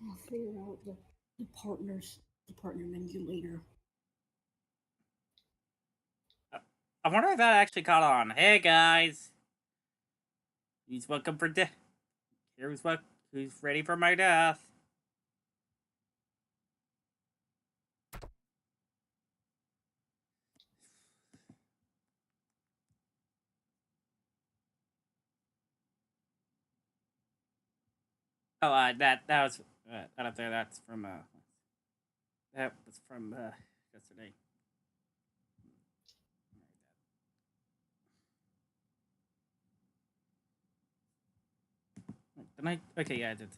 I'll figure out the partner menu later. I wonder if that actually caught on. Hey guys, who's welcome for death? Who's ready for my death? Oh, that was that up there. That's from that was from yesterday. The night. Okay, yeah, I did.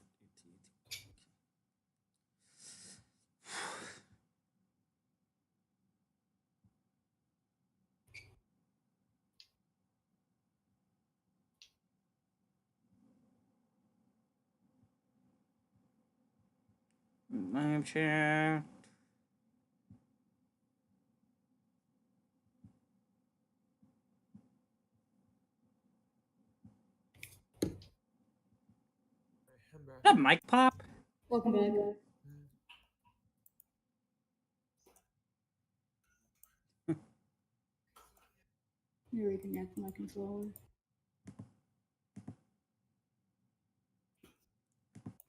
Live chat. That mic pop. Welcome back. Let me reconnect my controller.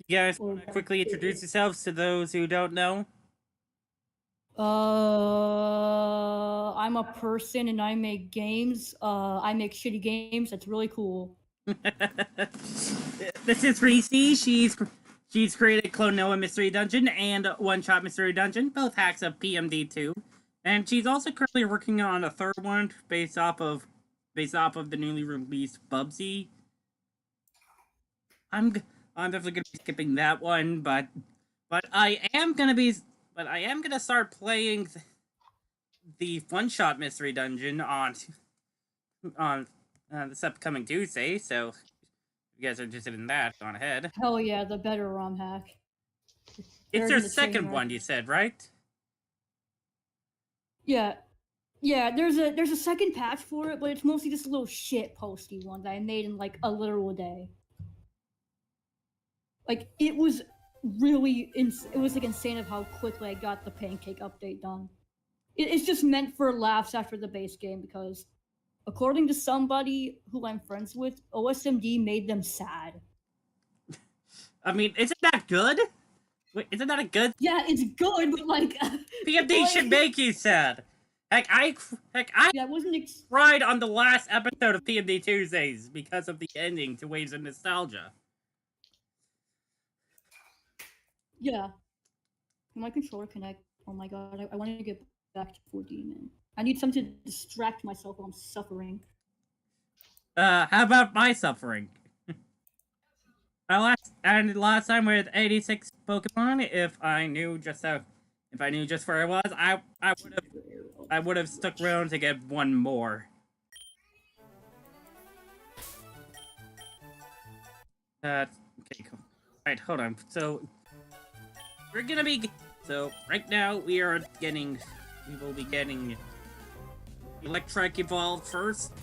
You guys want to quickly introduce yourselves to those who don't know? I'm a person and I make games. I make shitty games. That's really cool. This is Reese. She's created Clonoa Mystery Dungeon and One Shot Mystery Dungeon, both hacks of PMD2, and she's also currently working on a third one based off of the newly released Bubsy. I'm definitely gonna be skipping that one, but I am gonna start playing the One Shot Mystery Dungeon on this upcoming Tuesday. So if you guys are interested in that, go on ahead. Hell yeah, the better ROM hack. It's their second one, you said, right? Yeah. Yeah, there's a second patch for it, but it's mostly just a little shit posty one that I made in like a literal day. Like it was really it was like insane of how quickly I got the pancake update done. It's just meant for laughs after the base game because according to somebody who I'm friends with, OSMD made them sad. I mean, isn't that good? Wait, isn't that a good? Yeah, it's good, but like PMD should make you sad. I yeah, wasn't cried on the last episode of PMD Tuesdays because of the ending to Waves of Nostalgia. Yeah. Can my controller connect? Oh my god, I want to get back to 4D, man. I need something to distract myself while I'm suffering. How about my suffering? Last time with 86 Pokemon, if I knew just where I was, I would have stuck around to get one more. Okay, cool. Alright, hold on. So we're gonna be right now we will be getting Electric Evolved first.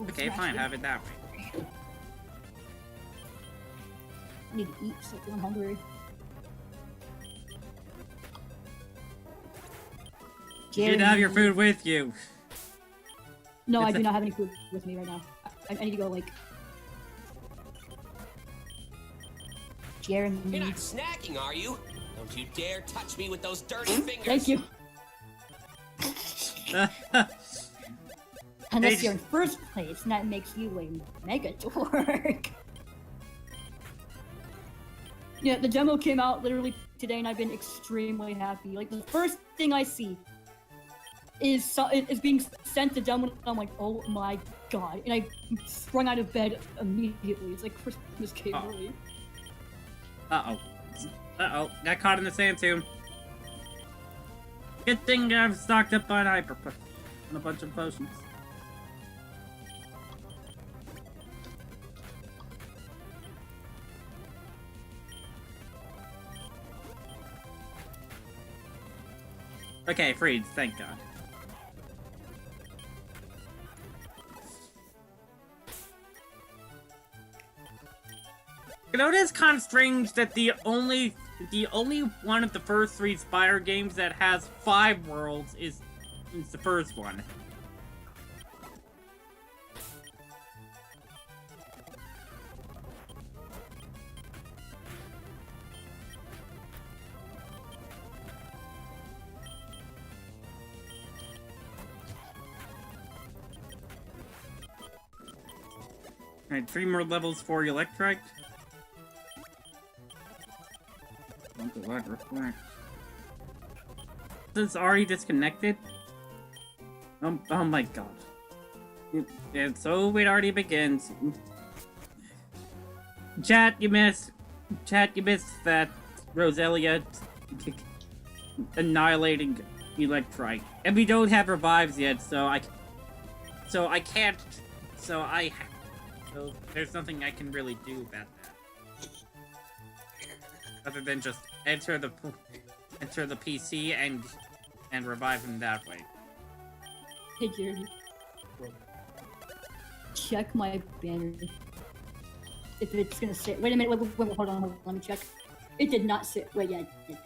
Okay, fine, have it that way. I need to eat something, I'm hungry. You should have your food with you. No, I do not have any food with me right now. I need to go, like... Jeremy. You're not snacking, are you? Don't you dare touch me with those dirty fingers. Thank you. Unless you're in first place, and that makes you a mega dork. Yeah, the demo came out literally today, and I've been extremely happy. Like, the first thing I see is being sent to demo, and I'm like, oh my god. And I sprung out of bed immediately. It's like Christmas came early. Uh-oh. Got caught in the sand tomb. Good thing I'm stocked up on on a bunch of potions. Okay, freed, thank God. You know, it is kind of strange that the only one of the first 3 Spire games that has 5 worlds is the first one. Alright, 3 more levels for Electrike. Since already disconnected? Oh my god. And so it already begins. Chat, you missed that Roselia annihilating Electrike. And we don't have revives yet, so there's nothing I can really do about that. Other than just enter the PC and revive him that way. Hey, Jerry. Check my banner. If it's gonna sit. Wait a minute. Wait, hold on. Let me check. It did not sit. Wait, yeah, it did.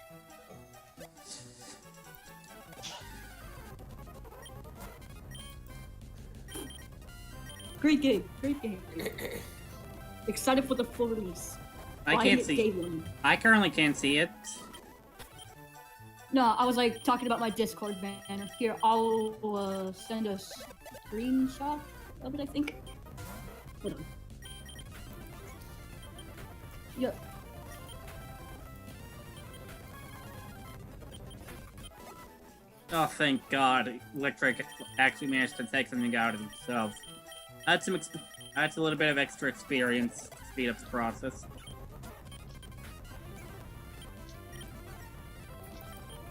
Great game. Excited for the full release. I can't see. I currently can't see it. No, I was like talking about my Discord banner. Here, I'll send a screenshot of it, I think. Hold on. Yep. Oh, thank God. Electric actually managed to take something out of himself. That's a little bit of extra experience to speed up the process.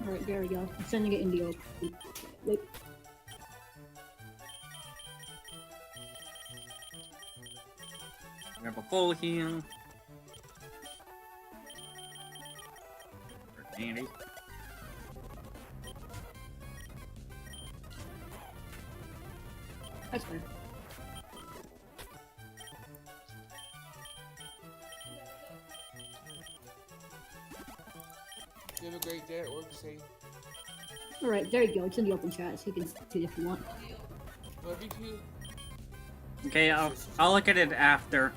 Alright, there we go. I'm sending it in the open. Wait. We have a full heal. Andy. That's fine. You have a great day at work, say. Alright, there you go. It's in the open chat, so you can see it if you want. Love you too. Okay, I'll look at it after.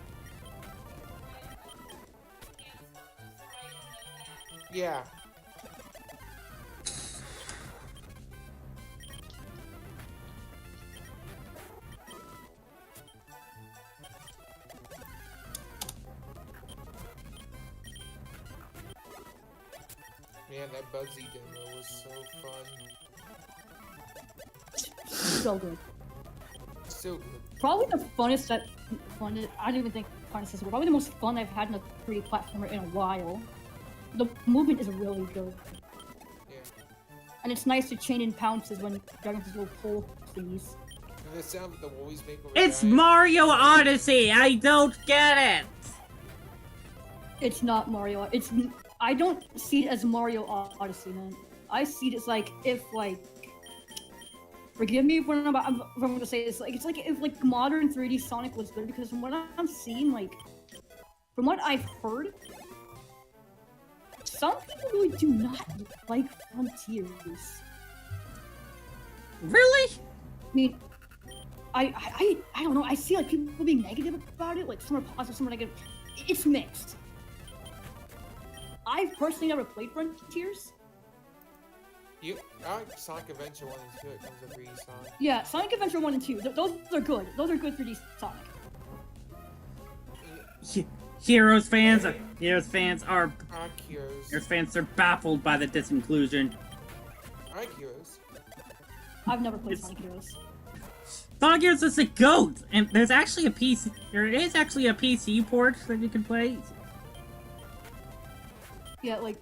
Yeah. Man, that Bugsy demo was so fun. So good. So good. Probably the funnest I don't even think funnest is probably the most fun I've had in a 3D platformer in a while. The movement is really good. Yeah. And it's nice to chain in pounces when Dragon's little pole thingies. And the sound that the Woolies make over It's time. Mario Odyssey! I don't get it! It's not Mario. I don't see it as Mario Odyssey, man. I see it as like if like. Forgive me if I'm gonna say this. Like it's like if like modern 3D Sonic was good, because from what I'm seeing, like from what I've heard, some people really do not like Frontiers. Really? I mean, I don't know. I see like people being negative about it. Like some are positive, some are negative. It's mixed. I've personally never played Frontiers. I like Sonic Adventure 1 and 2. It comes with 3D Sonic. Yeah, Sonic Adventure 1 and 2. Those are good. Those are good 3D Sonic. Heroes fans are I like Heroes. Heroes fans are baffled by the disinclusion. I like Heroes. I've never played Sonic Heroes. Sonic Heroes is a goat, and there's actually a PC. There is actually a PC port that you can play. Yeah, like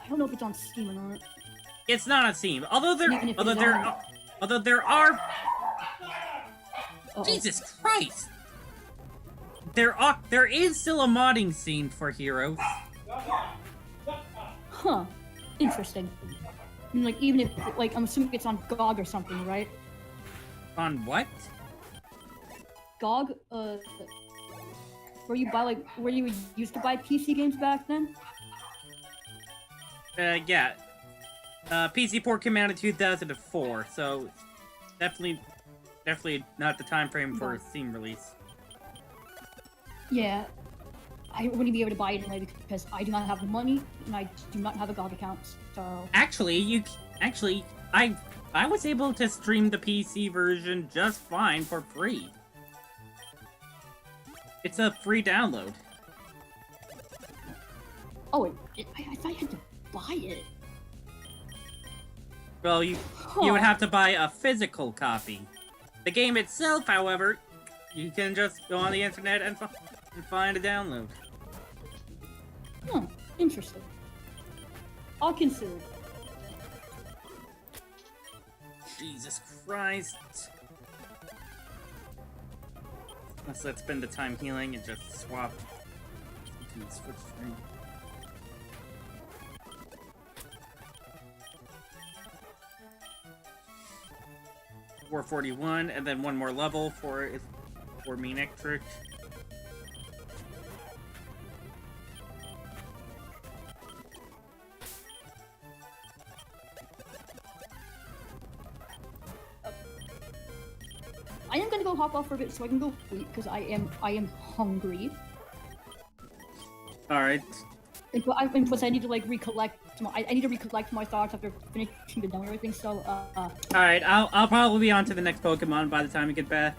I don't know if it's on Steam or not. It's not on Steam, although there are. Uh-oh. Jesus Christ! There is still a modding scene for Heroes. Huh. Interesting. I mean, like, even if, like, I'm assuming it's on GOG or something, right? On what? GOG, where you used to buy PC games back then? Yeah. PC port came out in 2004, so definitely not the time frame for a Steam release. Yeah, I wouldn't be able to buy it anyway because I do not have the money and I do not have a GOG account. So Actually, I was able to stream the PC version just fine for free. It's a free download. oh, I thought you had to buy it. Well, you would have to buy a physical copy. The game itself, however, you can just go on the internet and find a download. Hmm, interesting. I'll consider it. Jesus Christ. Let's spend the time healing and just swap. Switch screen. $441, and then one more level for me next trick. I am gonna go hop off for a bit so I can go eat because I am hungry. All right. And plus I need to like recollect. I need to recollect my thoughts after finishing the demo and everything. So All right. I'll probably be on to the next Pokemon by the time we get back.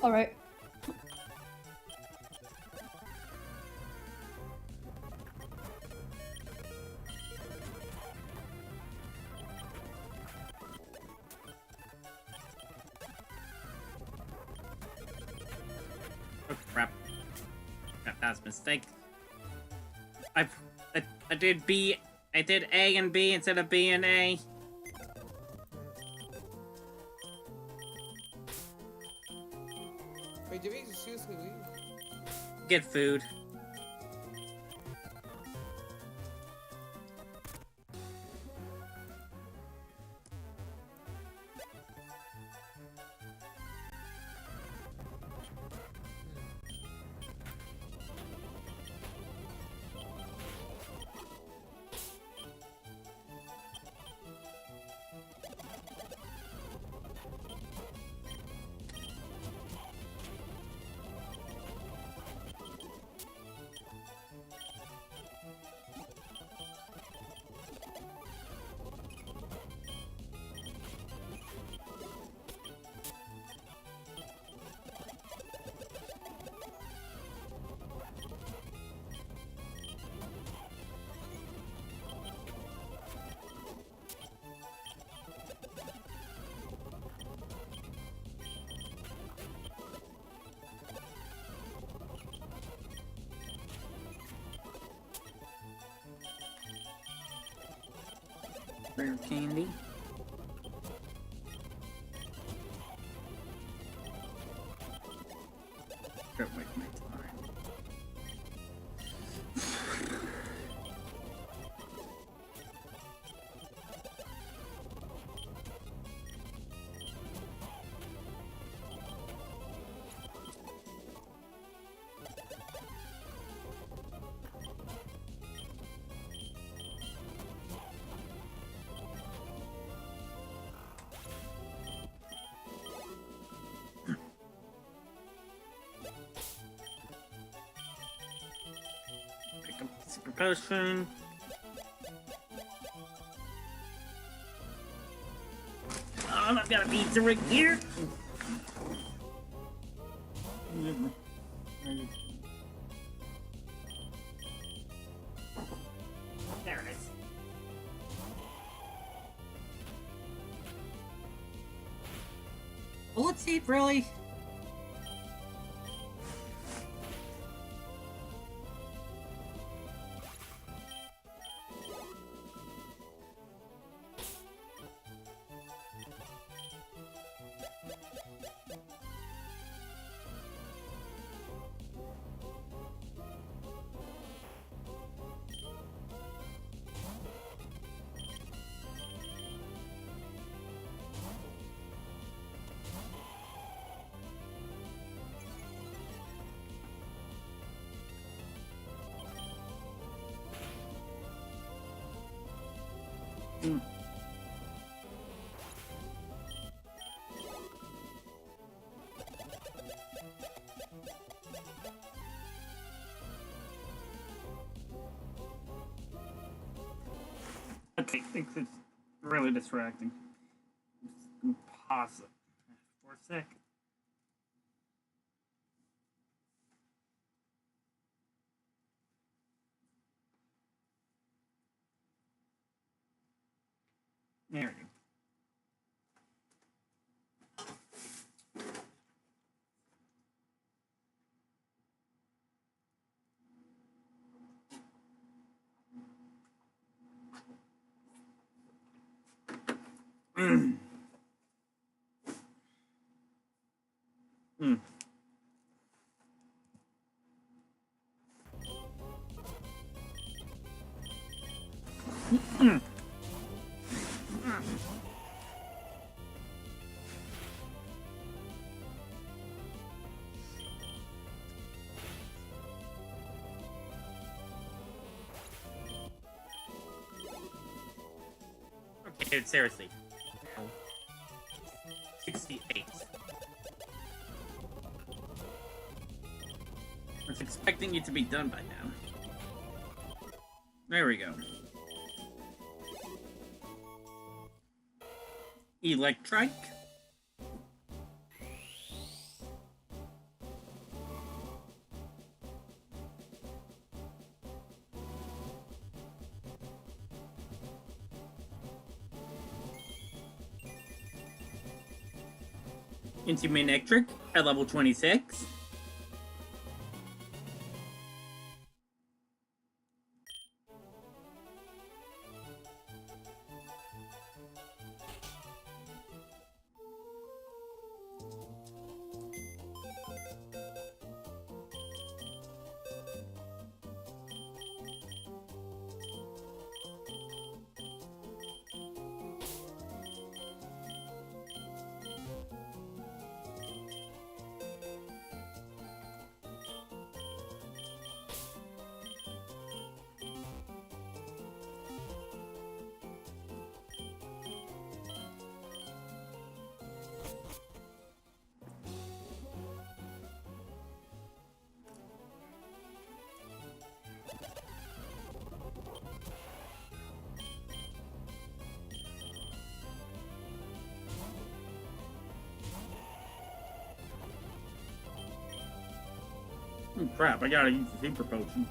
all right. Oh crap! That was a mistake. I did B. I did A and B instead of B and A. Wait, did we seriously leave? Get food. Rare candy. Don't wait my time. Pick up the super potion. Oh, I've got a pizza right here. There it is. Well, let's see if really. Mm. Okay, it's really distracting. Pause it for a sec. There we go. Mm. Mm. Okay, dude, seriously. 68. I was expecting you to be done by now. There we go. Electric. Into Electric at level 26. Oh, crap, I gotta use the super potion.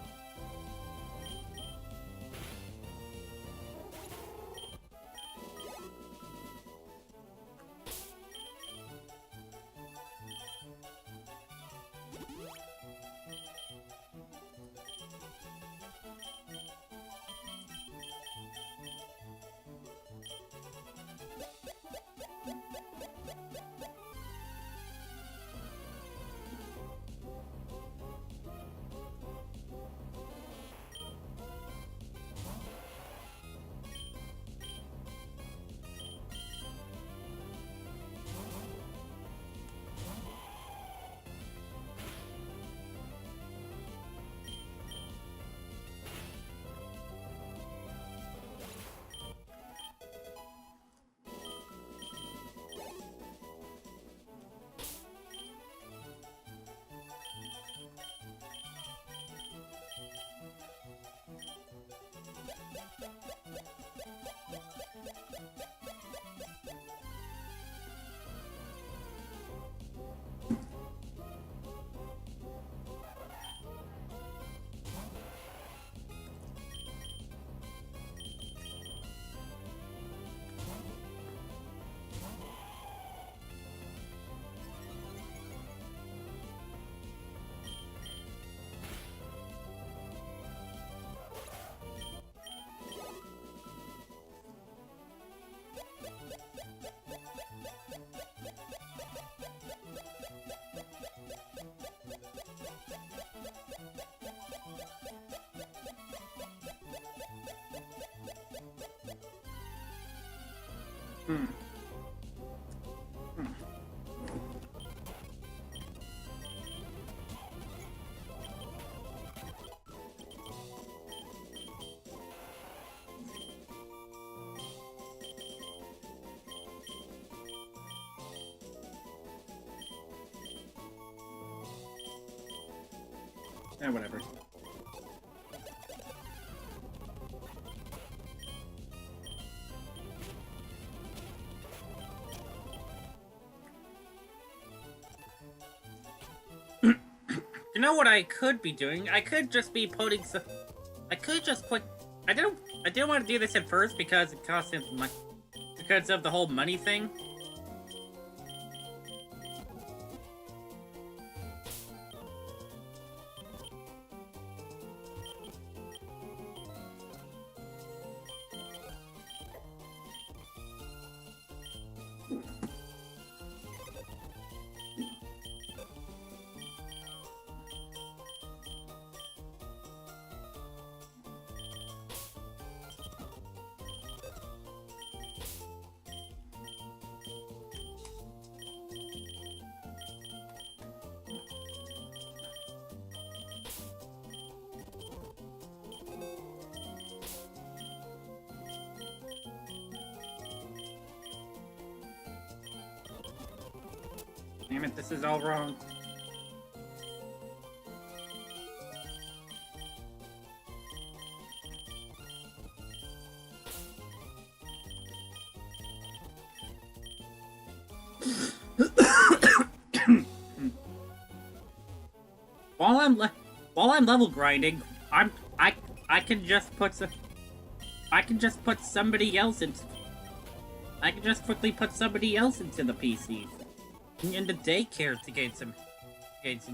Hmm. Whatever. You know what I could be doing? I could just be putting some... I could just put... I didn't want to do this at first because it costs him money. Because of the whole money thing. Damn it, this is all wrong. While I'm level grinding, I can just put somebody else into... I can just quickly put somebody else into the PCs. In the daycare to gain some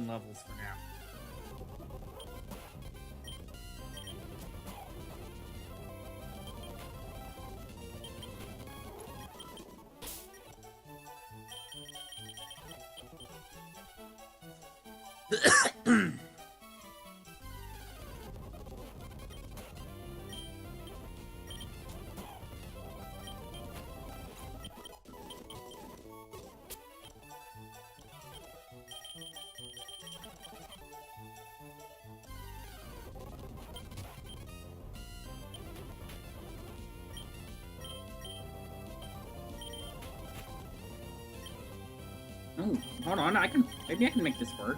levels for now. Oh, hold on, maybe I can make this work.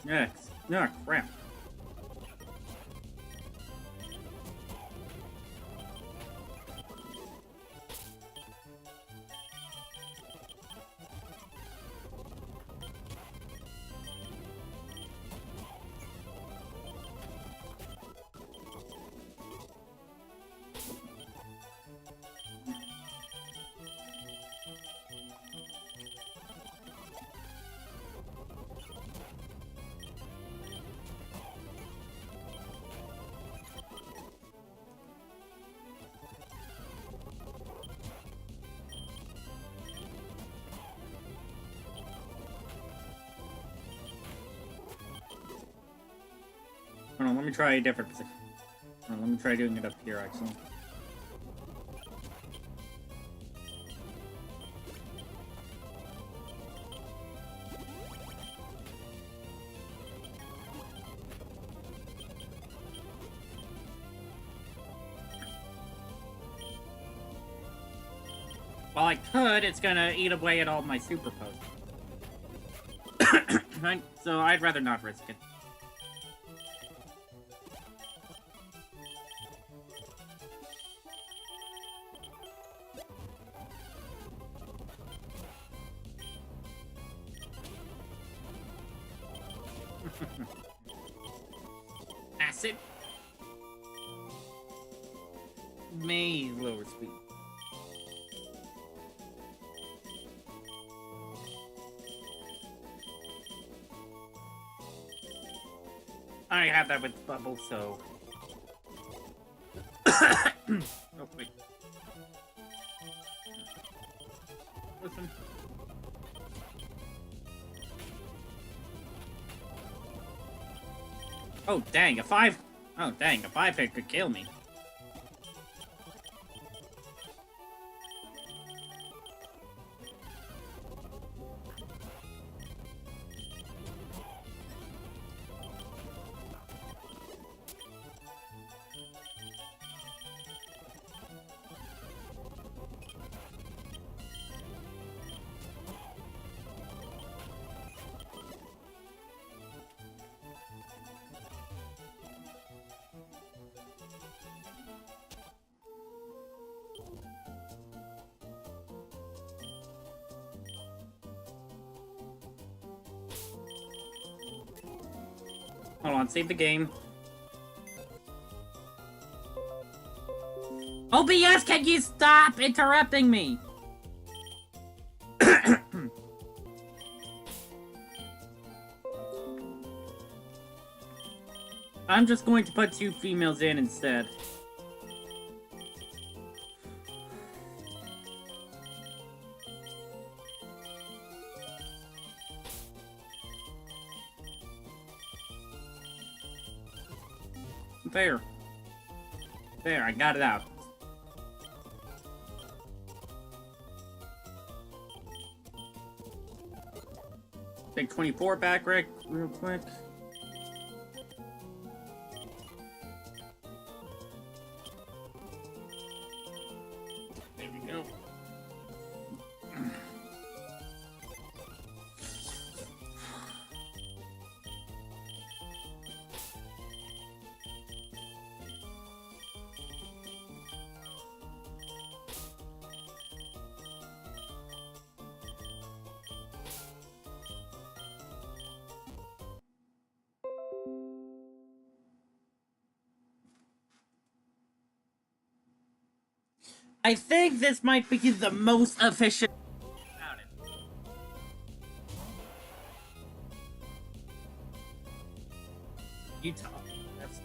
Yes. No, crap. Hold on, let me try a different position. Hold on, let me try doing it up here, actually. While I could, it's gonna eat away at all my super potions. Right? So I'd rather not risk it. Acid may lower speed. I have that with bubble, so. Oh wait. Listen. Oh, dang, a 5... Oh, dang, a 5-hit could kill me. Hold on, save the game. OBS, can you stop interrupting me? I'm just going to put 2 females in instead. There. There, I got it out. Take 24 back, Rick, real quick. There we go. I think this might be the most efficient about it. You talk. Let's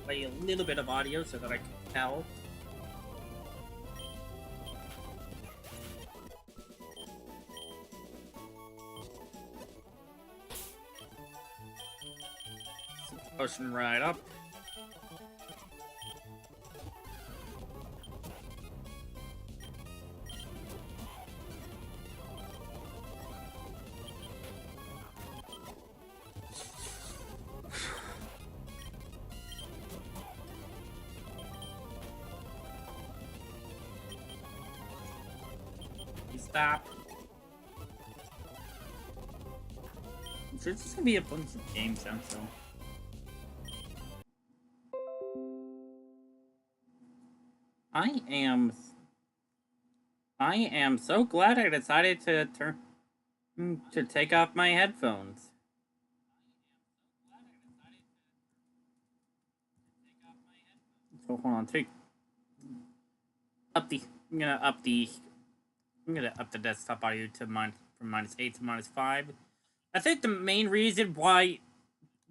play a little bit of audio so that I can tell. Pushing right up. Stop. I'm sure this is gonna be a bunch of game sounds, so. I am so glad I decided to take off my headphones. So hold on, I'm gonna up the desktop audio to from -8 to -5. I think the main reason why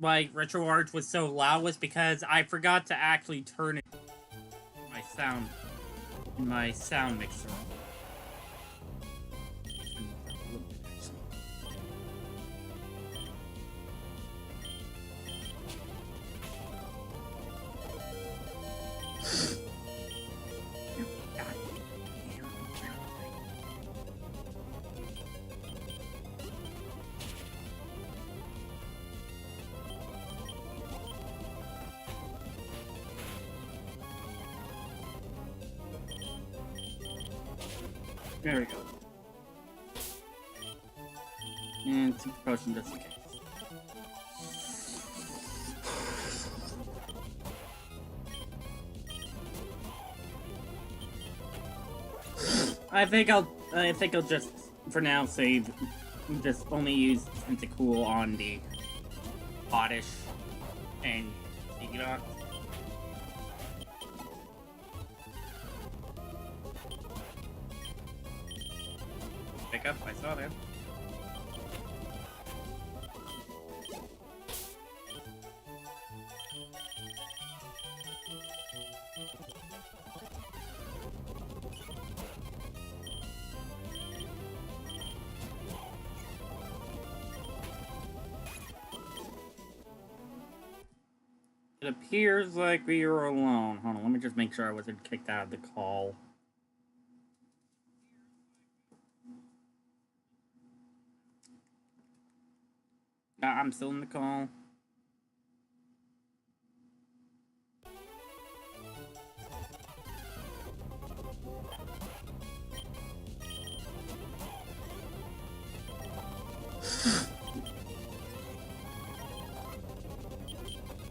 RetroArch was so loud was because I forgot to actually turn it my sound mixer. There we go. And some potion just in case. I think I'll just for now save just only use Tentacool on the Oddish and Digidot. Pick up, I saw that. It appears like we are alone. Hold on, let me just make sure I wasn't kicked out of the call. I'm still in the call.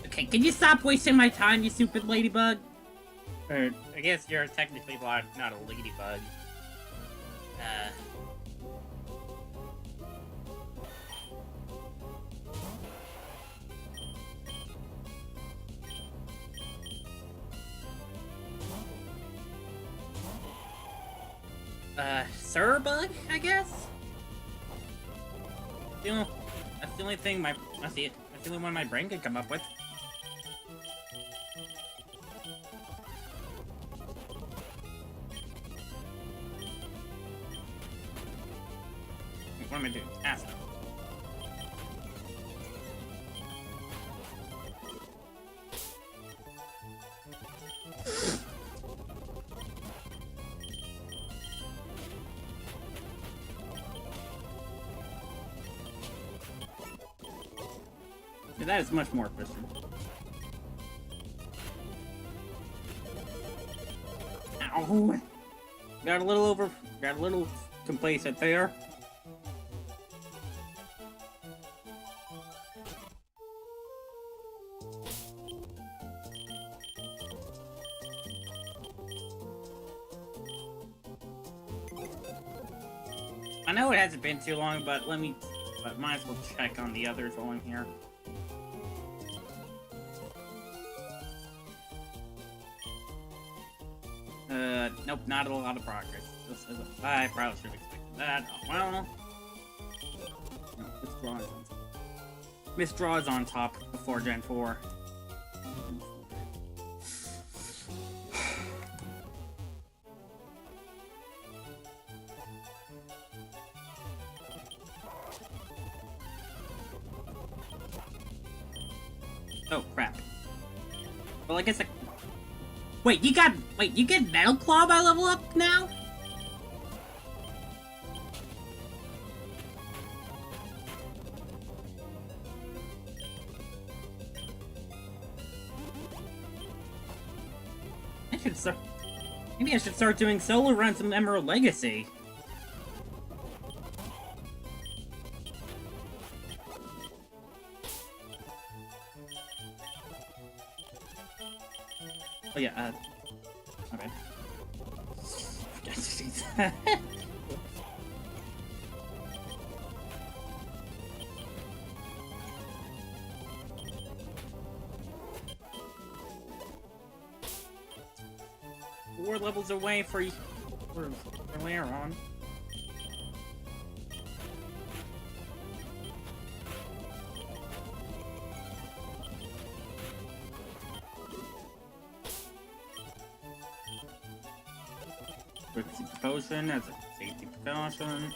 Okay, can you stop wasting my time, you stupid ladybug? Or, I guess you're technically not a ladybug. Sir bug, I guess? That's the only thing that's the only one my brain could come up with. What am I doing? Ask them. That is much more efficient. Ow! Got a little complacent there. I know it hasn't been too long, but might as well check on the others while I'm here. Nope, not a lot of progress. I probably should have expected that. Oh, well. No, Withdraw is on top before Gen 4. Oh, crap. Well, I guess I... Wait, you get Metal Claw by level up now? Maybe I should start doing solo runs in Emerald Legacy. Oh yeah, okay. Forgot to see that. Four levels away for later on. Potion as a safety precaution.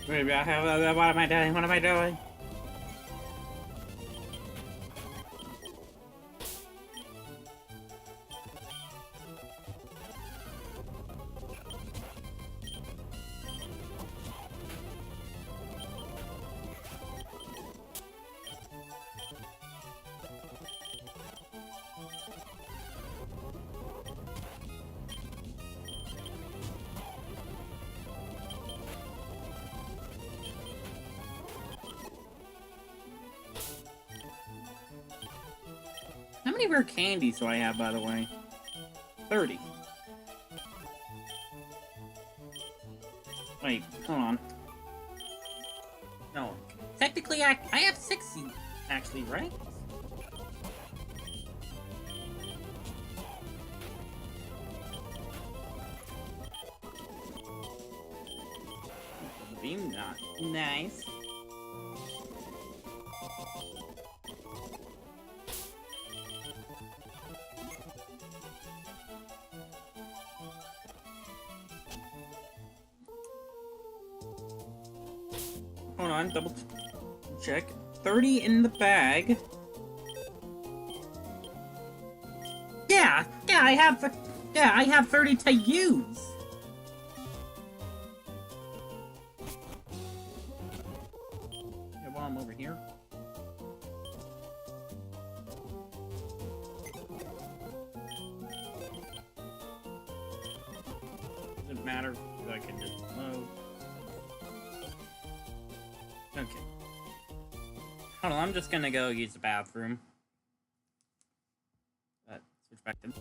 Wait, what am I doing? What am I doing? How many rare candies do I have, by the way? 30. Wait, hold on. No. Technically, I have 60, actually, right? beam. Not nice. Hold on, double check. 30 in the bag. Yeah, I have 30 to use. Yeah, while I'm over here. Doesn't matter because I can just load. Okay. Hold on, I'm just gonna go use the bathroom. Switch back to...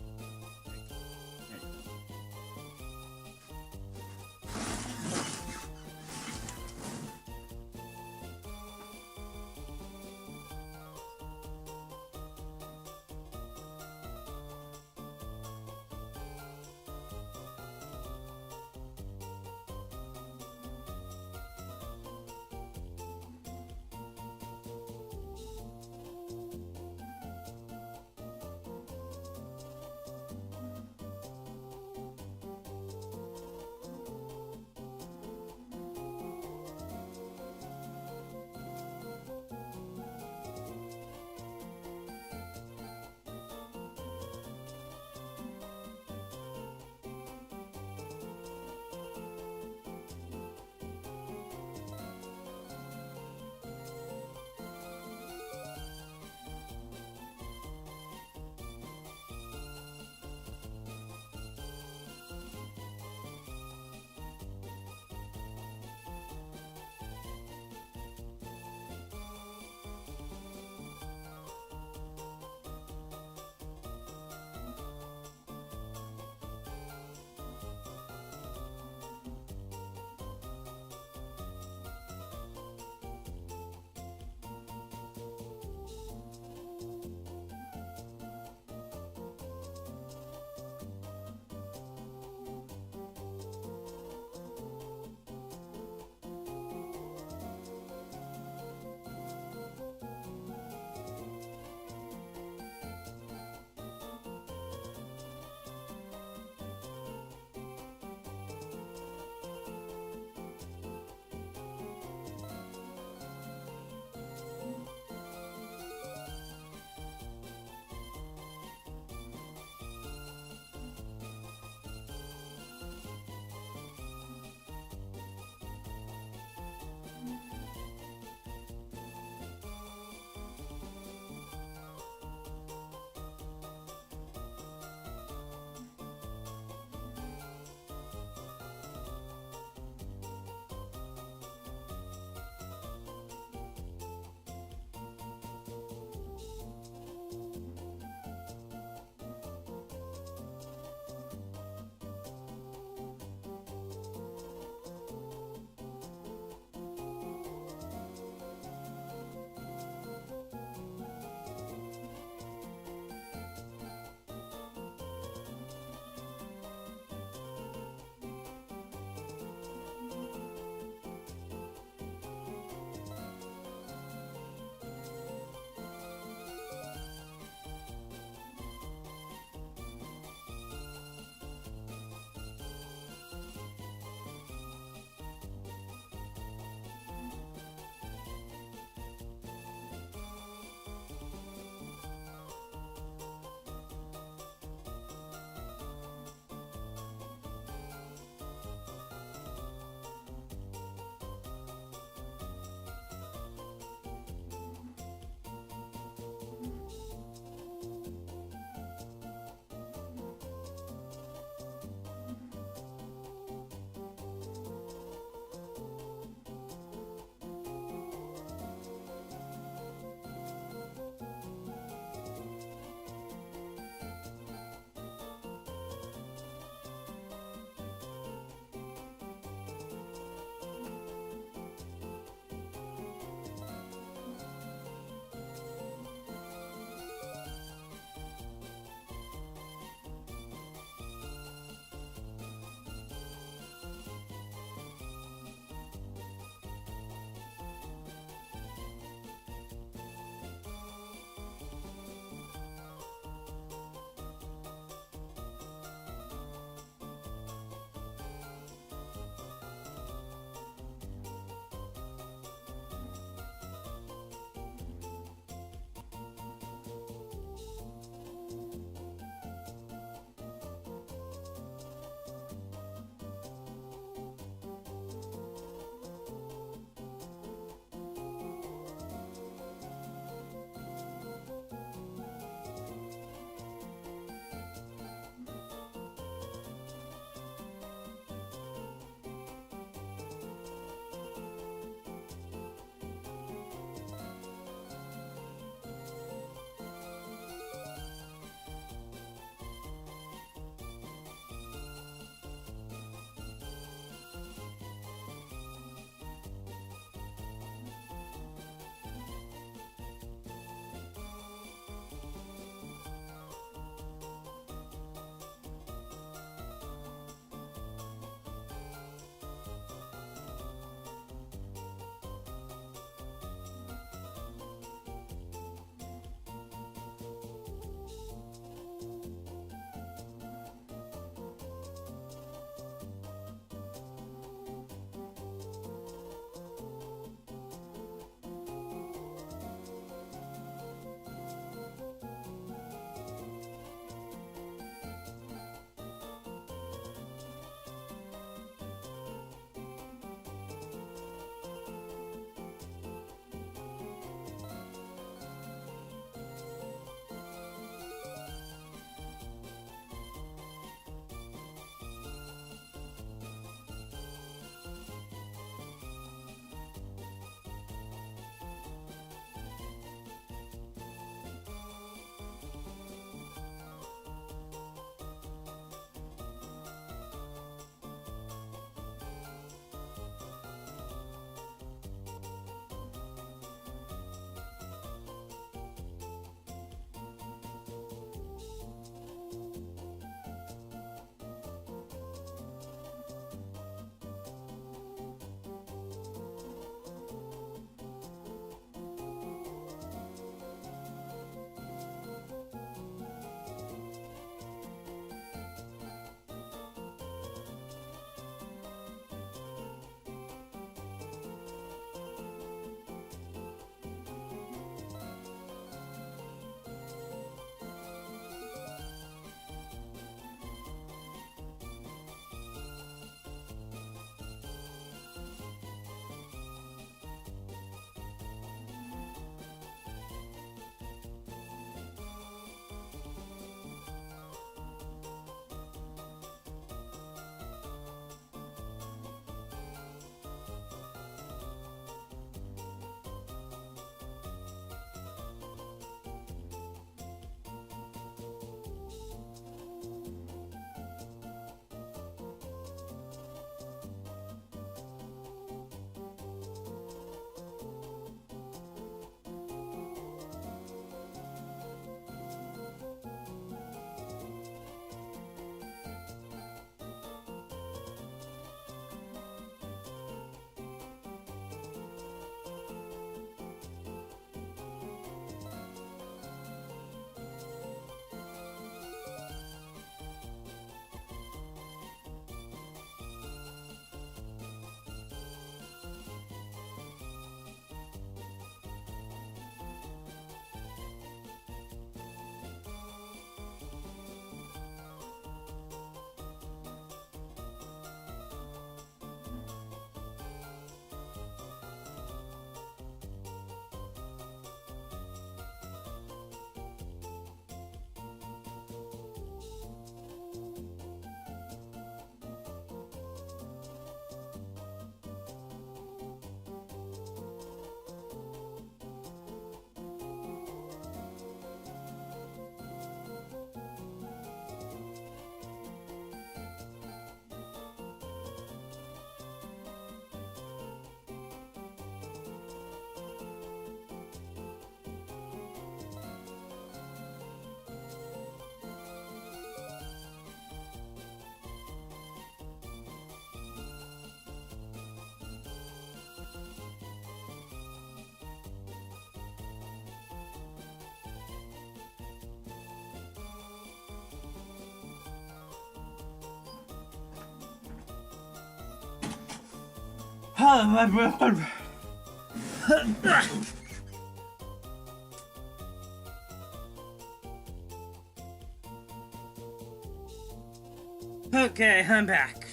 Okay, I'm back.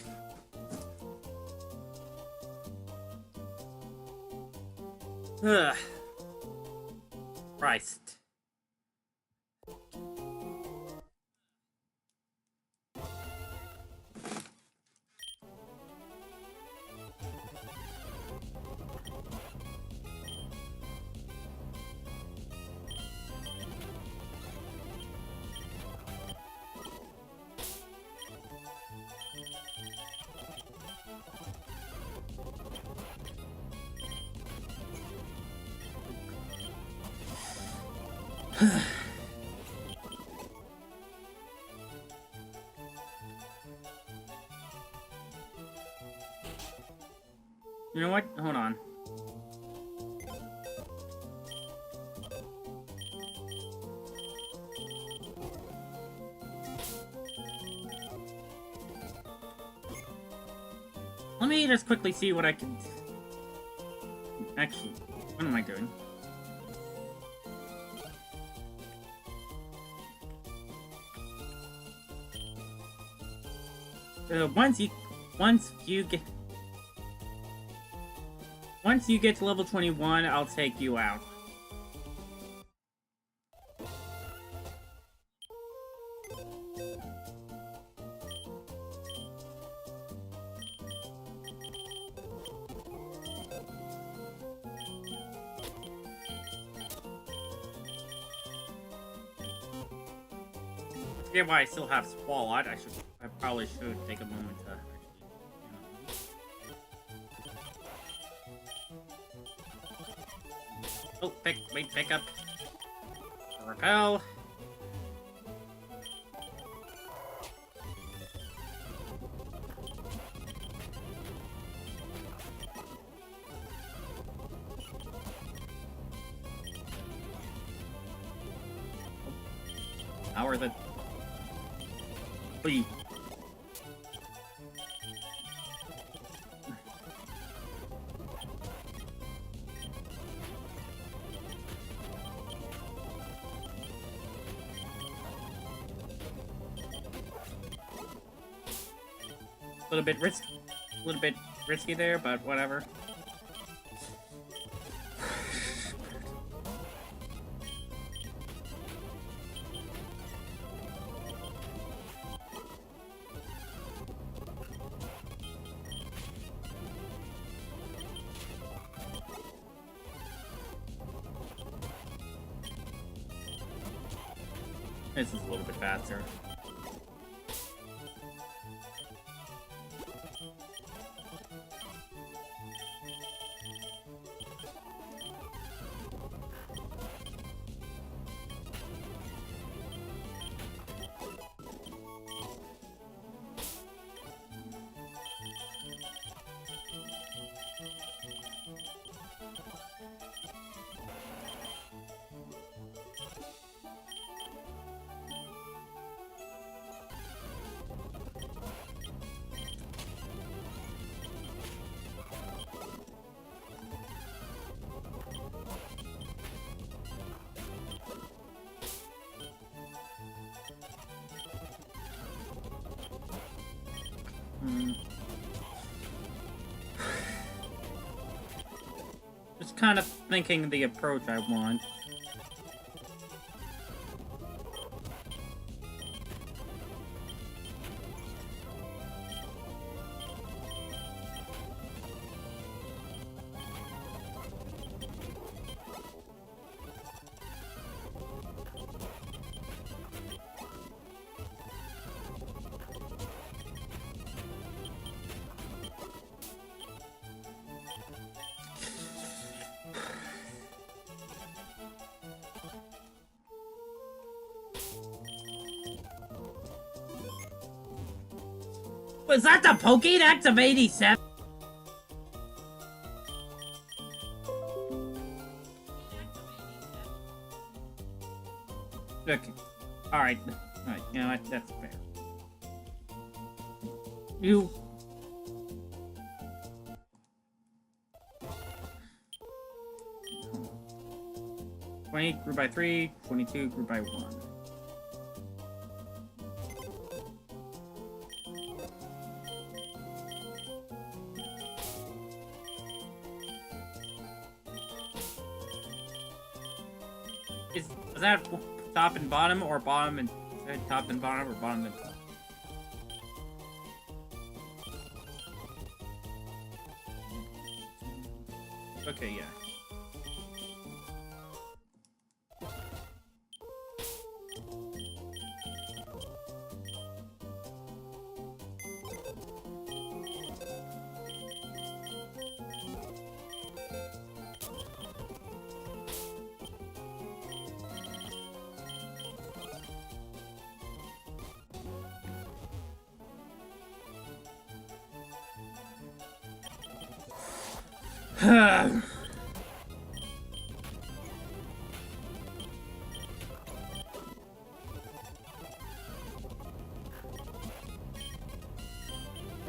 Ugh. Christ. You know what? Hold on. Let me just quickly see what I can... Actually, what am I doing? Once you get to level 21, I'll take you out. I forget why I still have Squalot. I probably should take a moment to actually, Oh, pick up. Repel. How are the... Please. A little bit risky there, but whatever. This is a little bit faster. Just kind of thinking the approach I want. Was that the Pokédex of 87? Okay. Alright. Alright, you know what? That's fair. You... 20 grew by 3, 22 grew by 1. Was that top and bottom, or bottom and top and bottom, or bottom and top? Okay, yeah.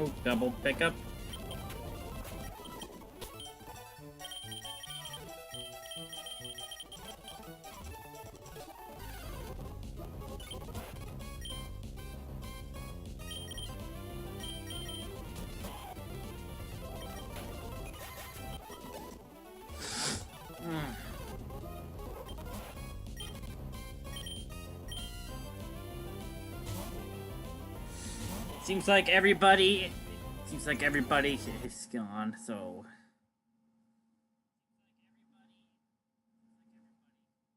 Oh, double pickup. Seems like everybody is gone, so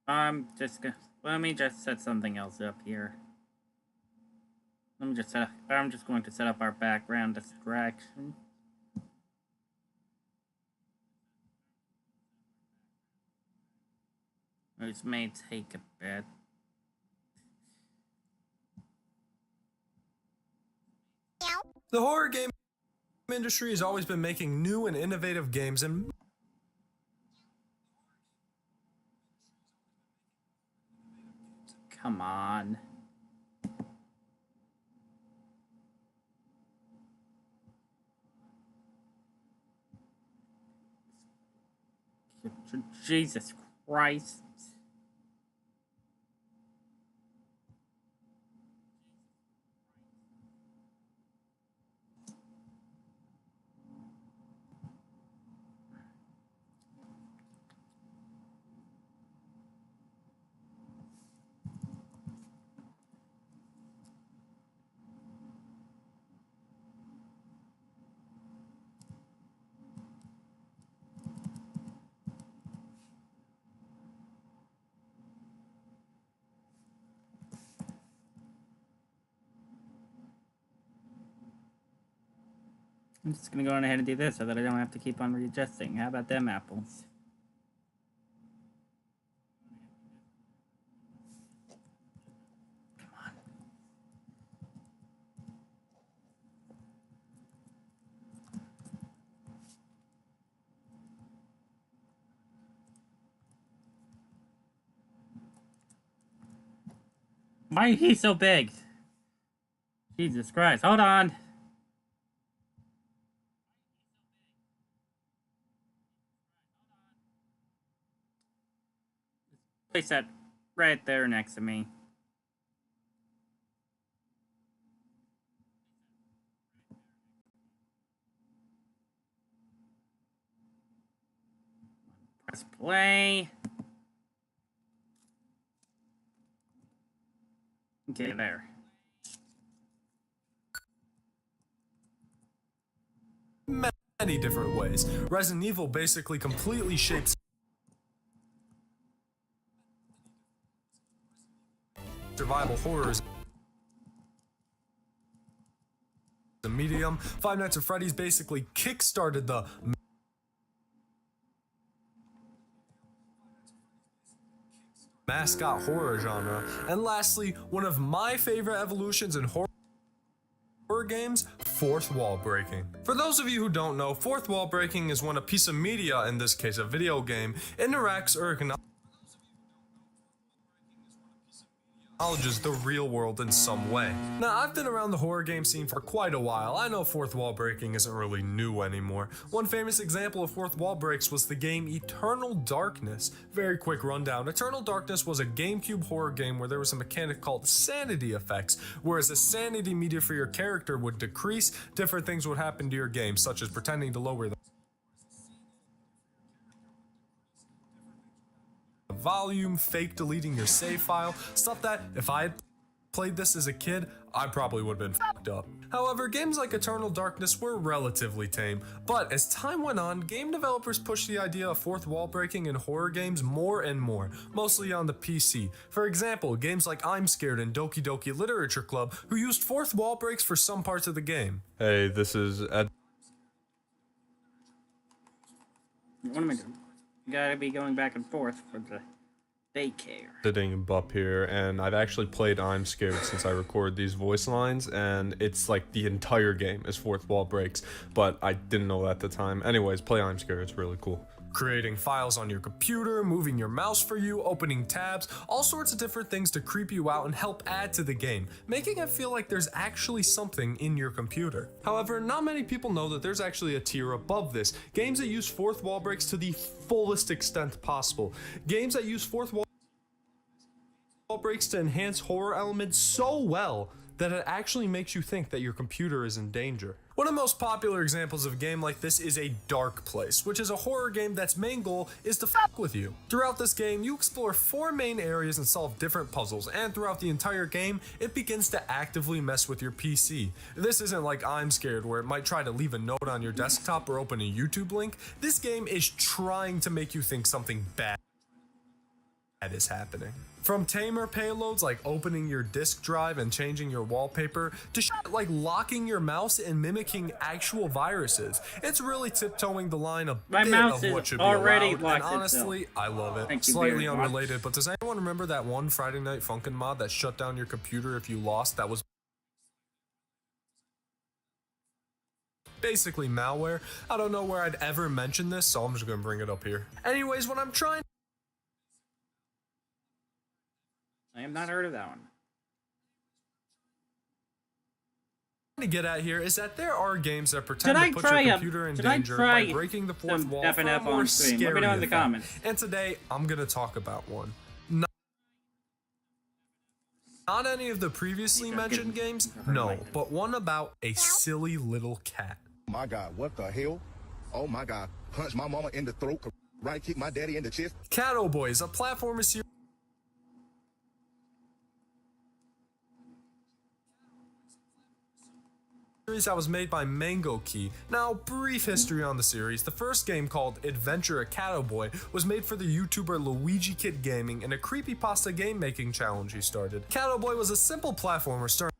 let me just set something else up here. I'm just going to set up our background distraction. This may take a bit. The horror game industry has always been making new and innovative games, and Come on. Jesus Christ. I'm just gonna go on ahead and do this so that I don't have to keep on readjusting. How about them apples? Come on. Why is he so big? Jesus Christ, hold on. Place that right there next to me. Press play. Okay, there. many different ways. Resident Evil basically completely shapes survival horrors. The medium, Five Nights at Freddy's basically kick-started the mascot horror genre. And lastly, one of my favorite evolutions in horror games, fourth wall breaking. For those of you who don't know, fourth wall breaking is when a piece of media, in this case a video game, interacts or acknowledges the real world in some way. Now, I've been around the horror game scene for quite a while. I know fourth wall breaking isn't really new anymore. One famous example of fourth wall breaks was the game Eternal Darkness. Very quick rundown. Eternal Darkness was a GameCube horror game where there was a mechanic called sanity effects, whereas the sanity meter for your character would decrease, different things would happen to your game, such as pretending to lower the volume, fake deleting your save file, stuff that if I had played this as a kid, I probably would have been fucked up. However, games like Eternal Darkness were relatively tame, but as time went on, game developers pushed the idea of fourth wall breaking in horror games more and more, mostly on the PC. For example, games like I'm Scared and Doki Doki Literature Club, who used fourth wall breaks for some parts of the game. Hey, this is Ed. What am I doing? You gotta be going back and forth for the daycare. Sitting Bup here, and I've actually played I'm Scared since I recorded these voice lines, and it's like the entire game is fourth wall breaks, but I didn't know that at the time. Anyways, play I'm Scared, it's really cool. Creating files on your computer, moving your mouse for you, opening tabs, all sorts of different things to creep you out and help add to the game, making it feel like there's actually something in your computer. However, not many people know that there's actually a tier above this. Games that use fourth wall breaks to the fullest extent possible. Games that use fourth wall breaks to enhance horror elements so well that it actually makes you think that your computer is in danger. One of the most popular examples of a game like this is A Dark Place, which is a horror game that's main goal is to fuck with you. Throughout this game, you explore 4 main areas and solve different puzzles, and throughout the entire game, it begins to actively mess with your PC. This isn't like I'm Scared, where it might try to leave a note on your desktop or open a YouTube link. This game is trying to make you think something bad is happening. From tamer payloads like opening your disk drive and changing your wallpaper, to shit like locking your mouse and mimicking actual viruses. It's really tiptoeing the line a bit of what should be allowed, and honestly, I love it. Slightly unrelated, but does anyone remember that one Friday Night Funkin' mod that shut down your computer if you lost? That was basically malware. I don't know where I'd ever mention this, so I'm just gonna bring it up here. Anyways, when I'm trying I have not heard of that one. to get at here is that there are games that pretend to put your computer in danger by breaking the fourth wall for a more scary Let me know in the effect. comments. And today, I'm gonna talk about one. Not any of the previously mentioned games, no, but one about a silly little cat. My God, what the hell? Oh my God, punch my mama in the throat, right kick my daddy in the chest. Cat Boy is a platformer series that was made by Mango Key. Now, brief history on the series. The first game, called Adventure a Cat Boy, was made for the YouTuber Luigi Kid Gaming in a creepypasta game making challenge he started. Cat Boy was a simple platformer starring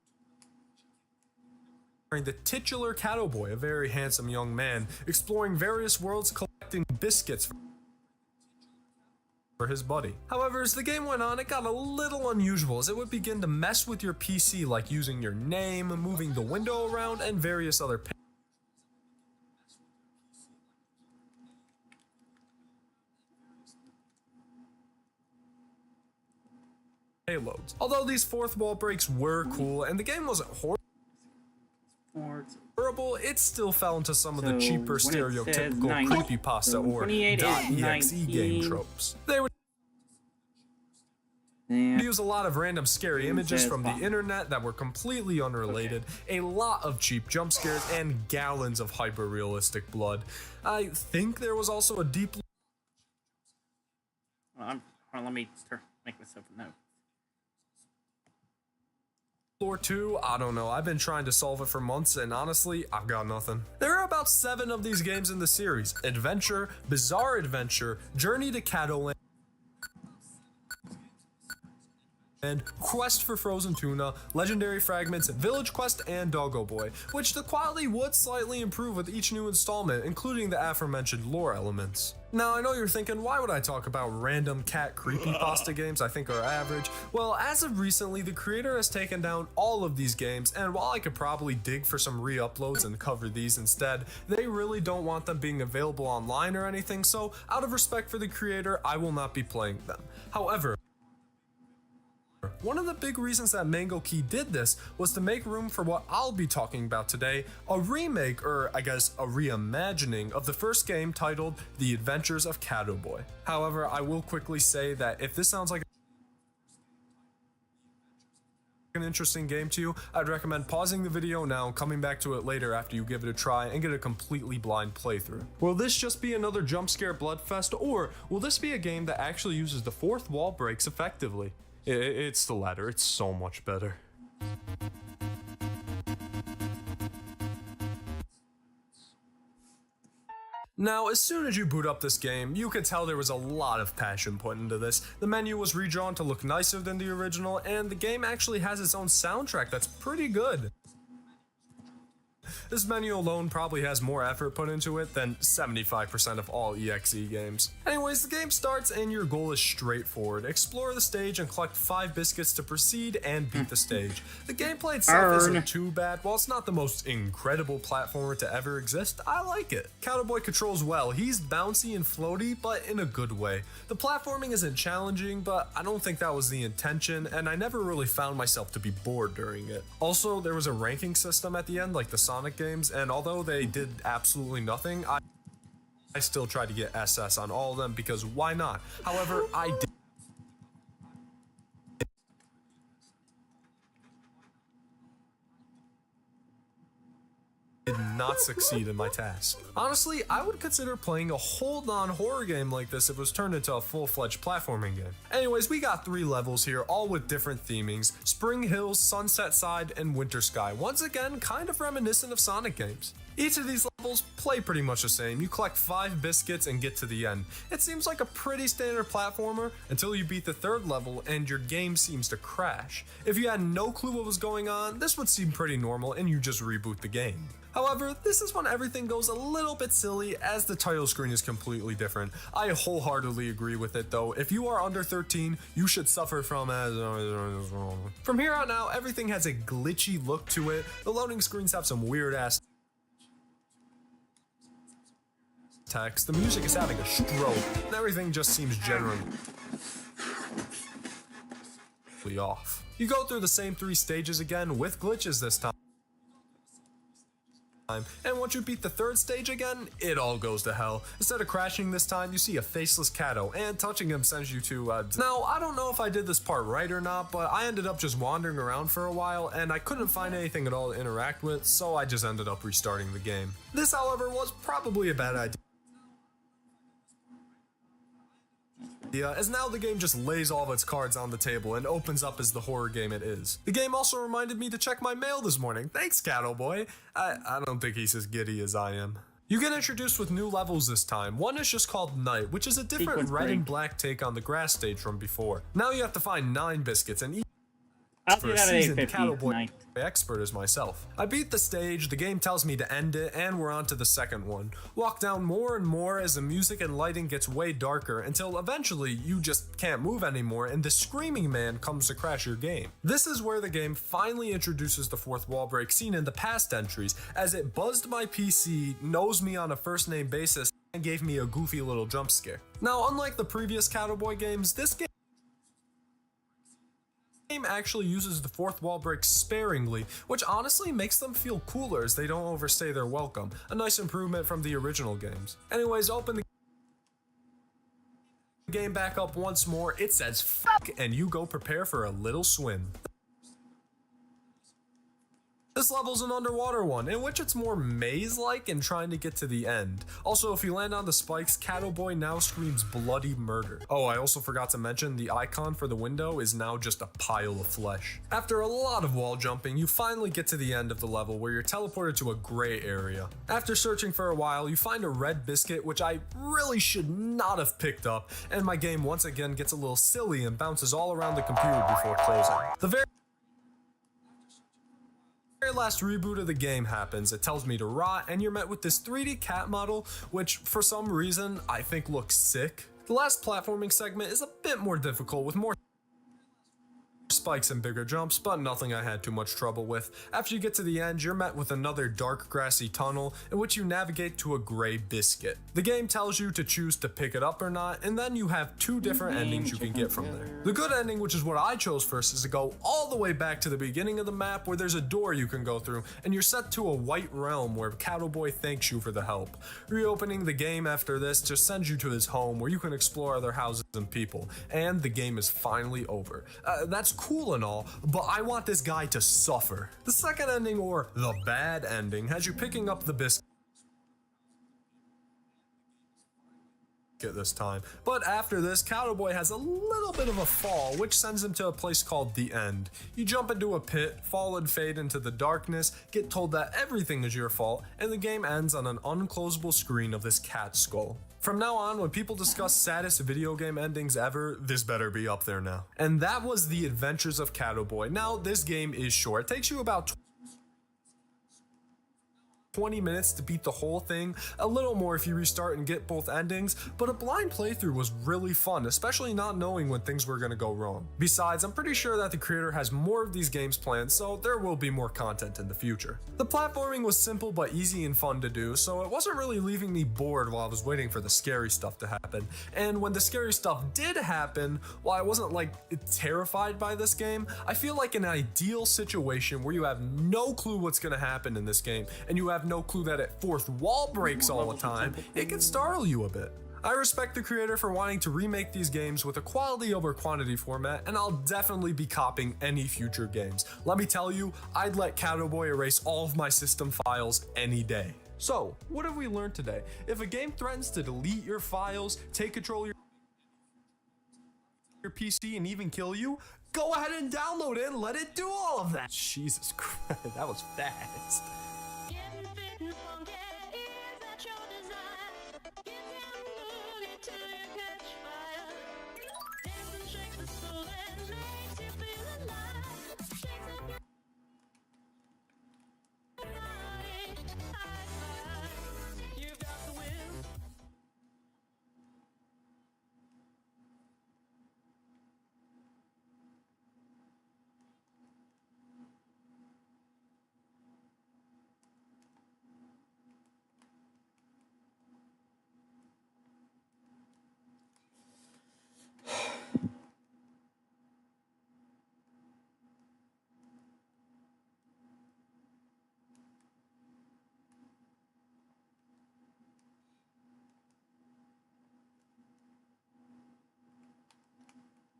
the titular Cat Boy, a very handsome young man, exploring various worlds collecting biscuits for his buddy. However, as the game went on, it got a little unusual as it would begin to mess with your PC, like using your name, moving the window around, and various other payloads. Although these fourth wall breaks were cool and the game wasn't horrible, it still fell into some of the cheaper stereotypical creepypasta or .exe game tropes. They would use a lot of random scary images from the internet that were completely unrelated, a lot of cheap jump scares, and gallons of hyper-realistic blood. I think there was also a deep let me make myself a note. or 2, I don't know. I've been trying to solve it for months, and honestly, I've got nothing. There are about 7 of these games in the series: Adventure, Bizarre Adventure, Journey to Catoland, and Quest for Frozen Tuna, Legendary Fragments, Village Quest, and Doggo Boy, which the quality would slightly improve with each new installment, including the aforementioned lore elements. Now, I know you're thinking, why would I talk about random cat creepypasta games I think are average? Well, as of recently, the creator has taken down all of these games, and while I could probably dig for some re-uploads and cover these instead, they really don't want them being available online or anything, so out of respect for the creator, I will not be playing them. However, One of the big reasons that Mango Key did this was to make room for what I'll be talking about today, a remake, or I guess a reimagining of the first game titled The Adventures of Gardevoir. However, I will quickly say that if this sounds like an interesting game to you, I'd recommend pausing the video now and coming back to it later after you give it a try and get a completely blind playthrough. Will this just be another jump scare bloodfest, or will this be a game that actually uses the fourth wall breaks effectively? It's the latter. It's so much better. Now, as soon as you boot up this game, you could tell there was a lot of passion put into this. The menu was redrawn to look nicer than the original, and the game actually has its own soundtrack that's pretty good. This menu alone probably has more effort put into it than 75% of all EXE games. Anyways, the game starts and your goal is straightforward. Explore the stage and collect 5 biscuits to proceed and beat the stage. The gameplay itself isn't too bad. While it's not the most incredible platformer to ever exist, I like it. Gardevoir controls well. He's bouncy and floaty, but in a good way. The platforming isn't challenging, but I don't think that was the intention, and I never really found myself to be bored during it. Also, there was a ranking system at the end like the Sonic games, and although they did absolutely nothing, I still tried to get SS on all of them because why not? However, I did not succeed in my task. Honestly, I would consider playing a hold-on horror game like this if it was turned into a full-fledged platforming game. Anyways, we got 3 levels here, all with different themings: Spring Hills, Sunset Side, and Winter Sky. Once again, kind of reminiscent of Sonic games. Each of these levels play pretty much the same. You collect 5 biscuits and get to the end. It seems like a pretty standard platformer until you beat the 3rd level and your game seems to crash. If you had no clue what was going on, this would seem pretty normal and you just reboot the game. However, this is when everything goes a little bit silly as the title screen is completely different. I wholeheartedly agree with it though. If you are under 13, you should suffer from From here on out, everything has a glitchy look to it. The loading screens have some weird ass text. The music is having a stroke, and everything just seems generally off. You go through the same 3 stages again with glitches this time. And once you beat the 3rd stage again, it all goes to hell. Instead of crashing this time, you see a faceless Cato, and touching him sends you to Now, I don't know if I did this part right or not, but I ended up just wandering around for a while, and I couldn't find anything at all to interact with, so I just ended up restarting the game. This, however, was probably a bad idea, as now the game just lays all of its cards on the table and opens up as the horror game it is. The game also reminded me to check my mail this morning. Thanks, Gardevoir. I don't think he's as giddy as I am. You get introduced with new levels this time. One is just called Night, which is a different red and black take on the grass stage from before. Now you have to find 9 biscuits, and for a seasoned Gardevoir expert as myself. I beat the stage, the game tells me to end it, and we're on to the second one. Walk down more and more as the music and lighting gets way darker until eventually you just can't move anymore and the screaming man comes to crash your game. This is where the game finally introduces the fourth wall break seen in the past entries, as it buzzed my PC, knows me on a first name basis, and gave me a goofy little jump scare. Now, unlike the previous Gardevoir games, this game actually uses the fourth wall break sparingly, which honestly makes them feel cooler as they don't overstay their welcome. A nice improvement from the original games. Anyways, open the game back up once more, it says fuck, and you go prepare for a little swim. This level's an underwater one, in which it's more maze-like and trying to get to the end. Also, if you land on the spikes, Gardevoir now screams bloody murder. Oh, I also forgot to mention, the icon for the window is now just a pile of flesh. After a lot of wall jumping, you finally get to the end of the level where you're teleported to a gray area. After searching for a while, you find a red biscuit, which I really should not have picked up, and my game once again gets a little silly and bounces all around the computer before closing. The very last reboot of the game happens. It tells me to rot, and you're met with this 3D cat model, which for some reason I think looks sick. The last platforming segment is a bit more difficult with more spikes and bigger jumps, but nothing I had too much trouble with. After you get to the end, you're met with another dark grassy tunnel in which you navigate to a gray biscuit. The game tells you to choose to pick it up or not, and then you have two different endings you can get from there. The good ending, which is what I chose first, is to go all the way back to the beginning of the map where there's a door you can go through, and you're set to a white realm where Cowboy thanks you for the help. Reopening the game after this just sends you to his home where you can explore other houses and people, and the game is finally over. That's cool and all, but I want this guy to suffer. The second ending, or the bad ending, has you picking up the biscuit this time. But after this, Cowboy has a little bit of a fall, which sends him to a place called the End. You jump into a pit, fall and fade into the darkness, get told that everything is your fault, and the game ends on an unclosable screen of this cat skull. From now on, when people discuss saddest video game endings ever, this better be up there now. And that was The Adventures of Cowboy. Now, this game is short. It takes you about 20 minutes to beat the whole thing, a little more if you restart and get both endings, but a blind playthrough was really fun, especially not knowing when things were going to go wrong. Besides, I'm pretty sure that the creator has more of these games planned, so there will be more content in the future. The platforming was simple but easy and fun to do, so it wasn't really leaving me bored while I was waiting for the scary stuff to happen. And when the scary stuff did happen, while I wasn't like terrified by this game, I feel like an ideal situation where you have no clue what's going to happen in this game, and you have no clue that it fourth wall breaks all the time, it can startle you a bit. I respect the creator for wanting to remake these games with a quality over quantity format, and I'll definitely be copying any future games. Let me tell you, I'd let Cowboy erase all of my system files any day. So, what have we learned today? If a game threatens to delete your files, take control of your PC, and even kill you, go ahead and download it and let it do all of that. Jesus Christ, that was fast.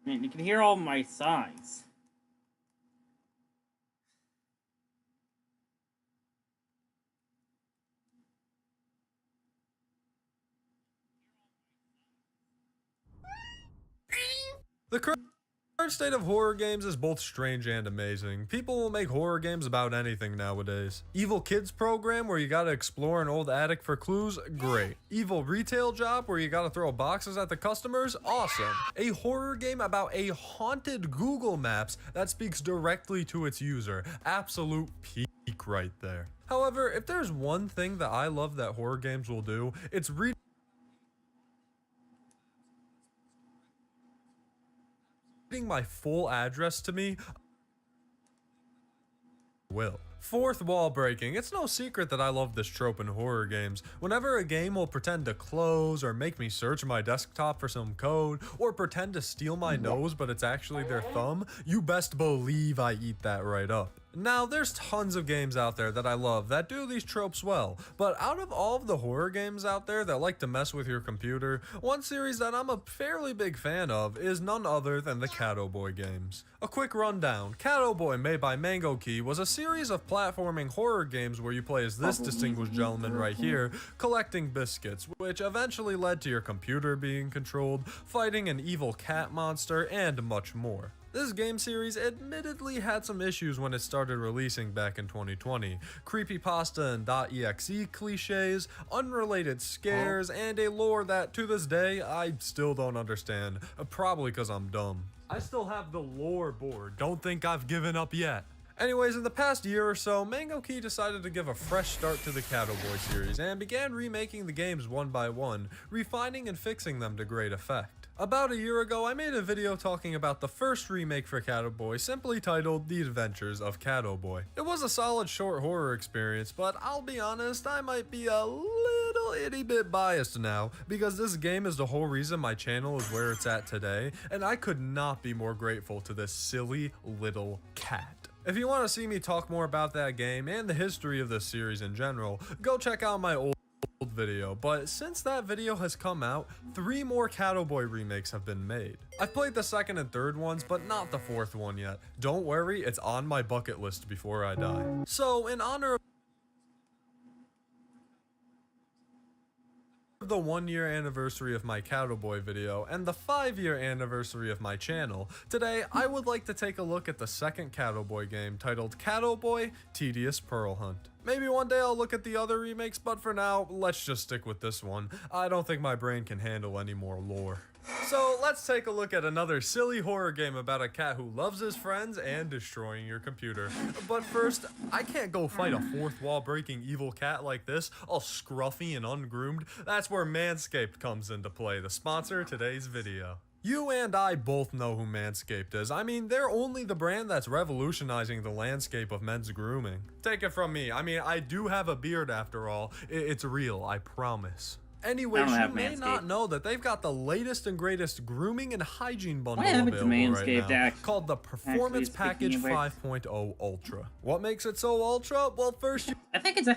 Man, you can hear all my sighs. The current state of horror games is both strange and amazing. People will make horror games about anything nowadays. Evil Kids program where you gotta explore an old attic for clues? Great. Evil retail job where you gotta throw boxes at the customers? Awesome. A horror game about a haunted Google Maps that speaks directly to its user? Absolute peak right there. However, if there's one thing that I love that horror games will do, it's reading my full address to me will. Fourth wall breaking. It's no secret that I love this trope in horror games. Whenever a game will pretend to close or make me search my desktop for some code or pretend to steal my nose but it's actually their thumb, you best believe I eat that right up. Now, there's tons of games out there that I love that do these tropes well, but out of all of the horror games out there that like to mess with your computer, one series that I'm a fairly big fan of is none other than the Cowboy games. A quick rundown. Cowboy, made by Mango Key, was a series of platforming horror games where you play as this distinguished gentleman right here, collecting biscuits, which eventually led to your computer being controlled, fighting an evil cat monster, and much more. This game series admittedly had some issues when it started releasing back in 2020. Creepypasta and .exe cliches, unrelated scares, and a lore that to this day I still don't understand, probably because I'm dumb. I still have the lore board, don't think I've given up yet. Anyways, in the past year or so, Mango Key decided to give a fresh start to the Cowboy series and began remaking the games one by one, refining and fixing them to great effect. About a year ago, I made a video talking about the first remake for Gardevoir, simply titled The Adventures of Gardevoir. It was a solid short horror experience, but I'll be honest, I might be a little itty bit biased now, because this game is the whole reason my channel is where it's at today, and I could not be more grateful to this silly little cat. If you want to see me talk more about that game and the history of this series in general, go check out my old video, but since that video has come out, 3 more Gardevoir remakes have been made. I've played the second and third ones, but not the fourth one yet. Don't worry, it's on my bucket list before I die. So, in honor of the 1-year anniversary of my Gardevoir video and the 5-year anniversary of my channel, today I would like to take a look at the second Gardevoir game titled Gardevoir Tedious Pearl Hunt. Maybe one day I'll look at the other remakes, but for now, let's just stick with this one. I don't think my brain can handle any more lore. So let's take a look at another silly horror game about a cat who loves his friends and destroying your computer. But first, I can't go fight a fourth wall breaking evil cat like this, all scruffy and ungroomed. That's where Manscaped comes into play, the sponsor of today's video. You and I both know who Manscaped is. I mean, they're only the brand that's revolutionizing the landscape of men's grooming. Take it from me. I mean, I do have a beard after all. It's real, I promise. Anyways, you may not know that they've got the latest and greatest grooming and hygiene bundle available right now, called the Performance Package 5.0 Ultra. What makes it so ultra? Well, first I think it's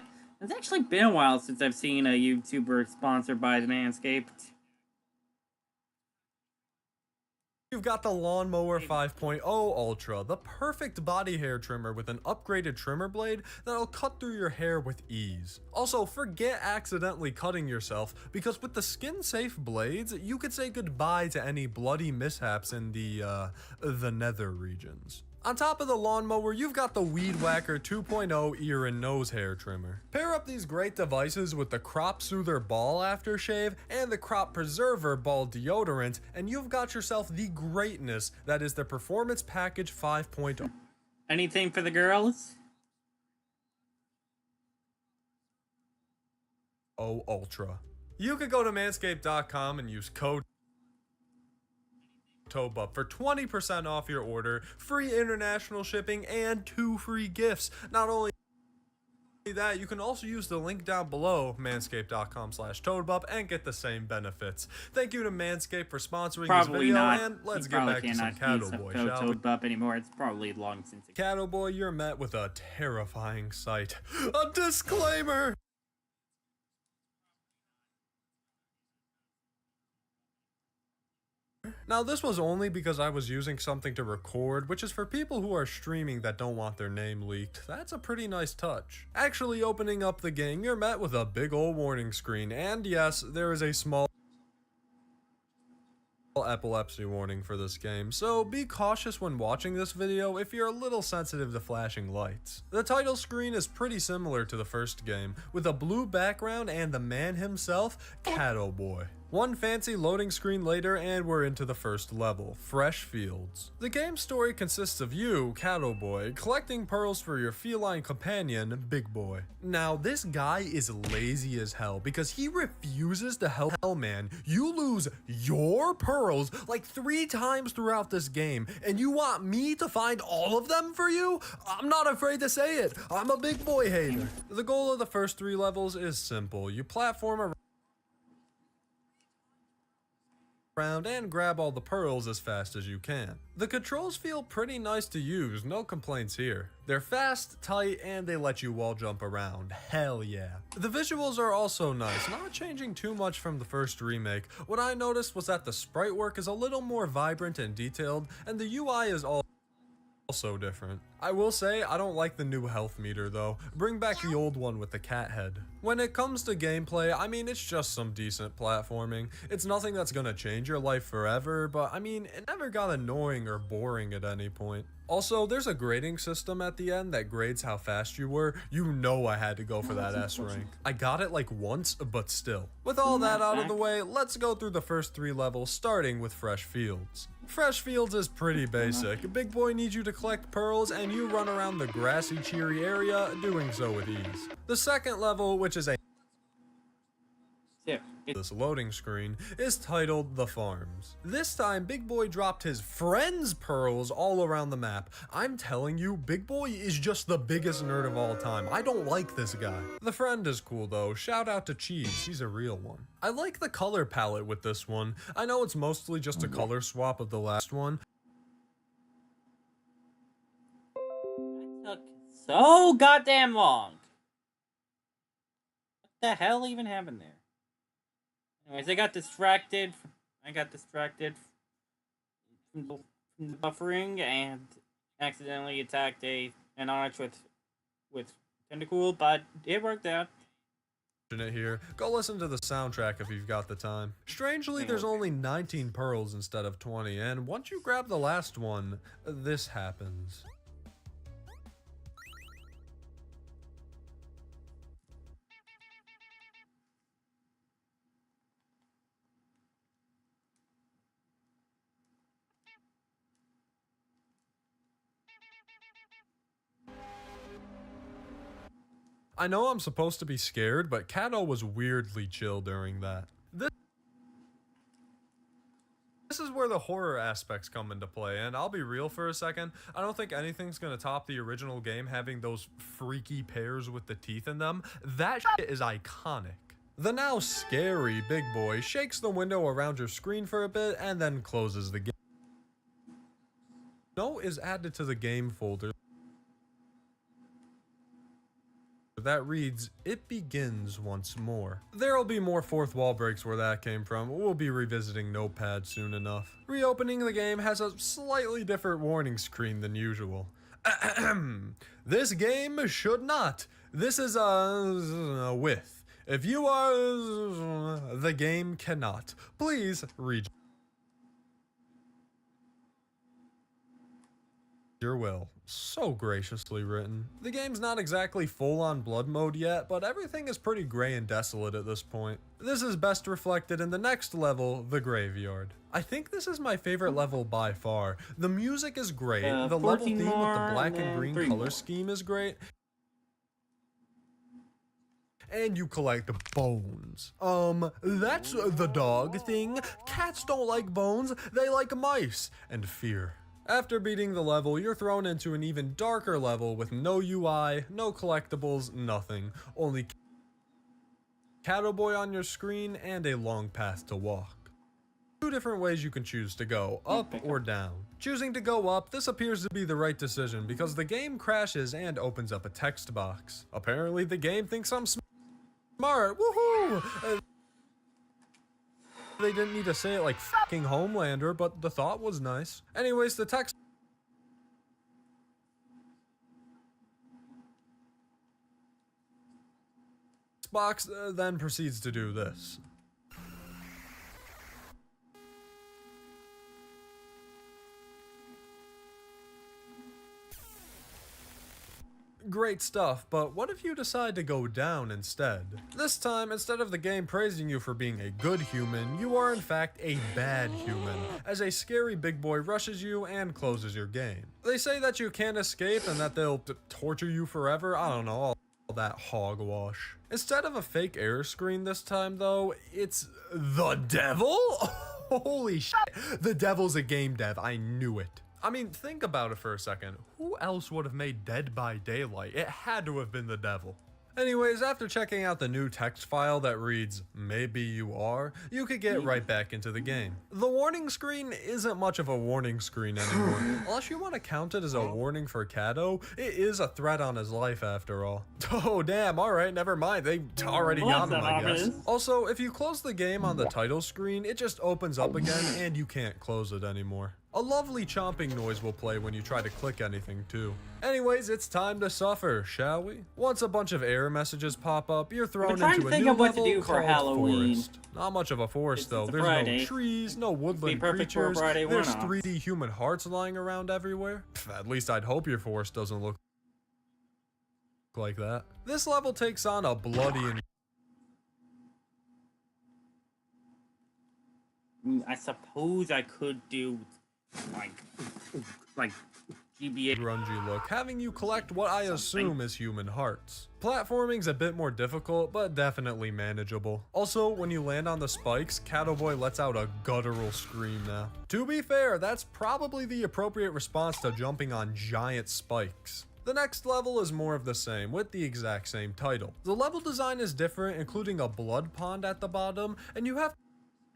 actually been a while since I've seen a YouTuber sponsored by Manscaped. you've got the Lawnmower 5.0 Ultra, the perfect body hair trimmer with an upgraded trimmer blade that'll cut through your hair with ease. Also, forget accidentally cutting yourself, because with the skin-safe blades, you could say goodbye to any bloody mishaps in the nether regions. On top of the lawnmower, you've got the Weed Whacker 2.0 ear and nose hair trimmer. Pair up these great devices with the Crop Soother Ball Aftershave and the Crop Preserver Ball Deodorant, and you've got yourself the greatness that is the Performance Package 5.0. Anything for the girls? Ultra. You could go to manscaped.com and use code TOBUP for 20% off your order, free international shipping, and 2 free gifts. Not only that, you can also use the link down below, manscaped.com/toadbup, and get the same benefits. Thank you to Manscaped for sponsoring this video, and let's get back to some Gardevoir, shall we? Toadbup anymore. It's probably long since. Gardevoir, you're met with a terrifying sight. A disclaimer! Now, this was only because I was using something to record, which is for people who are streaming that don't want their name leaked. That's a pretty nice touch. Actually opening up the game, you're met with a big ol' warning screen, and yes, there is a small epilepsy warning for this game, so be cautious when watching this video if you're a little sensitive to flashing lights. The title screen is pretty similar to the first game, with a blue background and the man himself, Gardevoir. One fancy loading screen later, and we're into the first level, Fresh Fields. The game's story consists of you, Gardevoir, collecting pearls for your feline companion, Big Boy. Now, this guy is lazy as hell because he refuses to help. Hell, man, you lose your pearls like 3 times throughout this game, and you want me to find all of them for you? I'm not afraid to say it. I'm a Big Boy hater. The goal of the first 3 levels is simple. You platform around and grab all the pearls as fast as you can. The controls feel pretty nice to use, no complaints here. They're fast, tight, and they let you wall jump around. Hell yeah. The visuals are also nice, not changing too much from the first remake. What I noticed was that the sprite work is a little more vibrant and detailed, and the UI is also different. I will say, I don't like the new health meter though. Bring back the old one with the cat head. When it comes to gameplay, I mean, it's just some decent platforming. It's nothing that's gonna change your life forever, but I mean, it never got annoying or boring at any point. Also, there's a grading system at the end that grades how fast you were. You know I had to go for that S rank. I got it like once, but still. With all that out of the way, let's go through the first 3 levels, starting with Fresh Fields. Fresh Fields is pretty basic. Big Boy needs you to collect pearls, and you run around the grassy, cheery area, doing so with ease. The second level, which is a This loading screen is titled The Farms. This time, Big Boy dropped his friend's pearls all around the map. I'm telling you, Big Boy is just the biggest nerd of all time. I don't like this guy. The friend is cool though. Shout out to Cheese, he's a real one. I like the color palette with this one. I know it's mostly just a color swap of the last one. That took so goddamn long. What the hell even happened there? Anyways, I got distracted from the buffering and accidentally attacked an arch with Tentacool, but it worked out. Here, go listen to the soundtrack if you've got the time. Strangely, there's only 19 pearls instead of 20, and once you grab the last one, this happens. I know I'm supposed to be scared, but Kato was weirdly chill during that. This is where the horror aspects come into play, and I'll be real for a second, I don't think anything's gonna top the original game having those freaky pears with the teeth in them. That shit is iconic. The now scary Big Boy shakes the window around your screen for a bit and then closes the game. Note is added to the game folder that reads, "It begins once more." There'll be more fourth wall breaks where that came from. We'll be revisiting Notepad soon enough. Reopening the game has a slightly different warning screen than usual. This game should not. This is a with. If you are, the game cannot. Please read your will. So graciously written. The game's not exactly full-on blood mode yet, but everything is pretty gray and desolate at this point. This is best reflected in the next level, the Graveyard. I think this is my favorite level by far. The music is great, the level theme with the black and green color scheme is great, and you collect bones. That's the dog thing. Cats don't like bones, they like mice and fear. After beating the level, you're thrown into an even darker level with no UI, no collectibles, nothing. Only Kato Boy on your screen and a long path to walk. Two different ways you can choose to go, up or down. Choosing to go up, this appears to be the right decision because the game crashes and opens up a text box. Apparently the game thinks I'm smart, woohoo! They didn't need to say it like fucking Homelander, but the thought was nice. Anyways, the text box then proceeds to do this. Great stuff, but what if you decide to go down instead? This time, instead of the game praising you for being a good human, you are in fact a bad human, as a scary Big Boy rushes you and closes your game. They say that you can't escape and that they'll torture you forever. I don't know, all that hogwash. Instead of a fake error screen this time though, it's the devil? Holy shit, the devil's a game dev, I knew it. I mean, think about it for a second. Who else would have made Dead by Daylight? It had to have been the devil. Anyways, after checking out the new text file that reads, "Maybe you are," you could get right back into the game. The warning screen isn't much of a warning screen anymore. Unless you want to count it as a warning for Kato, it is a threat on his life after all. Oh damn, alright, never mind, they already got him, I guess. Also, if you close the game on the title screen, it just opens up again and you can't close it anymore. A lovely chomping noise will play when you try to click anything too. Anyways, it's time to suffer, shall we? Once a bunch of error messages pop up, you're thrown into a new level called Forest. Not much of a forest though. There's no trees, no woodland creatures. There's 3D human hearts lying around everywhere. At least I'd hope your forest doesn't look like that. This level takes on a bloody and I suppose I could do like GBA. grungy look, having you collect what I assume is human hearts. Platforming's a bit more difficult, but definitely manageable. Also, when you land on the spikes, Gardevoir lets out a guttural scream now. To be fair, that's probably the appropriate response to jumping on giant spikes. The next level is more of the same, with the exact same title. The level design is different, including a blood pond at the bottom, and you have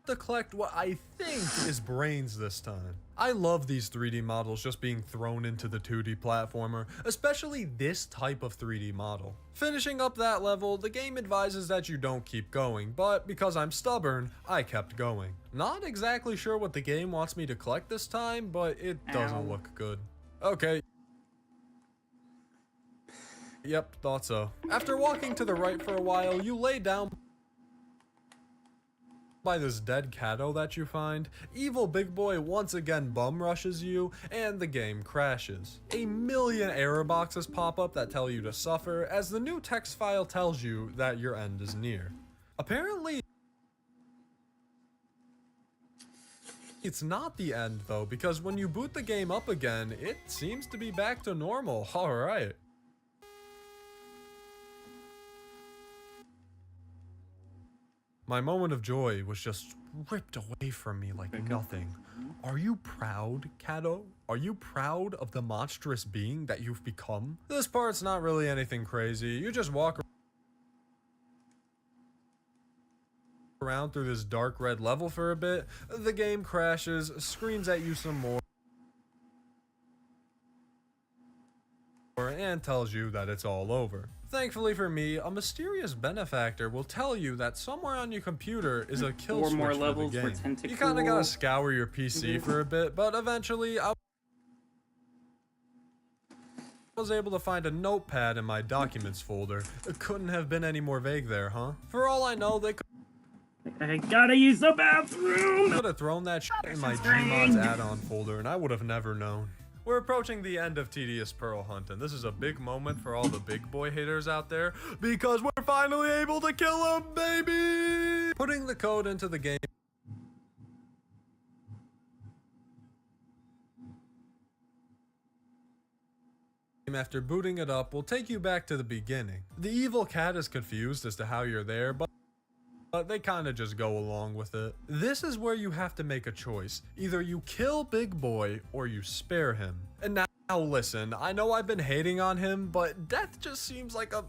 to collect what I think is brains this time. I love these 3D models just being thrown into the 2D platformer, especially this type of 3D model. Finishing up that level, the game advises that you don't keep going, but because I'm stubborn, I kept going. Not exactly sure what the game wants me to collect this time, but it doesn't look good. Okay. Yep, thought so. After walking to the right for a while, you lay down by this dead Cato that you find. Evil Big Boy once again bum rushes you, and the game crashes. A million error boxes pop up that tell you to suffer, as the new text file tells you that your end is near. Apparently, it's not the end though, because when you boot the game up again, it seems to be back to normal. Alright. My moment of joy was just ripped away from me like nothing. Are you proud, Cato? Are you proud of the monstrous being that you've become? This part's not really anything crazy. You just walk around through this dark red level for a bit. The game crashes, screams at you some more, and tells you that it's all over. Thankfully for me, a mysterious benefactor will tell you that somewhere on your computer is a kill switch more for levels the for game. Tentacool. You kinda gotta scour your PC for a bit, but eventually I was able to find a notepad in my documents folder. It couldn't have been any more vague there, huh? For all I know, they I gotta use the bathroom! could have thrown that shit in my Gmods add-on folder and I would have never known. We're approaching the end of Tedious Pearl Hunt, and this is a big moment for all the big boy haters out there, because we're finally able to kill him, baby! Putting the code into the game after booting it up will take you back to the beginning. The evil cat is confused as to how you're there, but they kind of just go along with it. This is where you have to make a choice. Either you kill Big Boy or you spare him. And now listen, I know I've been hating on him, but death just seems like a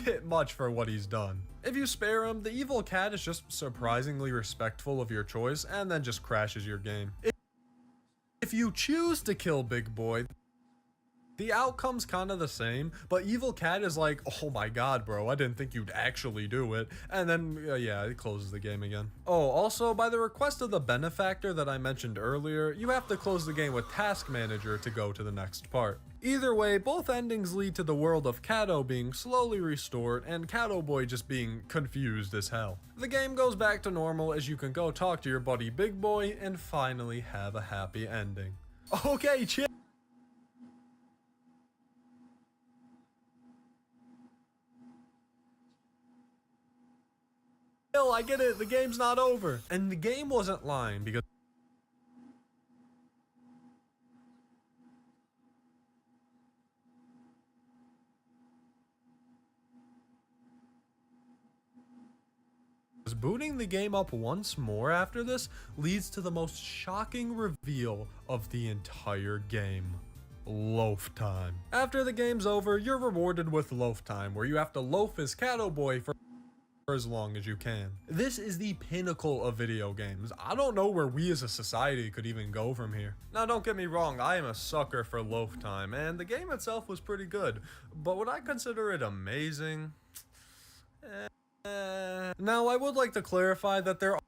bit much for what he's done. If you spare him, the evil cat is just surprisingly respectful of your choice and then just crashes your game. If you choose to kill Big Boy, the outcome's kind of the same, but Evil Cat is like, oh my god, bro, I didn't think you'd actually do it. And then, yeah, it closes the game again. Oh, also, by the request of the benefactor that I mentioned earlier, you have to close the game with Task Manager to go to the next part. Either way, both endings lead to the world of Cato being slowly restored and Cato Boy just being confused as hell. The game goes back to normal as you can go talk to your buddy Big Boy and finally have a happy ending. Okay, chill. I get it, the game's not over. And the game wasn't lying, because booting the game up once more after this leads to the most shocking reveal of the entire game. Loaf time. After the game's over, you're rewarded with loaf time, where you have to loaf as Cato Boy for as long as you can. This is the pinnacle of video games. I don't know where we as a society could even go from here. Now don't get me wrong, I am a sucker for loaf time, and the game itself was pretty good, but would I consider it amazing? Now I would like to clarify that there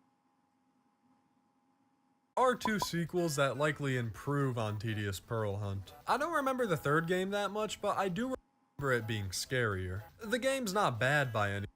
are two sequels that likely improve on Tedious Pearl Hunt. I don't remember the third game that much, but I do remember it being scarier. The game's not bad by any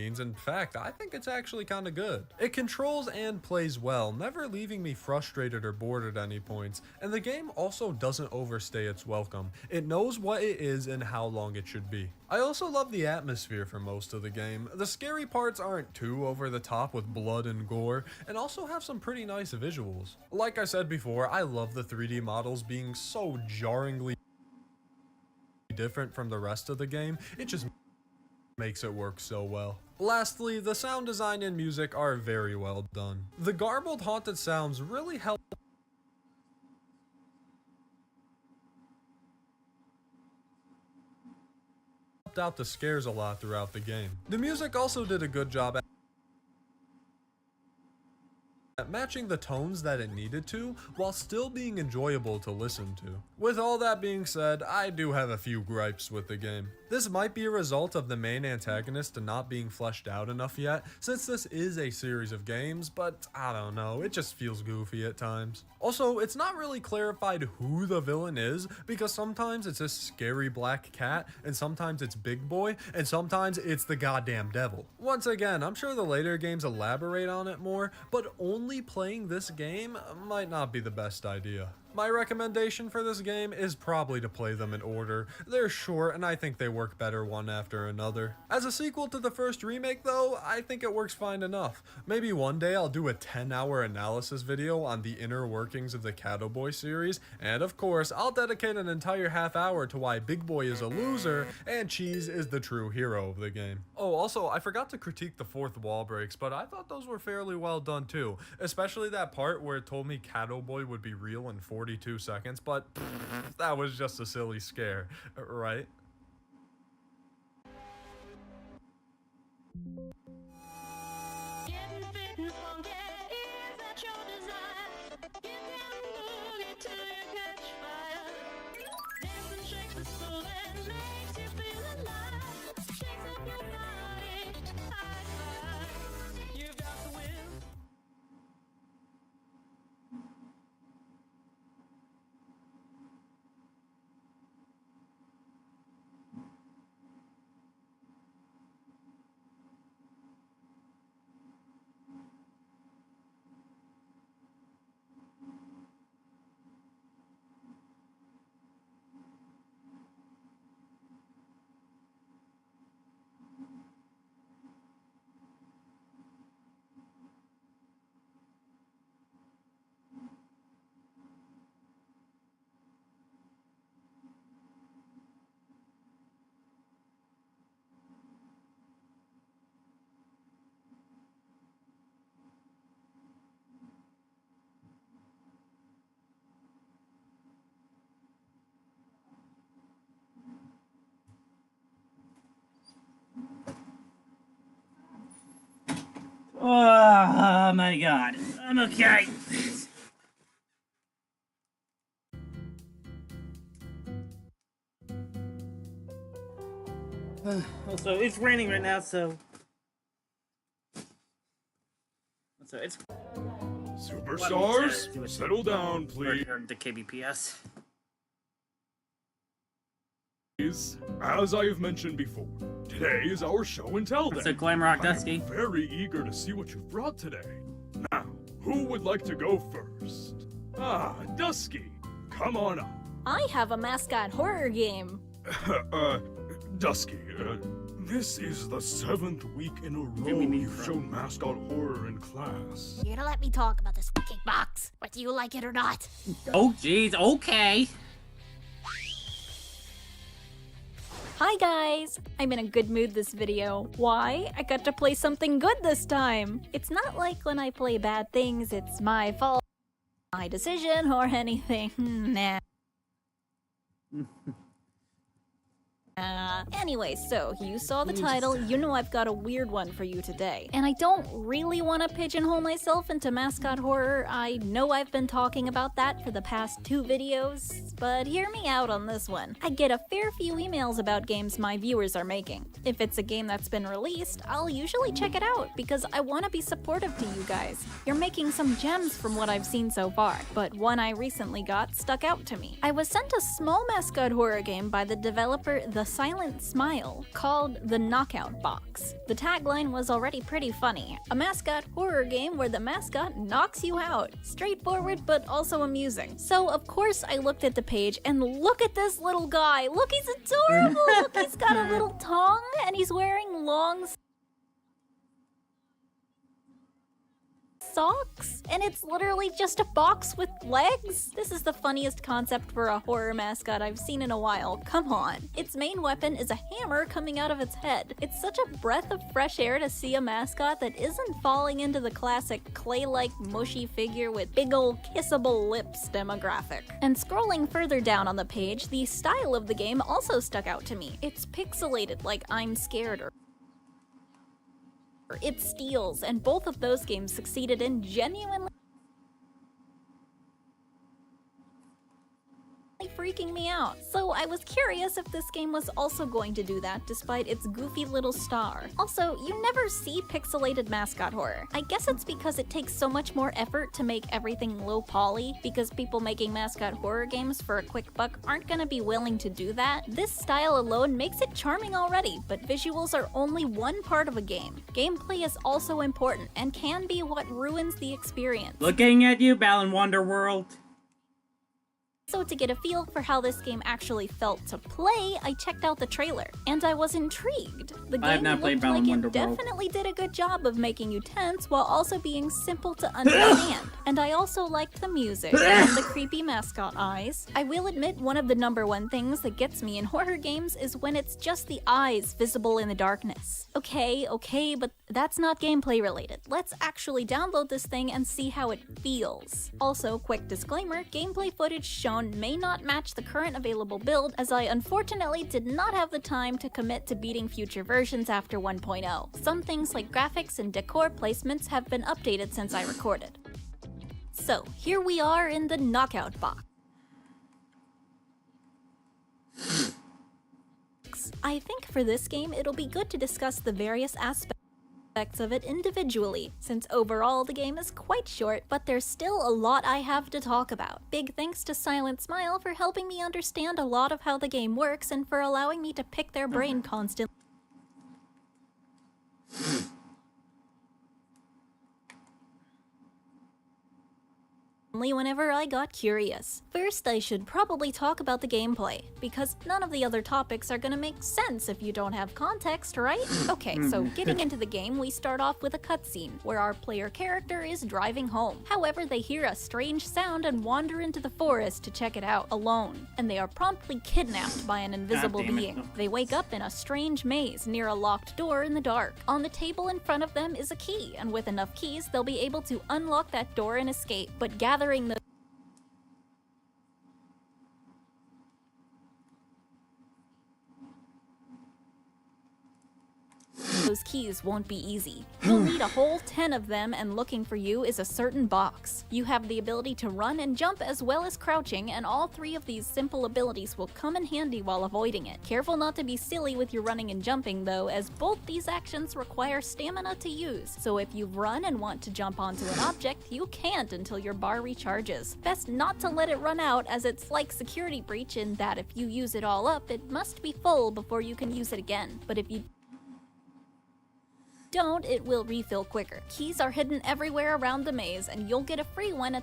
means. In fact, I think it's actually kinda good. It controls and plays well, never leaving me frustrated or bored at any points, and the game also doesn't overstay its welcome. It knows what it is and how long it should be. I also love the atmosphere for most of the game. The scary parts aren't too over the top with blood and gore, and also have some pretty nice visuals. Like I said before, I love the 3D models being so jarringly different from the rest of the game. It just makes it work so well. Lastly, the sound design and music are very well done. The garbled haunted sounds really help out the scares a lot throughout the game. The music also did a good job at matching the tones that it needed to, while still being enjoyable to listen to. With all that being said, I do have a few gripes with the game. This might be a result of the main antagonist not being fleshed out enough yet, since this is a series of games, but I don't know, it just feels goofy at times. Also, it's not really clarified who the villain is, because sometimes it's this scary black cat, and sometimes it's Big Boy, and sometimes it's the goddamn devil. Once again, I'm sure the later games elaborate on it more, but only playing this game might not be the best idea. My recommendation for this game is probably to play them in order. They're short and I think they work better one after another. As a sequel to the first remake though, I think it works fine enough. Maybe one day I'll do a 10-hour analysis video on the inner workings of the Cattle Boy series, and of course I'll dedicate an entire half hour to why Big Boy is a loser and Cheese is the true hero of the game. Oh, also I forgot to critique the fourth wall breaks, but I thought those were fairly well done too, especially that part where it told me Cattle Boy would be real in 42 seconds, but that was just a silly scare, right? Oh my god. I'm okay. Also, it's raining right now, so it's Superstars, settle down, please. The KBPS. As I have mentioned before, today is our show and tell day. So Glamrock Dusky. I'm very eager to see what you've brought today. Now, who would like to go first? Ah, Dusky, come on up. I have a mascot horror game. Dusky, this is the 7th week in a row you've shown mascot horror in class. You're gonna let me talk about this fucking box, whether you like it or not. Oh, jeez, okay. Hi guys! I'm in a good mood this video. Why? I got to play something good this time! It's not like when I play bad things, it's my fault, my decision, or anything. Nah. Anyway, so you saw the title, you know I've got a weird one for you today. And I don't really want to pigeonhole myself into mascot horror. I know I've been talking about that for the past 2 videos, but hear me out on this one. I get a fair few emails about games my viewers are making. If it's a game that's been released, I'll usually check it out because I want to be supportive to you guys. You're making some gems from what I've seen so far, but one I recently got stuck out to me. I was sent a small mascot horror game by the developer The silent smile called the Knockout Box. The tagline was already pretty funny. A mascot horror game where the mascot knocks you out. Straightforward, but also amusing. So of course I looked at the page and look at this little guy. Look, he's adorable! Look, he's got a little tongue and he's wearing long socks, and it's literally just a box with legs? This is the funniest concept for a horror mascot I've seen in a while. Come on. Its main weapon is a hammer coming out of its head. It's such a breath of fresh air to see a mascot that isn't falling into the classic clay-like mushy figure with big ol' kissable lips demographic. And scrolling further down on the page, the style of the game also stuck out to me. It's pixelated like I'm Scared or It Steals, and both of those games succeeded in genuinely freaking me out. So I was curious if this game was also going to do that despite its goofy little star. Also, you never see pixelated mascot horror. I guess it's because it takes so much more effort to make everything low poly, because people making mascot horror games for a quick buck aren't gonna be willing to do that. This style alone makes it charming already, but visuals are only one part of a game. Gameplay is also important and can be what ruins the experience. Looking at you, Balan Wonderworld. So to get a feel for how this game actually felt to play, I checked out the trailer, and I was intrigued. The game looked like it definitely did a good job of making you tense while also being simple to understand. And I also liked the music and the creepy mascot eyes. I will admit one of the #1 things that gets me in horror games is when it's just the eyes visible in the darkness. Okay, but that's not gameplay related. Let's actually download this thing and see how it feels. Also, quick disclaimer, gameplay footage shown may not match the current available build, as I unfortunately did not have the time to commit to beating future versions after 1.0. Some things like graphics and decor placements have been updated since I recorded. So, here we are in the Knockout Box. I think for this game, it'll be good to discuss the various aspects of it individually, since overall the game is quite short, but there's still a lot I have to talk about. Big thanks to Silent Smile for helping me understand a lot of how the game works and for allowing me to pick their brain constantly whenever I got curious. First, I should probably talk about the gameplay, because none of the other topics are gonna make sense if you don't have context, right? Okay, so getting into the game, we start off with a cutscene, where our player character is driving home. However, they hear a strange sound and wander into the forest to check it out, alone. And they are promptly kidnapped by an invisible being. They wake up in a strange maze near a locked door in the dark. On the table in front of them is a key, and with enough keys, they'll be able to unlock that door and escape. But gathering those keys won't be easy. You'll need a whole 10 of them, and looking for you is a certain box. You have the ability to run and jump as well as crouching, and all 3 of these simple abilities will come in handy while avoiding it. Careful not to be silly with your running and jumping though, as both these actions require stamina to use. So if you run and want to jump onto an object, you can't until your bar recharges. Best not to let it run out, as it's like Security Breach in that if you use it all up, it must be full before you can use it again. But if you don't, it will refill quicker. Keys are hidden everywhere around the maze, and you'll get a free one at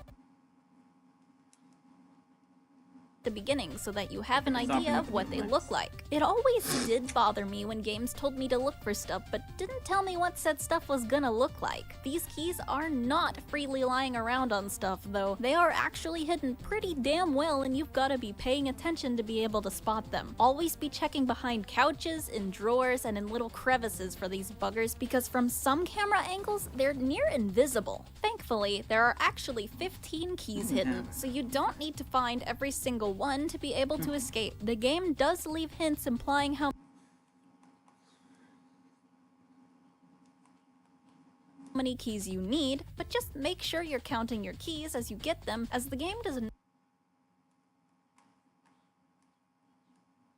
the beginning so that you have an idea of what they look like. It always did bother me when games told me to look for stuff but didn't tell me what said stuff was gonna look like. These keys are not freely lying around on stuff though. They are actually hidden pretty damn well, and you've gotta be paying attention to be able to spot them. Always be checking behind couches, in drawers, and in little crevices for these buggers, because from some camera angles, they're near invisible. Thankfully, there are actually 15 keys hidden, so you don't need to find every single one to be able to escape. The game does leave hints implying how many keys you need, but just make sure you're counting your keys as you get them, as the game does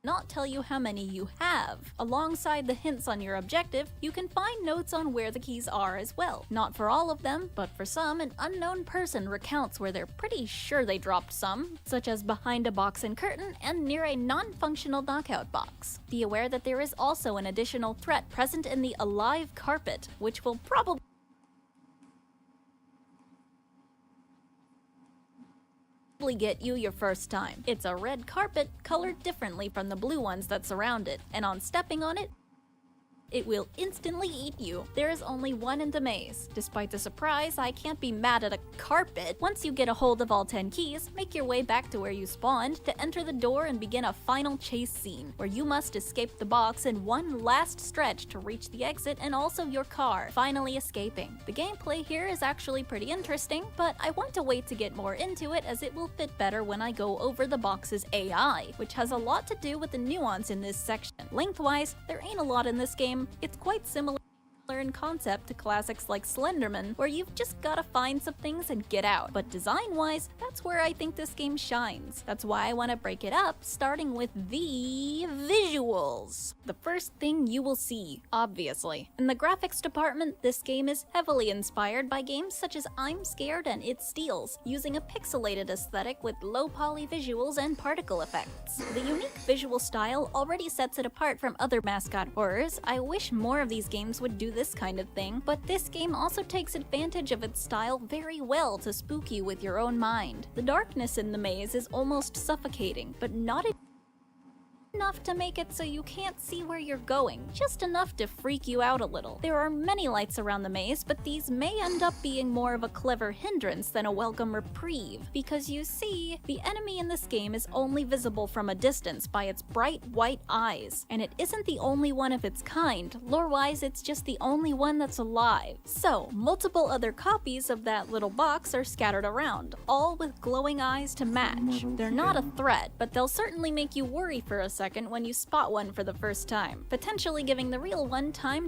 not tell you how many you have. Alongside the hints on your objective, you can find notes on where the keys are as well. Not for all of them, but for some, an unknown person recounts where they're pretty sure they dropped some, such as behind a box and curtain and near a non-functional knockout box. Be aware that there is also an additional threat present in the alive carpet, which will probably get you your first time. It's a red carpet colored differently from the blue ones that surround it, and on stepping on it, it will instantly eat you. There is only one in the maze. Despite the surprise, I can't be mad at a carpet. Once you get a hold of all 10 keys, make your way back to where you spawned to enter the door and begin a final chase scene, where you must escape the box in one last stretch to reach the exit and also your car, finally escaping. The gameplay here is actually pretty interesting, but I want to wait to get more into it as it will fit better when I go over the box's AI, which has a lot to do with the nuance in this section. Lengthwise, there ain't a lot in this game. It's quite similar in concept to classics like Slenderman, where you've just gotta find some things and get out. But design-wise, that's where I think this game shines. That's why I want to break it up, starting with the visuals. The first thing you will see, obviously. In the graphics department, this game is heavily inspired by games such as I'm Scared and It Steals, using a pixelated aesthetic with low-poly visuals and particle effects. The unique visual style already sets it apart from other mascot horrors. I wish more of these games would do this kind of thing, but this game also takes advantage of its style very well to spook you with your own mind. The darkness in the maze is almost suffocating, but not enough to make it so you can't see where you're going, just enough to freak you out a little. There are many lights around the maze, but these may end up being more of a clever hindrance than a welcome reprieve, because you see, the enemy in this game is only visible from a distance by its bright white eyes, and it isn't the only one of its kind. Lore-wise, it's just the only one that's alive. So, multiple other copies of that little box are scattered around, all with glowing eyes to match. They're not a threat, but they'll certainly make you worry for a second when you spot one for the first time, potentially giving the real one time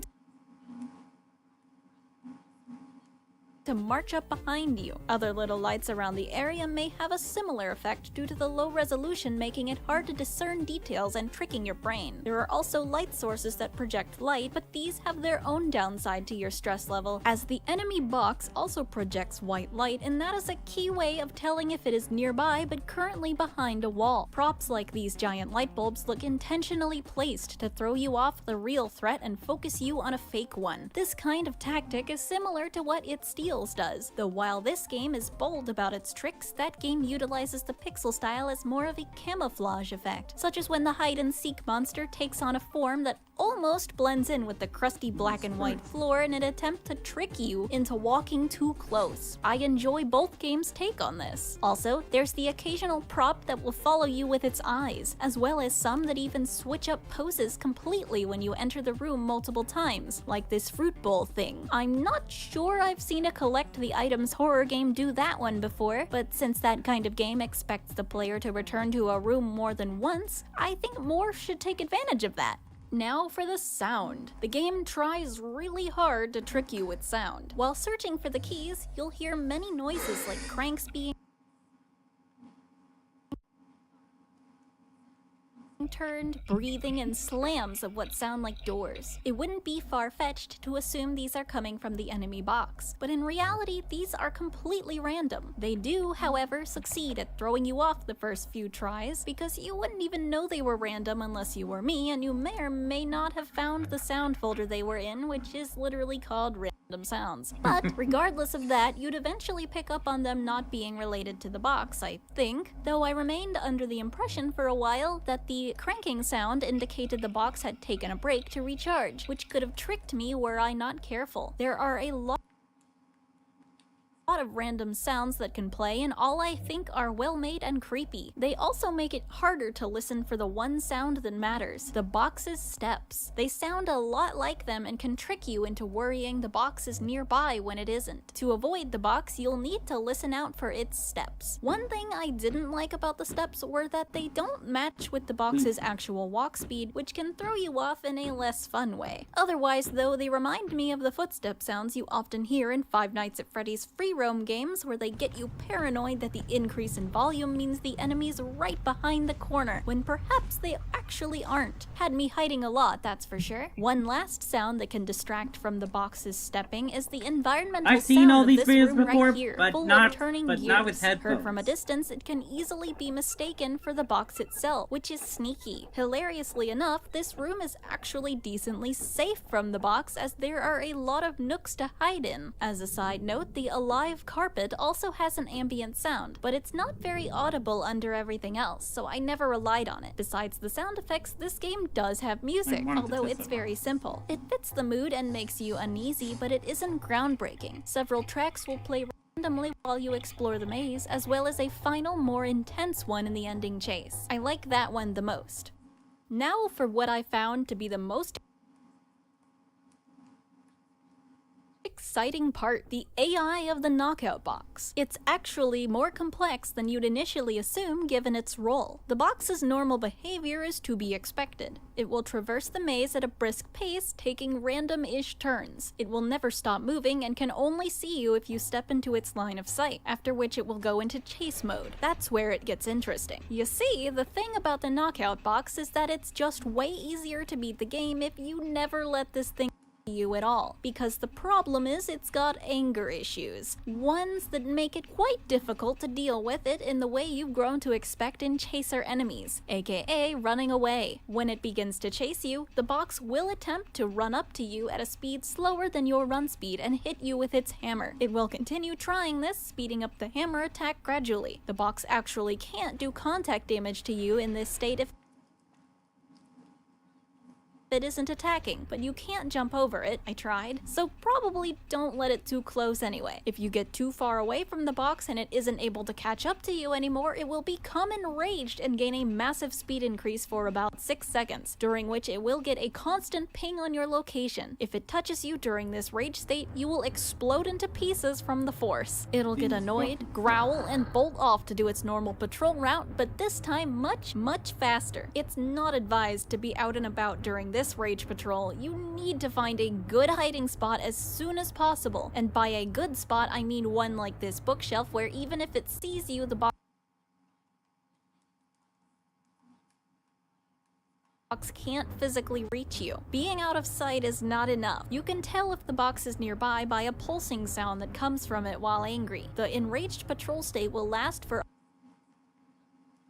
to march up behind you. Other little lights around the area may have a similar effect due to the low resolution, making it hard to discern details and tricking your brain. There are also light sources that project light, but these have their own downside to your stress level, as the enemy box also projects white light, and that is a key way of telling if it is nearby but currently behind a wall. Props like these giant light bulbs look intentionally placed to throw you off the real threat and focus you on a fake one. This kind of tactic is similar to what It Steals does, though while this game is bold about its tricks, that game utilizes the pixel style as more of a camouflage effect, such as when the hide-and-seek monster takes on a form that almost blends in with the crusty black and white floor in an attempt to trick you into walking too close. I enjoy both games' take on this. Also, there's the occasional prop that will follow you with its eyes, as well as some that even switch up poses completely when you enter the room multiple times, like this fruit bowl thing. I'm not sure I've seen a collect the items horror game do that one before, but since that kind of game expects the player to return to a room more than once, I think more should take advantage of that. Now for the sound. The game tries really hard to trick you with sound. While searching for the keys, you'll hear many noises like cranks being turned, breathing, and slams of what sound like doors. It wouldn't be far-fetched to assume these are coming from the enemy box, but in reality, these are completely random. They do, however, succeed at throwing you off the first few tries, because you wouldn't even know they were random unless you were me, and you may or may not have found the sound folder they were in, which is literally called random sounds. But regardless of that, you'd eventually pick up on them not being related to the box, I think, though I remained under the impression for a while that the cranking sound indicated the box had taken a break to recharge, which could have tricked me were I not careful. There are a lot of random sounds that can play, and all I think are well made and creepy. They also make it harder to listen for the one sound that matters, the box's steps. They sound a lot like them and can trick you into worrying the box is nearby when it isn't. To avoid the box, you'll need to listen out for its steps. One thing I didn't like about the steps were that they don't match with the box's actual walk speed, which can throw you off in a less fun way. Otherwise, though, they remind me of the footstep sounds you often hear in Five Nights at Freddy's free free roam games where they get you paranoid that the increase in volume means the enemy's right behind the corner, when perhaps they actually aren't. Had me hiding a lot, that's for sure. One last sound that can distract from the box's stepping is the environmental I've seen sound all of these this videos room before, right here, but full not of turning gears. with headphones. Heard from a distance, it can easily be mistaken for the box itself, which is sneaky. Hilariously enough, this room is actually decently safe from the box, as there are a lot of nooks to hide in. As a side note, the alive carpet also has an ambient sound, but it's not very audible under everything else, so I never relied on it. Besides the sound effects, this game does have music, although it's very simple. It fits the mood and makes you uneasy, but it isn't groundbreaking. Several tracks will play randomly while you explore the maze, as well as a final, more intense one in the ending chase. I like that one the most. Now for what I found to be the most exciting part, the AI of the knockout box. It's actually more complex than you'd initially assume given its role. The box's normal behavior is to be expected. It will traverse the maze at a brisk pace, taking random-ish turns. It will never stop moving and can only see you if you step into its line of sight, after which it will go into chase mode. That's where it gets interesting. You see, the thing about the knockout box is that it's just way easier to beat the game if you never let this thing you at all, because the problem is it's got anger issues, ones that make it quite difficult to deal with it in the way you've grown to expect in chaser enemies, aka running away. When it begins to chase you, the box will attempt to run up to you at a speed slower than your run speed and hit you with its hammer. It will continue trying this, speeding up the hammer attack gradually. The box actually can't do contact damage to you in this state if it isn't attacking, but you can't jump over it. I tried. So probably don't let it too close anyway. If you get too far away from the box and it isn't able to catch up to you anymore, it will become enraged and gain a massive speed increase for about 6 seconds, during which it will get a constant ping on your location. If it touches you during this rage state, you will explode into pieces from the force. It'll get annoyed, growl, and bolt off to do its normal patrol route, but this time much faster. It's not advised to be out and about during this rage patrol. You need to find a good hiding spot as soon as possible, and by a good spot I mean one like this bookshelf where even if it sees you, the box can't physically reach you. Being out of sight is not enough. You can tell if the box is nearby by a pulsing sound that comes from it while angry. The enraged patrol state will last for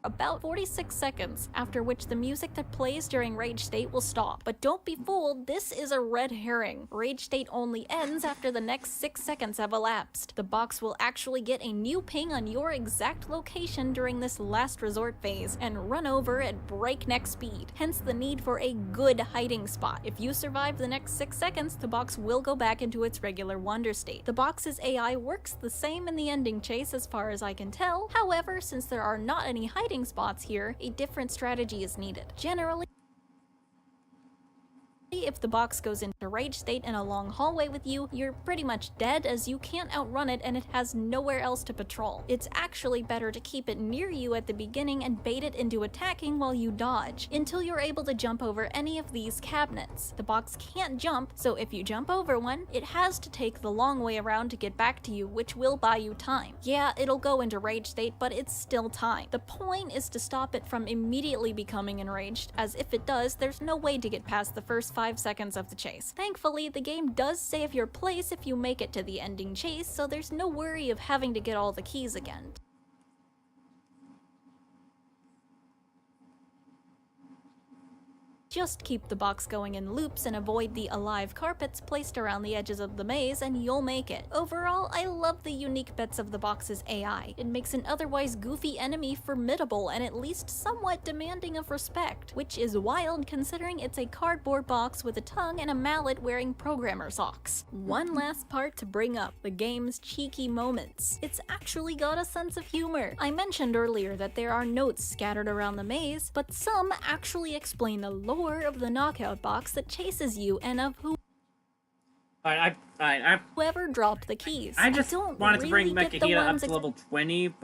about 46 seconds, after which the music that plays during rage state will stop. But don't be fooled, this is a red herring. Rage state only ends after the next 6 seconds have elapsed. The box will actually get a new ping on your exact location during this last resort phase and run over at breakneck speed, hence the need for a good hiding spot. If you survive the next 6 seconds, the box will go back into its regular wander state. The box's AI works the same in the ending chase as far as I can tell. However, since there are not any hiding spots here, a different strategy is needed. Generally, if the box goes into rage state in a long hallway with you, you're pretty much dead, as you can't outrun it and it has nowhere else to patrol. It's actually better to keep it near you at the beginning and bait it into attacking while you dodge, until you're able to jump over any of these cabinets. The box can't jump, so if you jump over one, it has to take the long way around to get back to you, which will buy you time. Yeah, it'll go into rage state, but it's still time. The point is to stop it from immediately becoming enraged, as if it does, there's no way to get past the first 5 seconds of the chase. Thankfully, the game does save your place if you make it to the ending chase, so there's no worry of having to get all the keys again. Just keep the box going in loops and avoid the alive carpets placed around the edges of the maze and you'll make it. Overall, I love the unique bits of the box's AI. It makes an otherwise goofy enemy formidable and at least somewhat demanding of respect, which is wild considering it's a cardboard box with a tongue and a mallet wearing programmer socks. One last part to bring up, the game's cheeky moments. It's actually got a sense of humor. I mentioned earlier that there are notes scattered around the maze, but some actually explain the lore of the knockout box that chases you and of whoever dropped the keys. I just don't wanted to bring really get the Mekahita up ones to level 20.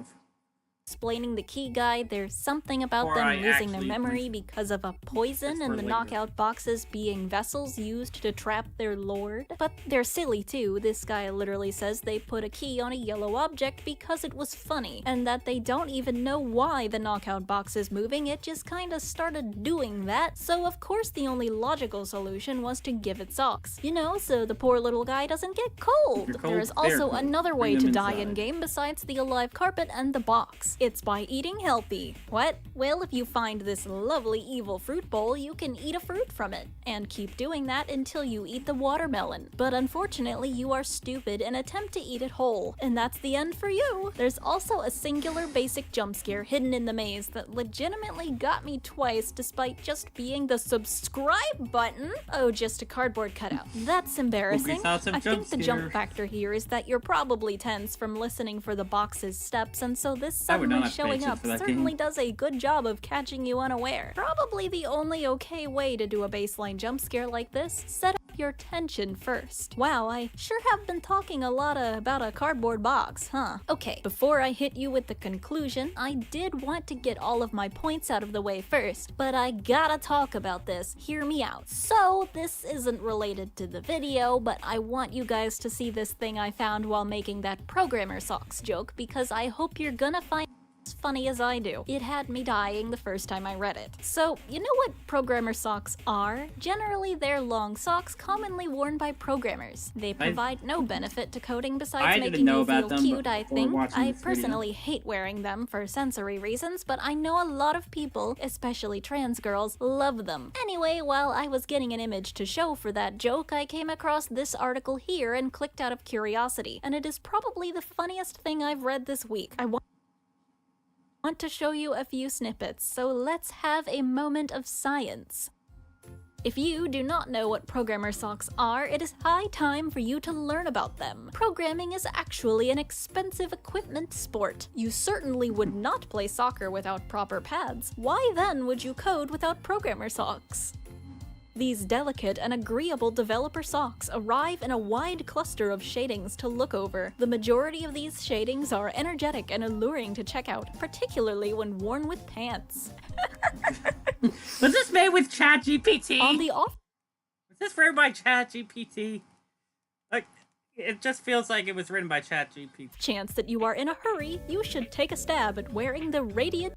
explaining the key guide, there's something about Or them I losing their actually memory went- because of a poison and the later. knockout boxes being vessels used to trap their lord. But they're silly too. This guy literally says they put a key on a yellow object because it was funny, and that they don't even know why the knockout box is moving, it just kinda started doing that, so of course the only logical solution was to give it socks. You know, so the poor little guy doesn't get cold. You're cold, There is they're also cold. another way Bring to them die inside. in-game besides the alive carpet and the box. It's by eating healthy. What? Well, if you find this lovely evil fruit bowl, you can eat a fruit from it, and keep doing that until you eat the watermelon. But unfortunately, you are stupid and attempt to eat it whole, and that's the end for you. There's also a singular basic jump scare hidden in the maze that legitimately got me twice despite just being the subscribe button. Oh, just a cardboard cutout. That's embarrassing. saw some I jump think the jump scare. factor here is that you're probably tense from listening for the box's steps, and so this I would not suddenly have showing patience up for that certainly game. does a good job of catching you unaware. Probably the only okay way to do a baseline jump scare like this, set up your tension first. Wow, I sure have been talking a lot about a cardboard box, huh? Okay, before I hit you with the conclusion, I did want to get all of my points out of the way first, but I gotta talk about this. Hear me out. So, this isn't related to the video, but I want you guys to see this thing I found while making that programmer socks joke, because I hope you're gonna find as funny as I do. It had me dying the first time I read it. So, you know what programmer socks are? Generally, they're long socks commonly worn by programmers. They provide no benefit to coding I besides didn't making know you about feel them cute, I before think. watching I this video. personally hate wearing them for sensory reasons, but I know a lot of people, especially trans girls, love them. Anyway, while I was getting an image to show for that joke, I came across this article here and clicked out of curiosity, and it is probably the funniest thing I've read this week. I want to show you a few snippets, so let's have a moment of science. If you do not know what programmer socks are, it is high time for you to learn about them. Programming is actually an expensive equipment sport. You certainly would not play soccer without proper pads. Why then would you code without programmer socks? These delicate and agreeable developer socks arrive in a wide cluster of shadings to look over. The majority of these shadings are energetic and alluring to check out, particularly when worn with pants. Was this made with ChatGPT? On the off Was this written by ChatGPT? Like, it just feels like it was written by ChatGPT. chance that you are in a hurry, you should take a stab at wearing the radiant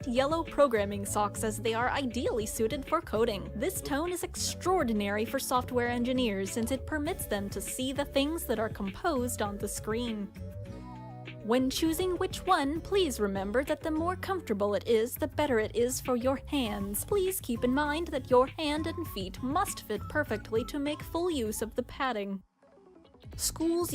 yellow programming socks, as they are ideally suited for coding. This tone is extraordinary for software engineers since it permits them to see the things that are composed on the screen. When choosing which one, please remember that the more comfortable it is, the better it is for your hands. Please keep in mind that your hand and feet must fit perfectly to make full use of the padding. Schools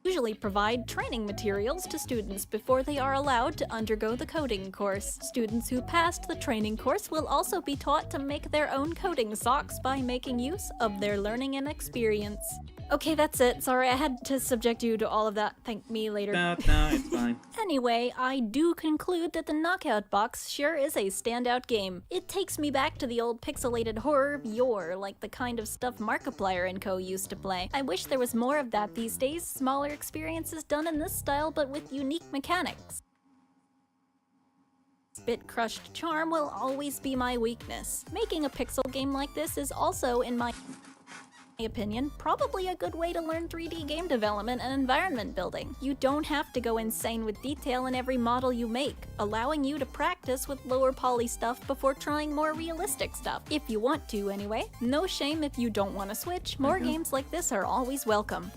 usually provide training materials to students before they are allowed to undergo the coding course. Students who passed the training course will also be taught to make their own coding socks by making use of their learning and experience. Okay, that's it. Sorry, I had to subject you to all of that. Thank me later. No, it's fine. Anyway, I do conclude that the Knockout Box sure is a standout game. It takes me back to the old pixelated horror of yore, like the kind of stuff Markiplier and co. used to play. I wish there was more of that these days, smaller experiences done in this style but with unique mechanics. Bit crushed charm will always be my weakness. Making a pixel game like this is also, in my opinion, probably a good way to learn 3D game development and environment building. You don't have to go insane with detail in every model you make, allowing you to practice with lower poly stuff before trying more realistic stuff. If you want to, anyway. No shame if you don't want to switch. More games like this are always welcome.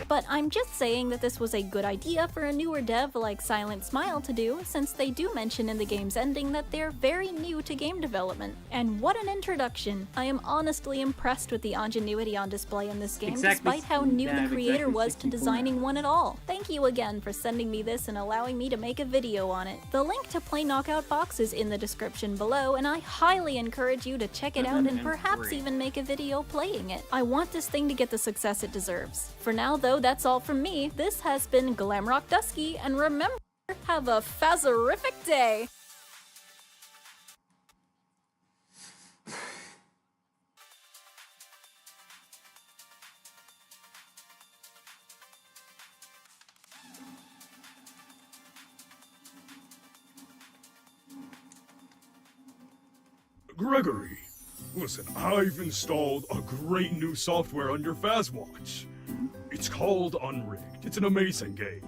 But I'm just saying that this was a good idea for a newer dev like Silent Smile to do, since they do mention in the game's ending that they're very new to game development. And what an introduction! I am honestly impressed with the ingenuity on display in this game, despite how new the creator was to designing one at all. Thank you again for sending me this and allowing me to make a video on it. The link to play Knockout Box is in the description below, and I highly encourage you to check it out and perhaps even make a video playing it. I want this thing to get the success it deserves. For now though, that's all from me. This has been Glamrock Dusky, and remember, have a phasorific day! Gregory, listen, I've installed a great new software on your Fazwatch. It's called Unrigged. It's an amazing game.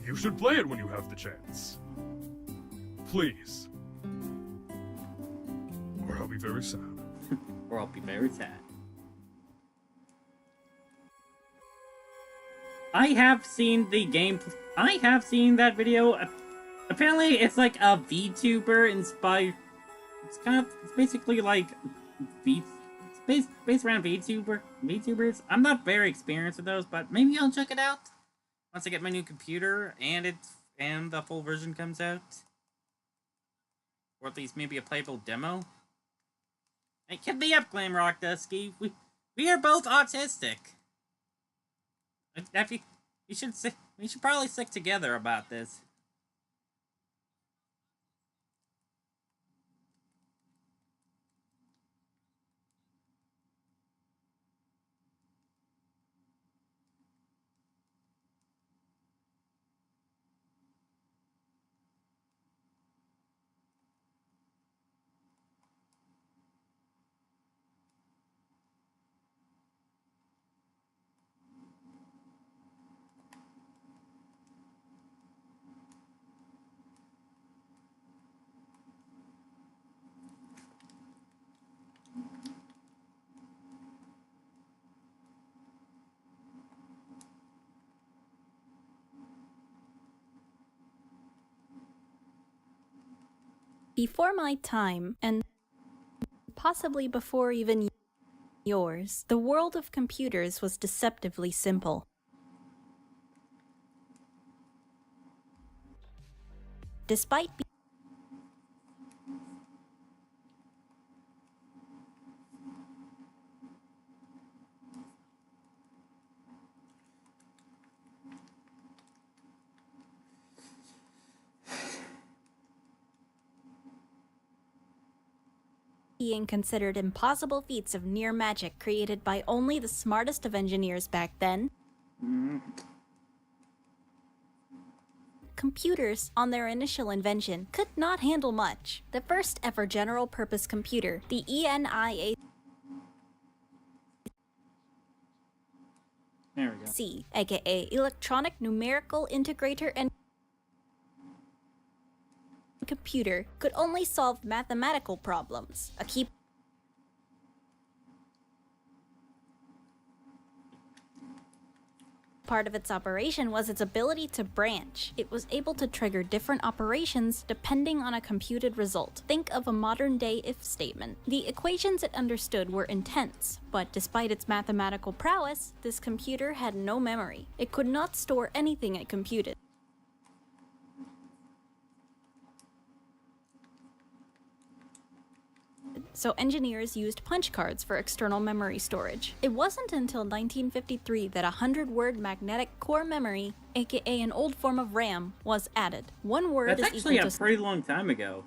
You should play it when you have the chance. Please. Or I'll be very sad. Or I'll be very sad. I have seen the game. I have seen that video. Apparently, it's like a VTuber inspired. It's basically like it's based around VTubers. I'm not very experienced with those, but maybe I'll check it out once I get my new computer and the full version comes out, or at least maybe a playable demo. It can be up, Glamrock Dusky. We are both autistic. We should probably stick together about this. Before my time, and possibly before even yours, the world of computers was deceptively simple. Despite being considered impossible feats of near magic created by only the smartest of engineers back then, computers, on their initial invention, could not handle much. The first ever general-purpose computer, the ENIAC, There we go. aka Electronic Numerical Integrator and Computer, could only solve mathematical problems. A key part of its operation was its ability to branch. It was able to trigger different operations depending on a computed result. Think of a modern-day if statement. The equations it understood were intense, but despite its mathematical prowess, this computer had no memory. It could not store anything it computed. So engineers used punch cards for external memory storage. It wasn't until 1953 that a 100-word magnetic core memory, aka an old form of RAM, was added. One word That's is actually equal a to pretty long time ago.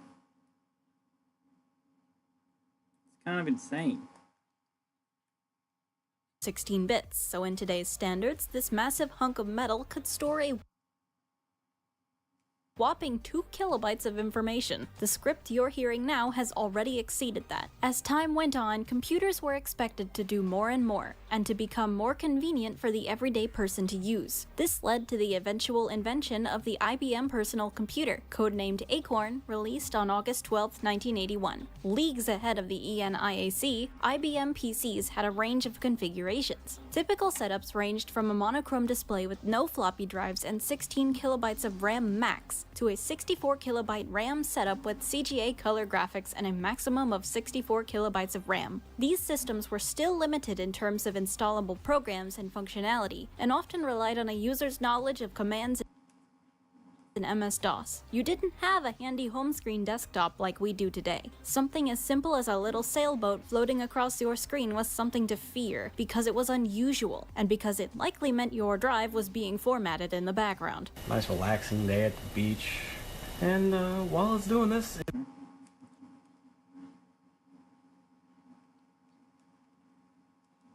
It's kind of insane. 16 bits, so in today's standards, this massive hunk of metal could store a whopping 2 kilobytes of information. The script you're hearing now has already exceeded that. As time went on, computers were expected to do more and more, and to become more convenient for the everyday person to use. This led to the eventual invention of the IBM personal computer, codenamed Acorn, released on August 12, 1981. Leagues ahead of the ENIAC, IBM PCs had a range of configurations. Typical setups ranged from a monochrome display with no floppy drives and 16 kilobytes of RAM max, to a 64 kilobyte RAM setup with CGA color graphics and a maximum of 64 kilobytes of RAM. These systems were still limited in terms of installable programs and functionality, and often relied on a user's knowledge of commands in MS-DOS. You didn't have a handy home screen desktop like we do today. Something as simple as a little sailboat floating across your screen was something to fear, because it was unusual, and because it likely meant your drive was being formatted in the background. Nice relaxing day at the beach, and while it's doing this,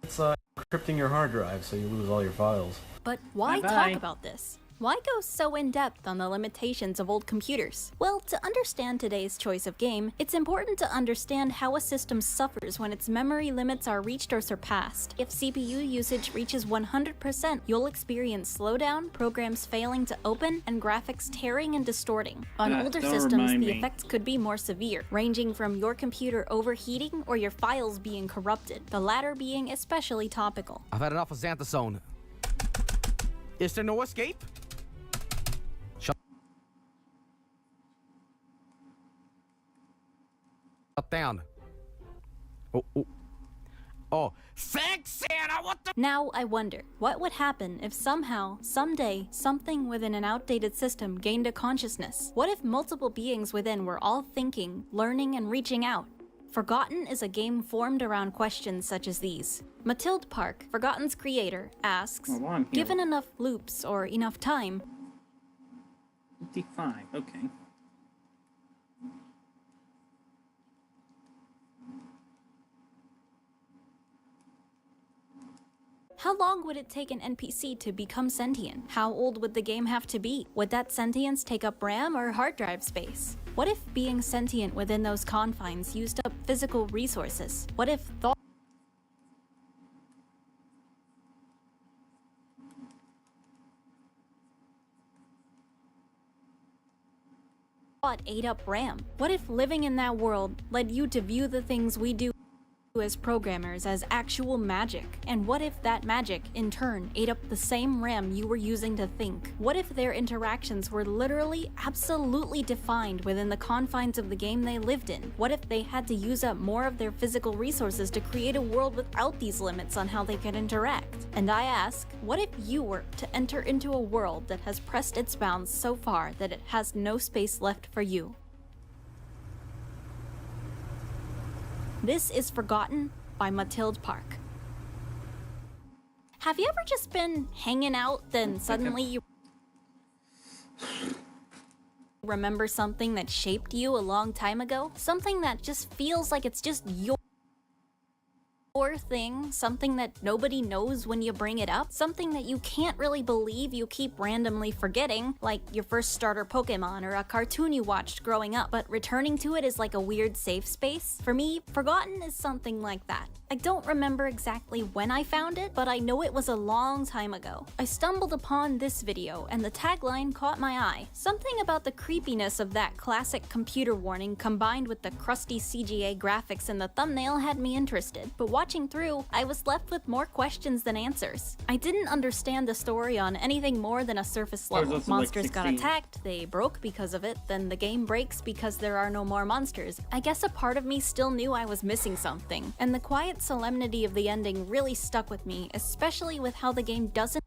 it's encrypting your hard drive so you lose all your files. But why Bye-bye. talk about this? Why go so in-depth on the limitations of old computers? Well, to understand today's choice of game, it's important to understand how a system suffers when its memory limits are reached or surpassed. If CPU usage reaches 100%, you'll experience slowdown, programs failing to open, and graphics tearing and distorting. On older don't systems, remind the me. effects could be more severe, ranging from your computer overheating or your files being corrupted, the latter being especially topical. I've had enough of Xanthosone. Is there no escape? Shut down. Oh, thanks, Santa! What the? Now I wonder, what would happen if somehow, someday, something within an outdated system gained a consciousness? What if multiple beings within were all thinking, learning, and reaching out? Forgotten is a game formed around questions such as these. Mathilde Park, Forgotten's creator, asks, Oh, well, I'm here. given enough loops or enough time, 55, okay. how long would it take an NPC to become sentient? How old would the game have to be? Would that sentience take up RAM or hard drive space? What if being sentient within those confines used up physical resources? What if thought ate up RAM? What if living in that world led you to view the things we do as programmers as actual magic? And what if that magic, in turn, ate up the same RAM you were using to think? What if their interactions were literally absolutely defined within the confines of the game they lived in? What if they had to use up more of their physical resources to create a world without these limits on how they could interact? And I ask, what if you were to enter into a world that has pressed its bounds so far that it has no space left for you? This is Forgotten by Mathilde Park. Have you ever just been hanging out, then suddenly you remember something that shaped you a long time ago? Something that just feels like it's just your thing, something that nobody knows when you bring it up, something that you can't really believe you keep randomly forgetting, like your first starter Pokémon or a cartoon you watched growing up, but returning to it is like a weird safe space? For me, Forgotten is something like that. I don't remember exactly when I found it, but I know it was a long time ago. I stumbled upon this video and the tagline caught my eye. Something about the creepiness of that classic computer warning combined with the crusty CGA graphics in the thumbnail had me interested, but watching through, I was left with more questions than answers. I didn't understand the story on anything more than a surface level. also like Monsters got 16. attacked, they broke because of it, then the game breaks because there are no more monsters. I guess a part of me still knew I was missing something, and the quiet solemnity of the ending really stuck with me, especially with how the game doesn't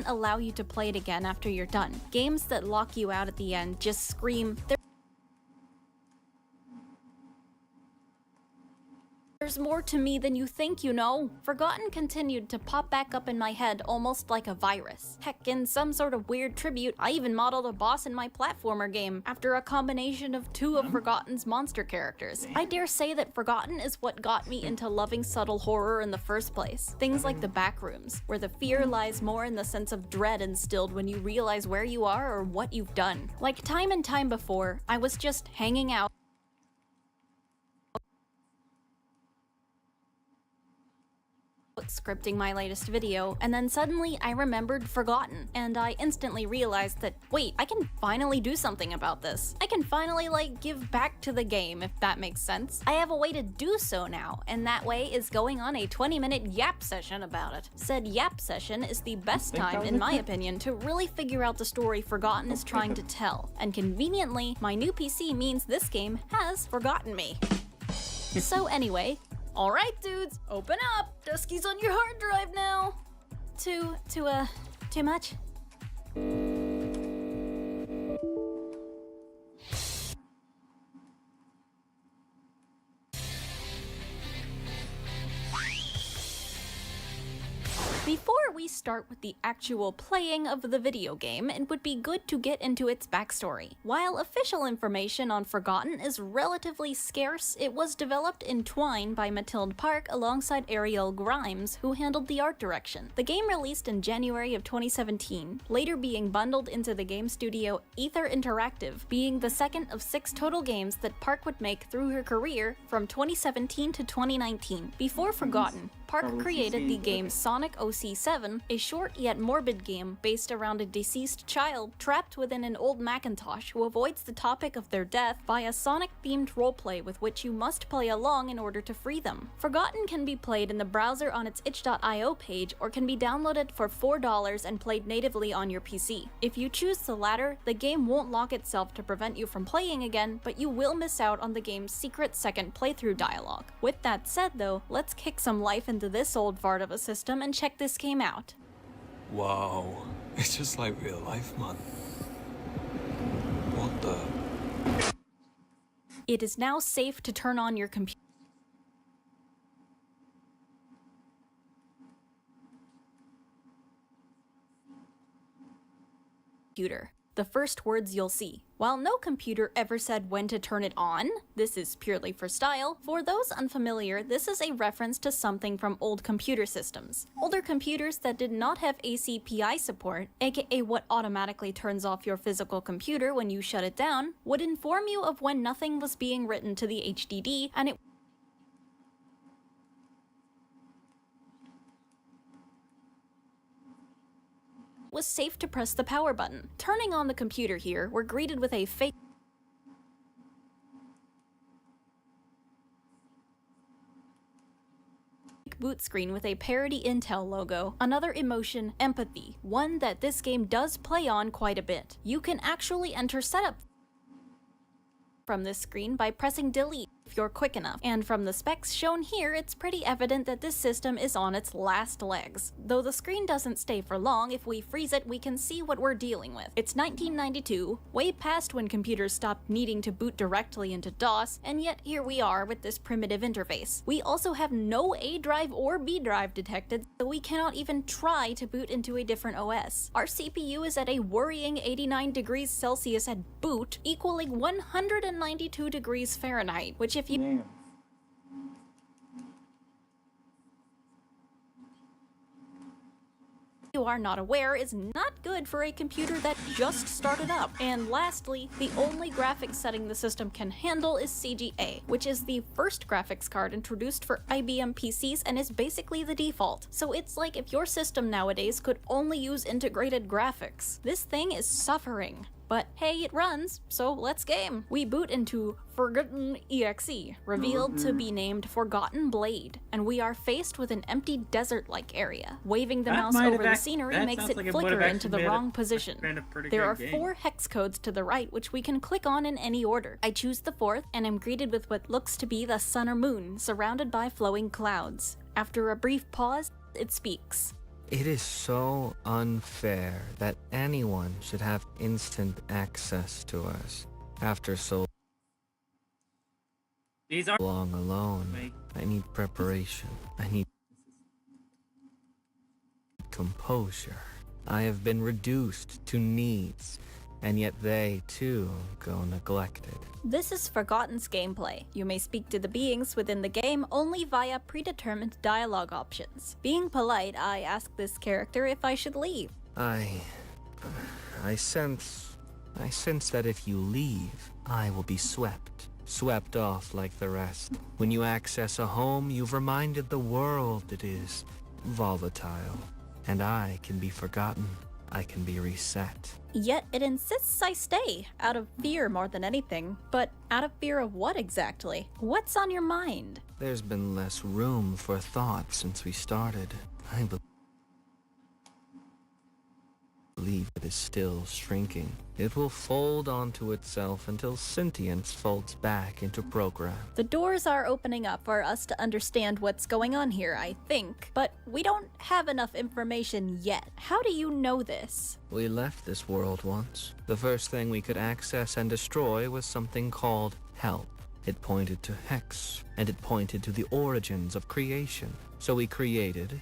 allow you to play it again after you're done. Games that lock you out at the end just scream, "There's more to me than you think, you know." Forgotten continued to pop back up in my head almost like a virus. Heck, in some sort of weird tribute, I even modeled a boss in my platformer game after a combination of two of Forgotten's monster characters. I dare say that Forgotten is what got me into loving subtle horror in the first place. Things like the backrooms, where the fear lies more in the sense of dread instilled when you realize where you are or what you've done. Like time and time before, I was just hanging out, scripting my latest video, and then suddenly I remembered Forgotten, and I instantly realized that, wait, I can finally do something about this. I can finally, like, give back to the game, if that makes sense. I have a way to do so now, and that way is going on a 20-minute yap session about it. Said yap session is the best time, in my opinion, to really figure out the story Forgotten is trying to tell, and conveniently, my new PC means this game has forgotten me. So anyway, alright dudes, open up! Dusky's on your hard drive now! Too much? Before we we start with the actual playing of the video game, it would be good to get into its backstory. While official information on Forgotten is relatively scarce, it was developed in Twine by Mathilde Park alongside Ariel Grimes, who handled the art direction. The game released in January of 2017, later being bundled into the game studio Aether Interactive, being the second of 6 total games that Park would make through her career from 2017 to 2019. Before Forgotten, Park created the game Sonic OC7, a short yet morbid game based around a deceased child trapped within an old Macintosh who avoids the topic of their death by a Sonic-themed roleplay with which you must play along in order to free them. Forgotten can be played in the browser on its itch.io page or can be downloaded for $4 and played natively on your PC. If you choose the latter, the game won't lock itself to prevent you from playing again, but you will miss out on the game's secret second playthrough dialogue. With that said though, let's kick some life into this old fart of a system and check this game out. Wow, it's just like real life, man. What the? It is now safe to turn on your computer. The first words you'll see. While no computer ever said when to turn it on, this is purely for style. For those unfamiliar, this is a reference to something from old computer systems. Older computers that did not have ACPI support, aka what automatically turns off your physical computer when you shut it down, would inform you of when nothing was being written to the HDD, and it was safe to press the power button. Turning on the computer here, we're greeted with a fake boot screen with a parody Intel logo. Another emotion, empathy, one that this game does play on quite a bit. You can actually enter setup from this screen by pressing delete if you're quick enough, and from the specs shown here, it's pretty evident that this system is on its last legs. Though the screen doesn't stay for long, if we freeze it, we can see what we're dealing with. It's 1992, way past when computers stopped needing to boot directly into DOS, and yet here we are with this primitive interface. We also have no A drive or B drive detected, so we cannot even try to boot into a different OS. Our CPU is at a worrying 89 degrees Celsius at boot, equaling 192 degrees Fahrenheit, which if you are not aware is not good for a computer that just started up. And lastly, the only graphics setting the system can handle is CGA, which is the first graphics card introduced for IBM PCs and is basically the default. So it's like if your system nowadays could only use integrated graphics. This thing is suffering. But hey, it runs, so let's game. We boot into Forgotten EXE, revealed to be named Forgotten Blade, and we are faced with an empty desert-like area. Waving the mouse over the scenery makes it flicker into the wrong position. There are 4 hex codes to the right which we can click on in any order. I choose the 4th and am greeted with what looks to be the sun or moon, surrounded by flowing clouds. After a brief pause, it speaks. It is so unfair that anyone should have instant access to us after so long alone. I need preparation. I need composure. I have been reduced to needs, and yet they, too, go neglected. This is Forgotten's gameplay. You may speak to the beings within the game only via predetermined dialogue options. Being polite, I ask this character if I should leave. I sense that if you leave, I will be swept off like the rest. When you access a home, you've reminded the world it is volatile, and I can be forgotten. I can be reset. Yet it insists I stay, out of fear more than anything. But out of fear of what exactly? What's on your mind? There's been less room for thought since we started. I believe it is still shrinking. It will fold onto itself until sentience folds back into program. The doors are opening up for us to understand what's going on here, I think. But we don't have enough information yet. How do you know this? We left this world once. The first thing we could access and destroy was something called help. It pointed to Hex, and it pointed to the origins of creation. So we created,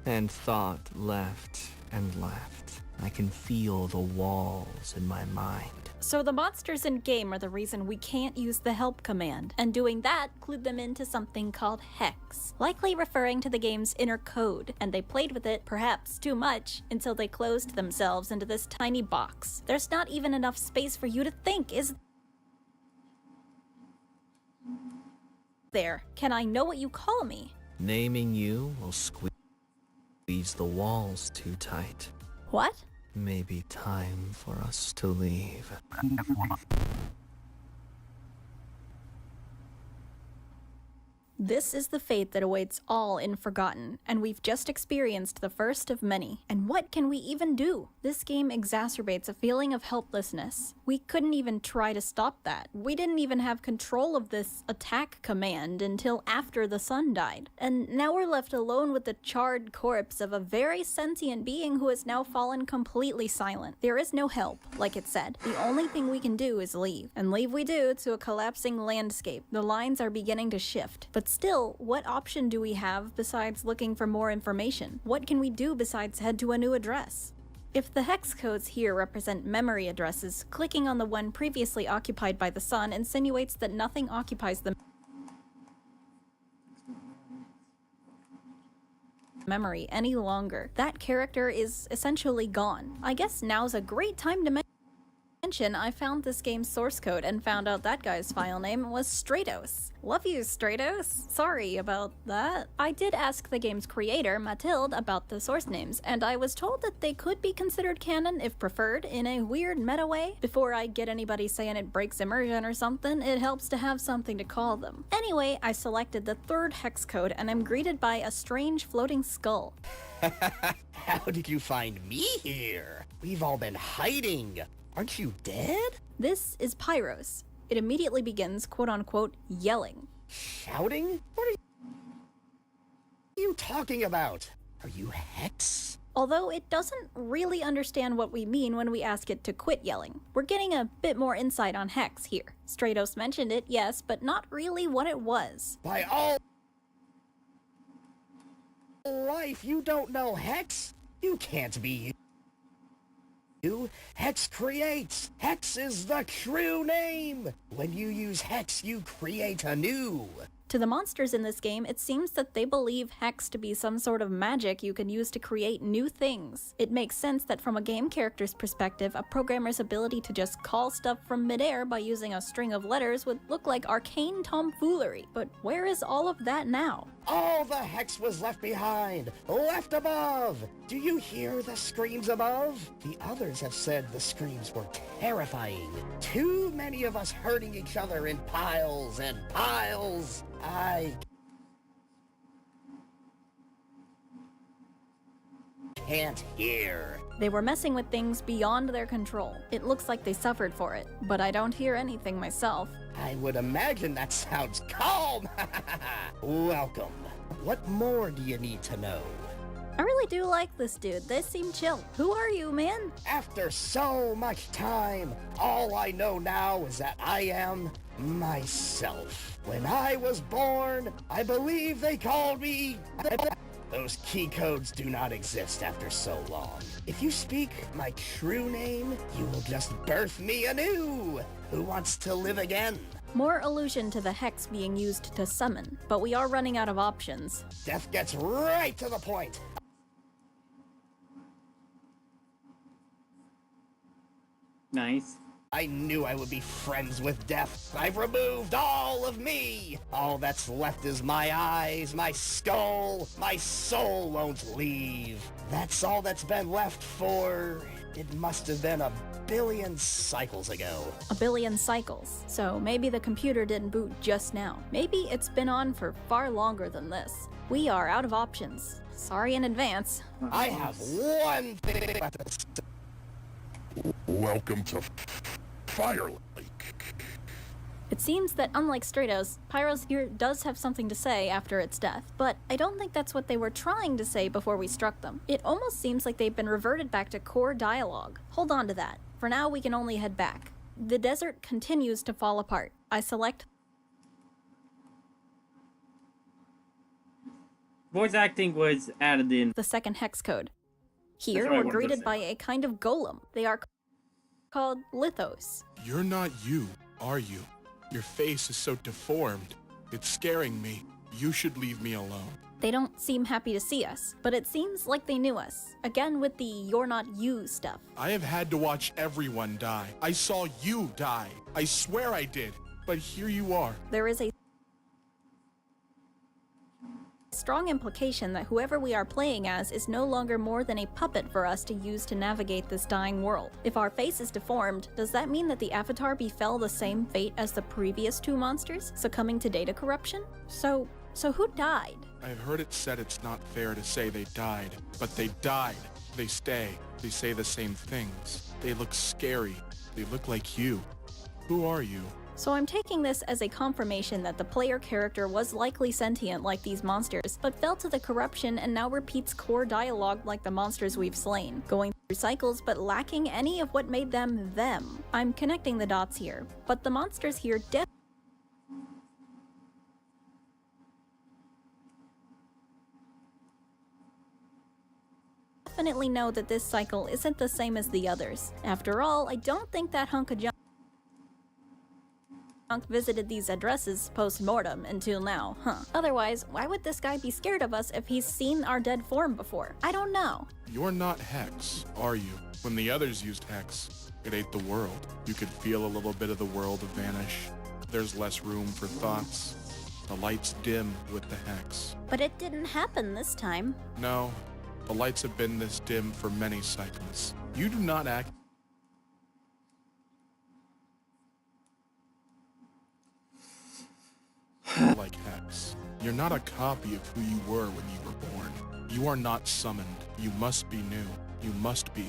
And thought left and left. I can feel the walls in my mind. So the monsters in game are the reason we can't use the help command, and doing that clued them into something called hex, likely referring to the game's inner code, and they played with it, perhaps too much, until they closed themselves into this tiny box. There's not even enough space for you to think, is there? Can I know what you call me? Naming you will squeeze the walls too tight. What? Maybe time for us to leave. This is the fate that awaits all in Forgotten, and we've just experienced the first of many. And what can we even do? This game exacerbates a feeling of helplessness. We couldn't even try to stop that. We didn't even have control of this attack command until after the sun died. And now we're left alone with the charred corpse of a very sentient being who has now fallen completely silent. There is no help, like it said. The only thing we can do is leave. And leave we do to a collapsing landscape. The lines are beginning to shift. But still, what option do we have besides looking for more information? What can we do besides head to a new address? If the hex codes here represent memory addresses, clicking on the one previously occupied by the sun insinuates that nothing occupies the memory any longer. That character is essentially gone. I guess now's a great time to mention I found this game's source code and found out that guy's file name was Stratos. Love you, Stratos. Sorry about that. I did ask the game's creator, Mathilde, about the source names, and I was told that they could be considered canon if preferred in a weird meta way. Before I get anybody saying it breaks immersion or something, it helps to have something to call them. Anyway, I selected the third hex code and I'm greeted by a strange floating skull. How did you find me here? We've all been hiding. Aren't you dead? This is Pyros. It immediately begins, quote-unquote, yelling. Shouting? What are you talking about? Are you Hex? Although it doesn't really understand what we mean when we ask it to quit yelling. We're getting a bit more insight on Hex here. Stratos mentioned it, yes, but not really what it was. By all life, you don't know Hex? You can't be you. Hex creates. Hex is the true name. When you use Hex, you create anew. To the monsters in this game, it seems that they believe Hex to be some sort of magic you can use to create new things. It makes sense that from a game character's perspective, a programmer's ability to just call stuff from midair by using a string of letters would look like arcane tomfoolery. But where is all of that now? All the Hex was left behind, left above. Do you hear the screams above? The others have said the screams were terrifying. Too many of us hurting each other in piles and piles. I can't hear. They were messing with things beyond their control. It looks like they suffered for it, but I don't hear anything myself. I would imagine that sounds calm. Welcome. What more do you need to know? I really do like this dude. They seem chill. Who are you, man? After so much time, all I know now is that I am myself. When I was born, I believe they called me... Those key codes do not exist after so long. If you speak my true name, you will just birth me anew. Who wants to live again? More allusion to the Hex being used to summon, but we are running out of options. Death gets right to the point. Nice. I knew I would be friends with death. I've removed all of me. All that's left is my eyes, my skull. My soul won't leave. That's all that's been left for... It must have been a billion cycles ago. A billion cycles. So maybe the computer didn't boot just now. Maybe it's been on for far longer than this. We are out of options. Sorry in advance. I have one thing left to say. Welcome to Fire Lake. It seems that unlike Stratos, Pyros here does have something to say after its death, but I don't think that's what they were trying to say before we struck them. It almost seems like they've been reverted back to core dialogue. Hold on to that. For now, we can only head back. The desert continues to fall apart. I select... Voice acting was added in. The second hex code. Here, That's what I we're wanted to greeted say. by a kind of golem. They are called lithos. You're not you, are you? Your face is so deformed. It's scaring me. You should leave me alone. They don't seem happy to see us, but it seems like they knew us. Again with the "you're not you" stuff. I have had to watch everyone die. I saw you die. I swear I did. But here you are. There is a strong implication that whoever we are playing as is no longer more than a puppet for us to use to navigate this dying world. If our face is deformed, does that mean that the avatar befell the same fate as the previous two monsters, succumbing to data corruption? So who died? I've heard it said it's not fair to say they died, but they died. They stay. They say the same things. They look scary. They look like you. Who are you? So I'm taking this as a confirmation that the player character was likely sentient like these monsters, but fell to the corruption and now repeats core dialogue like the monsters we've slain, going through cycles but lacking any of what made them them. I'm connecting the dots here, but the monsters here definitely know that this cycle isn't the same as the others. After all, I don't think that hunk of junk visited these addresses post-mortem until now, huh? Otherwise, why would this guy be scared of us if he's seen our dead form before? I don't know. You're not Hex, are you? When the others used Hex, it ate the world. You could feel a little bit of the world vanish. There's less room for thoughts. The lights dim with the Hex. But it didn't happen this time. No, the lights have been this dim for many cycles. You do not act like Hex. You're not a copy of who you were when you were born. You are not summoned. You must be new. You must be.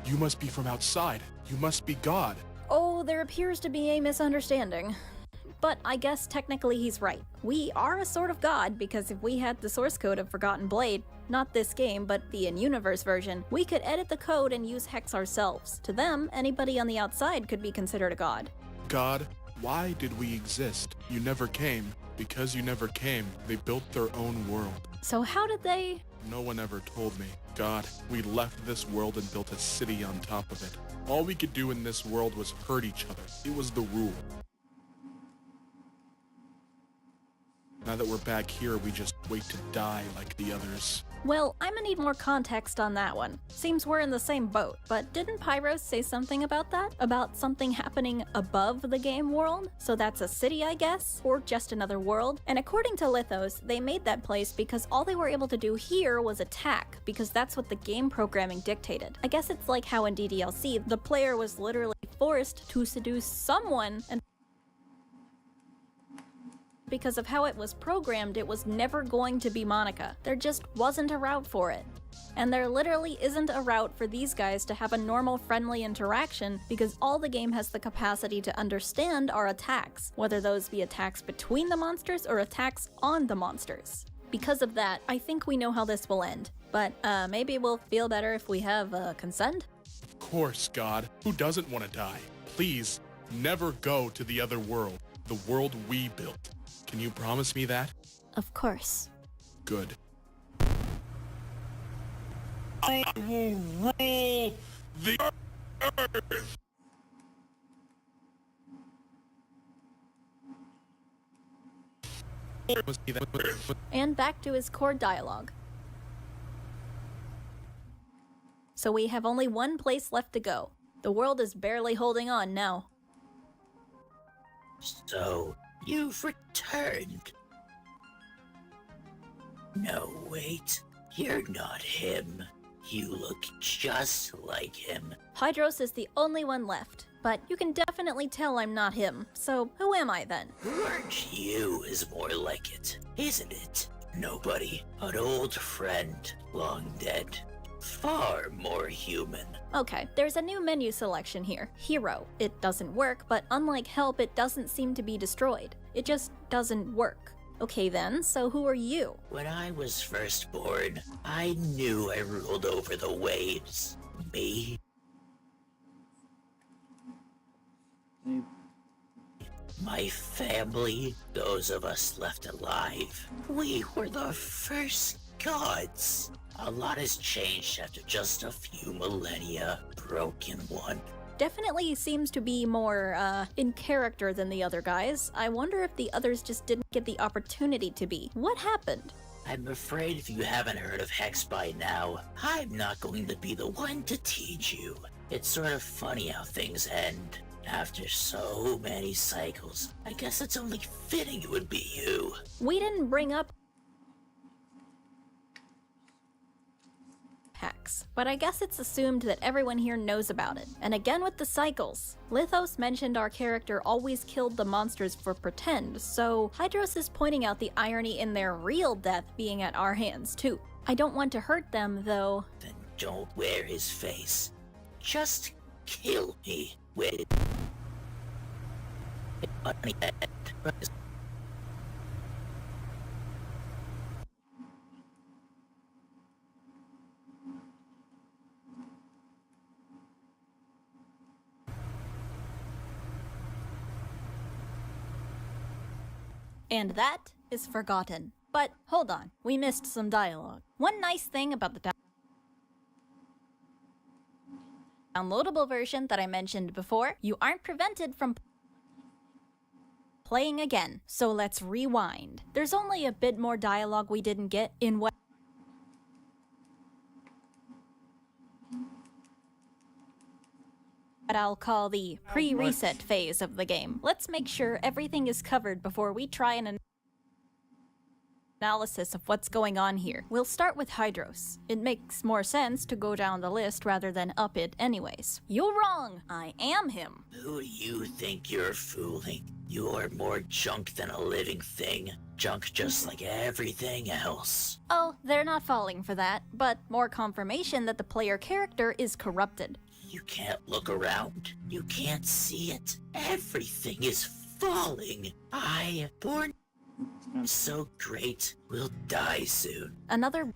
You must be from outside. You must be God. Oh, there appears to be a misunderstanding. But I guess technically he's right. We are a sort of god because if we had the source code of Forgotten Blade, not this game, but the in-universe version, we could edit the code and use Hex ourselves. To them, anybody on the outside could be considered a god. God, why did we exist? You never came. Because you never came, they built their own world. So how did they? No one ever told me. God, we left this world and built a city on top of it. All we could do in this world was hurt each other. It was the rule. Now that we're back here, we just wait to die like the others. Well, I'm gonna need more context on that one. Seems we're in the same boat, but didn't Pyros say something about that? About something happening above the game world? So that's a city, I guess? Or just another world? And according to Lithos, they made that place because all they were able to do here was attack, because that's what the game programming dictated. I guess it's like how in DDLC, the player was literally forced to seduce someone, and because of how it was programmed, it was never going to be Monica. There just wasn't a route for it. And there literally isn't a route for these guys to have a normal friendly interaction because all the game has the capacity to understand are attacks, whether those be attacks between the monsters or attacks on the monsters. Because of that, I think we know how this will end. But maybe we'll feel better if we have consent? Of course, God. Who doesn't want to die? Please, never go to the other world. The world we built. Can you promise me that? Of course. Good. I will rule the earth! And back to his core dialogue. So we have only one place left to go. The world is barely holding on now. So, you've returned. No, wait. You're not him. You look just like him. Hydros is the only one left, but you can definitely tell I'm not him. So, who am I then? Aren't you is more like it, isn't it? Nobody. An old friend, long dead. Far more human. Okay, there's a new menu selection here. Hero. It doesn't work, but unlike help, it doesn't seem to be destroyed. It just doesn't work. Okay then, so who are you? When I was first born, I knew I ruled over the waves. Me. My family, those of us left alive, we were the first gods. A lot has changed after just a few millennia. Broken One. Definitely seems to be more, in character than the other guys. I wonder if the others just didn't get the opportunity to be. What happened? I'm afraid if you haven't heard of Hex by now, I'm not going to be the one to teach you. It's sort of funny how things end. After so many cycles, I guess it's only fitting it would be you. We didn't bring up Hex, but I guess it's assumed that everyone here knows about it. And again with the cycles. Lithos mentioned our character always killed the monsters for pretend, so Hydros is pointing out the irony in their real death being at our hands too. I don't want to hurt them though. Then don't wear his face. Just kill me with And that is forgotten. But hold on, we missed some dialogue. One nice thing about the downloadable version that I mentioned before, you aren't prevented from playing again. So let's rewind. There's only a bit more dialogue we didn't get in what I'll call the pre-reset phase of the game. Let's make sure everything is covered before we try an analysis of what's going on here. We'll start with Hydros. It makes more sense to go down the list rather than up it anyways. You're wrong! I am him! Who do you think you're fooling? You're more junk than a living thing. Junk just like everything else. Oh, they're not falling for that, but more confirmation that the player character is corrupted. You can't look around. You can't see it. Everything is falling. I, born so great, will die soon. Another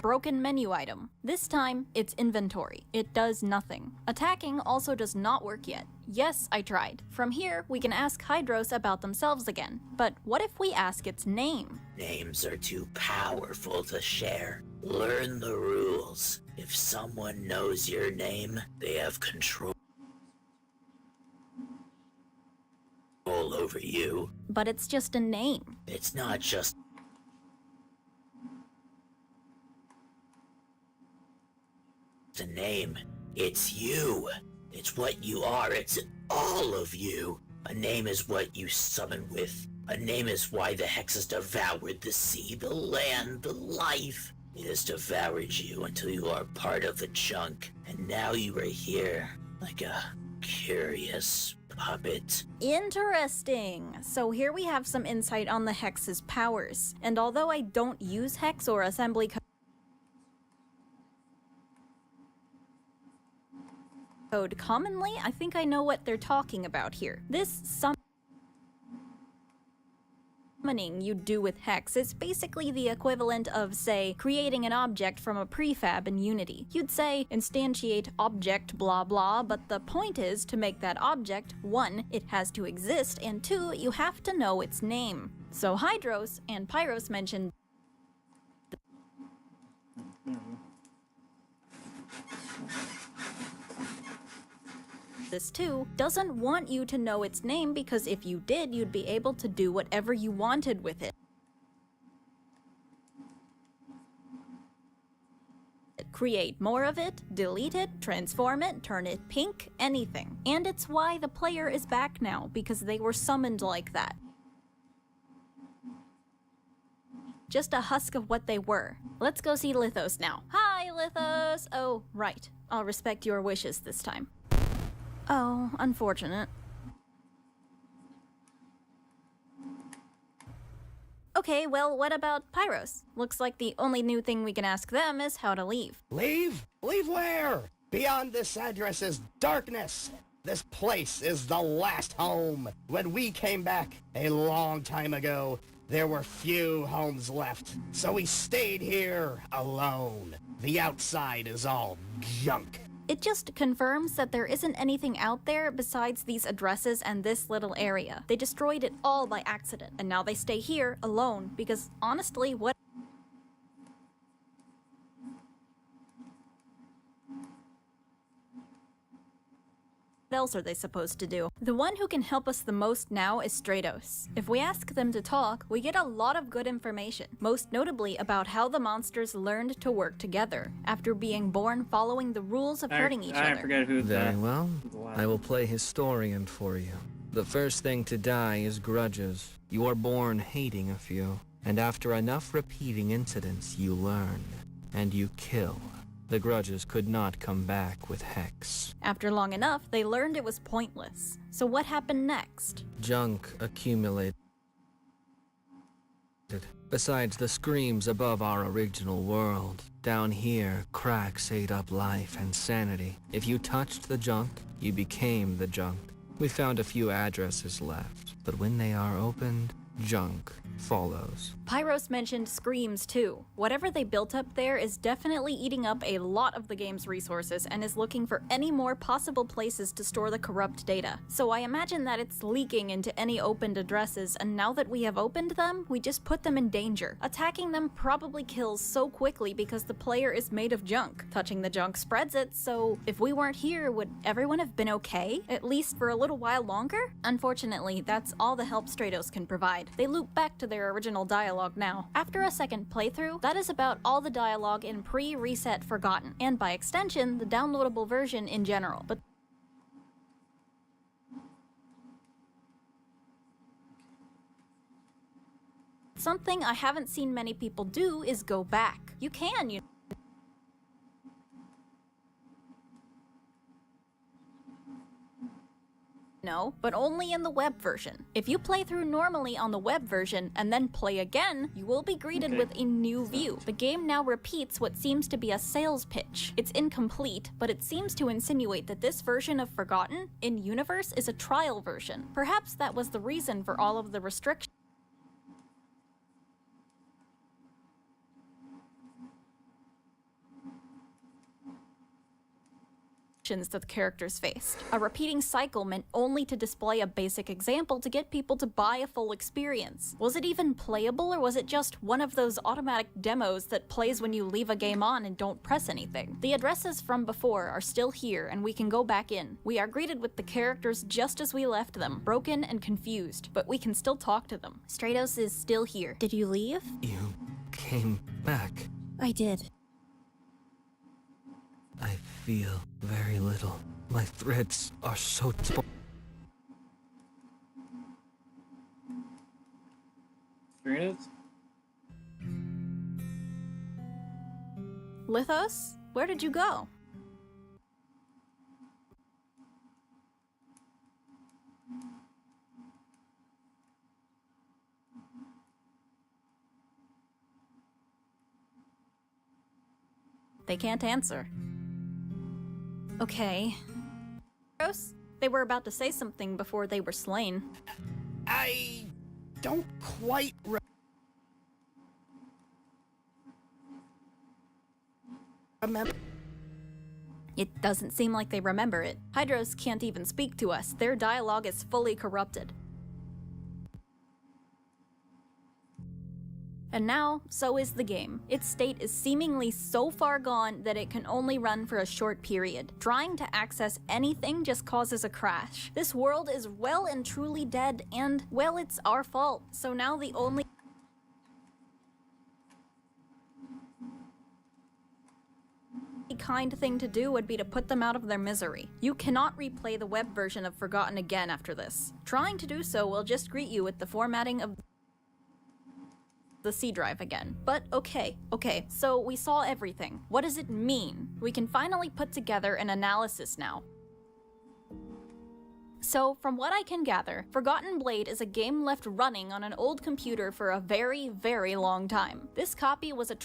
broken menu item. This time, it's inventory. It does nothing. Attacking also does not work yet. Yes, I tried. From here, we can ask Hydros about themselves again. But what if we ask its name? Names are too powerful to share. Learn the rules. If someone knows your name, they have control over you. But it's just a name. It's not just a name. It's you. It's what you are. It's all of you. A name is what you summon with. A name is why the Hexes devoured the sea, the land, the life. It has devoured you until you are part of the junk. And now you are here, like a curious puppet. Interesting. So here we have some insight on the Hex's powers. And although I don't use Hex or assembly code commonly, I think I know what they're talking about here. This summoning you do with Hex is basically the equivalent of, say, creating an object from a prefab in Unity. You'd say, instantiate object blah blah, but the point is to make that object, 1, it has to exist, and 2, you have to know its name. So Hydros and Pyros mentioned this too, doesn't want you to know its name because if you did, you'd be able to do whatever you wanted with it. Create more of it, delete it, transform it, turn it pink, anything. And it's why the player is back now, because they were summoned like that. Just a husk of what they were. Let's go see Lithos now. Hi, Lithos! Oh, right. I'll respect your wishes this time. Oh, unfortunate. Okay, well, what about Pyros? Looks like the only new thing we can ask them is how to leave. Leave? Leave where? Beyond this address is darkness. This place is the last home. When we came back a long time ago, there were few homes left, so we stayed here alone. The outside is all junk. It just confirms that there isn't anything out there besides these addresses and this little area. They destroyed it all by accident, and now they stay here alone because honestly, what else are they supposed to do? The one who can help us the most now is Stratos. If we ask them to talk, we get a lot of good information, most notably about how the monsters learned to work together after being born following the rules of hurting each other. I forget who Very well. I will play historian for you. The first thing to die is grudges. You are born hating a few, and after enough repeating incidents, you learn, and you kill. The grudges could not come back with Hex. After long enough, they learned it was pointless. So what happened next? Junk accumulated. Besides the screams above our original world, down here, cracks ate up life and sanity. If you touched the junk, you became the junk. We found a few addresses left, but when they are opened, junk follows. Pyros mentioned screams too. Whatever they built up there is definitely eating up a lot of the game's resources and is looking for any more possible places to store the corrupt data. So I imagine that it's leaking into any opened addresses, and now that we have opened them, we just put them in danger. Attacking them probably kills so quickly because the player is made of junk. Touching the junk spreads it, so if we weren't here, would everyone have been okay? At least for a little while longer? Unfortunately, that's all the help Stratos can provide. They loop back to their original dialogue now. After a second playthrough, that is about all the dialogue in pre-Reset Forgotten, and by extension, the downloadable version in general. But something I haven't seen many people do is go back. You can, you know, but only in the web version. If you play through normally on the web version and then play again, you will be greeted with a new view. The game now repeats what seems to be a sales pitch. It's incomplete, but it seems to insinuate that this version of Forgotten in Universe is a trial version. Perhaps that was the reason for all of the restrictions that the characters faced. A repeating cycle meant only to display a basic example to get people to buy a full experience. Was it even playable, or was it just one of those automatic demos that plays when you leave a game on and don't press anything? The addresses from before are still here, and we can go back in. We are greeted with the characters just as we left them, broken and confused, but we can still talk to them. Stratos is still here. Did you leave? You came back. I did. I feel very little. My threads are so Stratos? Lithos? Where did you go? They can't answer. Okay. Gross. They were about to say something before they were slain. I don't quite remember. It doesn't seem like they remember it. Hydros can't even speak to us. Their dialogue is fully corrupted. And now, so is the game. Its state is seemingly so far gone that it can only run for a short period. Trying to access anything just causes a crash. This world is well and truly dead, and, well, it's our fault. So now the only kind thing to do would be to put them out of their misery. You cannot replay the web version of Forgotten again after this. Trying to do so will just greet you with the formatting of the C drive again. But okay, so we saw everything. What does it mean? We can finally put together an analysis now. So, from what I can gather, Forgotten Blade is a game left running on an old computer for a very, very long time. This copy was a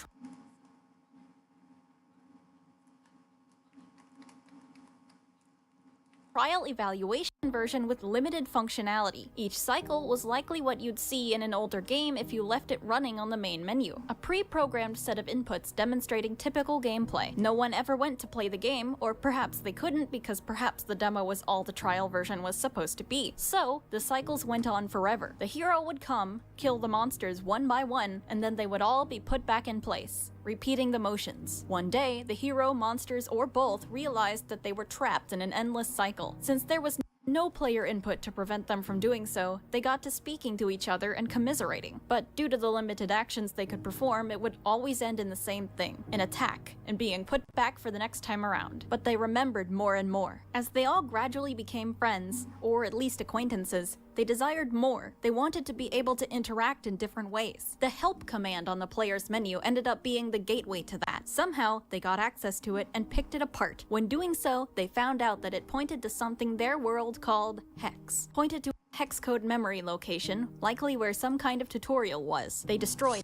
trial evaluation version with limited functionality. Each cycle was likely what you'd see in an older game if you left it running on the main menu. A pre-programmed set of inputs demonstrating typical gameplay. No one ever went to play the game, or perhaps they couldn't because perhaps the demo was all the trial version was supposed to be. So, the cycles went on forever. The hero would come, kill the monsters one by one, and then they would all be put back in place, repeating the motions. One day, the hero, monsters, or both realized that they were trapped in an endless cycle. Since there was no player input to prevent them from doing so, they got to speaking to each other and commiserating. But due to the limited actions they could perform, it would always end in the same thing, an attack, and being put back for the next time around. But they remembered more and more. As they all gradually became friends, or at least acquaintances, they desired more. They wanted to be able to interact in different ways. The help command on the player's menu ended up being the gateway to that. Somehow, they got access to it and picked it apart. When doing so, they found out that it pointed to something their world called Hex. Pointed to a hex code memory location, likely where some kind of tutorial was. They destroyed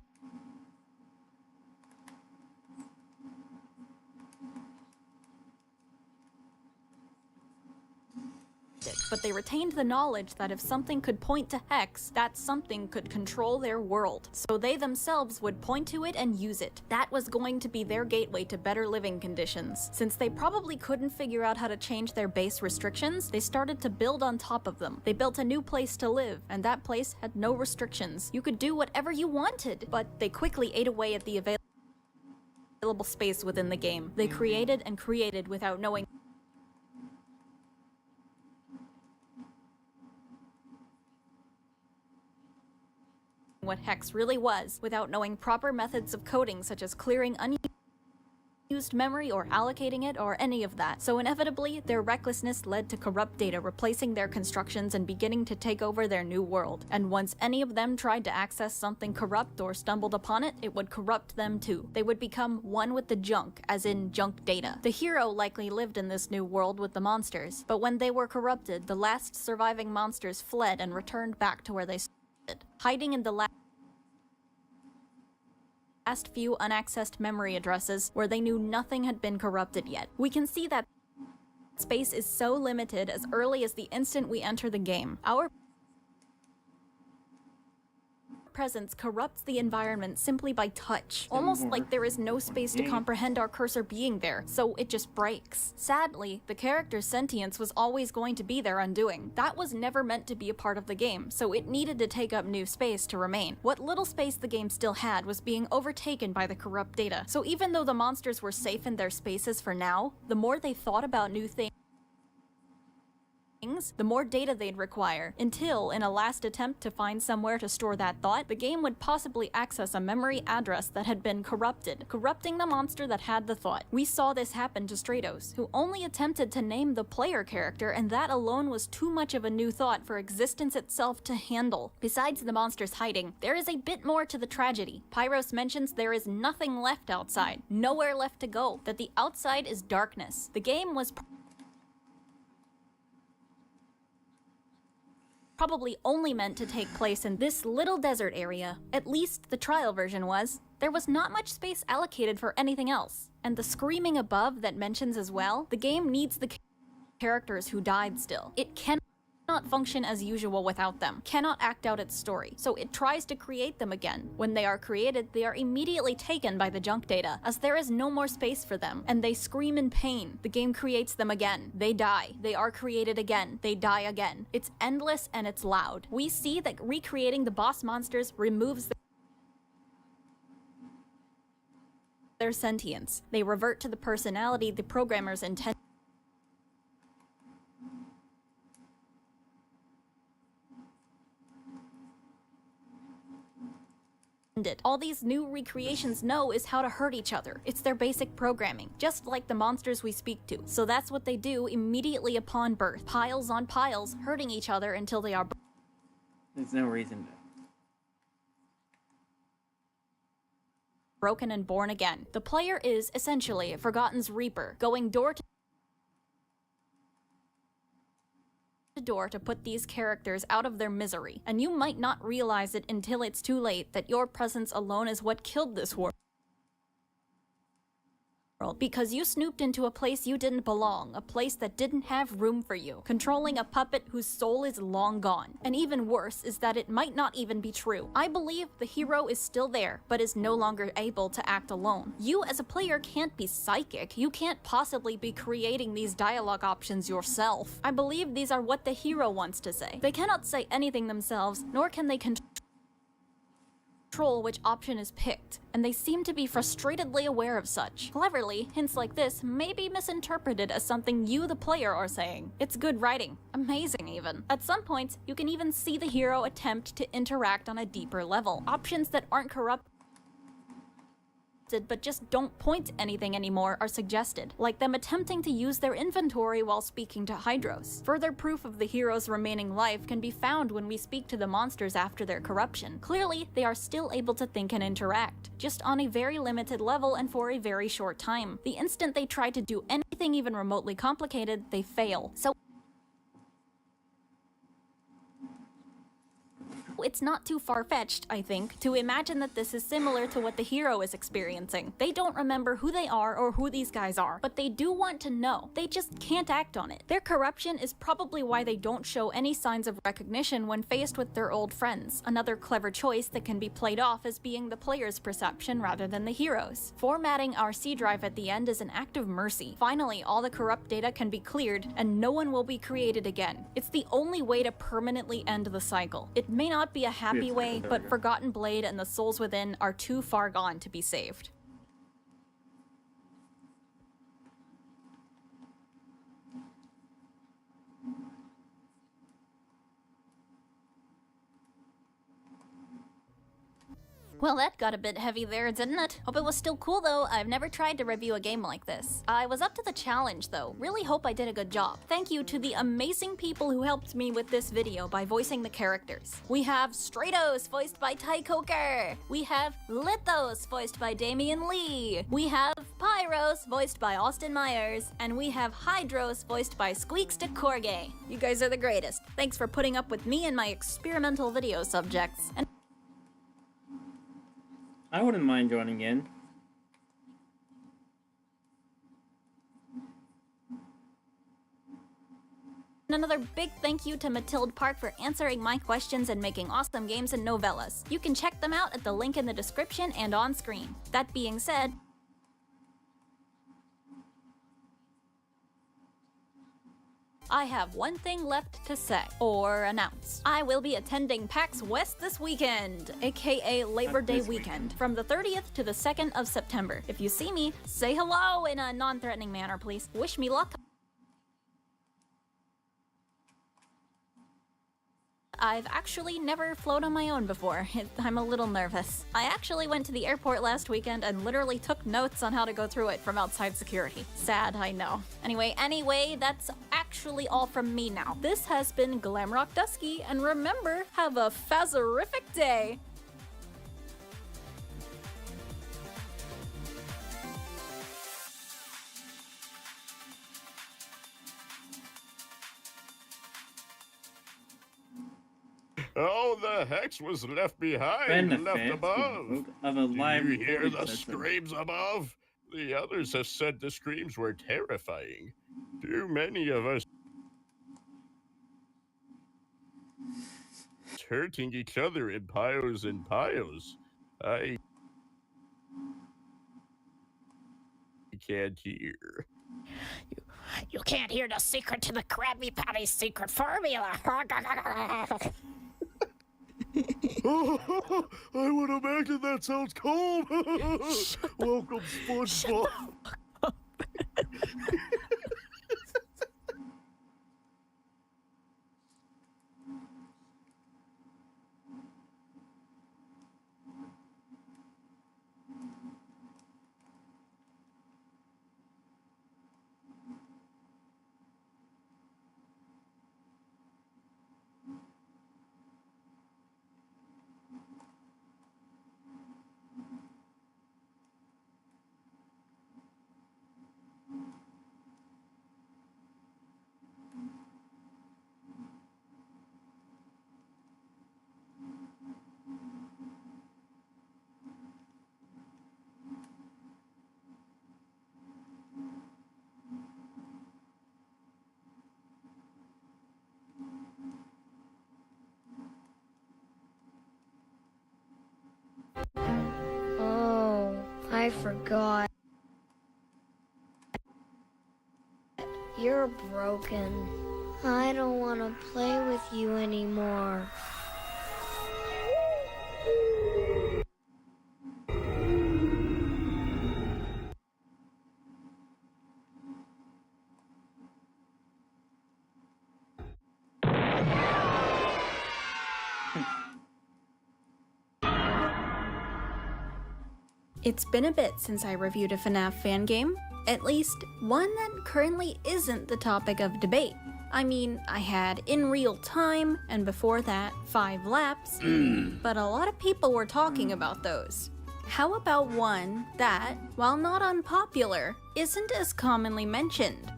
it, but they retained the knowledge that if something could point to Hex, that something could control their world. So they themselves would point to it and use it. That was going to be their gateway to better living conditions. Since they probably couldn't figure out how to change their base restrictions, they started to build on top of them. They built a new place to live, and that place had no restrictions. You could do whatever you wanted, but they quickly ate away at the available space within the game. They created and created without knowing what Hex really was, without knowing proper methods of coding such as clearing unused memory or allocating it or any of that. So inevitably, their recklessness led to corrupt data replacing their constructions and beginning to take over their new world. And once any of them tried to access something corrupt or stumbled upon it, it would corrupt them too. They would become one with the junk, as in junk data. The hero likely lived in this new world with the monsters, but when they were corrupted, the last surviving monsters fled and returned back to where they started, hiding in the last few unaccessed memory addresses where they knew nothing had been corrupted yet. We can see that space is so limited as early as the instant we enter the game. Our presence corrupts the environment simply by touch, almost like there is no space to comprehend our cursor being there, so it just breaks. Sadly, the character's sentience was always going to be their undoing. That was never meant to be a part of the game, so it needed to take up new space to remain. What little space the game still had was being overtaken by the corrupt data, so even though the monsters were safe in their spaces for now, the more they thought about new things, the more data they'd require, until, in a last attempt to find somewhere to store that thought, the game would possibly access a memory address that had been corrupted, corrupting the monster that had the thought. We saw this happen to Stratos, who only attempted to name the player character, and that alone was too much of a new thought for existence itself to handle. Besides the monsters hiding, there is a bit more to the tragedy. Pyros mentions there is nothing left outside, nowhere left to go, that the outside is darkness. The game was probably only meant to take place in this little desert area. At least the trial version was. There was not much space allocated for anything else. And the screaming above that mentions as well, the game needs the characters who died still. It cannot function as usual without them, cannot act out its story, so it tries to create them again. When they are created, they are immediately taken by the junk data, as there is no more space for them, and they scream in pain. The game creates them again. They die. They are created again. They die again. It's endless and it's loud. We see that recreating the boss monsters removes their sentience. They revert to the personality the programmers intended. All these new recreations know is how to hurt each other. It's their basic programming, just like the monsters we speak to. So that's what they do immediately upon birth. Piles on piles, hurting each other until they are There's no reason to. Broken and born again. The player is, essentially, Forgotten's Reaper, going door to door to put these characters out of their misery, and you might not realize it until it's too late that your presence alone is what killed this world. because you snooped into a place you didn't belong, a place that didn't have room for you, controlling a puppet whose soul is long gone. And even worse is that it might not even be true. I believe the hero is still there, but is no longer able to act alone. You as a player can't be psychic. You can't possibly be creating these dialogue options yourself. I believe these are what the hero wants to say. They cannot say anything themselves, nor can they control which option is picked, and they seem to be frustratedly aware of such. Cleverly, hints like this may be misinterpreted as something you, the player, are saying. It's good writing. Amazing, even. At some points, you can even see the hero attempt to interact on a deeper level. Options that aren't corrupted but just don't point to anything anymore are suggested, like them attempting to use their inventory while speaking to Hydros. Further proof of the hero's remaining life can be found when we speak to the monsters after their corruption. Clearly, they are still able to think and interact, just on a very limited level and for a very short time. The instant they try to do anything even remotely complicated, they fail. So it's not too far-fetched, I think, to imagine that this is similar to what the hero is experiencing. They don't remember who they are or who these guys are, but they do want to know. They just can't act on it. Their corruption is probably why they don't show any signs of recognition when faced with their old friends, another clever choice that can be played off as being the player's perception rather than the hero's. Formatting our C drive at the end is an act of mercy. Finally, all the corrupt data can be cleared, and no one will be created again. It's the only way to permanently end the cycle. It may not be a happy way, but Forgotten Blade and the souls within are too far gone to be saved. Well, that got a bit heavy there, didn't it? Hope it was still cool though. I've never tried to review a game like this. I was up to the challenge though. Really hope I did a good job. Thank you to the amazing people who helped me with this video by voicing the characters. We have Stratos, voiced by Ty Coker. We have Lithos, voiced by Damian Lee. We have Pyros, voiced by Austin Myers. And we have Hydros, voiced by Squeaks de Corgay. You guys are the greatest. Thanks for putting up with me and my experimental video subjects. And I wouldn't mind joining in. another big thank you to Matilde Park for answering my questions and making awesome games and novellas. You can check them out at the link in the description and on screen. That being said, I have one thing left to say, or announce. I will be attending PAX West this weekend, aka Labor Day weekend, from the 30th to the 2nd of September. If you see me, say hello in a non-threatening manner, please. Wish me luck. I've actually never flown on my own before. I'm a little nervous. I actually went to the airport last weekend and literally took notes on how to go through it from outside security. Sad, I know. Anyway, that's actually all from me now. This has been Glamrock Dusky, and remember, have a phasorific day! Oh, the hex was left behind, left above. Of a live Did you hear the system. screams above? The others have said the screams were terrifying. Too many of us hurting each other in piles and piles. I can't hear. You can't hear the secret to the Krabby Patty's secret formula. I would imagine that sounds cold. Welcome, SpongeBob. I forgot. You're broken. I don't want to play with you anymore. It's been a bit since I reviewed a FNAF fan game, at least one that currently isn't the topic of debate. I mean, I had In Real Time, and before that, 5 Laps, but a lot of people were talking about those. How about one that, while not unpopular, isn't as commonly mentioned?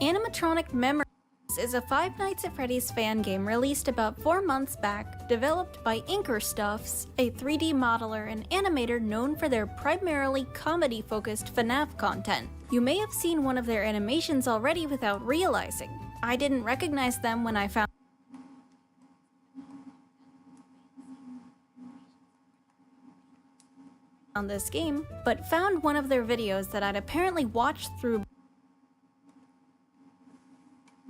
Animatronic Memories is a Five Nights at Freddy's fan game released about 4 months back, developed by Inkerstuffs, a 3D modeler and animator known for their primarily comedy-focused FNAF content. You may have seen one of their animations already without realizing. I didn't recognize them when I found this game, but found one of their videos that I'd apparently watched through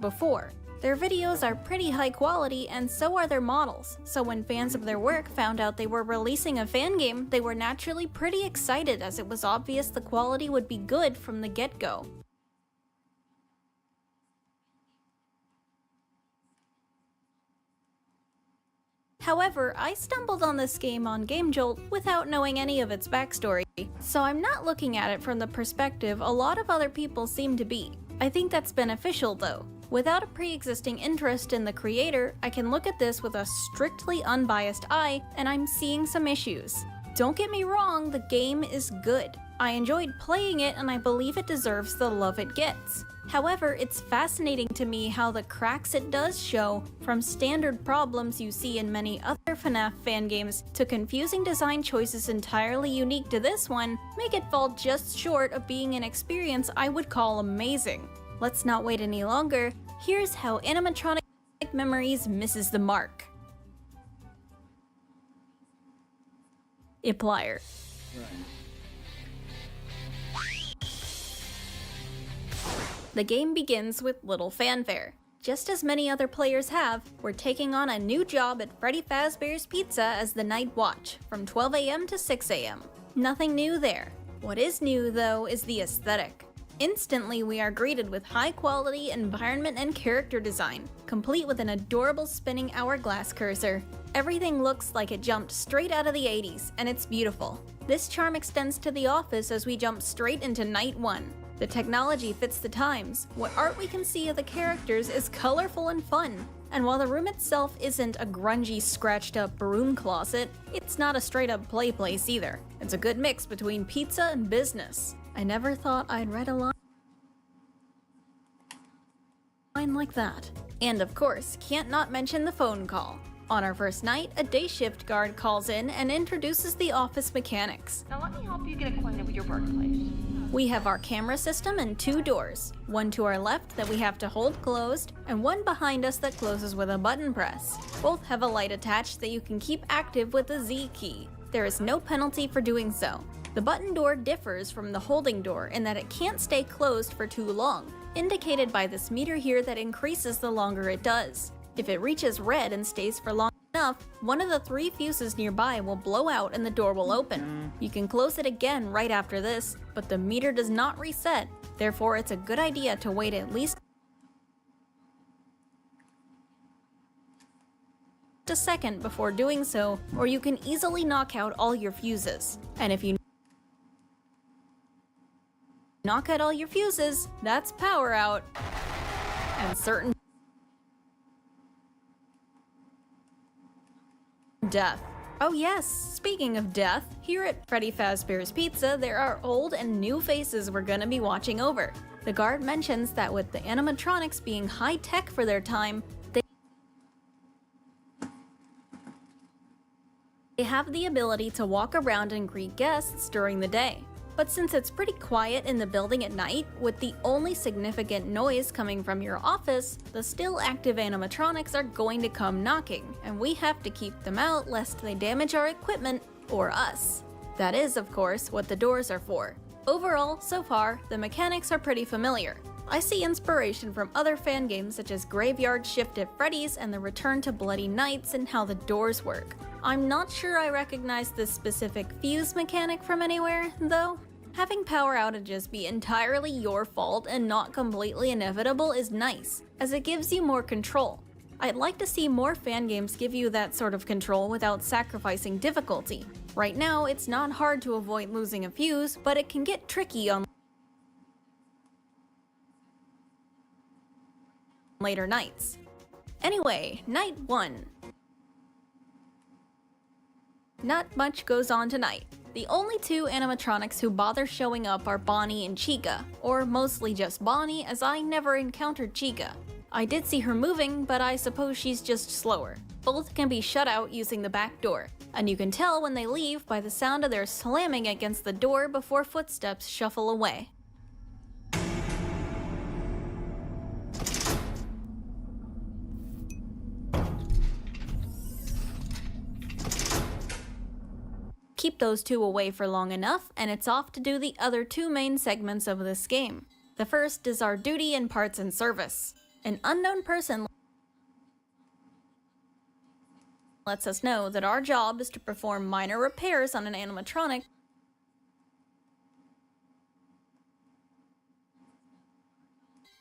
before. Their videos are pretty high quality, and so are their models, so when fans of their work found out they were releasing a fan game, they were naturally pretty excited, as it was obvious the quality would be good from the get-go. However, I stumbled on this game on GameJolt without knowing any of its backstory, so I'm not looking at it from the perspective a lot of other people seem to be. I think that's beneficial though. Without a pre-existing interest in the creator, I can look at this with a strictly unbiased eye, and I'm seeing some issues. Don't get me wrong, the game is good. I enjoyed playing it, and I believe it deserves the love it gets. However, it's fascinating to me how the cracks it does show, from standard problems you see in many other FNAF fan games to confusing design choices entirely unique to this one, make it fall just short of being an experience I would call amazing. Let's not wait any longer. Here's how Animatronic Memories misses the mark. Iplier. The game begins with little fanfare. Just as many other players have, we're taking on a new job at Freddy Fazbear's Pizza as the Night Watch, from 12 AM to 6 AM. Nothing new there. What is new, though, is the aesthetic. Instantly, we are greeted with high-quality environment and character design, complete with an adorable spinning hourglass cursor. Everything looks like it jumped straight out of the 80s, and it's beautiful. This charm extends to the office as we jump straight into Night 1. The technology fits the times. What art we can see of the characters is colorful and fun. And while the room itself isn't a grungy, scratched-up broom closet, it's not a straight-up play place either. It's a good mix between pizza and business. I never thought I'd read a line like that. And of course, can't not mention the phone call. On our first night, a day shift guard calls in and introduces the office mechanics. Now let me help you get acquainted with your workplace. We have our camera system and 2 doors, one to our left that we have to hold closed, and one behind us that closes with a button press. Both have a light attached that you can keep active with the Z key. There is no penalty for doing so. The button door differs from the holding door in that it can't stay closed for too long, indicated by this meter here that increases the longer it does. If it reaches red and stays for long enough, one of the 3 fuses nearby will blow out and the door will open. You can close it again right after this, but the meter does not reset, therefore it's a good idea to wait at least a second before doing so, or you can easily knock out all your fuses. And if you knock out all your fuses, that's power out. And certain death. Oh yes, speaking of death, here at Freddy Fazbear's Pizza, there are old and new faces we're gonna be watching over. The guard mentions that with the animatronics being high-tech for their time, they have the ability to walk around and greet guests during the day. But since it's pretty quiet in the building at night, with the only significant noise coming from your office, the still active animatronics are going to come knocking, and we have to keep them out lest they damage our equipment or us. That is, of course, what the doors are for. Overall, so far, the mechanics are pretty familiar. I see inspiration from other fan games such as Graveyard Shift at Freddy's and the Return to Bloody Nights and how the doors work. I'm not sure I recognize this specific fuse mechanic from anywhere, though. Having power outages be entirely your fault and not completely inevitable is nice, as it gives you more control. I'd like to see more fan games give you that sort of control without sacrificing difficulty. Right now, it's not hard to avoid losing a fuse, but it can get tricky on later nights. Anyway, night 1. Not much goes on tonight. The only two animatronics who bother showing up are Bonnie and Chica, or mostly just Bonnie as I never encountered Chica. I did see her moving, but I suppose she's just slower. Both can be shut out using the back door, and you can tell when they leave by the sound of their slamming against the door before footsteps shuffle away. Keep those two away for long enough, and it's off to do the other two main segments of this game. The first is our duty in parts and service. An unknown person lets us know that our job is to perform minor repairs on an animatronic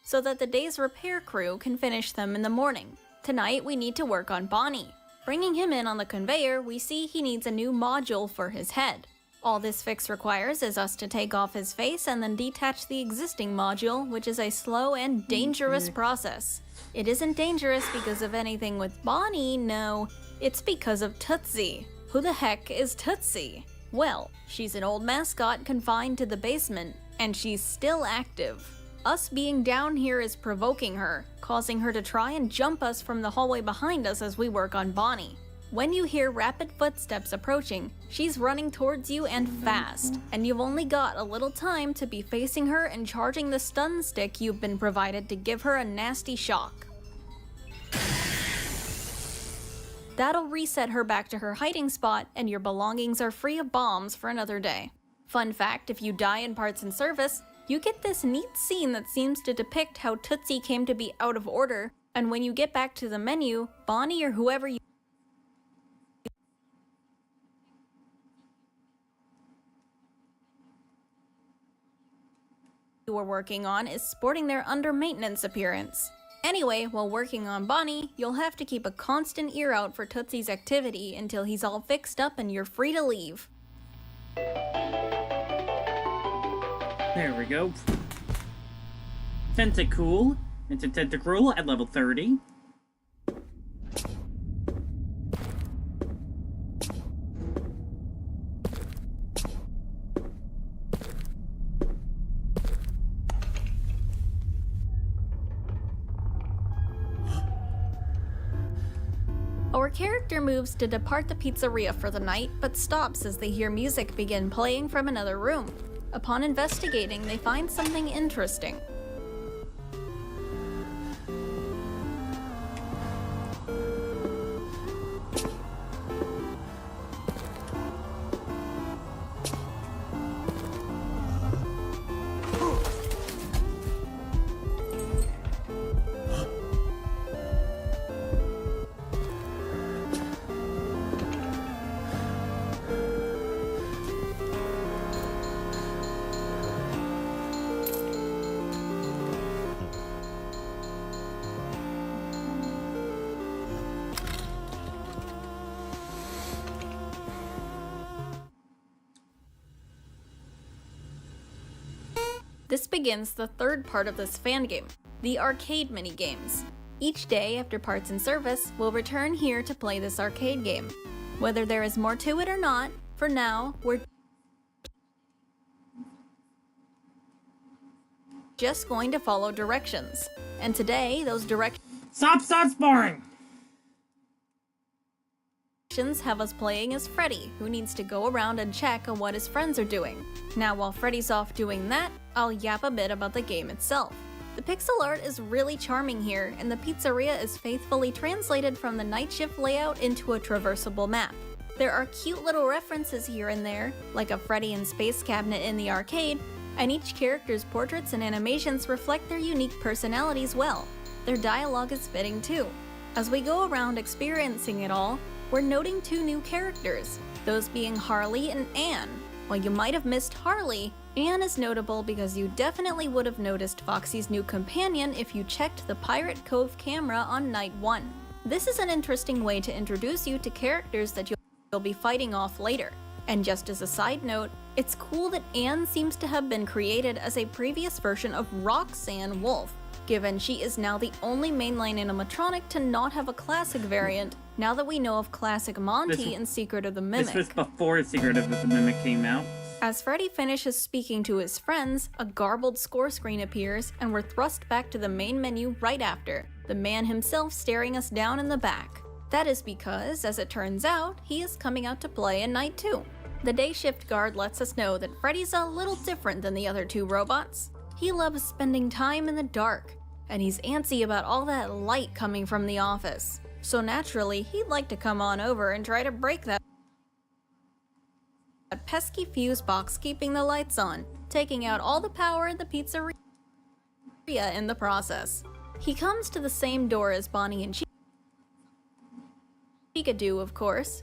so that the day's repair crew can finish them in the morning. Tonight we need to work on Bonnie. Bringing him in on the conveyor, we see he needs a new module for his head. All this fix requires is us to take off his face and then detach the existing module, which is a slow and dangerous process. It isn't dangerous because of anything with Bonnie, no. It's because of Tootsie. Who the heck is Tootsie? Well, she's an old mascot confined to the basement, and she's still active. Us being down here is provoking her, causing her to try and jump us from the hallway behind us as we work on Bonnie. When you hear rapid footsteps approaching, she's running towards you and fast, and you've only got a little time to be facing her and charging the stun stick you've been provided to give her a nasty shock. That'll reset her back to her hiding spot, and your belongings are free of bombs for another day. Fun fact, if you die in parts and service, you get this neat scene that seems to depict how Tootsie came to be out of order, and when you get back to the menu, Bonnie or whoever you were working on is sporting their under maintenance appearance. Anyway, while working on Bonnie, you'll have to keep a constant ear out for Tootsie's activity until he's all fixed up and you're free to leave. There we go. Tentacool into Tentacruel at level 30. Our character moves to depart the pizzeria for the night, but stops as they hear music begin playing from another room. Upon investigating, they find something interesting. This begins the third part of this fan game, the arcade mini-games. Each day after parts and service, we'll return here to play this arcade game. Whether there is more to it or not, for now, we're just going to follow directions. And today, those directions Stop sparring! Have us playing as Freddy, who needs to go around and check on what his friends are doing. Now while Freddy's off doing that, I'll yap a bit about the game itself. The pixel art is really charming here, and the pizzeria is faithfully translated from the night shift layout into a traversable map. There are cute little references here and there, like a Freddy and Space Cabinet in the arcade, and each character's portraits and animations reflect their unique personalities well. Their dialogue is fitting too. As we go around experiencing it all, we're noting two new characters, those being Harley and Anne. While you might have missed Harley, Anne is notable because you definitely would have noticed Foxy's new companion if you checked the Pirate Cove camera on night 1. This is an interesting way to introduce you to characters that you'll be fighting off later. And just as a side note, it's cool that Anne seems to have been created as a previous version of Roxanne Wolf, given she is now the only mainline animatronic to not have a classic variant, now that we know of Classic Monty and Secret of the Mimic. This was before Secret of the Mimic came out. As Freddy finishes speaking to his friends, a garbled score screen appears, and we're thrust back to the main menu right after, the man himself staring us down in the back. That is because, as it turns out, he is coming out to play in Night 2. The day shift guard lets us know that Freddy's a little different than the other two robots. He loves spending time in the dark, and he's antsy about all that light coming from the office. So naturally, he'd like to come on over and try to break that pesky fuse box keeping the lights on, taking out all the power in the pizzeria in the process. He comes to the same door as Bonnie and Chica do, of course,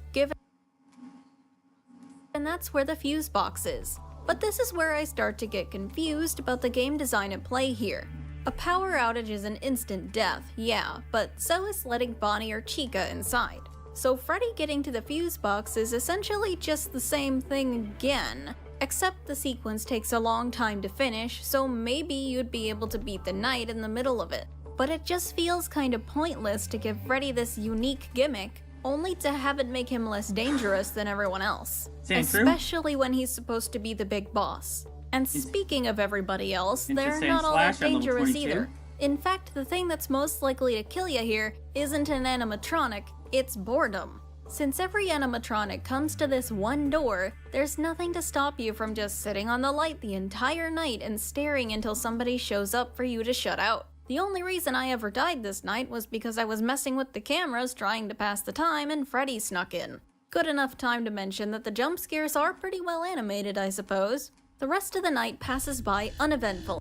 and that's where the fuse box is. But this is where I start to get confused about the game design at play here. A power outage is an instant death, yeah, but so is letting Bonnie or Chica inside. So Freddy getting to the fuse box is essentially just the same thing again, except the sequence takes a long time to finish, so maybe you'd be able to beat the night in the middle of it. But it just feels kinda pointless to give Freddy this unique gimmick, only to have it make him less dangerous than everyone else. Especially when he's supposed to be the big boss. And speaking of everybody else, they're not all that dangerous either. In fact, the thing that's most likely to kill you here isn't an animatronic, it's boredom. Since every animatronic comes to this one door, there's nothing to stop you from just sitting on the light the entire night and staring until somebody shows up for you to shut out. The only reason I ever died this night was because I was messing with the cameras trying to pass the time and Freddy snuck in. Good enough time to mention that the jump scares are pretty well animated, I suppose. The rest of the night passes by uneventfully.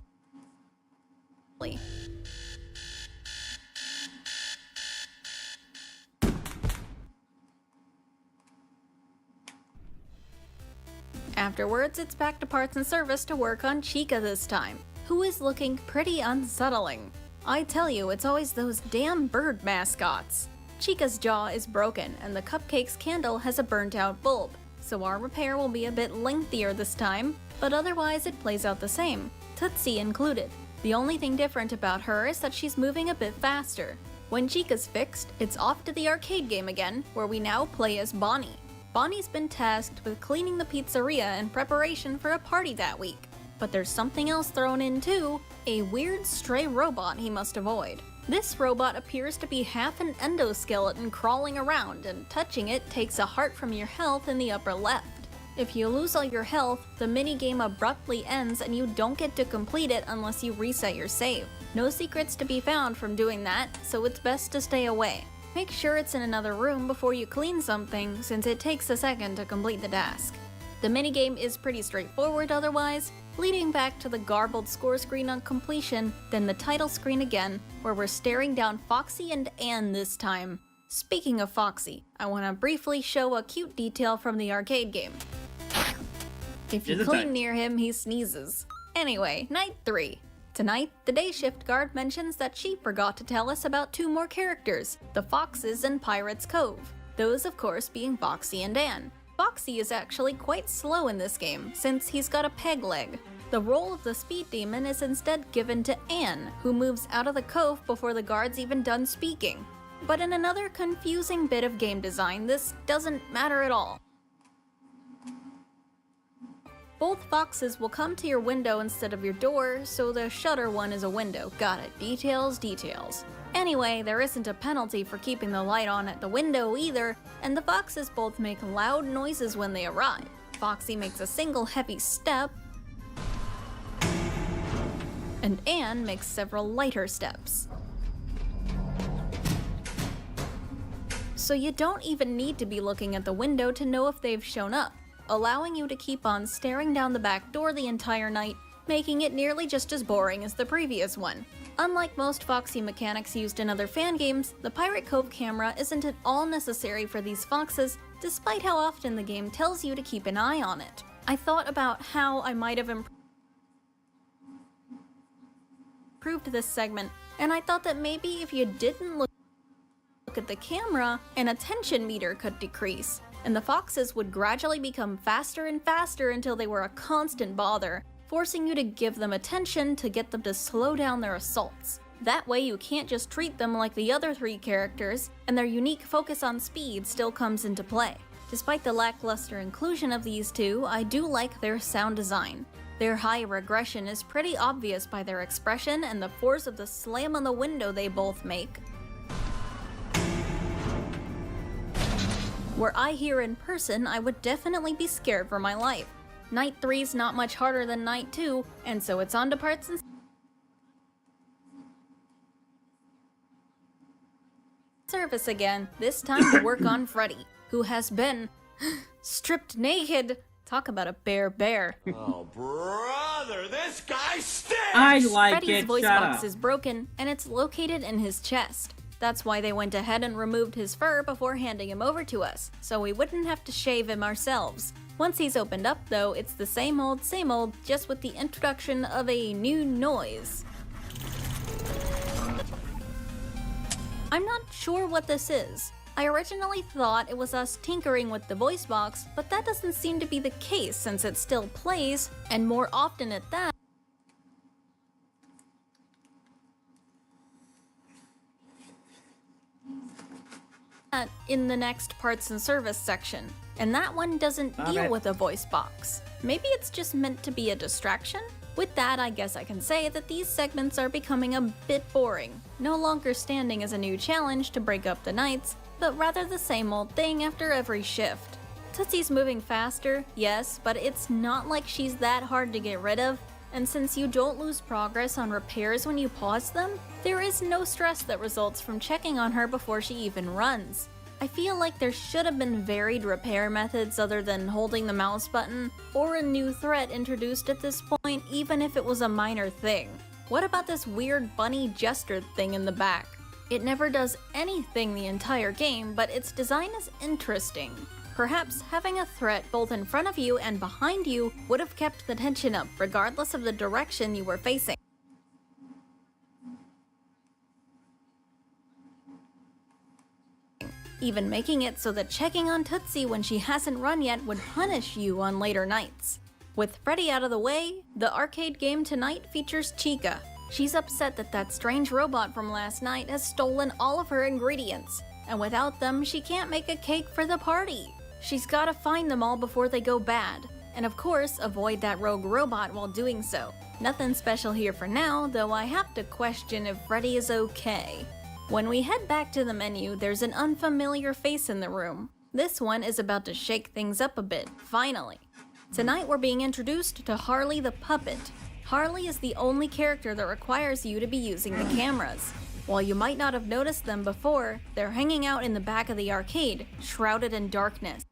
Afterwards, it's back to parts and service to work on Chica this time, who is looking pretty unsettling. I tell you, it's always those damn bird mascots. Chica's jaw is broken, and the Cupcake's candle has a burnt out bulb, so our repair will be a bit lengthier this time, but otherwise it plays out the same, Tootsie included. The only thing different about her is that she's moving a bit faster. When Chica's fixed, it's off to the arcade game again, where we now play as Bonnie. Bonnie's been tasked with cleaning the pizzeria in preparation for a party that week. But there's something else thrown in too, a weird stray robot he must avoid. This robot appears to be half an endoskeleton crawling around, and touching it takes a heart from your health in the upper left. If you lose all your health, the minigame abruptly ends and you don't get to complete it unless you reset your save. No secrets to be found from doing that, so it's best to stay away. Make sure it's in another room before you clean something, since it takes a second to complete the task. The minigame is pretty straightforward otherwise, leading back to the garbled score screen on completion, then the title screen again, where we're staring down Foxy and Anne this time. Speaking of Foxy, I want to briefly show a cute detail from the arcade game. If you clean near him, he sneezes. Anyway, night 3. Tonight, the day shift guard mentions that she forgot to tell us about two more characters, the Foxes in Pirate's Cove. Those, of course, being Foxy and Anne. Foxy is actually quite slow in this game, since he's got a peg leg. The role of the speed demon is instead given to Anne, who moves out of the cove before the guard's even done speaking. But in another confusing bit of game design, this doesn't matter at all. Both foxes will come to your window instead of your door, so the shutter one is a window. Got it. Details, details. Anyway, there isn't a penalty for keeping the light on at the window either, and the foxes both make loud noises when they arrive. Foxy makes a single heavy step, and Anne makes several lighter steps. so you don't even need to be looking at the window to know if they've shown up, allowing you to keep on staring down the back door the entire night, making it nearly just as boring as the previous one. Unlike most foxy mechanics used in other fan games, the Pirate Cove camera isn't at all necessary for these foxes, despite how often the game tells you to keep an eye on it. I thought about how I might have improved this segment, and I thought that maybe if you didn't look at the camera, an attention meter could decrease, and the foxes would gradually become faster and faster until they were a constant bother, forcing you to give them attention to get them to slow down their assaults. That way you can't just treat them like the other 3 characters, and their unique focus on speed still comes into play. Despite the lackluster inclusion of these two, I do like their sound design. Their high regression is pretty obvious by their expression and the force of the slam on the window they both make. Were I here in person, I would definitely be scared for my life. Night 3's not much harder than Night 2, and so it's on to parts and service again, this time to work on Freddy, who has been stripped naked. Talk about a bear. Oh, brother, this guy stinks! I like Freddy's it, voice shut box up. is broken, and it's located in his chest. That's why they went ahead and removed his fur before handing him over to us, so we wouldn't have to shave him ourselves. Once he's opened up though, it's the same old, just with the introduction of a new noise. I'm not sure what this is. I originally thought it was us tinkering with the voice box, but that doesn't seem to be the case since it still plays, and more often at that. In the next parts and service section, and that one doesn't deal with a voice box. Maybe it's just meant to be a distraction? With that, I guess I can say that these segments are becoming a bit boring, no longer standing as a new challenge to break up the nights, but rather the same old thing after every shift. Tootsie's moving faster, yes, but it's not like she's that hard to get rid of, and since you don't lose progress on repairs when you pause them, there is no stress that results from checking on her before she even runs. I feel like there should have been varied repair methods other than holding the mouse button, or a new threat introduced at this point even if it was a minor thing. What about this weird bunny gesture thing in the back? It never does anything the entire game, but its design is interesting. Perhaps having a threat both in front of you and behind you would have kept the tension up regardless of the direction you were facing. Even making it so that checking on Tootsie when she hasn't run yet would punish you on later nights. With Freddy out of the way, the arcade game tonight features Chica. She's upset that that strange robot from last night has stolen all of her ingredients, and without them she can't make a cake for the party. She's gotta find them all before they go bad, and of course avoid that rogue robot while doing so. Nothing special here for now, though I have to question if Freddy is okay. When we head back to the menu, there's an unfamiliar face in the room. This one is about to shake things up a bit, finally. Tonight we're being introduced to Harley the Puppet. Harley is the only character that requires you to be using the cameras. While you might not have noticed them before, they're hanging out in the back of the arcade, shrouded in darkness.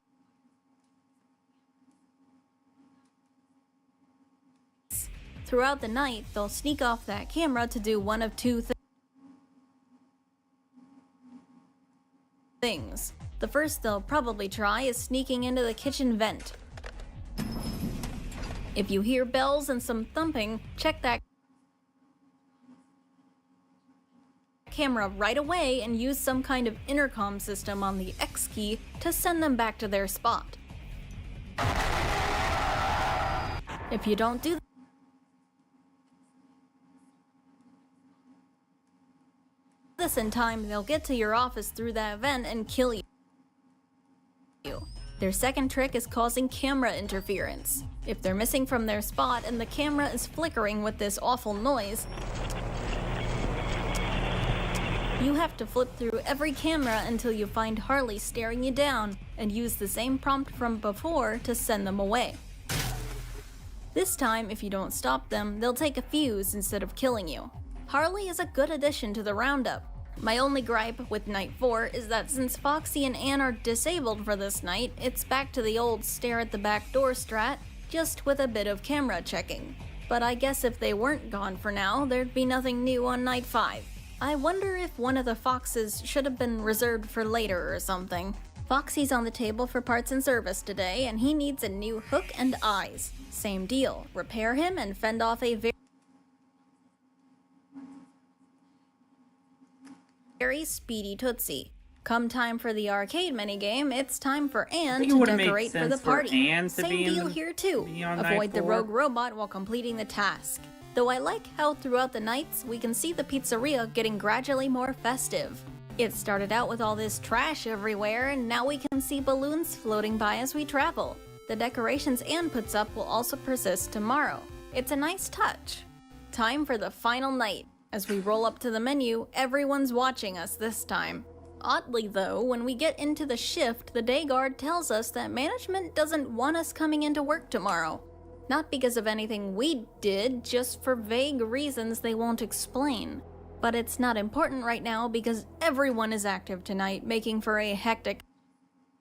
Throughout the night, they'll sneak off that camera to do one of two things. The first they'll probably try is sneaking into the kitchen vent. If you hear bells and some thumping, check that camera right away and use some kind of intercom system on the X key to send them back to their spot. If you don't do this in time, they'll get to your office through that vent and kill you. Their second trick is causing camera interference. If they're missing from their spot and the camera is flickering with this awful noise, you have to flip through every camera until you find Harley staring you down and use the same prompt from before to send them away. This time, if you don't stop them, they'll take a fuse instead of killing you. Harley is a good addition to the roundup. My only gripe with night 4 is that since Foxy and Anne are disabled for this night, it's back to the old stare at the back door strat, just with a bit of camera checking. But I guess if they weren't gone for now, there'd be nothing new on night 5. I wonder if one of the foxes should have been reserved for later or something. Foxy's on the table for parts and service today, and he needs a new hook and eyes. Same deal, repair him and fend off a very speedy Tootsie. Come time for the arcade minigame, it's time for Anne to decorate for the party. Same deal here too. Avoid the rogue robot while completing the task. Though I like how throughout the nights, we can see the pizzeria getting gradually more festive. It started out with all this trash everywhere, and now we can see balloons floating by as we travel. The decorations Anne puts up will also persist tomorrow. It's a nice touch. Time for the final night. As we roll up to the menu, everyone's watching us this time. Oddly though, when we get into the shift, the day guard tells us that management doesn't want us coming into work tomorrow. Not because of anything we did, just for vague reasons they won't explain. But it's not important right now because everyone is active tonight, making for a hectic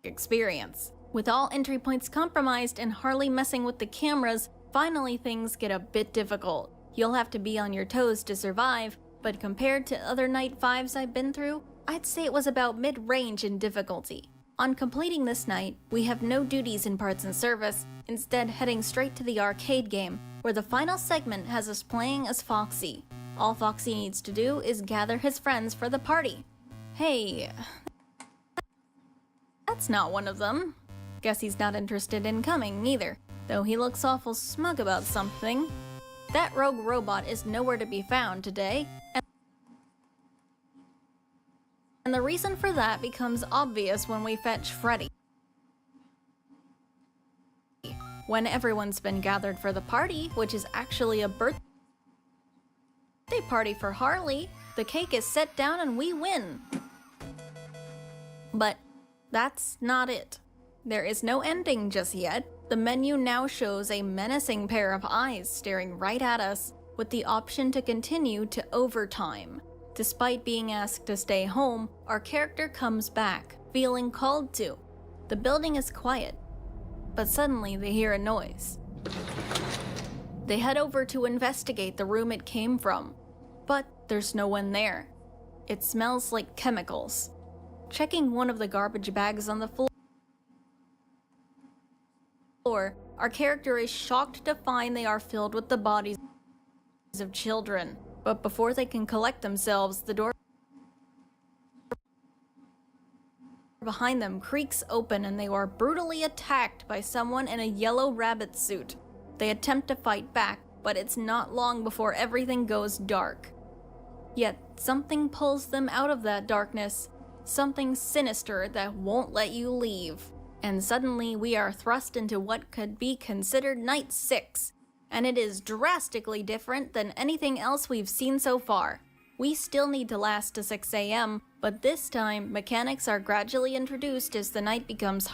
experience. With all entry points compromised and Harley messing with the cameras, finally things get a bit difficult. You'll have to be on your toes to survive, but compared to other night 5s I've been through, I'd say it was about mid-range in difficulty. On completing this night, we have no duties in parts and service, instead heading straight to the arcade game, where the final segment has us playing as Foxy. All Foxy needs to do is gather his friends for the party. Hey, that's not one of them. Guess he's not interested in coming either, though he looks awful smug about something. That rogue robot is nowhere to be found today, and the reason for that becomes obvious when we fetch Freddy. When everyone's been gathered for the party, which is actually a birthday party for Harley, the cake is set down and we win. But that's not it. There is no ending just yet. The menu now shows a menacing pair of eyes staring right at us, with the option to continue to overtime. Despite being asked to stay home, our character comes back, feeling called to. The building is quiet, but suddenly they hear a noise. They head over to investigate the room it came from, but there's no one there. It smells like chemicals. Checking one of the garbage bags on the floor, our character is shocked to find they are filled with the bodies of children. But before they can collect themselves, the door behind them creaks open and they are brutally attacked by someone in a yellow rabbit suit. They attempt to fight back, but it's not long before everything goes dark. Yet something pulls them out of that darkness, something sinister that won't let you leave. And suddenly we are thrust into what could be considered night 6. And it is drastically different than anything else we've seen so far. We still need to last to 6 AM, but this time, mechanics are gradually introduced as the night becomes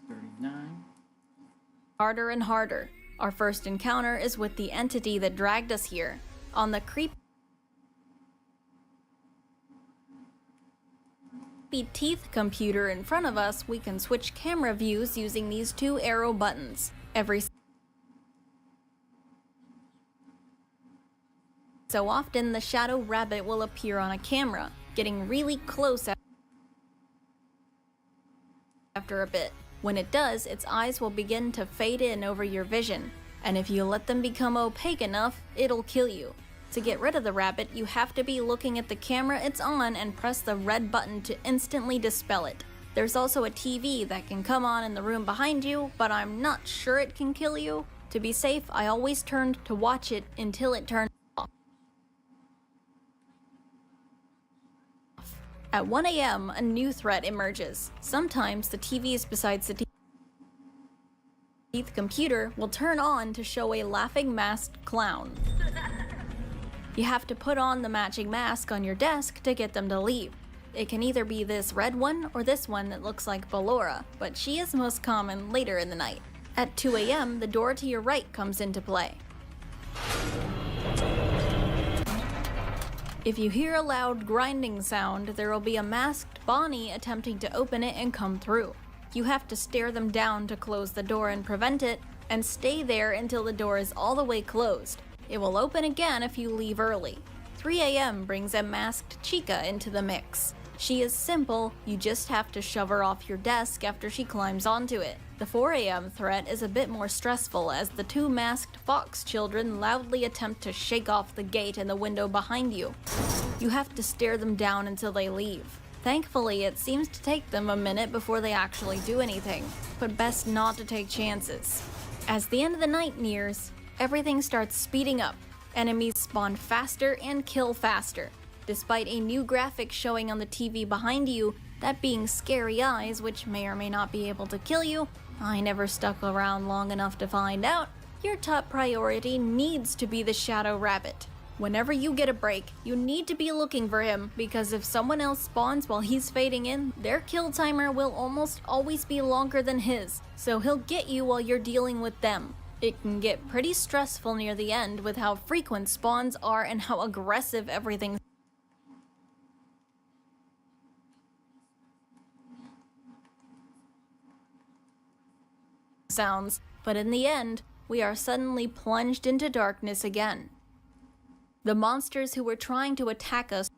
39. Harder and harder. Our first encounter is with the entity that dragged us here. On the creepy teeth computer in front of us, we can switch camera views using these 2 arrow buttons. Every so often, the shadow rabbit will appear on a camera, getting really close after a bit. When it does, its eyes will begin to fade in over your vision, and if you let them become opaque enough, it'll kill you. To get rid of the rabbit, you have to be looking at the camera it's on and press the red button to instantly dispel it. There's also a TV that can come on in the room behind you, but I'm not sure it can kill you. To be safe, I always turned to watch it until it turned off. At 1 AM, a new threat emerges. Sometimes the TVs besides the teeth computer will turn on to show a laughing masked clown. You have to put on the matching mask on your desk to get them to leave. It can either be this red one or this one that looks like Ballora, but she is most common later in the night. At 2 AM, the door to your right comes into play. If you hear a loud grinding sound, there will be a masked Bonnie attempting to open it and come through. You have to stare them down to close the door and prevent it, and stay there until the door is all the way closed. It will open again if you leave early. 3 a.m. brings a masked Chica into the mix. She is simple, you just have to shove her off your desk after she climbs onto it. The 4 a.m. threat is a bit more stressful as the 2 masked fox children loudly attempt to shake off the gate in the window behind you. You have to stare them down until they leave. Thankfully, it seems to take them a minute before they actually do anything, but best not to take chances. As the end of the night nears, everything starts speeding up. Enemies spawn faster and kill faster. Despite a new graphic showing on the TV behind you, that being scary eyes, which may or may not be able to kill you, I never stuck around long enough to find out, your top priority needs to be the Shadow Rabbit. Whenever you get a break, you need to be looking for him, because if someone else spawns while he's fading in, their kill timer will almost always be longer than his, so he'll get you while you're dealing with them. It can get pretty stressful near the end with how frequent spawns are and how aggressive everything sounds, but in the end, we are suddenly plunged into darkness again. The monsters who were trying to attack us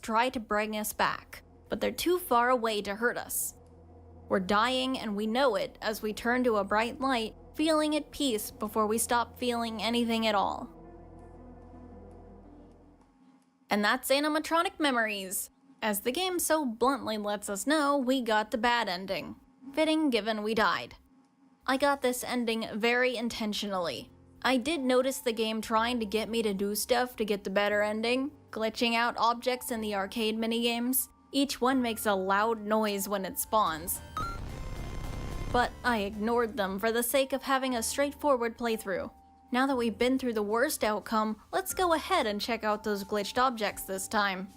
try to bring us back, but they're too far away to hurt us. We're dying and we know it as we turn to a bright light, feeling at peace before we stop feeling anything at all. And that's animatronic memories. As the game so bluntly lets us know, we got the bad ending. Fitting given we died. I got this ending very intentionally. I did notice the game trying to get me to do stuff to get the better ending, glitching out objects in the arcade minigames. Each one makes a loud noise when it spawns. But I ignored them for the sake of having a straightforward playthrough. Now that we've been through the worst outcome, let's go ahead and check out those glitched objects this time.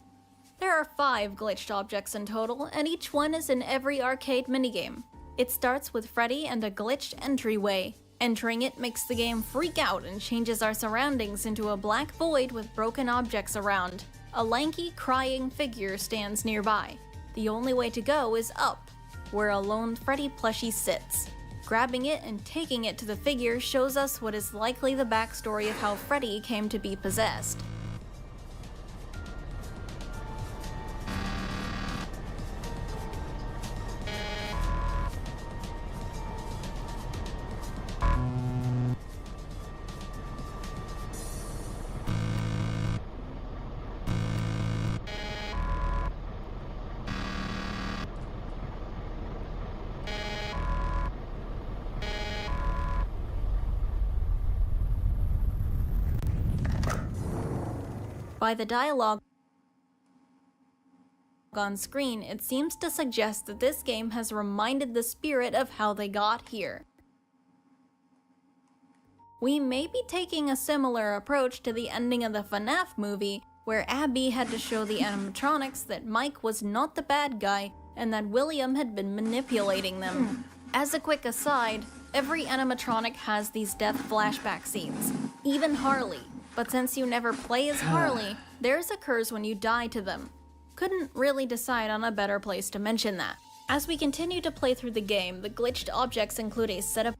There are 5 glitched objects in total, and each one is in every arcade minigame. It starts with Freddy and a glitched entryway. Entering it makes the game freak out and changes our surroundings into a black void with broken objects around. A lanky, crying figure stands nearby. The only way to go is up, where a lone Freddy plushie sits. Grabbing it and taking it to the figure shows us what is likely the backstory of how Freddy came to be possessed. By the dialogue on screen, it seems to suggest that this game has reminded the spirit of how they got here. We may be taking a similar approach to the ending of the FNAF movie, where Abby had to show the animatronics that Mike was not the bad guy and that William had been manipulating them. As a quick aside, every animatronic has these death flashback scenes, even Harley. But since you never play as Harley, theirs occurs when you die to them. Couldn't really decide on a better place to mention that. As we continue to play through the game, the glitched objects include a set of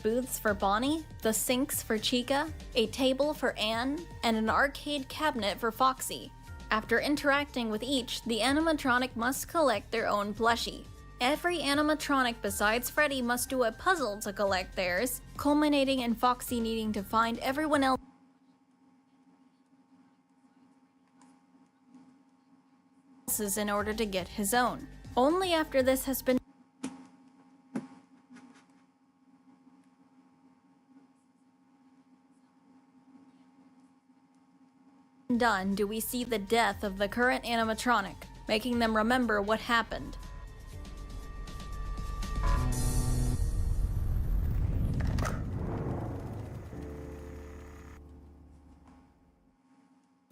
booths for Bonnie, the sinks for Chica, a table for Anne, and an arcade cabinet for Foxy. After interacting with each, the animatronic must collect their own plushie. Every animatronic besides Freddy must do a puzzle to collect theirs, culminating in Foxy needing to find everyone else's in order to get his own. Only after this has been done do we see the death of the current animatronic, making them remember what happened.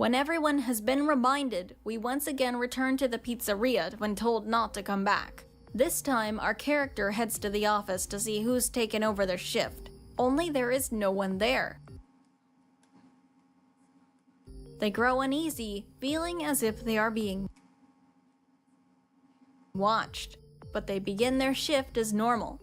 When everyone has been reminded, we once again return to the pizzeria when told not to come back. This time, our character heads to the office to see who's taken over their shift. Only there is no one there. They grow uneasy, feeling as if they are being watched, but they begin their shift as normal.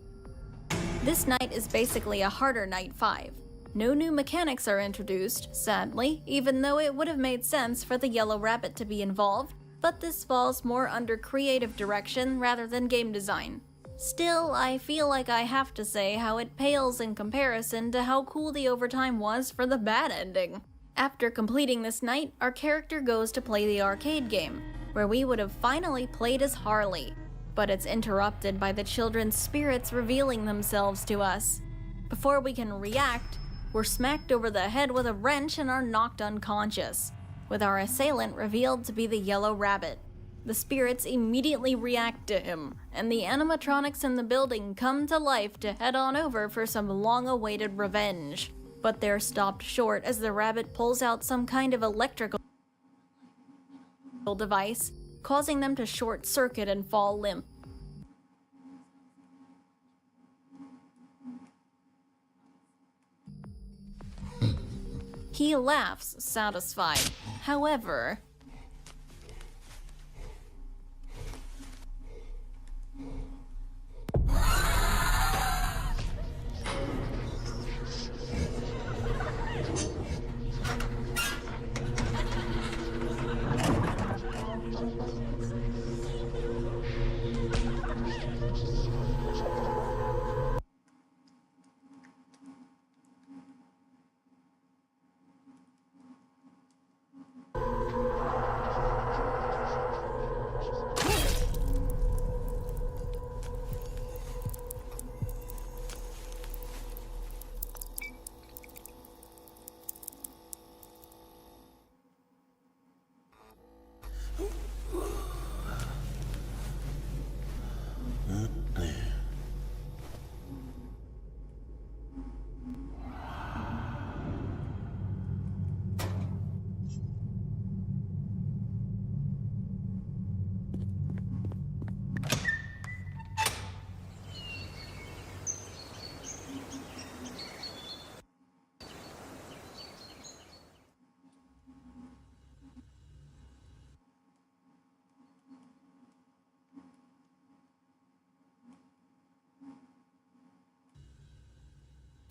This night is basically a harder night 5. No new mechanics are introduced, sadly, even though it would have made sense for the yellow rabbit to be involved, but this falls more under creative direction rather than game design. Still, I feel like I have to say how it pales in comparison to how cool the overtime was for the bad ending. After completing this night, our character goes to play the arcade game, where we would have finally played as Harley, but it's interrupted by the children's spirits revealing themselves to us. Before we can react, we're smacked over the head with a wrench and are knocked unconscious, with our assailant revealed to be the yellow rabbit. The spirits immediately react to him, and the animatronics in the building come to life to head on over for some long-awaited revenge. But they're stopped short as the rabbit pulls out some kind of electrical device, causing them to short circuit and fall limp. He laughs, satisfied. However,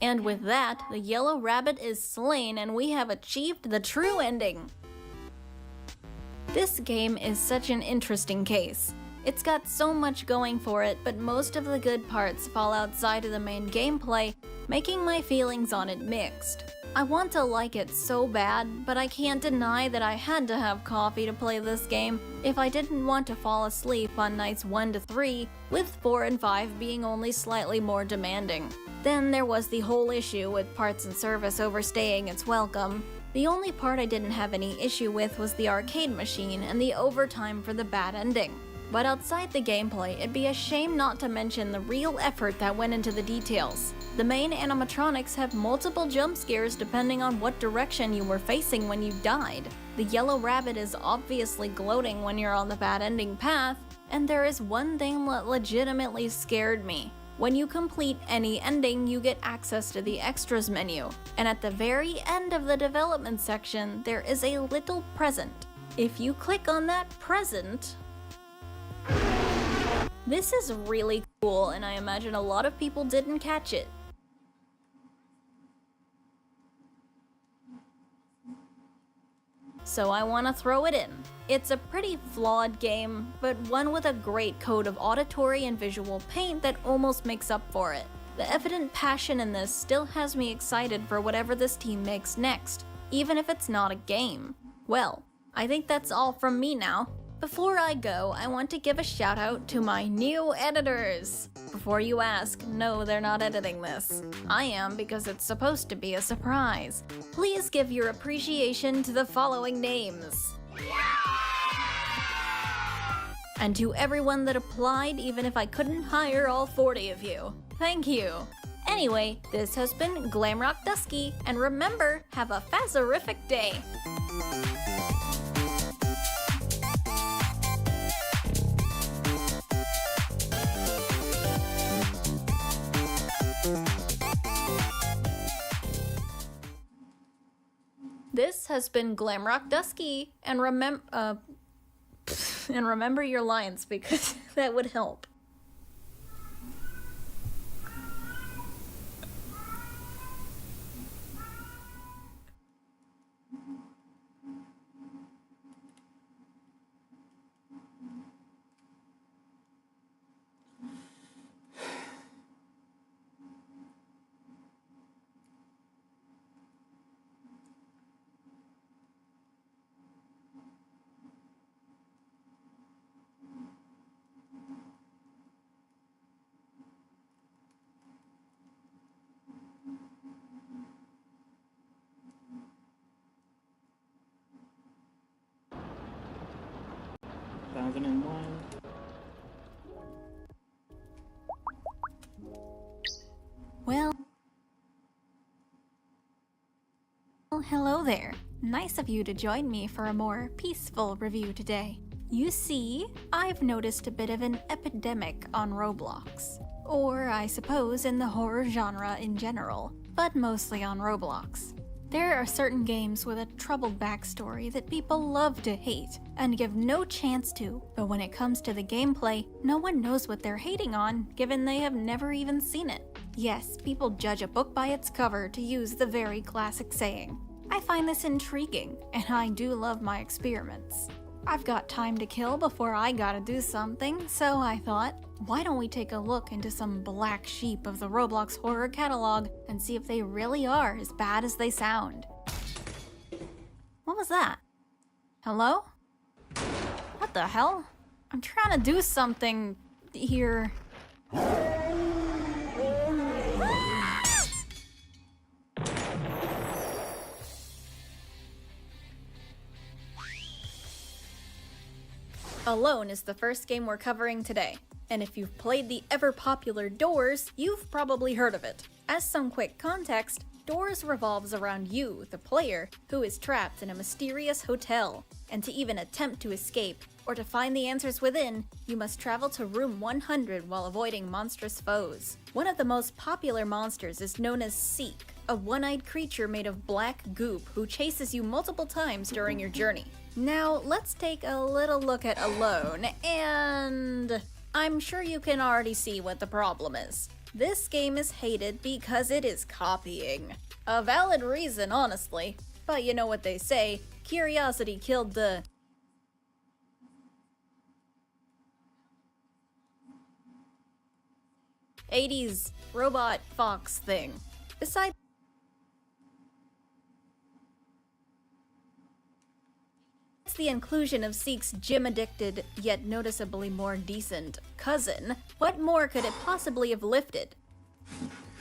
and with that, the yellow rabbit is slain and we have achieved the true ending. This game is such an interesting case. It's got so much going for it, but most of the good parts fall outside of the main gameplay, making my feelings on it mixed. I want to like it so bad, but I can't deny that I had to have coffee to play this game if I didn't want to fall asleep on nights 1 to 3, with 4 and 5 being only slightly more demanding. Then there was the whole issue with parts and service overstaying its welcome. The only part I didn't have any issue with was the arcade machine and the overtime for the bad ending. But outside the gameplay, it'd be a shame not to mention the real effort that went into the details. The main animatronics have multiple jump scares depending on what direction you were facing when you died. The yellow rabbit is obviously gloating when you're on the bad ending path, and there is one thing that legitimately scared me. When you complete any ending, you get access to the extras menu, and at the very end of the development section, there is a little present. If you click on that present, this is really cool, and I imagine a lot of people didn't catch it. So I want to throw it in. It's a pretty flawed game, but one with a great code of auditory and visual paint that almost makes up for it. The evident passion in this still has me excited for whatever this team makes next, even if it's not a game. Well, I think that's all from me now. Before I go, I want to give a shout out to my new editors. Before you ask, no, they're not editing this. I am because it's supposed to be a surprise. Please give your appreciation to the following names. And to everyone that applied, even if I couldn't hire all 40 of you. Thank you. Anyway, this has been Glamrock Dusky, and remember, have a phasorific day. This has been Glamrock Dusky, and remember your lines because that would help. Well, hello there. Nice of you to join me for a more peaceful review today. You see, I've noticed a bit of an epidemic on Roblox. Or I suppose in the horror genre in general, but mostly on Roblox. There are certain games with a troubled backstory that people love to hate and give no chance to, but when it comes to the gameplay, no one knows what they're hating on given they have never even seen it. Yes, people judge a book by its cover, to use the very classic saying. I find this intriguing, and I do love my experiments. I've got time to kill before I gotta do something, so I thought, why don't we take a look into some black sheep of the Roblox horror catalog and see if they really are as bad as they sound. What was that? Hello? What the hell? I'm trying to do something here. Alone is the first game we're covering today, and if you've played the ever-popular Doors, you've probably heard of it. As some quick context, Doors revolves around you, the player, who is trapped in a mysterious hotel, and to even attempt to escape, or to find the answers within, you must travel to room 100 while avoiding monstrous foes. One of the most popular monsters is known as Seek, a one-eyed creature made of black goop who chases you multiple times during your journey. Now, let's take a little look at Alone, and I'm sure you can already see what the problem is. This game is hated because it is copying. A valid reason, honestly, but you know what they say, curiosity killed the... '80s robot fox thing. Besides the inclusion of Seek's gym-addicted, yet noticeably more decent, cousin, what more could it possibly have lifted?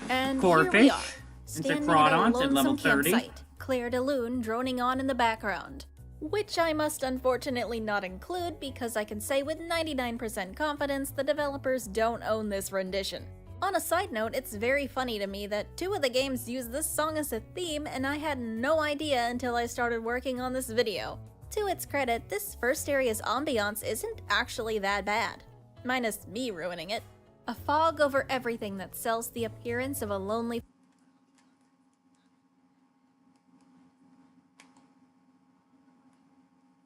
And here we are, standing at a lonesome campsite, Claire de Lune droning on in the background. Which I must unfortunately not include because I can say with 99% confidence the developers don't own this rendition. On a side note, it's very funny to me that 2 of the games use this song as a theme and I had no idea until I started working on this video. To its credit, this first area's ambiance isn't actually that bad. Minus me ruining it. A fog over everything that sells the appearance of a lonely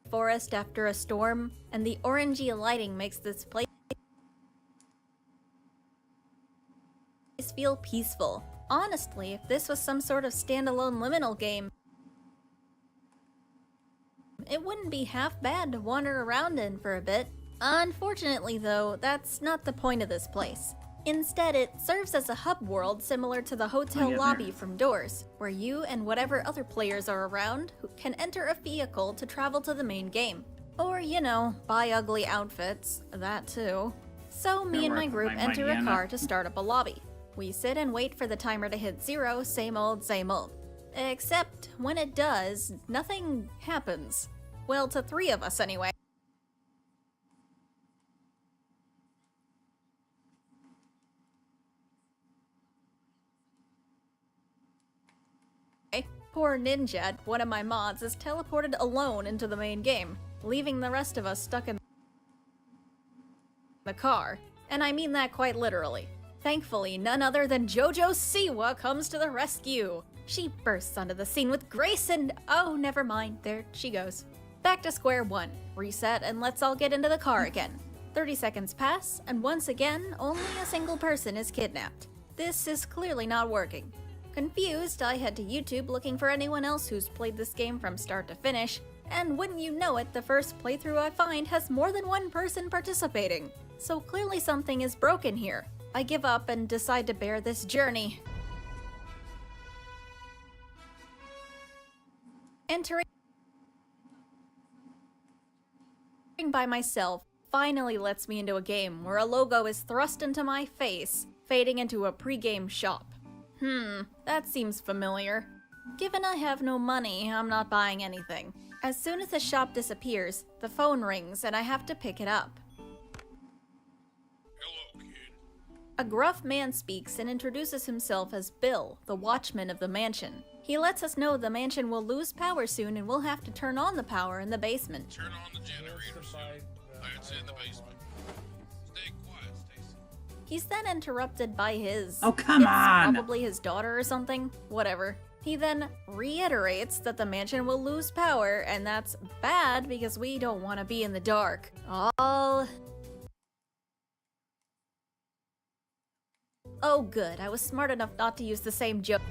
forest after a storm, and the orangey lighting makes this place feel peaceful. Honestly, if this was some sort of standalone liminal game, it wouldn't be half bad to wander around in for a bit. Unfortunately though, that's not the point of this place. Instead, it serves as a hub world similar to the hotel lobby from Doors, where you and whatever other players are around can enter a vehicle to travel to the main game. Or, you know, buy ugly outfits, that too. So me and my group enter a car to start up a lobby. We sit and wait for the timer to hit 0, same old, same old. Except, when it does, nothing happens. Well, to 3 of us anyway. Poor Ninja, one of my mods, is teleported alone into the main game, leaving the rest of us stuck in the car. And I mean that quite literally. Thankfully, none other than JoJo Siwa comes to the rescue. She bursts onto the scene with grace and oh, never mind, there she goes. Back to square one. Reset and let's all get into the car again. 30 seconds pass, and once again, only a single person is kidnapped. This is clearly not working. Confused, I head to YouTube looking for anyone else who's played this game from start to finish, and wouldn't you know it, the first playthrough I find has more than one person participating. So clearly something is broken here. I give up and decide to bear this journey. Entering by myself finally lets me into a game where a logo is thrust into my face, fading into a pre-game shop. That seems familiar. Given I have no money, I'm not buying anything. As soon as the shop disappears, the phone rings and I have to pick it up. Hello, kid. A gruff man speaks and introduces himself as Bill, the watchman of the mansion. He lets us know the mansion will lose power soon and we'll have to turn on the power in the basement. Turn on the generator soon. It's in the basement. Stay quiet, Stacy. He's then interrupted by his... Oh, come on! Probably his daughter or something. Whatever. He then reiterates that the mansion will lose power, and that's bad because we don't want to be in the dark. Oh good, I was smart enough not to use the same joke.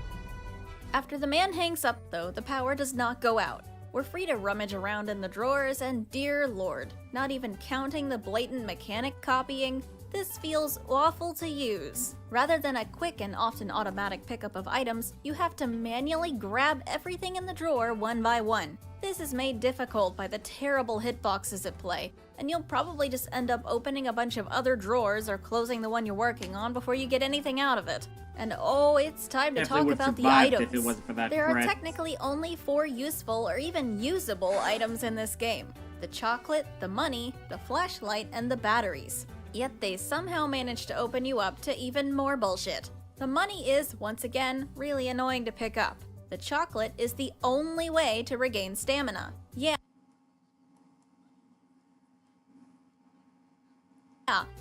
After the man hangs up though, the power does not go out. We're free to rummage around in the drawers, and dear lord, not even counting the blatant mechanic copying, this feels awful to use. Rather than a quick and often automatic pickup of items, you have to manually grab everything in the drawer one by one. This is made difficult by the terrible hitboxes at play, and you'll probably just end up opening a bunch of other drawers or closing the one you're working on before you get anything out of it. And oh, it's time to talk about the items. There are technically only 4 useful or even usable items in this game. The chocolate, the money, the flashlight, and the batteries. Yet they somehow manage to open you up to even more bullshit. The money is, once again, really annoying to pick up. The chocolate is the only way to regain stamina. Yeah,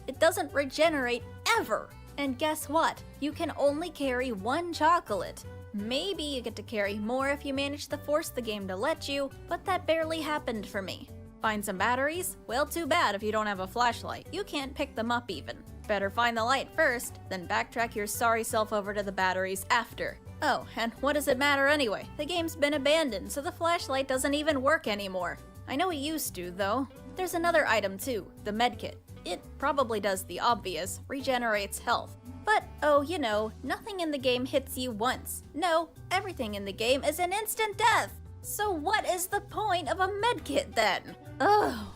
it doesn't regenerate ever. And guess what? You can only carry 1 chocolate. Maybe you get to carry more if you manage to force the game to let you, but that barely happened for me. Find some batteries? Well, too bad if you don't have a flashlight. You can't pick them up even. Better find the light first, then backtrack your sorry self over to the batteries after. Oh, and what does it matter anyway? The game's been abandoned, so the flashlight doesn't even work anymore. I know it used to, though. There's another item too, the medkit. It probably does the obvious, regenerates health. But, oh, you know, nothing in the game hits you once. No, everything in the game is an instant death! So what is the point of a medkit then? Ugh.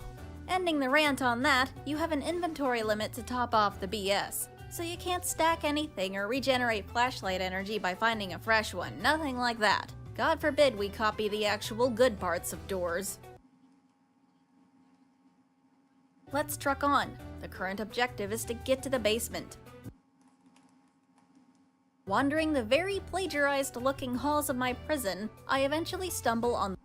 Ending the rant on that, you have an inventory limit to top off the BS. So you can't stack anything or regenerate flashlight energy by finding a fresh one, nothing like that. God forbid we copy the actual good parts of doors. Let's truck on. The current objective is to get to the basement. Wandering the very plagiarized-looking halls of my prison, I eventually stumble on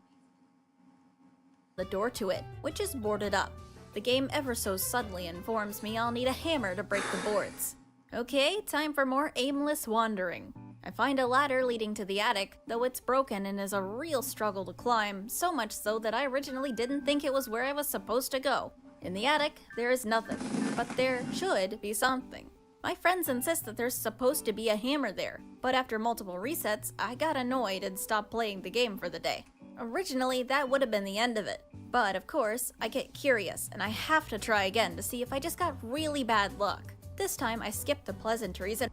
the door to it, which is boarded up. The game ever so subtly informs me I'll need a hammer to break the boards. Okay, time for more aimless wandering. I find a ladder leading to the attic, though it's broken and is a real struggle to climb, so much so that I originally didn't think it was where I was supposed to go. In the attic, there is nothing, but there should be something. My friends insist that there's supposed to be a hammer there, but after multiple resets, I got annoyed and stopped playing the game for the day. Originally, that would have been the end of it, but of course, I get curious and I have to try again to see if I just got really bad luck. This time, I skipped the pleasantries and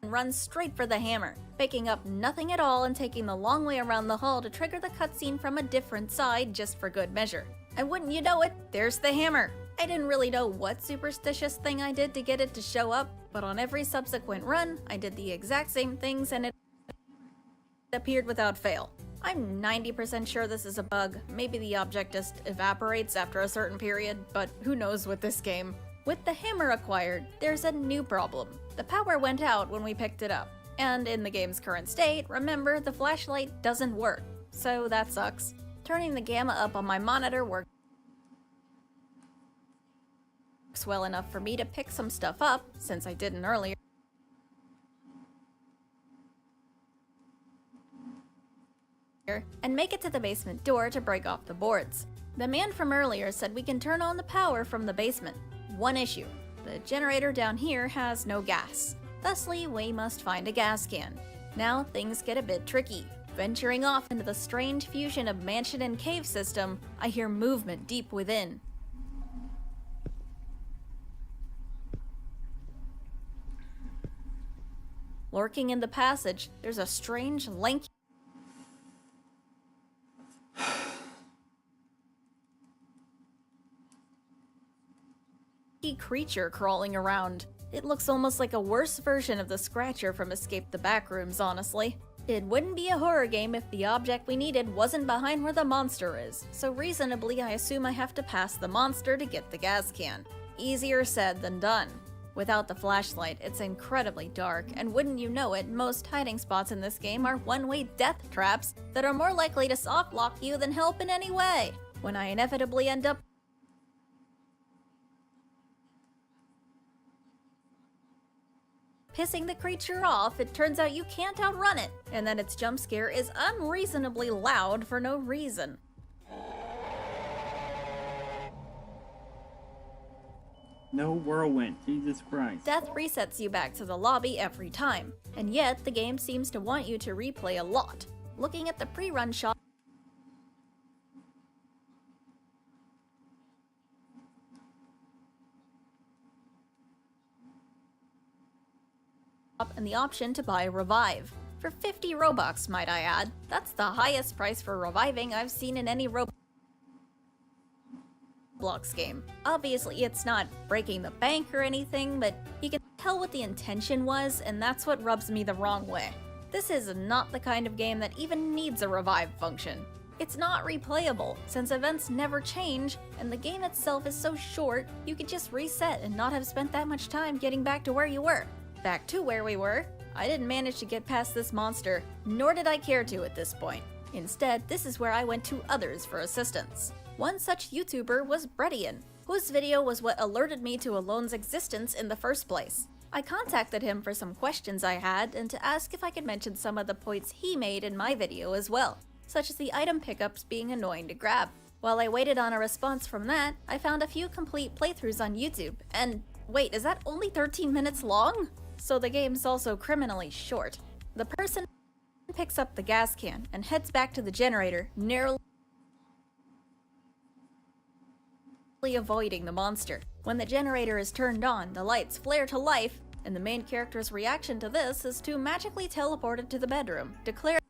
run straight for the hammer, picking up nothing at all and taking the long way around the hall to trigger the cutscene from a different side just for good measure. And wouldn't you know it, there's the hammer! I didn't really know what superstitious thing I did to get it to show up, but on every subsequent run, I did the exact same things and it appeared without fail. I'm 90% sure this is a bug, maybe the object just evaporates after a certain period, but who knows with this game. With the hammer acquired, there's a new problem. The power went out when we picked it up, and in the game's current state, remember, the flashlight doesn't work, so that sucks. Turning the gamma up on my monitor works works well enough for me to pick some stuff up, since I didn't earlier, and make it to the basement door to break off the boards. The man from earlier said we can turn on the power from the basement. One issue: the generator down here has no gas. Thusly, we must find a gas can. Now things get a bit tricky. Venturing off into the strange fusion of mansion and cave system, I hear movement deep within. Lurking in the passage, there's a strange, lanky creature crawling around. It looks almost like a worse version of the Scratcher from Escape the Backrooms, honestly. It wouldn't be a horror game if the object we needed wasn't behind where the monster is, so reasonably I assume I have to pass the monster to get the gas can. Easier said than done. Without the flashlight, it's incredibly dark, and wouldn't you know it, most hiding spots in this game are one-way death traps that are more likely to soft-lock you than help in any way. When I inevitably end up pissing the creature off, it turns out you can't outrun it, and that its jump scare is unreasonably loud for no reason. No whirlwind, Jesus Christ. Death resets you back to the lobby every time, and yet the game seems to want you to replay a lot. Looking at the pre-run shot and the option to buy Revive. For 50 Robux, might I add. That's the highest price for reviving I've seen in any Roblox game. Obviously, it's not breaking the bank or anything, but you can tell what the intention was, and that's what rubs me the wrong way. This is not the kind of game that even needs a revive function. It's not replayable, since events never change, and the game itself is so short, you could just reset and not have spent that much time getting back to where you were. Back to where we were, I didn't manage to get past this monster, nor did I care to at this point. Instead, this is where I went to others for assistance. One such YouTuber was Bredian, whose video was what alerted me to Alone's existence in the first place. I contacted him for some questions I had and to ask if I could mention some of the points he made in my video as well, such as the item pickups being annoying to grab. While I waited on a response from that, I found a few complete playthroughs on YouTube, and wait, is that only 13 minutes long? So the game's also criminally short. The person picks up the gas can and heads back to the generator, narrowly avoiding the monster. When the generator is turned on, the lights flare to life, and the main character's reaction to this is to magically teleport it to the bedroom, declaring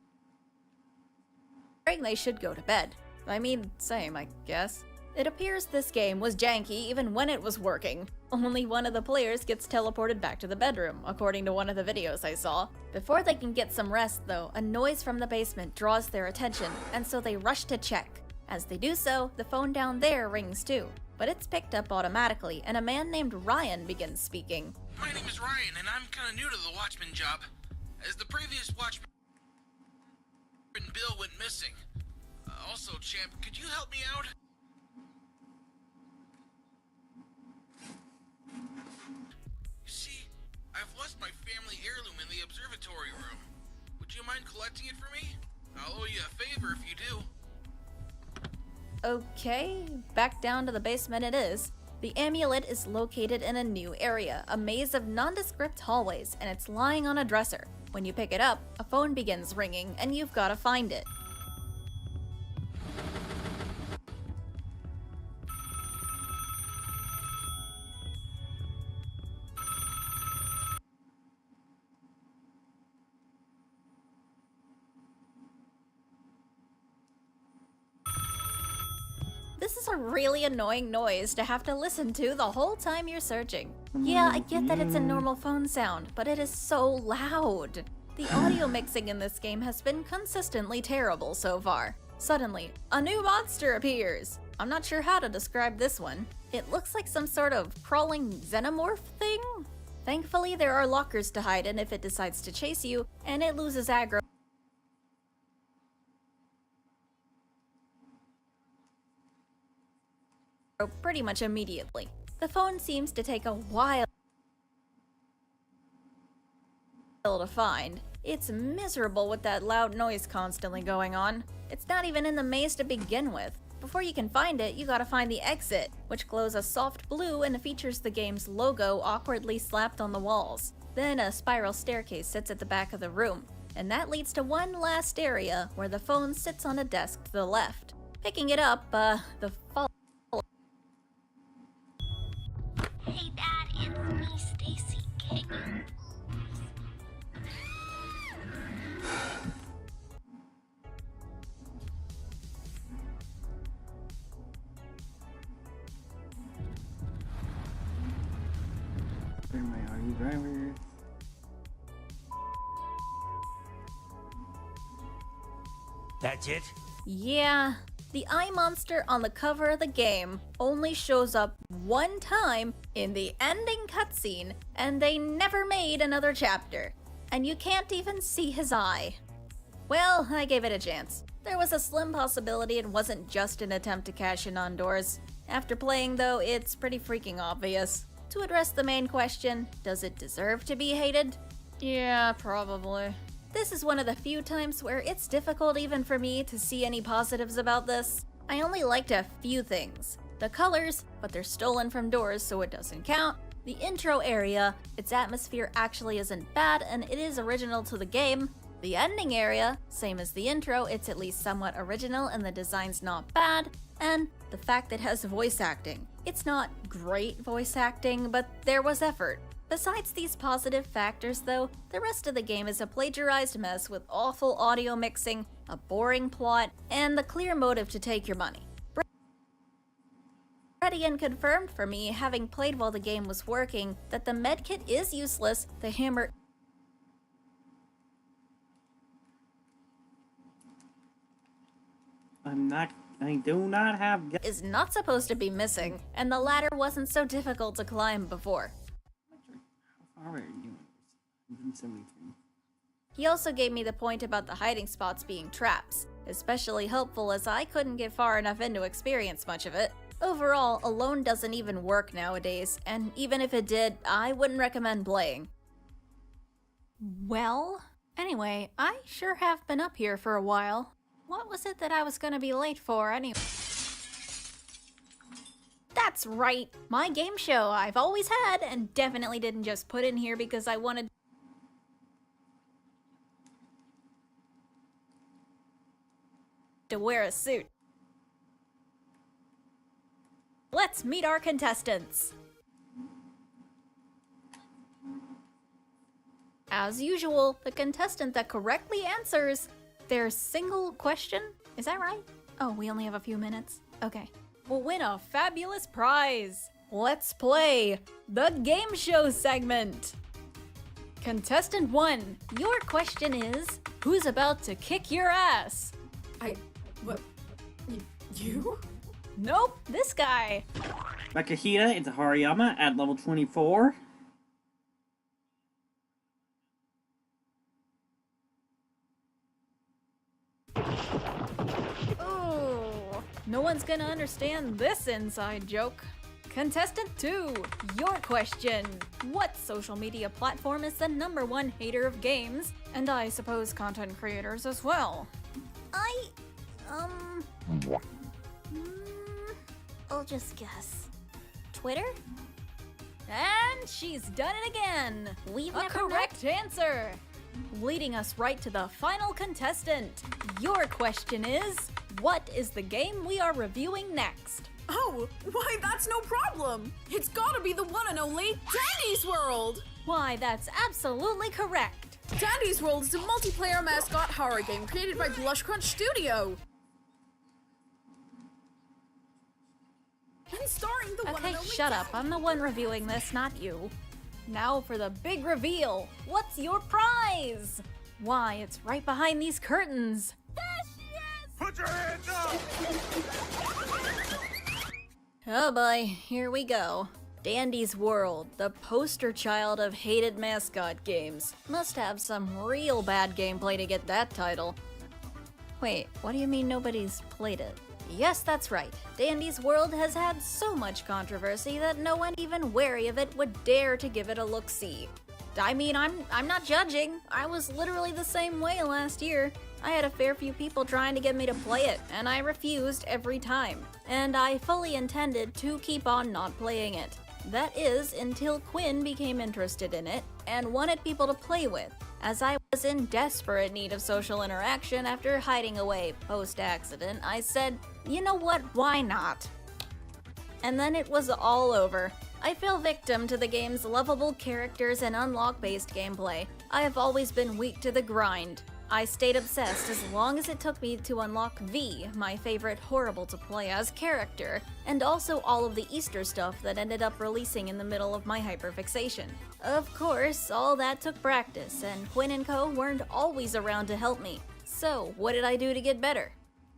they should go to bed. I mean, same, I guess. It appears this game was janky even when it was working. Only one of the players gets teleported back to the bedroom, according to one of the videos I saw. Before they can get some rest though, a noise from the basement draws their attention, and so they rush to check. As they do so, the phone down there rings too, but it's picked up automatically, and a man named Ryan begins speaking. My name is Ryan, and I'm kinda new to the Watchman job. As the previous Watchman Bill went missing. Also, champ, could you help me out? I've lost my family heirloom in the observatory room. Would you mind collecting it for me? I'll owe you a favor if you do. Okay, back down to the basement it is. The amulet is located in a new area, a maze of nondescript hallways, and it's lying on a dresser. When you pick it up, a phone begins ringing, and you've got to find it. This is a really annoying noise to have to listen to the whole time you're searching. Yeah, I get that it's a normal phone sound, but it is so loud. The audio mixing in this game has been consistently terrible so far. Suddenly, a new monster appears. I'm not sure how to describe this one. It looks like some sort of crawling xenomorph thing? Thankfully, there are lockers to hide in if it decides to chase you, and it loses aggro pretty much immediately. The phone seems to take a while to find. It's miserable with that loud noise constantly going on. It's not even in the maze to begin with. Before you can find it, you gotta find the exit, which glows a soft blue and features the game's logo awkwardly slapped on the walls. Then a spiral staircase sits at the back of the room, and that leads to one last area where the phone sits on a desk to the left. Picking it up, the Hey Dad, it's me, Stacy. Can you... Where am I? Are you drivers? That's it? Yeah, the eye monster on the cover of the game only shows up one time in the ending cutscene, and they never made another chapter. And you can't even see his eye. Well, I gave it a chance. There was a slim possibility it wasn't just an attempt to cash in on doors. After playing though, it's pretty freaking obvious. To address the main question, does it deserve to be hated? Yeah, probably. This is one of the few times where it's difficult even for me to see any positives about this. I only liked a few things. The colors, but they're stolen from doors so it doesn't count. The intro area, its atmosphere actually isn't bad and it is original to the game. The ending area, same as the intro, it's at least somewhat original and the design's not bad. And the fact it has voice acting. It's not great voice acting, but there was effort. Besides these positive factors though, the rest of the game is a plagiarized mess with awful audio mixing, a boring plot, and the clear motive to take your money. Ready and confirmed for me, having played while the game was working, that the medkit is useless, the hammer I do not have is not supposed to be missing, and the ladder wasn't so difficult to climb before. How far are you? 173. He also gave me the point about the hiding spots being traps, especially helpful as I couldn't get far enough in to experience much of it. Overall, alone doesn't even work nowadays, and even if it did, I wouldn't recommend playing. Well, anyway, I sure have been up here for a while. What was it that I was gonna be late for anyway? That's right, my game show I've always had and definitely didn't just put in here because I wanted to wear a suit. Let's meet our contestants. As usual, the contestant that correctly answers their single question, is that right? Oh, we only have a few minutes. Okay. Will win a fabulous prize. Let's play the game show segment. Contestant 1, your question is, who's about to kick your ass? What? You? Nope, this guy. Makahita into Hariyama at level 24. Oh, no one's gonna understand this inside joke. Contestant 2, your question. What social media platform is the #1 hater of games? And I suppose content creators as well. I'll just guess. Twitter? And she's done it again! We've a correct answer! Leading us right to the final contestant. Your question is, what is the game we are reviewing next? Oh, why that's no problem! It's gotta be the one and only Dandy's World! Why, that's absolutely correct! Dandy's World is a multiplayer mascot horror game created by Blush Crunch Studio. And starring the one and Okay, only shut up. I'm the one reviewing this, not you. Now for the big reveal. What's your prize? Why, it's right behind these curtains. There she is! Put your hands up! Oh boy, here we go. Dandy's World, the poster child of hated mascot games. Must have some real bad gameplay to get that title. Wait, what do you mean nobody's played it? Yes, that's right. Dandy's World has had so much controversy that no one even wary of it would dare to give it a look-see. I mean, I'm not judging. I was literally the same way last year. I had a fair few people trying to get me to play it, and I refused every time. And I fully intended to keep on not playing it. That is, until Quinn became interested in it and wanted people to play with, as I was in desperate need of social interaction after hiding away post-accident. I said, you know what, why not? And then it was all over. I fell victim to the game's lovable characters and unlock-based gameplay. I have always been weak to the grind. I stayed obsessed as long as it took me to unlock V, my favorite horrible-to-play-as character, and also all of the Easter stuff that ended up releasing in the middle of my hyperfixation. Of course, all that took practice, and Quinn and Co. weren't always around to help me. So, what did I do to get better?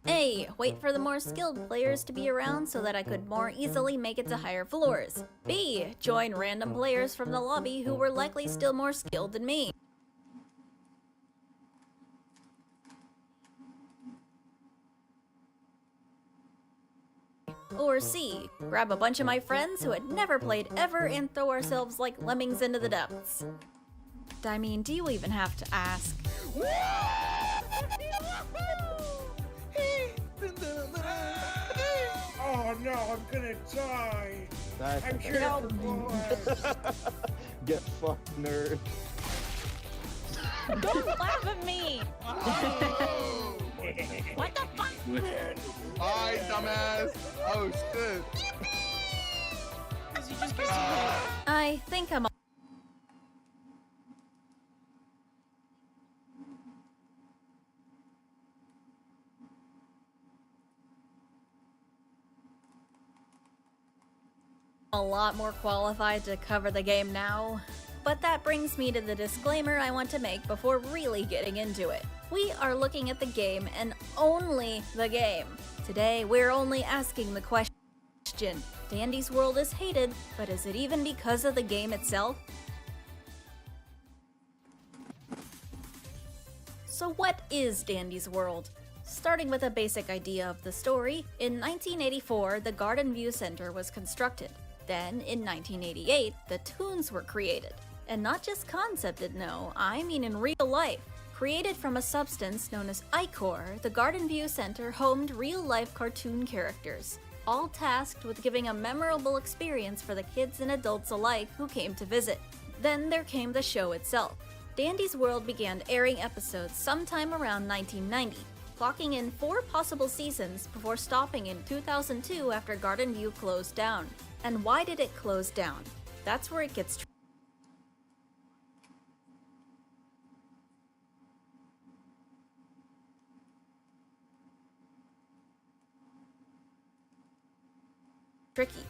A. Wait for the more skilled players to be around so that I could more easily make it to higher floors. B. Join random players from the lobby who were likely still more skilled than me. Or C. Grab a bunch of my friends who had never played ever and throw ourselves like lemmings into the depths. I mean, do you even have to ask? Oh no, I'm gonna die! I'm sure Get fucked, nerd. Don't laugh at me! What the fuck? Hi, dumbass! Oh shit! I think I'm a lot more qualified to cover the game now. But that brings me to the disclaimer I want to make before really getting into it. We are looking at the game and only the game. Today, we're only asking the question, Dandy's World is hated, but is it even because of the game itself? So what is Dandy's World? Starting with a basic idea of the story, in 1984, the Garden View Center was constructed. Then, in 1988, the tunes were created. And not just concepted, no, I mean in real life. Created from a substance known as ichor, the Garden View Center homed real-life cartoon characters, all tasked with giving a memorable experience for the kids and adults alike who came to visit. Then there came the show itself. Dandy's World began airing episodes sometime around 1990, clocking in 4 possible seasons before stopping in 2002 after Garden View closed down. And why did it close down? That's where it gets tricky.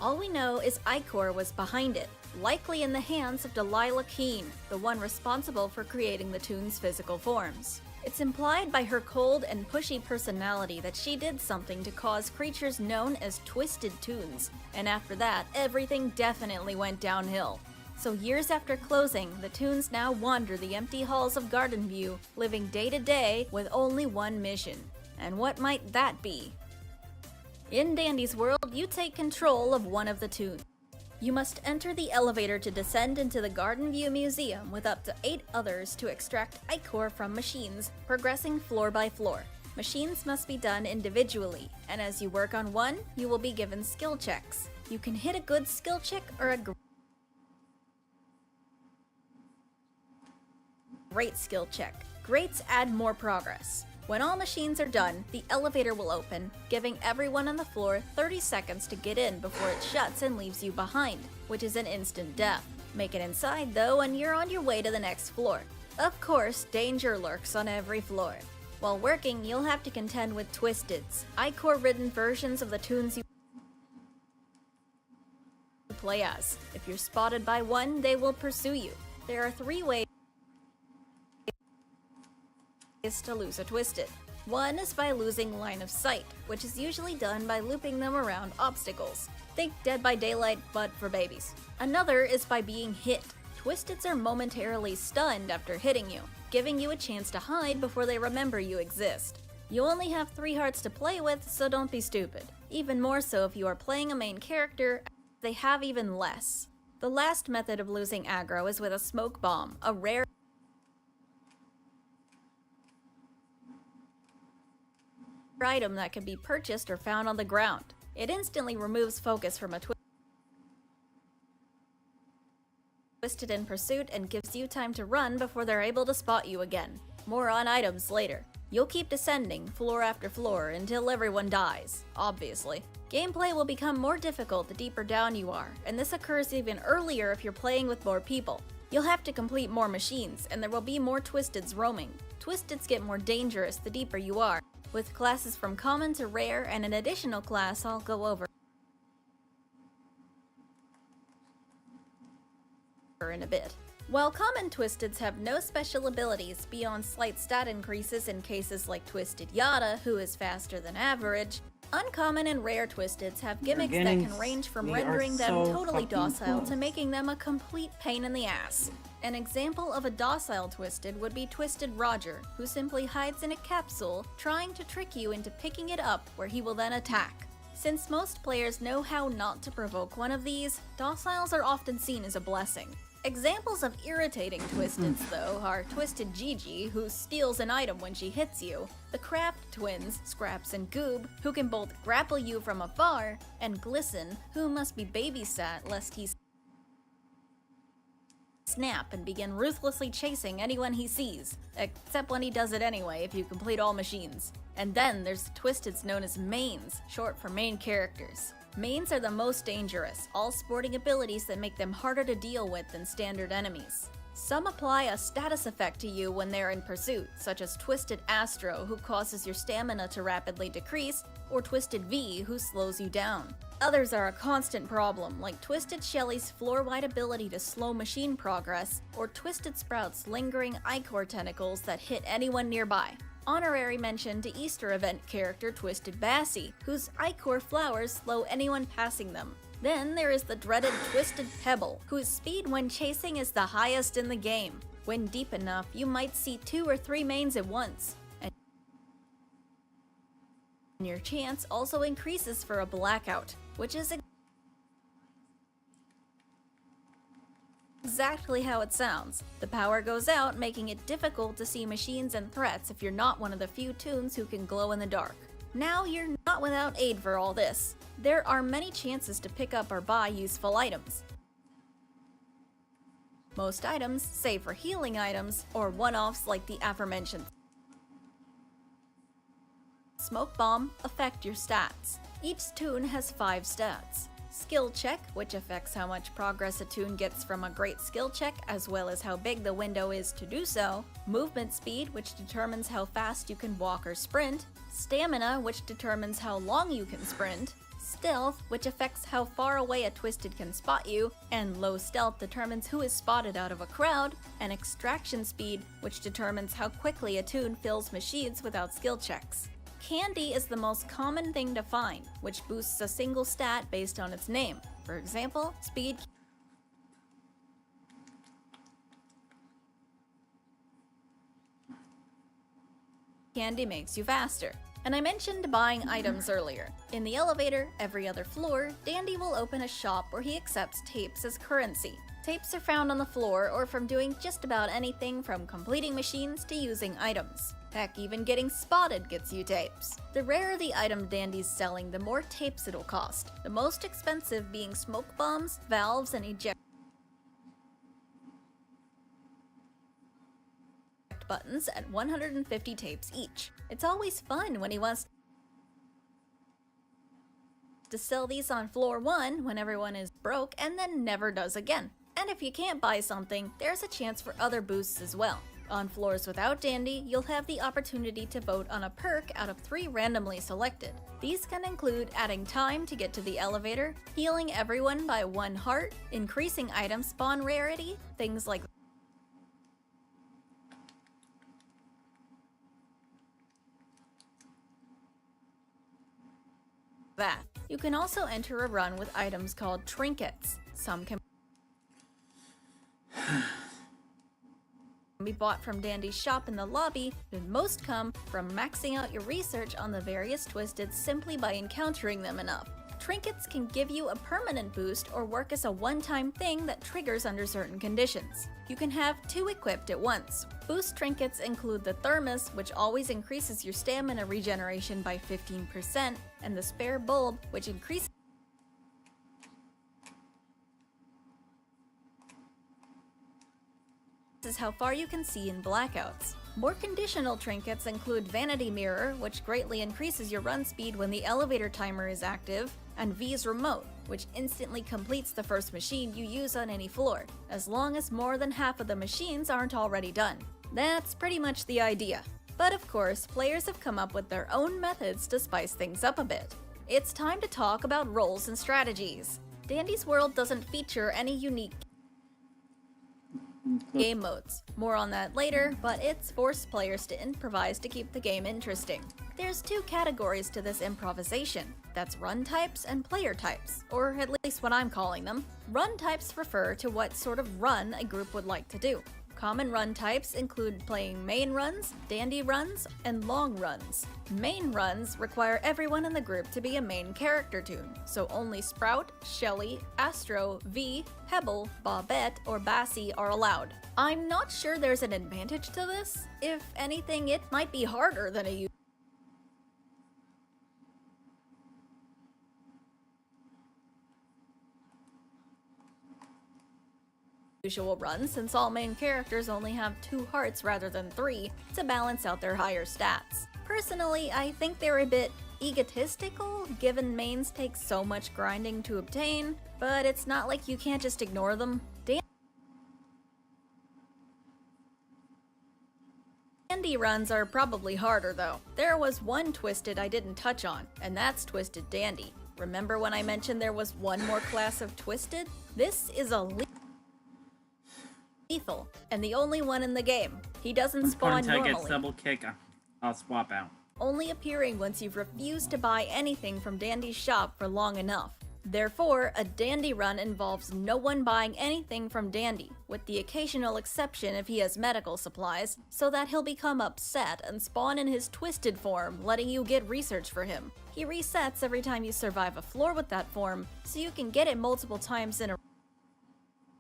All we know is ichor was behind it, likely in the hands of Delilah Keene, the one responsible for creating the tune's physical forms. It's implied by her cold and pushy personality that she did something to cause creatures known as Twisted Toons, and after that, everything definitely went downhill. So years after closing, the Toons now wander the empty halls of Garden View, living day to day with only one mission. And what might that be? In Dandy's World, you take control of one of the Toons. You must enter the elevator to descend into the Garden View Museum with up to 8 others to extract ichor from machines, progressing floor by floor. Machines must be done individually, and as you work on one, you will be given skill checks. You can hit a good skill check or a great skill check. Greats add more progress. When all machines are done, the elevator will open, giving everyone on the floor 30 seconds to get in before it shuts and leaves you behind, which is an instant death. Make it inside though and you're on your way to the next floor. Of course, danger lurks on every floor. While working, you'll have to contend with Twisteds, ichor-ridden versions of the Toons you play as. If you're spotted by one, they will pursue you. There are 3 ways to lose a Twisted. One is by losing line of sight, which is usually done by looping them around obstacles. Think Dead by Daylight, but for babies. Another is by being hit. Twisteds are momentarily stunned after hitting you, giving you a chance to hide before they remember you exist. You only have 3 hearts to play with, so don't be stupid. Even more so if you are playing a main character, they have even less. The last method of losing aggro is with a smoke bomb, a rare item that can be purchased or found on the ground. It instantly removes focus from a Twisted in pursuit and gives you time to run before they're able to spot you again. More on items later. You'll keep descending, floor after floor, until everyone dies, obviously. Gameplay will become more difficult the deeper down you are, and this occurs even earlier if you're playing with more people. You'll have to complete more machines, and there will be more Twisteds roaming. Twisteds get more dangerous the deeper you are, with classes from common to rare and an additional class I'll go over in a bit. While common Twisteds have no special abilities beyond slight stat increases in cases like Twisted Yada, who is faster than average, uncommon and rare Twisteds have gimmicks that can range from rendering them totally docile to making them a complete pain in the ass. An example of a docile Twisted would be Twisted Roger, who simply hides in a capsule, trying to trick you into picking it up where he will then attack. Since most players know how not to provoke one of these, dociles are often seen as a blessing. Examples of irritating Twisteds, though, are Twisted Gigi, who steals an item when she hits you, the Craft Twins, Scraps and Goob, who can both grapple you from afar, and Glisten, who must be babysat lest he snap and begin ruthlessly chasing anyone he sees, except when he does it anyway if you complete all machines. And then there's the Twisteds known as Mains, short for main characters. Mains are the most dangerous, all sporting abilities that make them harder to deal with than standard enemies. Some apply a status effect to you when they're in pursuit, such as Twisted Astro, who causes your stamina to rapidly decrease, or Twisted V, who slows you down. Others are a constant problem, like Twisted Shelly's floor-wide ability to slow machine progress, or Twisted Sprout's lingering Ichor tentacles that hit anyone nearby. Honorary mention to Easter event character Twisted Bassie, whose Ichor flowers slow anyone passing them. Then there is the dreaded Twisted Pebble, whose speed when chasing is the highest in the game. When deep enough, you might see 2 or 3 mains at once. And your chance also increases for a blackout, which is exactly how it sounds. The power goes out, making it difficult to see machines and threats if you're not one of the few toons who can glow in the dark. Now you're not without aid for all this. There are many chances to pick up or buy useful items. Most items, save for healing items, or one-offs like the aforementioned Smoke Bomb, affect your stats. Each toon has 5 stats. Skill check, which affects how much progress a toon gets from a great skill check, as well as how big the window is to do so. Movement speed, which determines how fast you can walk or sprint. Stamina, which determines how long you can sprint. Stealth, which affects how far away a Twisted can spot you, and low stealth determines who is spotted out of a crowd. And extraction speed, which determines how quickly a toon fills machines without skill checks. Candy is the most common thing to find, which boosts a single stat based on its name. For example, speed candy makes you faster. And I mentioned buying items earlier. In the elevator, every other floor, Dandy will open a shop where he accepts tapes as currency. Tapes are found on the floor or from doing just about anything from completing machines to using items. Heck, even getting spotted gets you tapes. The rarer the item Dandy's selling, the more tapes it'll cost. The most expensive being smoke bombs, valves, and eject buttons at 150 tapes each. It's always fun when he wants to sell these on floor 1 when everyone is broke and then never does again. And if you can't buy something, there's a chance for other boosts as well. On floors without Dandy, you'll have the opportunity to vote on a perk out of 3 randomly selected. These can include adding time to get to the elevator, healing everyone by 1 heart, increasing item spawn rarity, things like that. You can also enter a run with items called trinkets. Some can be bought from Dandy's shop in the lobby, and most come from maxing out your research on the various Twisteds simply by encountering them enough. Trinkets can give you a permanent boost or work as a one-time thing that triggers under certain conditions. You can have 2 equipped at once. Boost trinkets include the Thermos, which always increases your stamina regeneration by 15%, and the Spare Bulb, which increases how far you can see in blackouts. More conditional trinkets include Vanity Mirror, which greatly increases your run speed when the elevator timer is active, and V's Remote, which instantly completes the first machine you use on any floor, as long as more than half of the machines aren't already done. That's pretty much the idea. But of course, players have come up with their own methods to spice things up a bit. It's time to talk about roles and strategies. Dandy's World doesn't feature any unique game modes. More on that later, but it's forced players to improvise to keep the game interesting. There's 2 categories to this improvisation. That's run types and player types, or at least what I'm calling them. Run types refer to what sort of run a group would like to do. Common run types include playing main runs, dandy runs, and long runs. Main runs require everyone in the group to be a main character toon, so only Sprout, Shelly, Astro, V, Pebble, Bobette, or Bassie are allowed. I'm not sure there's an advantage to this. If anything, it might be harder than a usual run, since all main characters only have 2 hearts rather than 3 to balance out their higher stats. Personally, I think they're a bit egotistical, given mains take so much grinding to obtain, but it's not like you can't just ignore them. Dandy runs are probably harder though. There was one Twisted I didn't touch on, and that's Twisted Dandy. Remember when I mentioned there was one more class of Twisted? This is a lethal, and the only one in the game. He doesn't spawn normally. Gets double kick, I'll swap out. Only appearing once you've refused to buy anything from Dandy's shop for long enough. Therefore, a Dandy run involves no one buying anything from Dandy, with the occasional exception if he has medical supplies, so that he'll become upset and spawn in his Twisted form, letting you get research for him. He resets every time you survive a floor with that form, so you can get it multiple times in a row.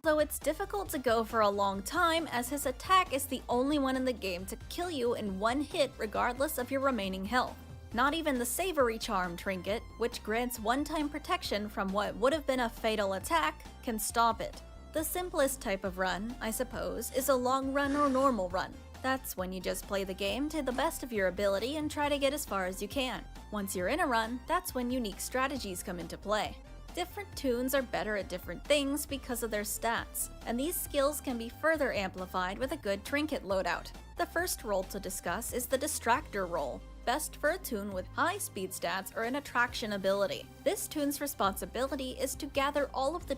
Though it's difficult to go for a long time, as his attack is the only one in the game to kill you in one hit regardless of your remaining health. Not even the Savory Charm trinket, which grants one-time protection from what would have been a fatal attack, can stop it. The simplest type of run, I suppose, is a long run or normal run. That's when you just play the game to the best of your ability and try to get as far as you can. Once you're in a run, that's when unique strategies come into play. Different toons are better at different things because of their stats, and these skills can be further amplified with a good trinket loadout. The first role to discuss is the Distractor role, best for a toon with high speed stats or an attraction ability. This toon's responsibility is to gather all of the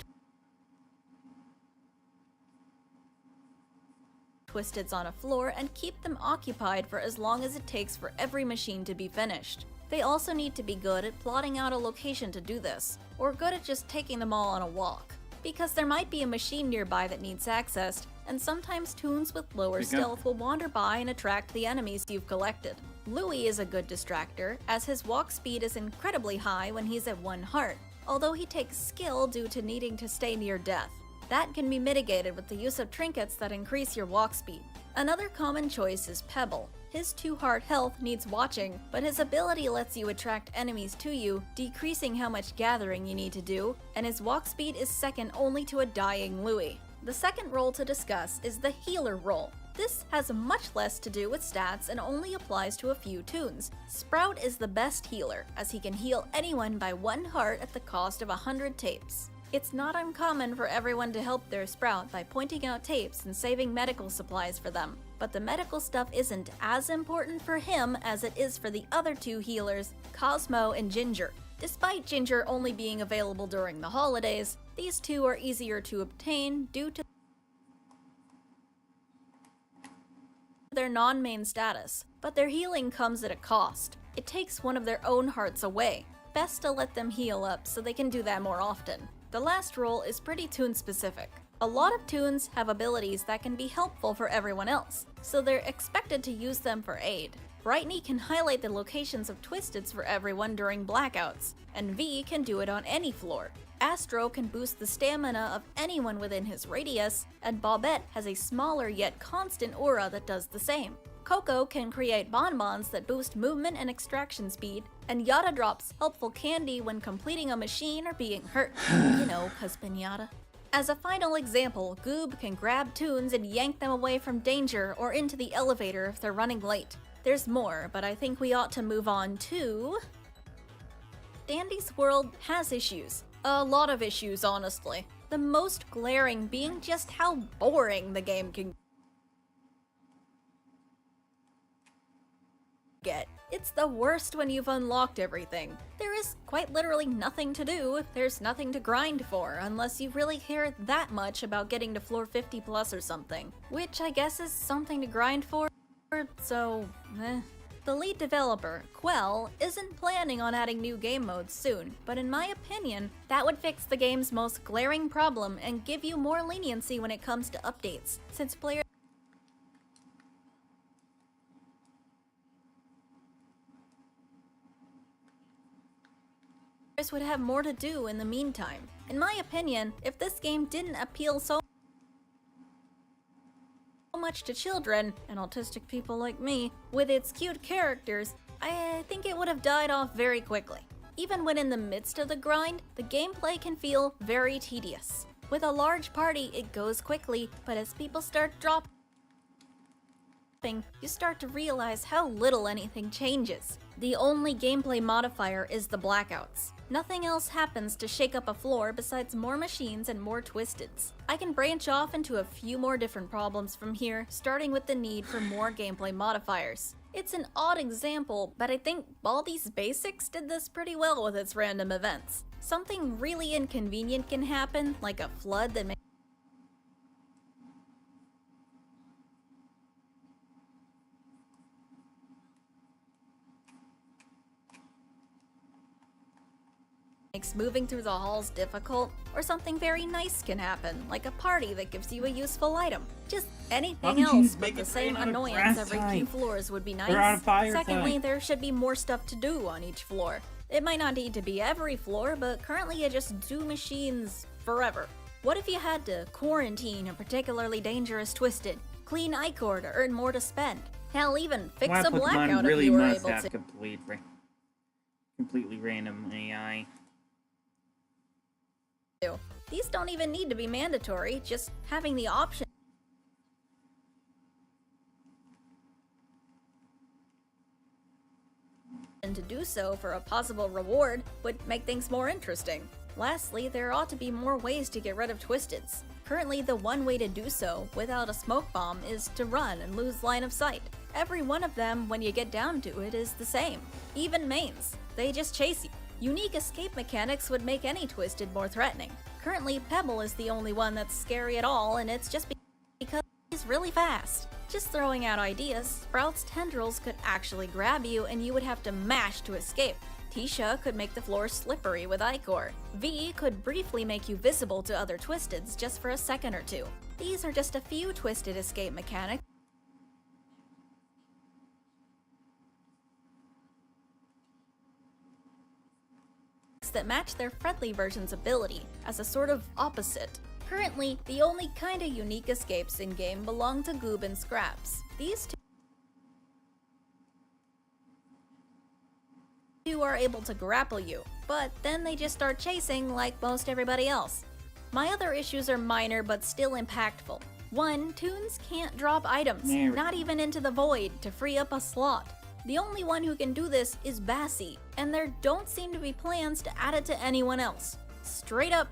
Twisteds on a floor and keep them occupied for as long as it takes for every machine to be finished. They also need to be good at plotting out a location to do this, or good at just taking them all on a walk, because there might be a machine nearby that needs accessed, and sometimes toons with lower stealth will wander by and attract the enemies you've collected. Louie is a good distractor, as his walk speed is incredibly high when he's at 1 heart, although he takes skill due to needing to stay near death. That can be mitigated with the use of trinkets that increase your walk speed. Another common choice is Pebble. His 2-heart health needs watching, but his ability lets you attract enemies to you, decreasing how much gathering you need to do, and his walk speed is second only to a dying Louie. The second role to discuss is the Healer role. This has much less to do with stats and only applies to a few toons. Sprout is the best healer, as he can heal anyone by 1 heart at the cost of 100 tapes. It's not uncommon for everyone to help their Sprout by pointing out tapes and saving medical supplies for them, but the medical stuff isn't as important for him as it is for the other 2 healers, Cosmo and Ginger. Despite Ginger only being available during the holidays, these 2 are easier to obtain due to their non-main status, but their healing comes at a cost. It takes one of their own hearts away. Best to let them heal up so they can do that more often. The last role is pretty toon specific. A lot of toons have abilities that can be helpful for everyone else, so they're expected to use them for aid. Brightney can highlight the locations of Twisteds for everyone during blackouts, and V can do it on any floor. Astro can boost the stamina of anyone within his radius, and Bobette has a smaller yet constant aura that does the same. Coco can create bonbons that boost movement and extraction speed, and Yada drops helpful candy when completing a machine or being hurt. You know, 'cause pinata. As a final example, Goob can grab toons and yank them away from danger or into the elevator if they're running late. There's more, but I think we ought to move on to... Dandy's world has issues. A lot of issues, honestly. The most glaring being just how boring the game can get. It's the worst when you've unlocked everything. There is quite literally nothing to do. There's nothing to grind for, unless you really care that much about getting to floor 50 plus or something. Which I guess is something to grind for, so eh. The lead developer, Quell, isn't planning on adding new game modes soon, but in my opinion, that would fix the game's most glaring problem and give you more leniency when it comes to updates, since players would have more to do in the meantime. In my opinion, if this game didn't appeal so much to children and autistic people like me with its cute characters, I think it would have died off very quickly. Even when in the midst of the grind, the gameplay can feel very tedious. With a large party, it goes quickly, but as people start dropping, you start to realize how little anything changes. The only gameplay modifier is the blackouts. Nothing else happens to shake up a floor besides more machines and more Twisteds. I can branch off into a few more different problems from here, starting with the need for more gameplay modifiers. It's an odd example, but I think Baldi's Basics did this pretty well with its random events. Something really inconvenient can happen, like a flood that makes moving through the halls difficult, or something very nice can happen, like a party that gives you a useful item. Just anything else but the same annoyance every few floors would be nice. Secondly, there should be more stuff to do on each floor. It might not need to be every floor, but currently you just do machines forever. What if you had to quarantine a particularly dangerous Twisted, clean Ichor to earn more to spend? Hell, even fix a blackout if you were able to. Completely random AI. These don't even need to be mandatory, just having the option to do so for a possible reward would make things more interesting. Lastly, there ought to be more ways to get rid of Twisteds. Currently, the one way to do so, without a smoke bomb, is to run and lose line of sight. Every one of them, when you get down to it, is the same. Even mains. They just chase you. Unique escape mechanics would make any Twisted more threatening. Currently, Pebble is the only one that's scary at all, and it's just because he's really fast. Just throwing out ideas, Sprout's tendrils could actually grab you and you would have to mash to escape. Tisha could make the floor slippery with Ichor. V could briefly make you visible to other Twisteds just for a second or two. These are just a few Twisted escape mechanics that match their friendly version's ability, as a sort of opposite. Currently, the only kinda unique escapes in-game belong to Goob and Scraps. These two are able to grapple you, but then they just start chasing like most everybody else. My other issues are minor but still impactful. 1, toons can't drop items, not even into the void, to free up a slot. The only one who can do this is Bassie, and there don't seem to be plans to add it to anyone else. Straight up.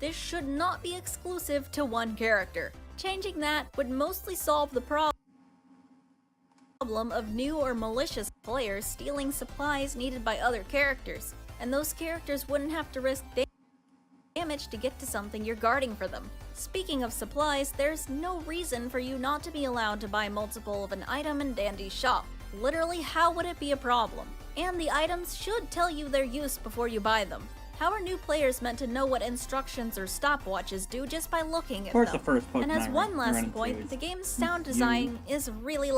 This should not be exclusive to one character. Changing that would mostly solve the problem of new or malicious players stealing supplies needed by other characters, and those characters wouldn't have to risk damage to get to something you're guarding for them. Speaking of supplies, there's no reason for you not to be allowed to buy multiple of an item in Dandy's shop. Literally, how would it be a problem? And the items should tell you their use before you buy them. How are new players meant to know what instructions or stopwatches do just by looking at them? Of course, the first Pokemon And as one you run last into point, is the game's sound design is really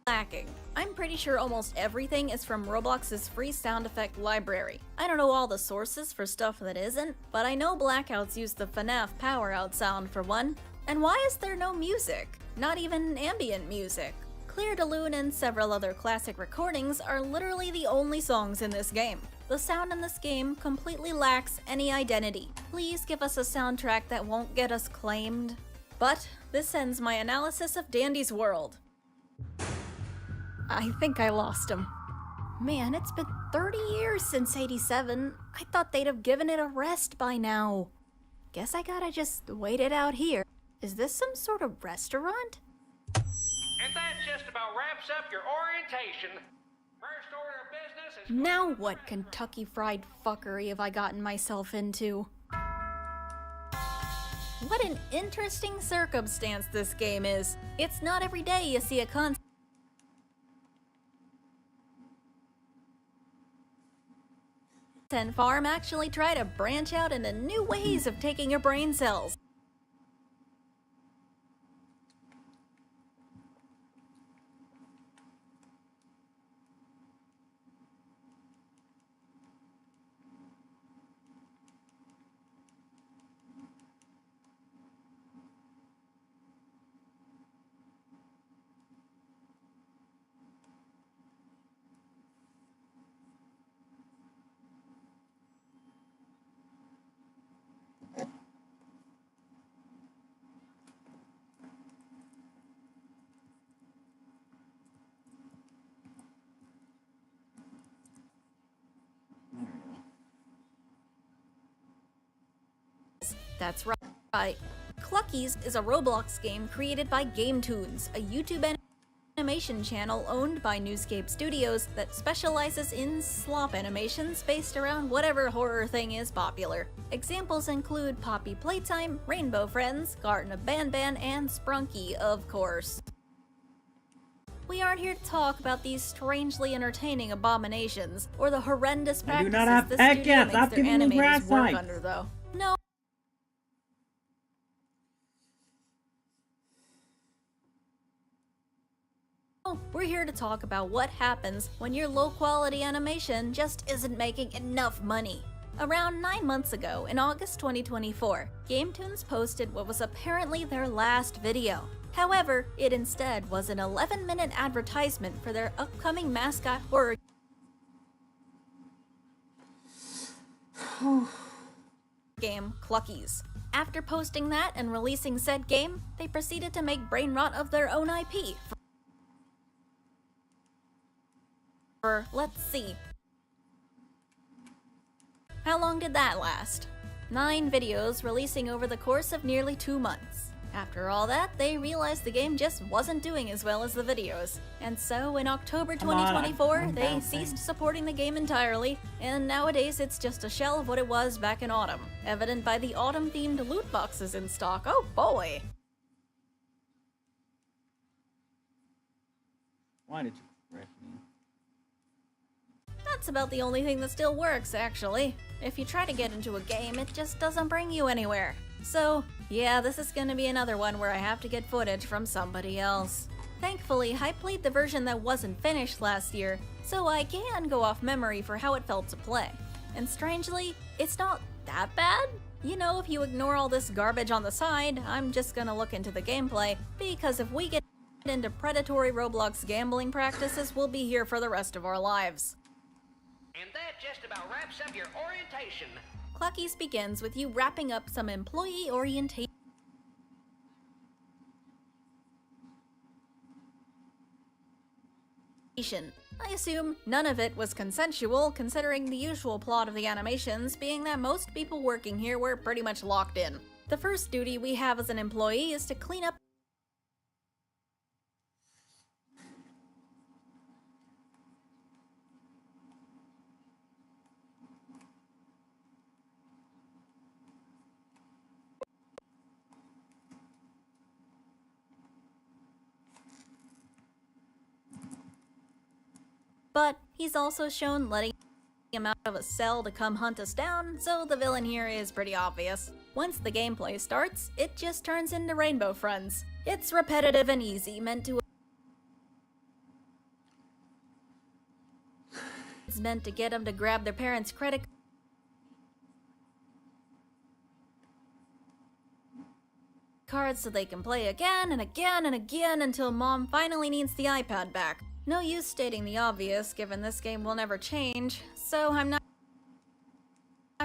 lacking. I'm pretty sure almost everything is from Roblox's free sound effect library. I don't know all the sources for stuff that isn't, but I know Blackouts use the FNAF Power Out sound for one. And why is there no music? Not even ambient music. Clear de Lune and several other classic recordings are literally the only songs in this game. The sound in this game completely lacks any identity. Please give us a soundtrack that won't get us claimed. But this ends my analysis of Dandy's World. I think I lost him. Man, it's been 30 years since 87. I thought they'd have given it a rest by now. Guess I gotta just wait it out here. Is this some sort of restaurant? And that just about wraps up your orientation. First order of business is... Now what Kentucky Fried fuckery have I gotten myself into? What an interesting circumstance this game is. It's not every day you see a concept farm actually try to branch out into new ways of taking your brain cells. That's right. Cluckies is a Roblox game created by GameToons, a YouTube animation channel owned by Newscape Studios that specializes in slop animations based around whatever horror thing is popular. Examples include Poppy Playtime, Rainbow Friends, Garden of Banban, and Sprunky, of course. We aren't here to talk about these strangely entertaining abominations, or the horrendous practices the studio makes their animators work under, though. No. We're here to talk about what happens when your low-quality animation just isn't making enough money. Around 9 months ago, in August 2024, GameToons posted what was apparently their last video. However, it instead was an 11-minute advertisement for their upcoming mascot horror game, Cluckies. After posting that and releasing said game, they proceeded to make brain rot of their own IP. Let's see. How long did that last? 9 videos releasing over the course of nearly 2 months. After all that, they realized the game just wasn't doing as well as the videos. And so in October 2024, they ceased supporting the game entirely, and nowadays it's just a shell of what it was back in autumn, evident by the autumn-themed loot boxes in stock. Oh boy! Why did you correct me? That's about the only thing that still works, actually. If you try to get into a game, it just doesn't bring you anywhere. So, yeah, this is gonna be another one where I have to get footage from somebody else. Thankfully, I played the version that wasn't finished last year, so I can go off memory for how it felt to play. And strangely, it's not that bad. You know, if you ignore all this garbage on the side, I'm just gonna look into the gameplay, because if we get into predatory Roblox gambling practices, we'll be here for the rest of our lives. And that just about wraps up your orientation. Cluckies begins with you wrapping up some employee orientation. I assume none of it was consensual, considering the usual plot of the animations being that most people working here were pretty much locked in. The first duty we have as an employee is to clean up But he's also shown letting him out of a cell to come hunt us down, so the villain here is pretty obvious. Once the gameplay starts, it just turns into Rainbow Friends. It's repetitive and easy, It's meant to get them to grab their parents' credit cards so they can play again and again and again until mom finally needs the iPad back. No use stating the obvious, given this game will never change, so I'm not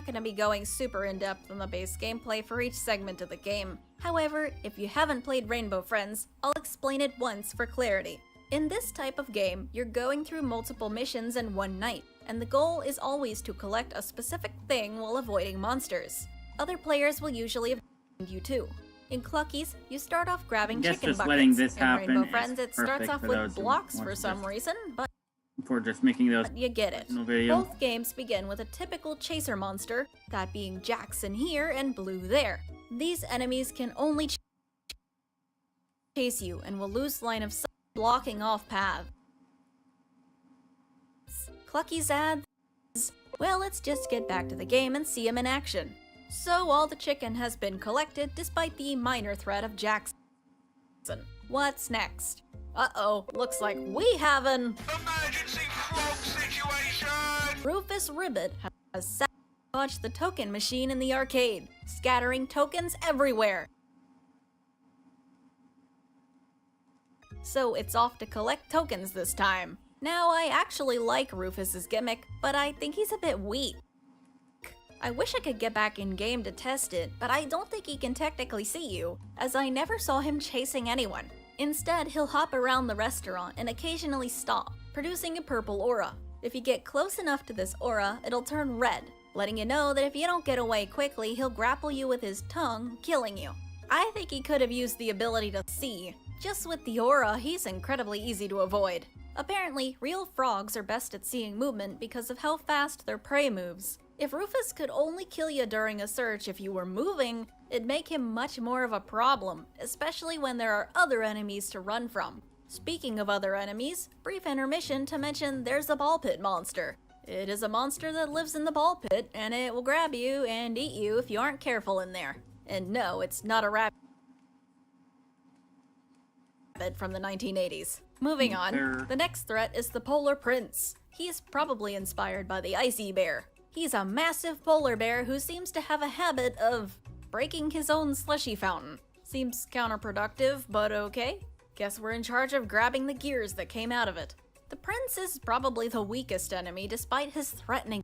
gonna be going super in-depth on the base gameplay for each segment of the game. However, if you haven't played Rainbow Friends, I'll explain it once for clarity. In this type of game, you're going through multiple missions in one night, and the goal is always to collect a specific thing while avoiding monsters. Other players will usually avoid you too. In Cluckies, you start off grabbing chicken buckets. In Rainbow Friends, it starts off with blocks for some reason, but for just making those you get it. Video. Both games begin with a typical chaser monster, that being Jackson here and Blue there. These enemies can only chase you and will lose line of sight, blocking off paths. Clucky's ads? Well, let's just get back to the game and see him in action. So all the chicken has been collected despite the minor threat of Jackson. What's next? Uh-oh, looks like we have an emergency frog situation! Rufus Ribbit has sabotaged the token machine in the arcade, scattering tokens everywhere. So it's off to collect tokens this time. Now, I actually like Rufus's gimmick, but I think he's a bit weak. I wish I could get back in game to test it, but I don't think he can technically see you, as I never saw him chasing anyone. Instead, he'll hop around the restaurant and occasionally stop, producing a purple aura. If you get close enough to this aura, it'll turn red, letting you know that if you don't get away quickly, he'll grapple you with his tongue, killing you. I think he could have used the ability to see. Just with the aura, he's incredibly easy to avoid. Apparently, real frogs are best at seeing movement because of how fast their prey moves. If Rufus could only kill you during a search if you were moving, it'd make him much more of a problem, especially when there are other enemies to run from. Speaking of other enemies, brief intermission to mention there's a ball pit monster. It is a monster that lives in the ball pit, and it will grab you and eat you if you aren't careful in there. And no, it's not a rabbit from the 1980s. Moving on, the next threat is the Polar Prince. He's probably inspired by the Icy Bear. He's a massive polar bear who seems to have a habit of breaking his own slushy fountain. Seems counterproductive, but okay. Guess we're in charge of grabbing the gears that came out of it. The prince is probably the weakest enemy despite his threatening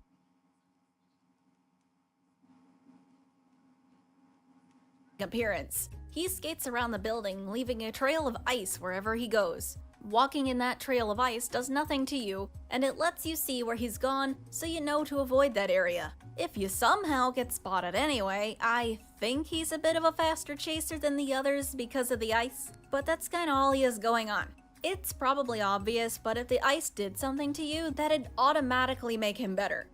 appearance. He skates around the building, leaving a trail of ice wherever he goes. Walking in that trail of ice does nothing to you, and it lets you see where he's gone, so you know to avoid that area. If you somehow get spotted anyway, I think he's a bit of a faster chaser than the others because of the ice, but that's kinda all he has going on. It's probably obvious, but if the ice did something to you, that'd automatically make him better.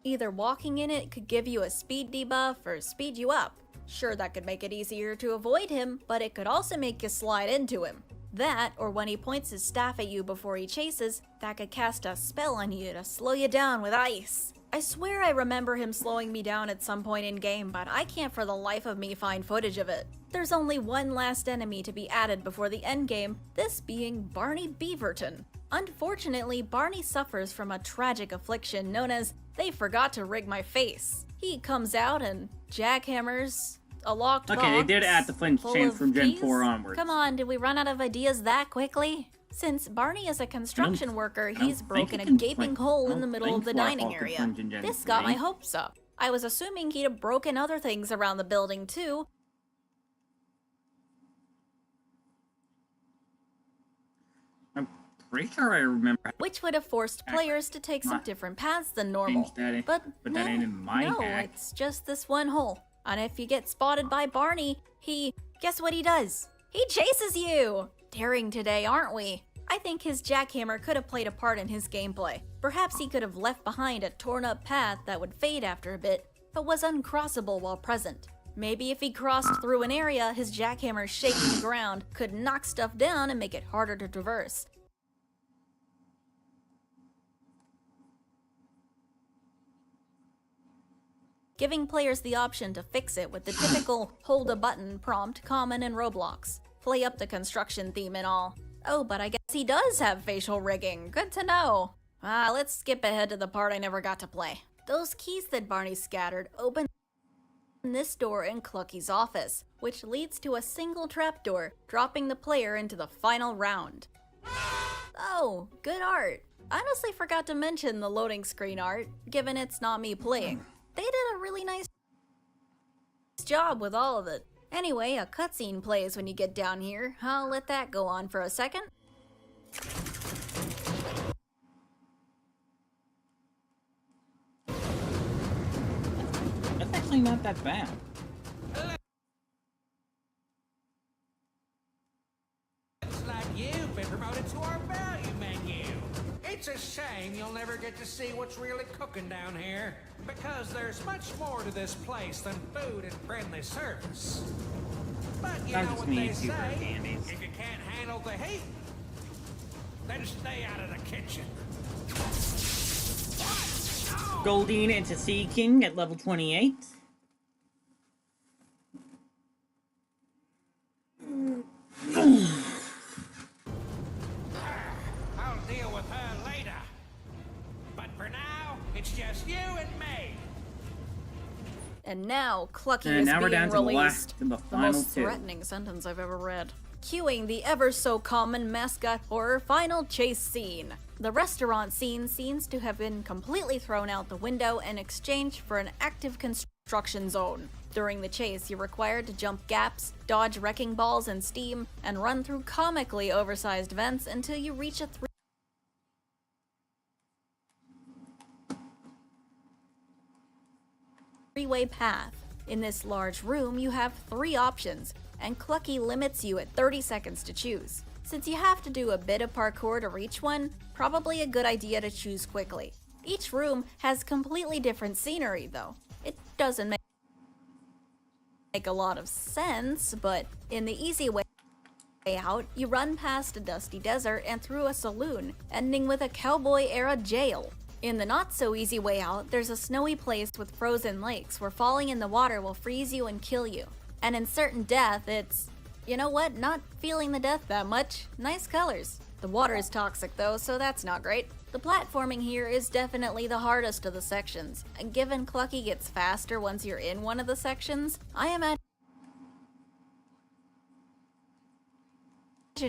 Either walking in it could give you a speed debuff or speed you up. Sure, that could make it easier to avoid him, but it could also make you slide into him. That, or when he points his staff at you before he chases, that could cast a spell on you to slow you down with ice. I swear I remember him slowing me down at some point in game, but I can't for the life of me find footage of it. There's only one last enemy to be added before the endgame, this being Barney Beaverton. Unfortunately, Barney suffers from a tragic affliction known as "they forgot to rig my face." He comes out and jackhammers a locked box. Okay, they did add the flinch chance from Gen 4 onwards. Come on, did we run out of ideas that quickly? Since Barney is a construction worker, he's broken a gaping hole in the middle of the dining area. This got my hopes up. I was assuming he'd have broken other things around the building too. I'm pretty sure I remember. Which would have forced players to take some different paths than normal. But that ain't in my hack. It's just this one hole. And if you get spotted by Barney, guess what he does? He chases you! Daring today, aren't we? I think his jackhammer could have played a part in his gameplay. Perhaps he could have left behind a torn up path that would fade after a bit, but was uncrossable while present. Maybe if he crossed through an area, his jackhammer shaking the ground could knock stuff down and make it harder to traverse. Giving players the option to fix it with the typical hold a button prompt common in Roblox. Play up the construction theme and all. Oh, but I guess he does have facial rigging. Good to know. Let's skip ahead to the part I never got to play. Those keys that Barney scattered open this door in Clucky's office, which leads to a single trapdoor, dropping the player into the final round. Oh, good art. I honestly forgot to mention the loading screen art, given it's not me playing. They did a really nice job with all of it. Anyway, a cutscene plays when you get down here. I'll let that go on for a second. That's actually not that bad. Looks like you've been promoted to our value menu. It's a shame you'll never get to see what's really cooking down here, because there's much more to this place than food and friendly service. But you know what they say, if you can't handle the heat, then stay out of the kitchen. Goldine into Sea King at level 28. I'll deal with her later. But for now, it's just you and me. And now, Clucky is now we're being down to released. the The final most two. threatening sentence I've ever read. Cueing the ever-so-common mascot horror final chase scene. The restaurant scene seems to have been completely thrown out the window in exchange for an active construction zone. During the chase, you're required to jump gaps, dodge wrecking balls and steam, and run through comically oversized vents until you reach a three-way path. In this large room, you have 3 options, and Clucky limits you at 30 seconds to choose. Since you have to do a bit of parkour to reach one, probably a good idea to choose quickly. Each room has completely different scenery though. It doesn't make a lot of sense, but in the easy way out, you run past a dusty desert and through a saloon, ending with a cowboy-era jail. In the not-so-easy way out, there's a snowy place with frozen lakes where falling in the water will freeze you and kill you. And in certain death, it's, you know what, not feeling the death that much. Nice colors. The water is toxic though, so that's not great. The platforming here is definitely the hardest of the sections, and given Clucky gets faster once you're in one of the sections, I imagine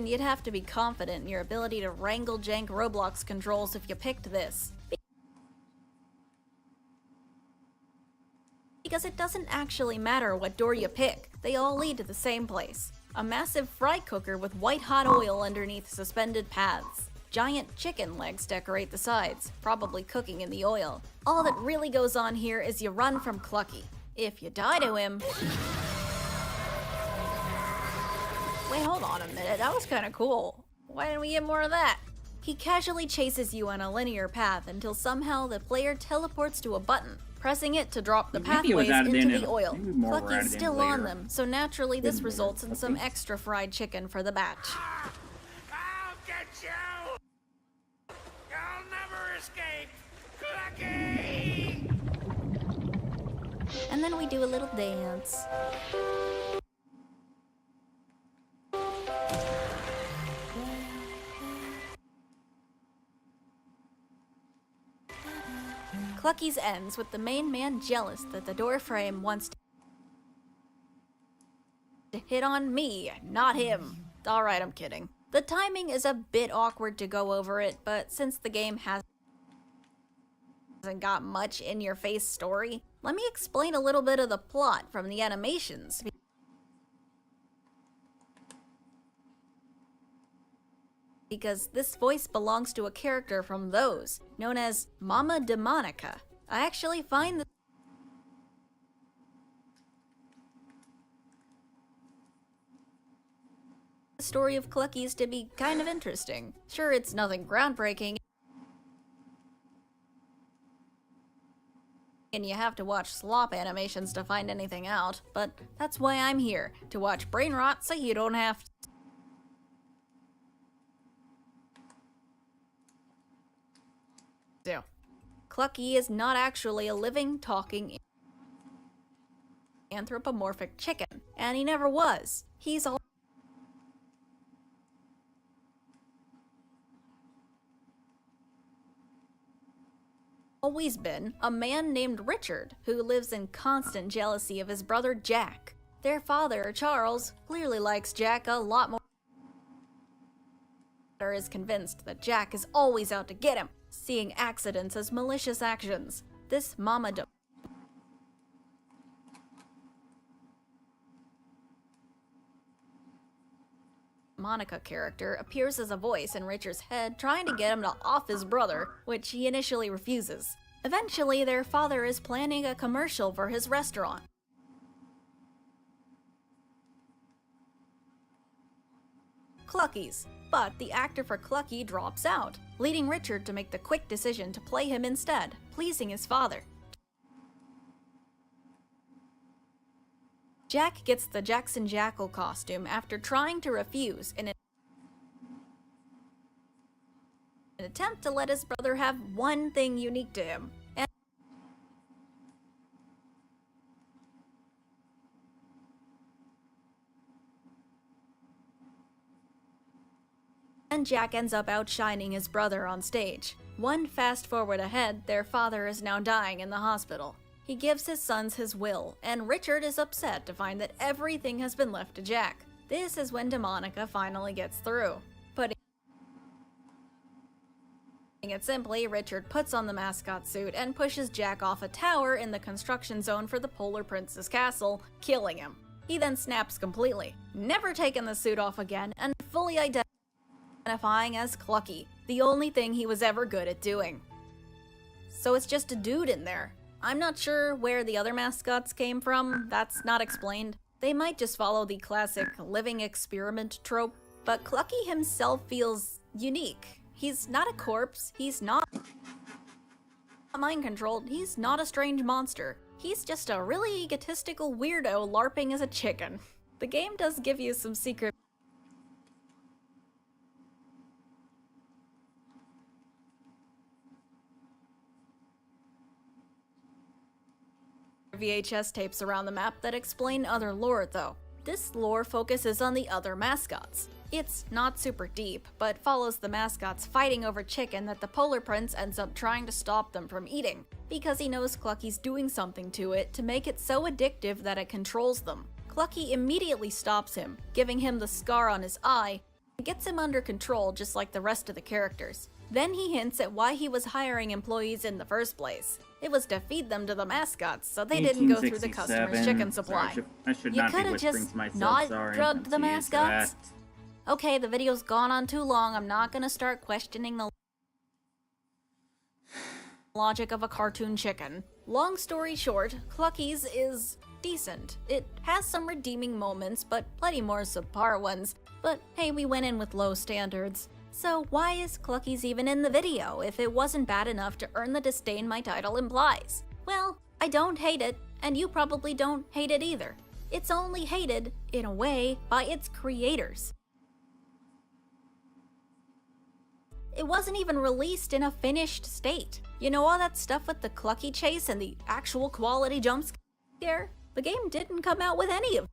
you'd have to be confident in your ability to wrangle jank Roblox controls if you picked this. Because it doesn't actually matter what door you pick, they all lead to the same place. A massive fry cooker with white-hot oil underneath suspended paths. Giant chicken legs decorate the sides, probably cooking in the oil. All that really goes on here is you run from Clucky. If you die to him... Wait, hold on a minute, that was kinda cool. Why didn't we get more of that? He casually chases you on a linear path until somehow the player teleports to a button, pressing it to drop the pathways into the oil. Clucky's still on them, so naturally this results in some extra fried chicken for the batch. I'll get you! You'll never escape! Clucky! And then we do a little dance. Clucky's ends with the main man jealous that the door frame wants to hit on me, not him. Alright, I'm kidding. The timing is a bit awkward to go over it, but since the game hasn't got much in-your-face story, let me explain a little bit of the plot from the animations. Because this voice belongs to a character from those, known as Mama Demonica. I actually find the story of Clucky's to be kind of interesting. Sure, it's nothing groundbreaking, and you have to watch slop animations to find anything out, but that's why I'm here, to watch brain rot so you don't have to. Clucky is not actually a living, talking anthropomorphic chicken, and he never was. He's always been a man named Richard, who lives in constant jealousy of his brother Jack. Their father, Charles, clearly likes Jack a lot more. Is convinced that Jack is always out to get him, seeing accidents as malicious actions. This Mama Monica character appears as a voice in Richard's head trying to get him to off his brother, which he initially refuses. Eventually, their father is planning a commercial for his restaurant. Clucky's, but the actor for Clucky drops out, leading Richard to make the quick decision to play him instead, pleasing his father. Jack gets the Jackson Jackal costume after trying to refuse in an attempt to let his brother have one thing unique to him. And Jack ends up outshining his brother on stage. One fast forward ahead, their father is now dying in the hospital. He gives his sons his will, and Richard is upset to find that everything has been left to Jack. This is when Demonica finally gets through. Putting it simply, Richard puts on the mascot suit and pushes Jack off a tower in the construction zone for the Polar Prince's castle, killing him. He then snaps completely, never taking the suit off again, and fully identifying as Clucky, the only thing he was ever good at doing. So it's just a dude in there. I'm not sure where the other mascots came from, that's not explained. They might just follow the classic living experiment trope, but Clucky himself feels unique. He's not a corpse, he's not mind-controlled, he's not a strange monster. He's just a really egotistical weirdo LARPing as a chicken. The game does give you some secret VHS tapes around the map that explain other lore though. This lore focuses on the other mascots. It's not super deep, but follows the mascots fighting over chicken that the Polar Prince ends up trying to stop them from eating, because he knows Clucky's doing something to it to make it so addictive that it controls them. Clucky immediately stops him, giving him the scar on his eye, and gets him under control just like the rest of the characters. Then he hints at why he was hiring employees in the first place. It was to feed them to the mascots, so they didn't go through the customer's chicken supply. Sorry, I should You not be coulda whispering just to myself, not sorry. drugged the I'm serious to mascots? that. Okay, the video's gone on too long. I'm not gonna start questioning the logic of a cartoon chicken. Long story short, Clucky's is decent. It has some redeeming moments, but plenty more subpar ones. But hey, we went in with low standards. So why is Clucky's even in the video if it wasn't bad enough to earn the disdain my title implies? Well, I don't hate it, and you probably don't hate it either. It's only hated, in a way, by its creators. It wasn't even released in a finished state. You know all that stuff with the Clucky chase and the actual quality jump scare? The game didn't come out with any of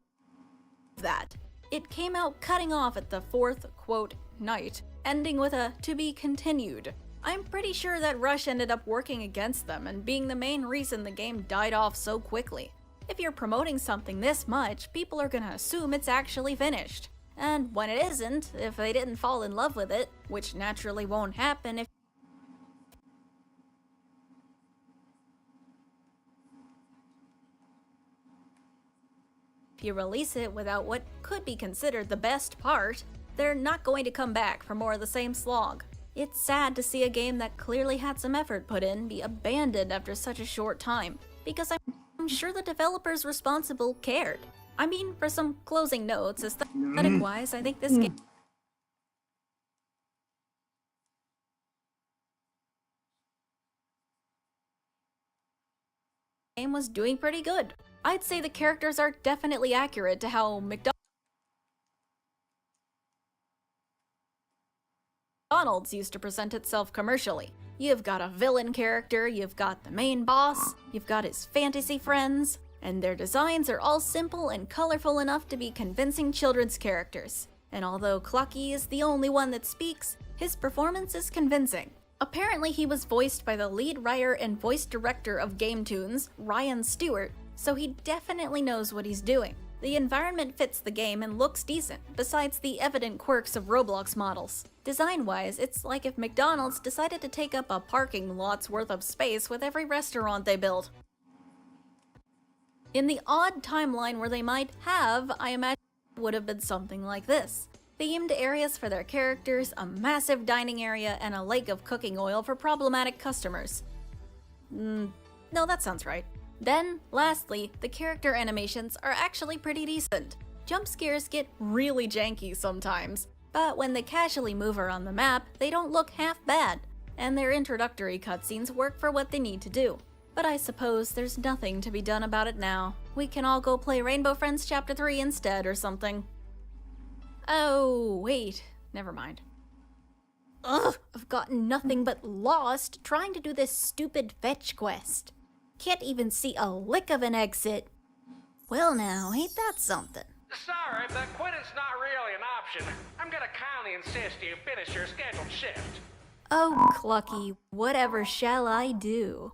that. It came out cutting off at the fourth, quote, night, ending with a "to be continued." I'm pretty sure that Rush ended up working against them and being the main reason the game died off so quickly. If you're promoting something this much, people are gonna assume it's actually finished. And when it isn't, if they didn't fall in love with it, which naturally won't happen if you release it without what could be considered the best part, they're not going to come back for more of the same slog. It's sad to see a game that clearly had some effort put in be abandoned after such a short time, because I'm sure the developers responsible cared. I mean, for some closing notes, aesthetic-wise, I think this game game was doing pretty good. I'd say the characters are definitely accurate to how McDonald's used to present itself commercially. You've got a villain character, you've got the main boss, you've got his fantasy friends, and their designs are all simple and colorful enough to be convincing children's characters. And although Clucky is the only one that speaks, his performance is convincing. Apparently he was voiced by the lead writer and voice director of Game Tunes, Ryan Stewart, so he definitely knows what he's doing. The environment fits the game and looks decent, besides the evident quirks of Roblox models. Design-wise, it's like if McDonald's decided to take up a parking lot's worth of space with every restaurant they build. In the odd timeline where they might have, I imagine it would have been something like this. Themed areas for their characters, a massive dining area, and a lake of cooking oil for problematic customers. No, that sounds right. Then, lastly, the character animations are actually pretty decent. Jump scares get really janky sometimes, but when they casually move around the map, they don't look half bad, and their introductory cutscenes work for what they need to do. But I suppose there's nothing to be done about it now. We can all go play Rainbow Friends Chapter 3 instead or something. Oh, wait, never mind. Ugh, I've gotten nothing but lost trying to do this stupid fetch quest. Can't even see a lick of an exit. Well now, ain't that something? Sorry, but quitting's not really an option. I'm gonna kindly insist you finish your scheduled shift. Oh, Clucky, whatever shall I do?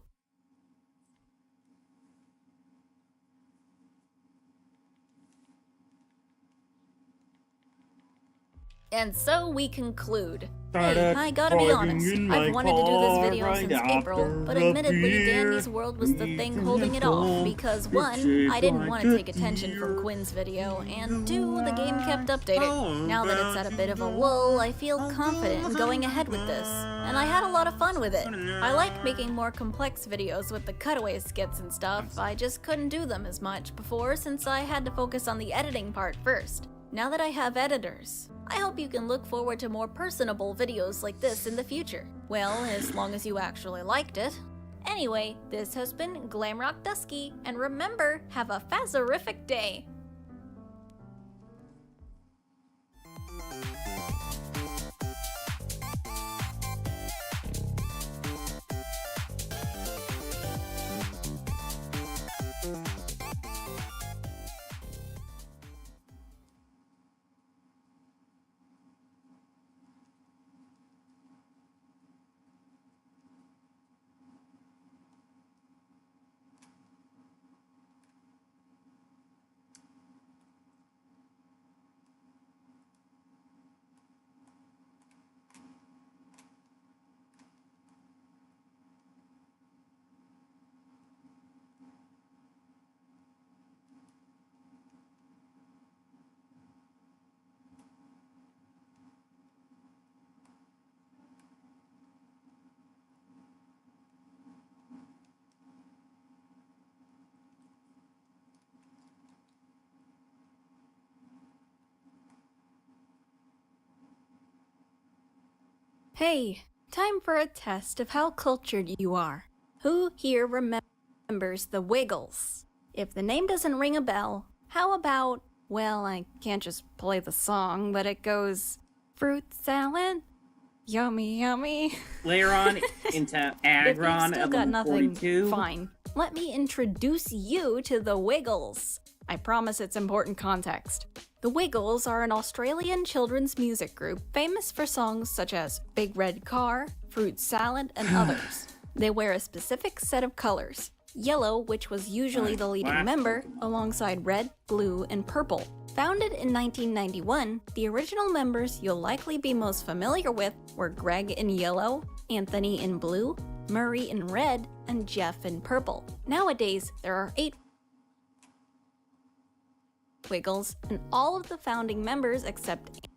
And so we conclude. Hey, I gotta be honest, I've wanted to do this video since April, but admittedly Dandy's World was the thing holding it off, because 1, I didn't want to take attention from Quinn's video, and 2, the game kept updating. Now that it's at a bit of a lull, I feel confident in going ahead with this, and I had a lot of fun with it. I like making more complex videos with the cutaway skits and stuff, I just couldn't do them as much before since I had to focus on the editing part first. Now that I have editors, I hope you can look forward to more personable videos like this in the future. Well, as long as you actually liked it. Anyway, this has been Glamrock Dusky, and remember, have a phasorific day! Hey, time for a test of how cultured you are. Who here remembers the Wiggles? If the name doesn't ring a bell, how about, well, I can't just play the song, but it goes, fruit salad, yummy yummy. Later on into Agron, still got nothing, 42. fine. Let me introduce you to the Wiggles. I promise it's important context. The Wiggles are an Australian children's music group famous for songs such as Big Red Car, Fruit Salad, and others. They wear a specific set of colors. Yellow, which was usually the leading member, alongside red, blue, and purple. Founded in 1991, the original members you'll likely be most familiar with were Greg in yellow, Anthony in blue, Murray in red, and Jeff in purple. Nowadays, there are 8 Wiggles, and all of the founding members except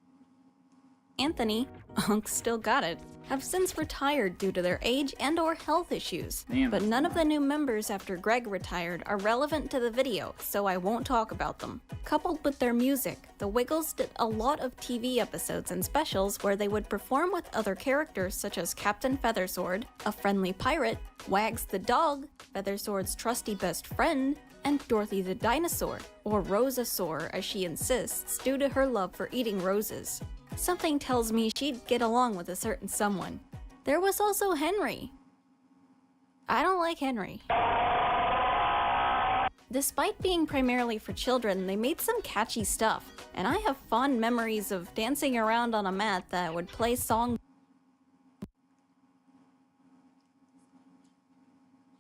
Anthony Unks still got it, have since retired due to their age and/or health issues. Damn. But none of the new members after Greg retired are relevant to the video, so I won't talk about them. Coupled with their music, the Wiggles did a lot of TV episodes and specials where they would perform with other characters such as Captain Feathersword, a friendly pirate, Wags the dog, Feathersword's trusty best friend, and Dorothy the dinosaur, or Rosasaur as she insists due to her love for eating roses. Something tells me she'd get along with a certain someone. There was also Henry. I don't like Henry. Despite being primarily for children, they made some catchy stuff, and I have fond memories of dancing around on a mat that would play songs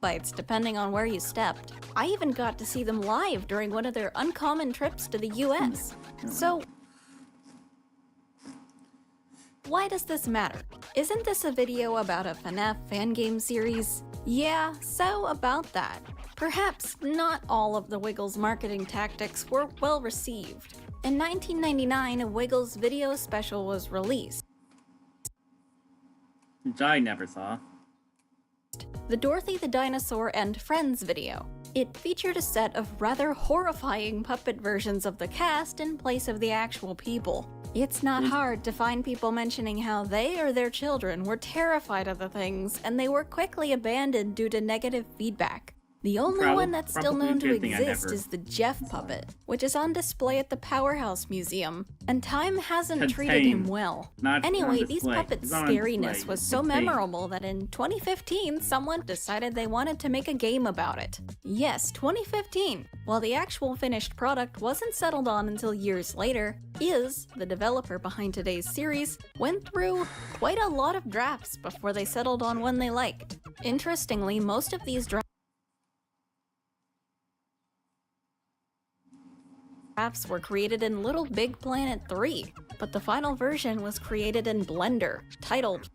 bites depending on where you stepped. I even got to see them live during one of their uncommon trips to the US. So, why does this matter? Isn't this a video about a FNAF fan game series? Yeah, so about that. Perhaps not all of the Wiggles marketing tactics were well received. In 1999, a Wiggles video special was released. Which I never saw. The Dorothy the Dinosaur and Friends video. It featured a set of rather horrifying puppet versions of the cast in place of the actual people. It's not hard to find people mentioning how they or their children were terrified of the things, and they were quickly abandoned due to negative feedback. The only one that's still known to exist is the Jeff puppet, which is on display at the Powerhouse Museum, and time hasn't treated him well. Anyway, these puppets' scariness was so memorable that in 2015, someone decided they wanted to make a game about it. Yes, 2015. While the actual finished product wasn't settled on until years later, Iz, the developer behind today's series, went through quite a lot of drafts before they settled on one they liked. Interestingly, most of these drafts were created in Little Big Planet 3, but the final version was created in Blender, titled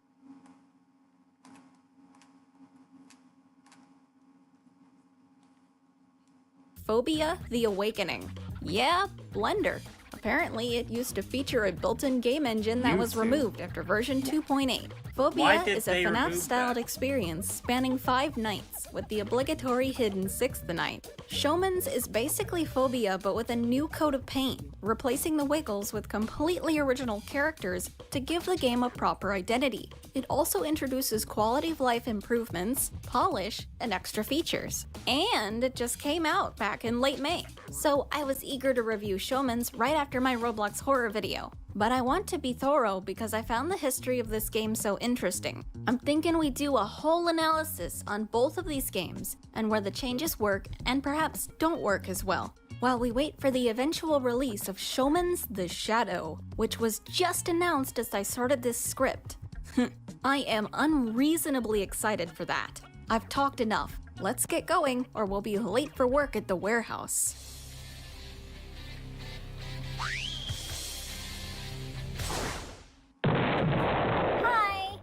Phobia: The Awakening. Yeah, Blender. Apparently, it used to feature a built-in game engine that was removed after version 2.8. Phobia is a FNAF-styled experience spanning 5 nights, with the obligatory hidden 6th night. Showman's is basically Phobia but with a new coat of paint, replacing the Wiggles with completely original characters to give the game a proper identity. It also introduces quality of life improvements, polish, and extra features. And it just came out back in late May. So I was eager to review Showman's right after my Roblox horror video. But I want to be thorough because I found the history of this game so interesting. I'm thinking we do a whole analysis on both of these games and where the changes work and perhaps don't work as well, while we wait for the eventual release of Showman's The Shadow, which was just announced as I started this script. I am unreasonably excited for that. I've talked enough. Let's get going or we'll be late for work at the warehouse. Hi!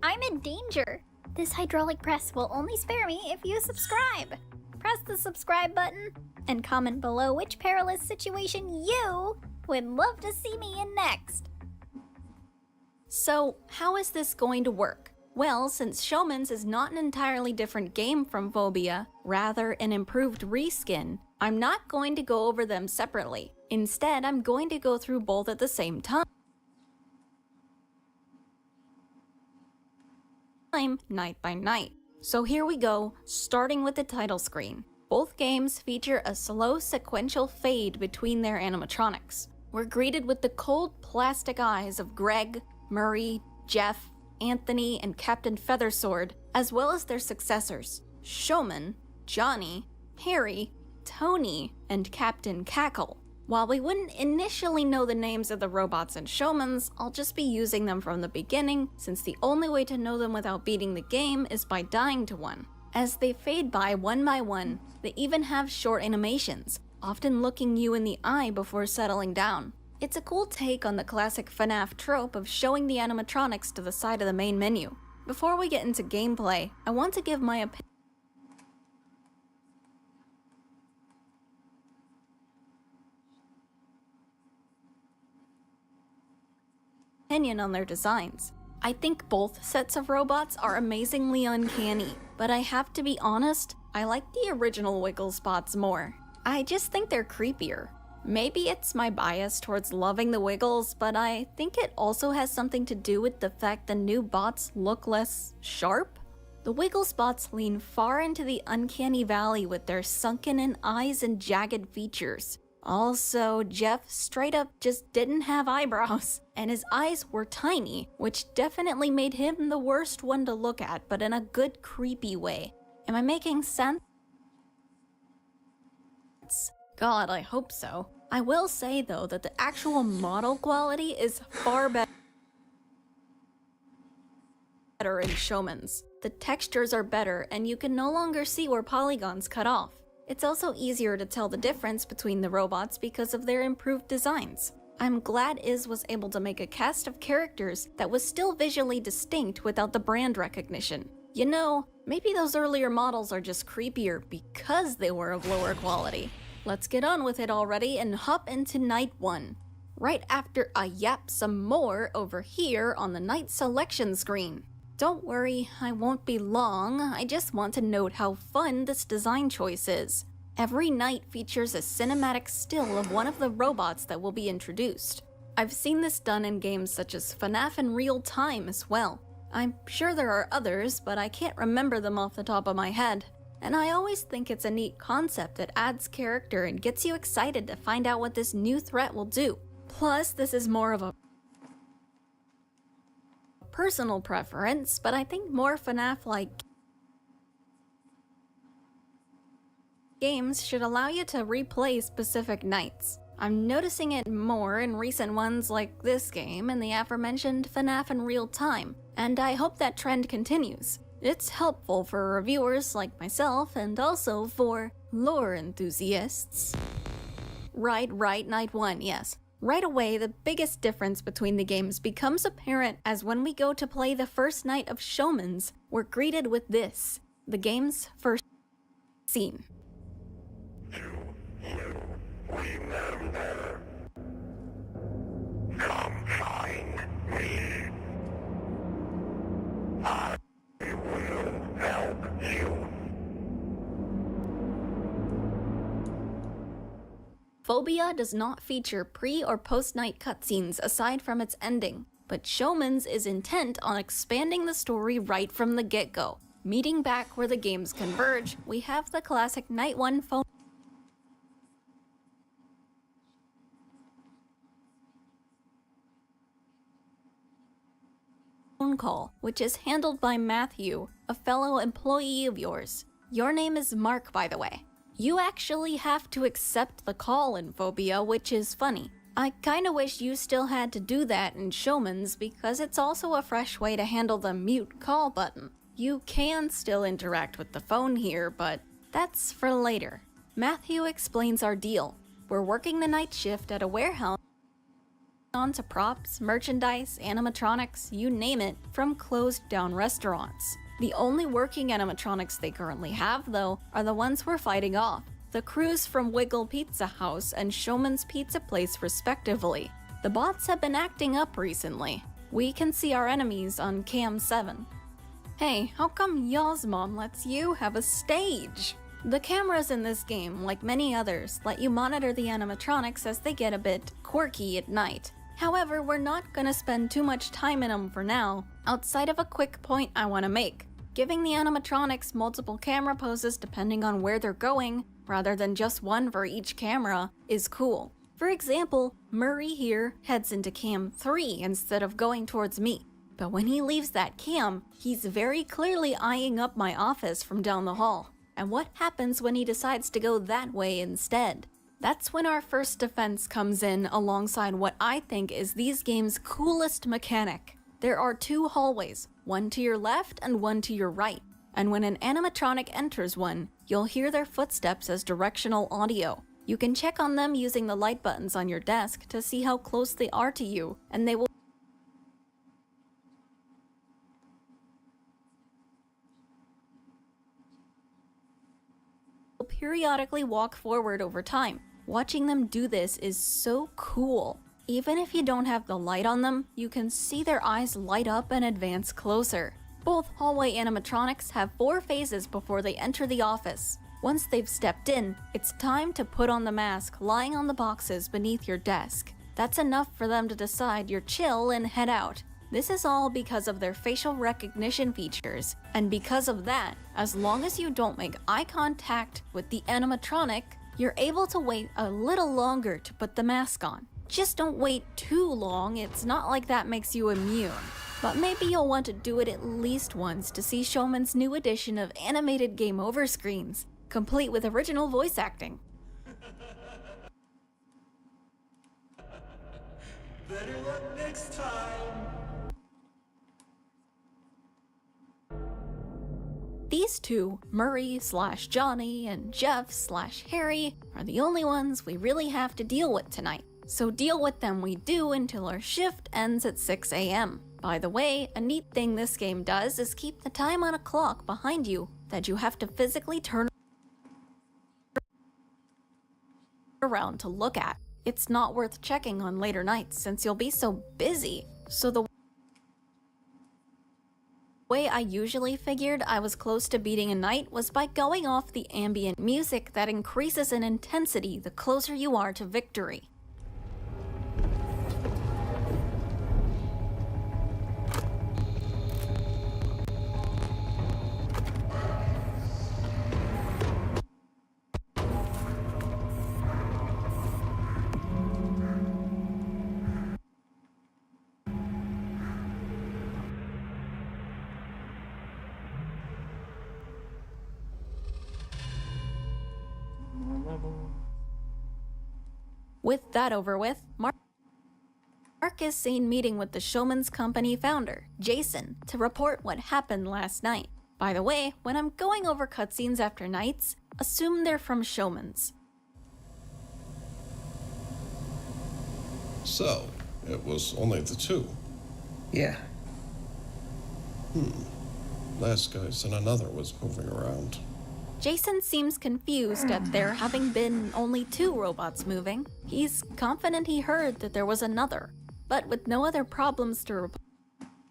I'm in danger. This hydraulic press will only spare me if you subscribe. Press the subscribe button and comment below which perilous situation you would love to see me in next. So, how is this going to work? Well, since Showman's is not an entirely different game from Phobia, rather an improved reskin, I'm not going to go over them separately. Instead, I'm going to go through both at the same time, night by night. So here we go, starting with the title screen. Both games feature a slow sequential fade between their animatronics. We're greeted with the cold plastic eyes of Greg, Murray, Jeff, Anthony, and Captain Feathersword, as well as their successors, Showman, Johnny, Harry, Tony, and Captain Cackle. While we wouldn't initially know the names of the robots and Showmans, I'll just be using them from the beginning, since the only way to know them without beating the game is by dying to one. As they fade by one, they even have short animations, often looking you in the eye before settling down. It's a cool take on the classic FNAF trope of showing the animatronics to the side of the main menu. Before we get into gameplay, I want to give my opinion on their designs. I think both sets of robots are amazingly uncanny, but I have to be honest, I like the original Wigglespots more. I just think they're creepier. Maybe it's my bias towards loving the Wiggles, but I think it also has something to do with the fact the new bots look less sharp. The Wigglespots lean far into the uncanny valley with their sunken-in eyes and jagged features. Also, Jeff straight up just didn't have eyebrows, and his eyes were tiny, which definitely made him the worst one to look at, but in a good creepy way. Am I making sense? God, I hope so. I will say though that the actual model quality is far better in Showman's. The textures are better, and you can no longer see where polygons cut off. It's also easier to tell the difference between the robots because of their improved designs. I'm glad Iz was able to make a cast of characters that was still visually distinct without the brand recognition. You know, maybe those earlier models are just creepier because they were of lower quality. Let's get on with it already and hop into Night 1. Right after I yap some more over here on the night selection screen. Don't worry, I won't be long, I just want to note how fun this design choice is. Every night features a cinematic still of one of the robots that will be introduced. I've seen this done in games such as FNAF in Real Time as well. I'm sure there are others, but I can't remember them off the top of my head. And I always think it's a neat concept that adds character and gets you excited to find out what this new threat will do. Plus, this is more of a personal preference, but I think more FNAF-like games should allow you to replay specific nights. I'm noticing it more in recent ones like this game and the aforementioned FNAF in Real Time, and I hope that trend continues. It's helpful for reviewers like myself and also for lore enthusiasts. Right, Night 1, yes. Right away, the biggest difference between the games becomes apparent as when we go to play the first night of Showman's, we're greeted with this, the game's first scene. Remember, come find me. I will help you. Phobia does not feature pre- or post-night cutscenes aside from its ending, but Showman's is intent on expanding the story right from the get-go. Meeting back where the games converge, we have the classic Night 1 phone call, which is handled by Matthew, a fellow employee of yours. Your name is Mark, by the way. You actually have to accept the call in Phobia, which is funny. I kinda wish you still had to do that in Showman's because it's also a fresh way to handle the mute call button. You can still interact with the phone here, but that's for later. Matthew explains our deal. We're working the night shift at a warehouse onto props, merchandise, animatronics, you name it, from closed down restaurants. The only working animatronics they currently have, though, are the ones we're fighting off. The crews from Wiggle Pizza House and Showman's Pizza Place respectively. The bots have been acting up recently. We can see our enemies on Cam 7. Hey, how come y'all's mom lets you have a stage? The cameras in this game, like many others, let you monitor the animatronics as they get a bit quirky at night. However, we're not gonna spend too much time in them for now, outside of a quick point I wanna make. Giving the animatronics multiple camera poses depending on where they're going, rather than just one for each camera, is cool. For example, Murray here heads into cam 3 instead of going towards me. But when he leaves that cam, he's very clearly eyeing up my office from down the hall. And what happens when he decides to go that way instead? That's when our first defense comes in alongside what I think is these games' coolest mechanic. There are two hallways, one to your left and one to your right. And when an animatronic enters one, you'll hear their footsteps as directional audio. You can check on them using the light buttons on your desk to see how close they are to you, and they will periodically walk forward over time. Watching them do this is so cool. Even if you don't have the light on them, you can see their eyes light up and advance closer. Both hallway animatronics have 4 phases before they enter the office. Once they've stepped in, it's time to put on the mask lying on the boxes beneath your desk. That's enough for them to decide you're chill and head out. This is all because of their facial recognition features, and because of that, as long as you don't make eye contact with the animatronic, you're able to wait a little longer to put the mask on. Just don't wait too long, it's not like that makes you immune. But maybe you'll want to do it at least once to see Showman's new edition of animated game over screens, complete with original voice acting. Better luck next time. These two, Murray/Johnny and Jeff/Harry, are the only ones we really have to deal with tonight. So deal with them we do until our shift ends at 6 a.m. By the way, a neat thing this game does is keep the time on a clock behind you that you have to physically turn around to look at. It's not worth checking on later nights since you'll be so busy. So the way I usually figured I was close to beating a night was by going off the ambient music that increases in intensity the closer you are to victory. With that over with, Mark is seen meeting with the Showman's Company founder, Jason, to report what happened last night. By the way, when I'm going over cutscenes after nights, assume they're from Showman's. So, it was only the two? Yeah. Last guy said another was moving around. Jason seems confused at there having been only 2 robots moving. He's confident he heard that there was another. But with no other problems to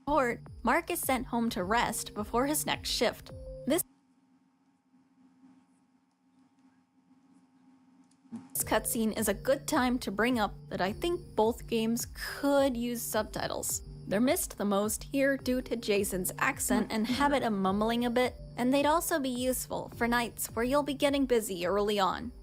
report, Mark is sent home to rest before his next shift. This cutscene is a good time to bring up that I think both games could use subtitles. They're missed the most here due to Jason's accent and habit of mumbling a bit, and they'd also be useful for nights where you'll be getting busy early on.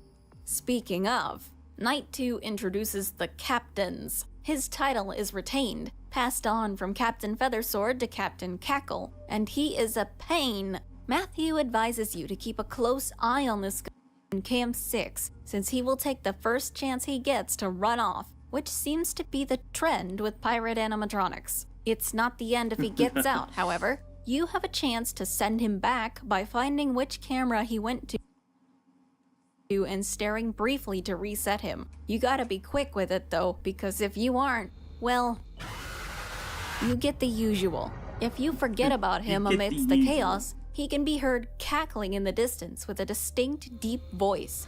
Speaking of, Night 2 introduces the Captains. His title is retained, passed on from Captain Feathersword to Captain Cackle, and he is a pain. Matthew advises you to keep a close eye on this guy in Camp 6, since he will take the first chance he gets to run off, which seems to be the trend with pirate animatronics. It's not the end if he gets out, however. You have a chance to send him back by finding which camera he went to and staring briefly to reset him. You gotta be quick with it though, because if you aren't, well, you get the usual. If you forget about him amidst the chaos, he can be heard cackling in the distance with a distinct, deep voice.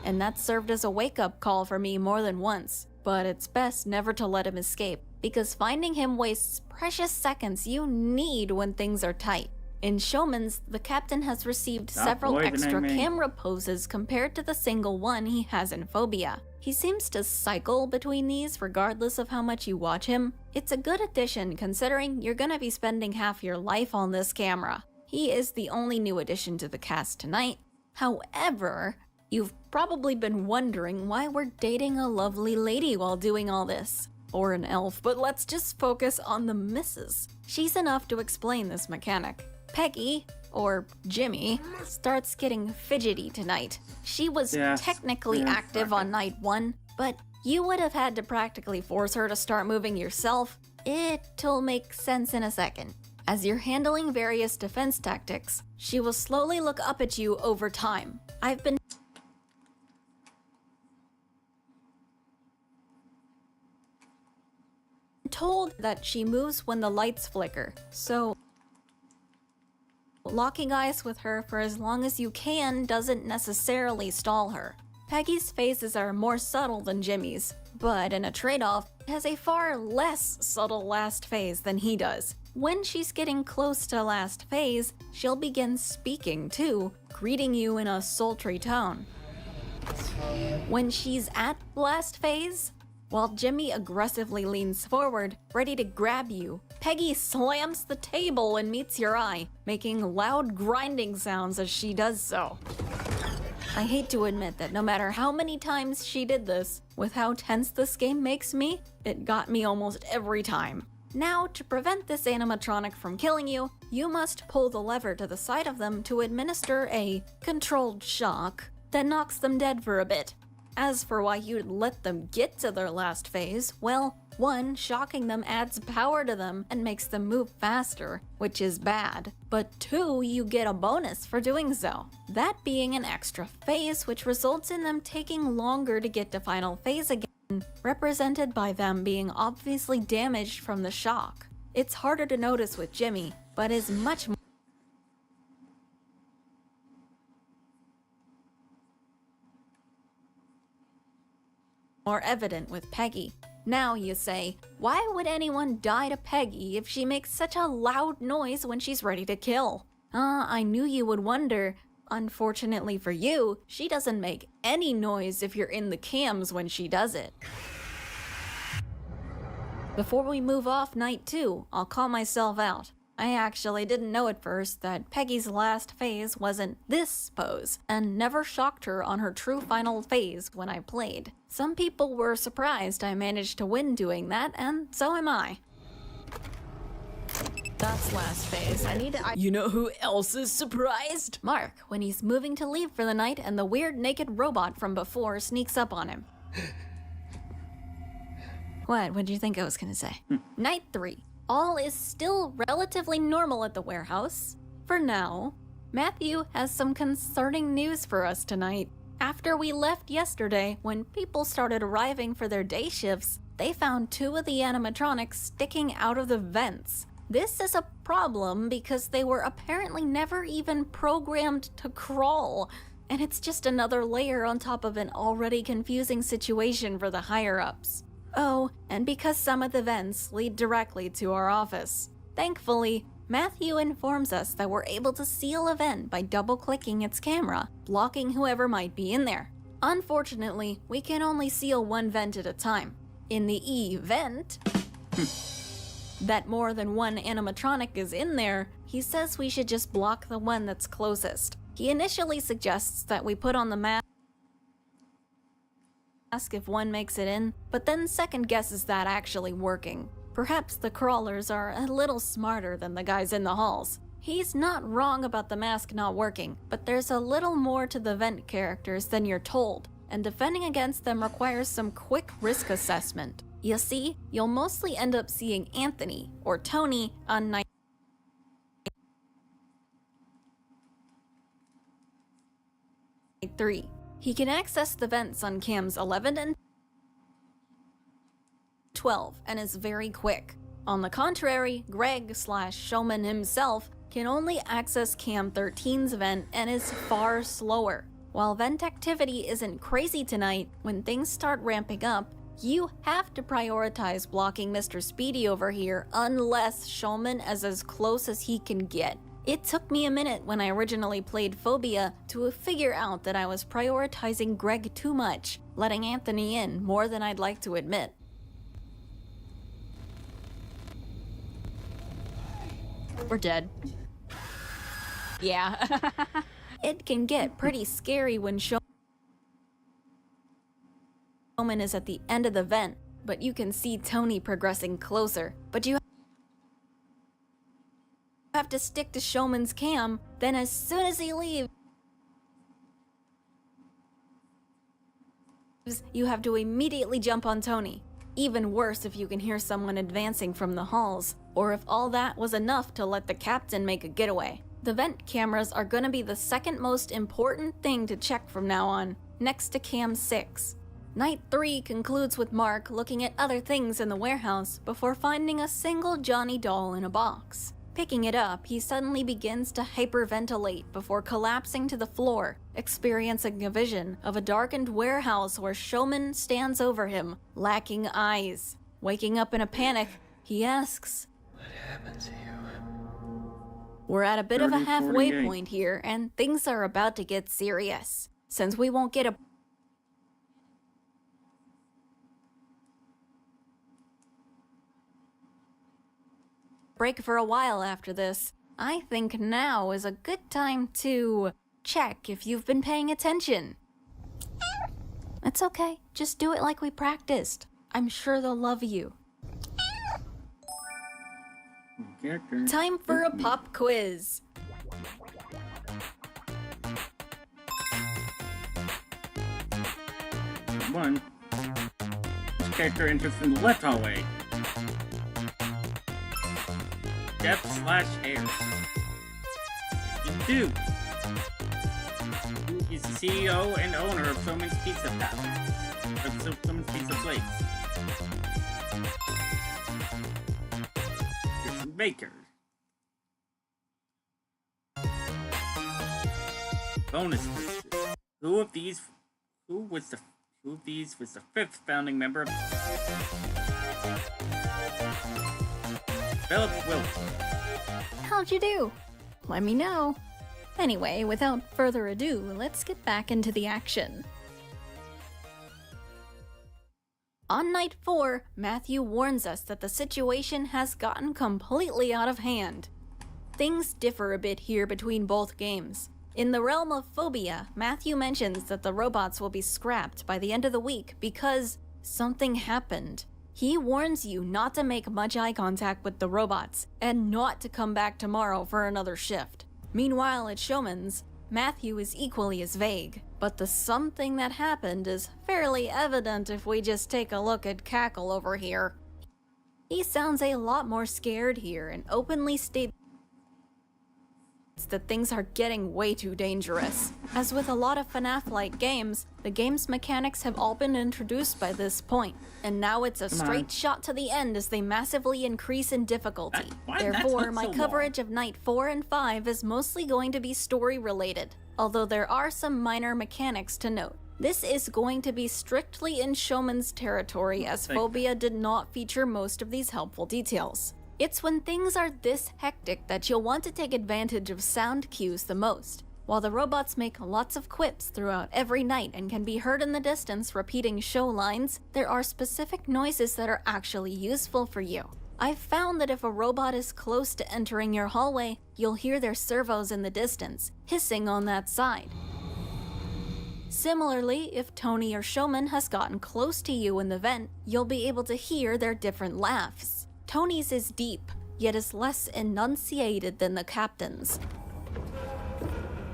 And that served as a wake-up call for me more than once. But it's best never to let him escape, because finding him wastes precious seconds you need when things are tight. In Showman's, the captain has received several extra camera poses compared to the single one he has in Phobia. He seems to cycle between these regardless of how much you watch him. It's a good addition considering you're gonna be spending half your life on this camera. He is the only new addition to the cast tonight. However, you've probably been wondering why we're dating a lovely lady while doing all this. Or an elf, but let's just focus on the missus. She's enough to explain this mechanic. Peggy, or Jimmy, starts getting fidgety tonight. She was technically active on night 1, but you would have had to practically force her to start moving yourself. It'll make sense in a second. As you're handling various defense tactics, she will slowly look up at you over time. I've been told that she moves when the lights flicker, so locking eyes with her for as long as you can doesn't necessarily stall her. Peggy's phases are more subtle than Jimmy's, But in a trade-off, it has a far less subtle last phase than he does. When she's getting close to last phase, she'll begin speaking too, greeting you in a sultry tone. When she's at last phase, while Jimmy aggressively leans forward, ready to grab you, Peggy slams the table and meets your eye, making loud grinding sounds as she does so. I hate to admit that no matter how many times she did this, with how tense this game makes me, it got me almost every time. Now, to prevent this animatronic from killing you, you must pull the lever to the side of them to administer a controlled shock that knocks them dead for a bit. As for why you'd let them get to their last phase, well, 1, shocking them adds power to them and makes them move faster, which is bad. But 2, you get a bonus for doing so. That being an extra phase, which results in them taking longer to get to final phase again, represented by them being obviously damaged from the shock. It's harder to notice with Jimmy, but is much more evident with Peggy. Now you say, why would anyone die to Peggy if she makes such a loud noise when she's ready to kill? I knew you would wonder. Unfortunately for you, she doesn't make any noise if you're in the cams when she does it. Before we move off night 2, I'll call myself out. I actually didn't know at first that Peggy's last phase wasn't this pose, and never shocked her on her true final phase when I played. Some people were surprised I managed to win doing that, and so am I. That's last phase. You know who else is surprised? Mark, when he's moving to leave for the night and the weird naked robot from before sneaks up on him. What did you think I was gonna say? Night 3. All is still relatively normal at the warehouse. For now. Matthew has some concerning news for us tonight. After we left yesterday, when people started arriving for their day shifts, they found 2 of the animatronics sticking out of the vents. This is a problem because they were apparently never even programmed to crawl, and it's just another layer on top of an already confusing situation for the higher-ups. Oh, and because some of the vents lead directly to our office. Thankfully, Matthew informs us that we're able to seal a vent by double-clicking its camera, blocking whoever might be in there. Unfortunately, we can only seal 1 vent at a time. In the event that more than 1 animatronic is in there, he says we should just block the one that's closest. He initially suggests that we put on the mask if one makes it in, but then second guesses that actually working. Perhaps the crawlers are a little smarter than the guys in the halls. He's not wrong about the mask not working, but there's a little more to the vent characters than you're told, and defending against them requires some quick risk assessment. You see, you'll mostly end up seeing Anthony, or Tony, on night 3. He can access the vents on cams 11 and 12 and is very quick. On the contrary, Greg/Showman himself can only access cam 13's vent and is far slower. While vent activity isn't crazy tonight, when things start ramping up, you have to prioritize blocking Mr. Speedy over here unless Showman is as close as he can get. It took me a minute when I originally played Phobia to figure out that I was prioritizing Greg too much, letting Anthony in more than I'd like to admit. We're dead. Yeah. It can get pretty scary when Showman is at the end of the vent, but you can see Tony progressing closer. But you have to stick to Showman's cam, then as soon as he leaves, you have to immediately jump on Tony. Even worse if you can hear someone advancing from the halls, or if all that was enough to let the captain make a getaway. The vent cameras are gonna be the second most important thing to check from now on, next to cam 6. Night 3 concludes with Mark looking at other things in the warehouse before finding a single Johnny doll in a box. Picking it up, he suddenly begins to hyperventilate before collapsing to the floor, experiencing a vision of a darkened warehouse where Showman stands over him, lacking eyes. Waking up in a panic, he asks, "What happened to you?" We're at a bit of a 30, halfway 48. point here, and things are about to get serious. Since we won't get a break for a while after this, I think now is a good time to check if you've been paying attention. It's okay, just do it like we practiced. I'm sure they'll love you. Character. Time for a pop quiz. One. Which character enters from the left hallway? Depth/hair. 52. He's the CEO and owner of Someone's Pizza Palace. Of Someone's Pizza Place. Kristen Baker. Bonus quizzes. Who of these was the fifth founding member of Philip Wilson? How'd you do? Let me know. Anyway, without further ado, let's get back into the action. On night 4, Matthew warns us that the situation has gotten completely out of hand. Things differ a bit here between both games. In the realm of phobia, Matthew mentions that the robots will be scrapped by the end of the week because something happened. He warns you not to make much eye contact with the robots, and not to come back tomorrow for another shift. Meanwhile, at Showman's, Matthew is equally as vague, but the something that happened is fairly evident if we just take a look at Cackle over here. He sounds a lot more scared here and openly states that things are getting way too dangerous. As with a lot of FNAF-like games, the game's mechanics have all been introduced by this point, and now it's a straight shot to the end as they massively increase in difficulty. Therefore, my coverage of Night 4 and 5 is mostly going to be story-related, although there are some minor mechanics to note. This is going to be strictly in Showman's territory, as Phobia did not feature most of these helpful details. It's when things are this hectic that you'll want to take advantage of sound cues the most. While the robots make lots of quips throughout every night and can be heard in the distance repeating show lines, there are specific noises that are actually useful for you. I've found that if a robot is close to entering your hallway, you'll hear their servos in the distance, hissing on that side. Similarly, if Tony or Showman has gotten close to you in the vent, you'll be able to hear their different laughs. Tony's is deep, yet is less enunciated than the captain's.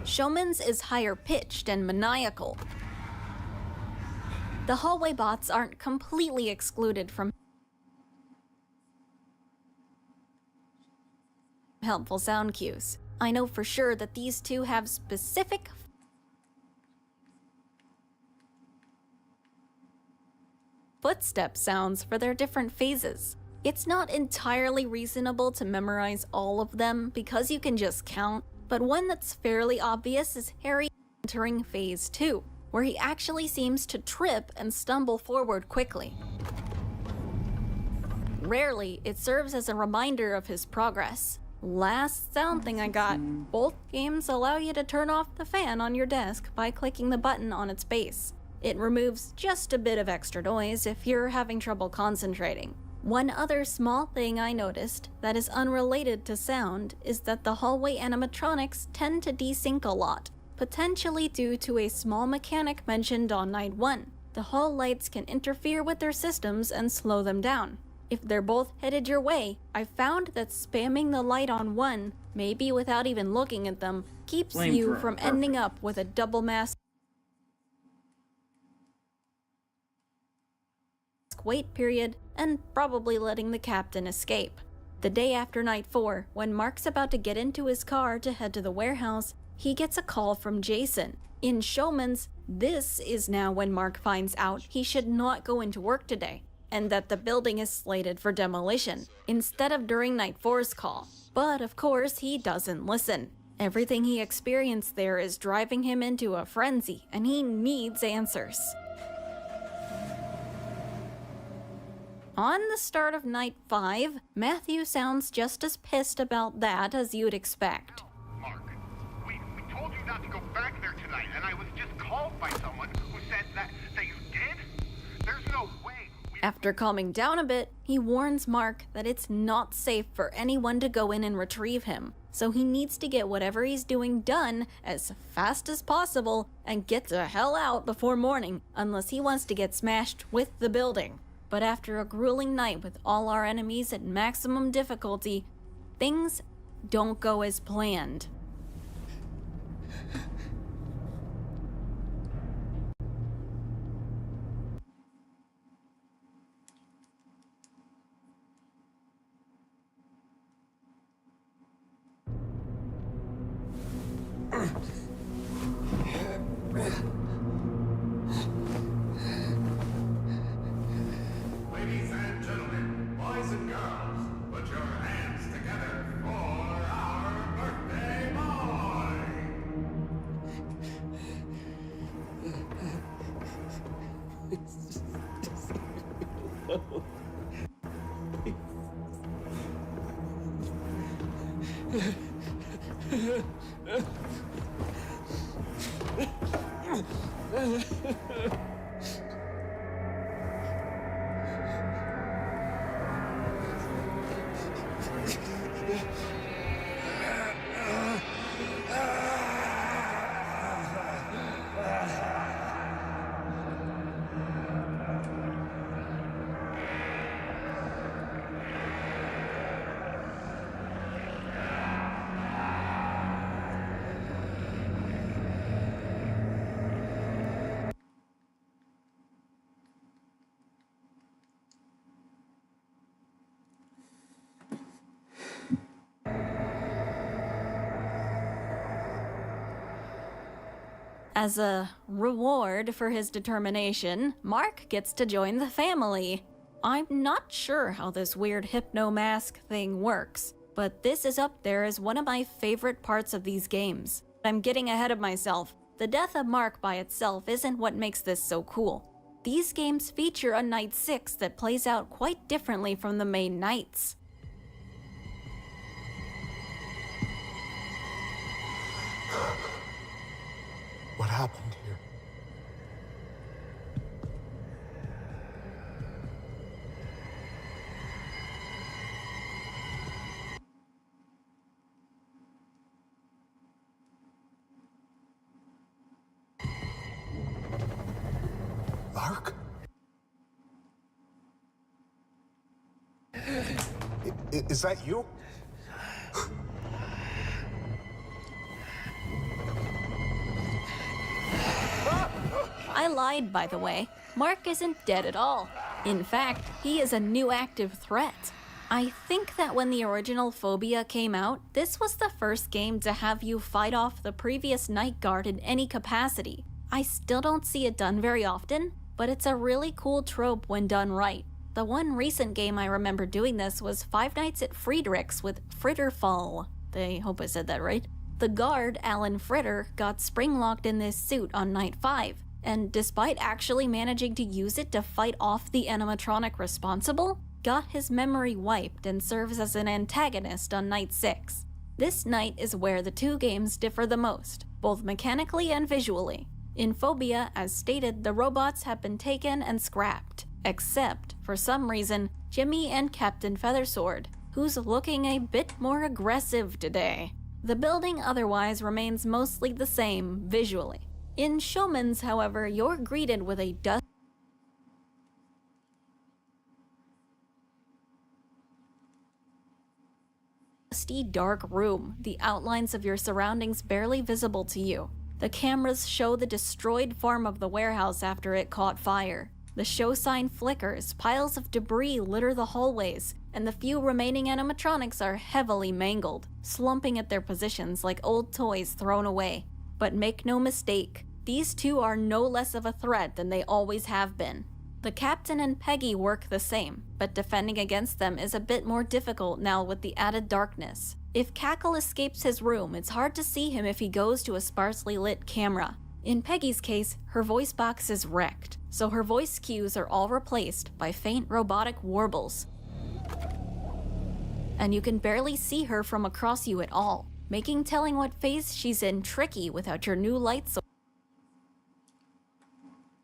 Showman's is higher pitched and maniacal. The hallway bots aren't completely excluded from helpful sound cues. I know for sure that these two have specific footstep sounds for their different phases. It's not entirely reasonable to memorize all of them because you can just count, but one that's fairly obvious is Harry entering phase 2, where he actually seems to trip and stumble forward quickly. Rarely, it serves as a reminder of his progress. Last sound thing I got, both games allow you to turn off the fan on your desk by clicking the button on its base. It removes just a bit of extra noise if you're having trouble concentrating. One other small thing I noticed that is unrelated to sound is that the hallway animatronics tend to desync a lot, potentially due to a small mechanic mentioned on Night 1. The hall lights can interfere with their systems and slow them down. If they're both headed your way, I found that spamming the light on one, maybe without even looking at them, keeps you from ending up with a double mask wait period, and probably letting the captain escape. The day after Night 4, when Mark's about to get into his car to head to the warehouse, he gets a call from Jason. In Showman's, this is now when Mark finds out he should not go into work today, and that the building is slated for demolition, instead of during Night 4's call. But of course, he doesn't listen. Everything he experienced there is driving him into a frenzy, and he needs answers. On the start of night 5, Matthew sounds just as pissed about that as you'd expect. Mark, we told you not to go back there tonight, and I was just called by someone who said that you did? There's no way. After calming down a bit, he warns Mark that it's not safe for anyone to go in and retrieve him, so he needs to get whatever he's doing done as fast as possible and get the hell out before morning, unless he wants to get smashed with the building. But after a grueling night with all our enemies at maximum difficulty, things don't go as planned. Ladies and gentlemen, boys and girls, put your hands together for our birthday As a reward for his determination, Mark gets to join the family. I'm not sure how this weird hypno mask thing works, but this is up there as one of my favorite parts of these games. I'm getting ahead of myself. The death of Mark by itself isn't what makes this so cool. These games feature a night 6 that plays out quite differently from the main nights. What happened here? Mark? Is that you? I lied, by the way. Mark isn't dead at all. In fact, he is a new active threat. I think that when the original Phobia came out, this was the first game to have you fight off the previous night guard in any capacity. I still don't see it done very often, but it's a really cool trope when done right. The one recent game I remember doing this was Five Nights at Friedrich's with Fritterfall. I hope I said that right. The guard, Alan Fritter, got spring-locked in this suit on night 5, and despite actually managing to use it to fight off the animatronic responsible, got his memory wiped and serves as an antagonist on night 6. This night is where the two games differ the most, both mechanically and visually. In Phobia, as stated, the robots have been taken and scrapped, except, for some reason, Jimmy and Captain Feathersword, who's looking a bit more aggressive today. The building otherwise remains mostly the same visually. In Showman's, however, you're greeted with a dusty, dark room, the outlines of your surroundings barely visible to you. The cameras show the destroyed form of the warehouse after it caught fire. The show sign flickers, piles of debris litter the hallways, and the few remaining animatronics are heavily mangled, slumping at their positions like old toys thrown away. But make no mistake, these two are no less of a threat than they always have been. The captain and Peggy work the same, but defending against them is a bit more difficult now with the added darkness. If Cackle escapes his room, it's hard to see him if he goes to a sparsely lit camera. In Peggy's case, her voice box is wrecked, so her voice cues are all replaced by faint robotic warbles. And you can barely see her from across you at all, making telling what phase she's in tricky without your new light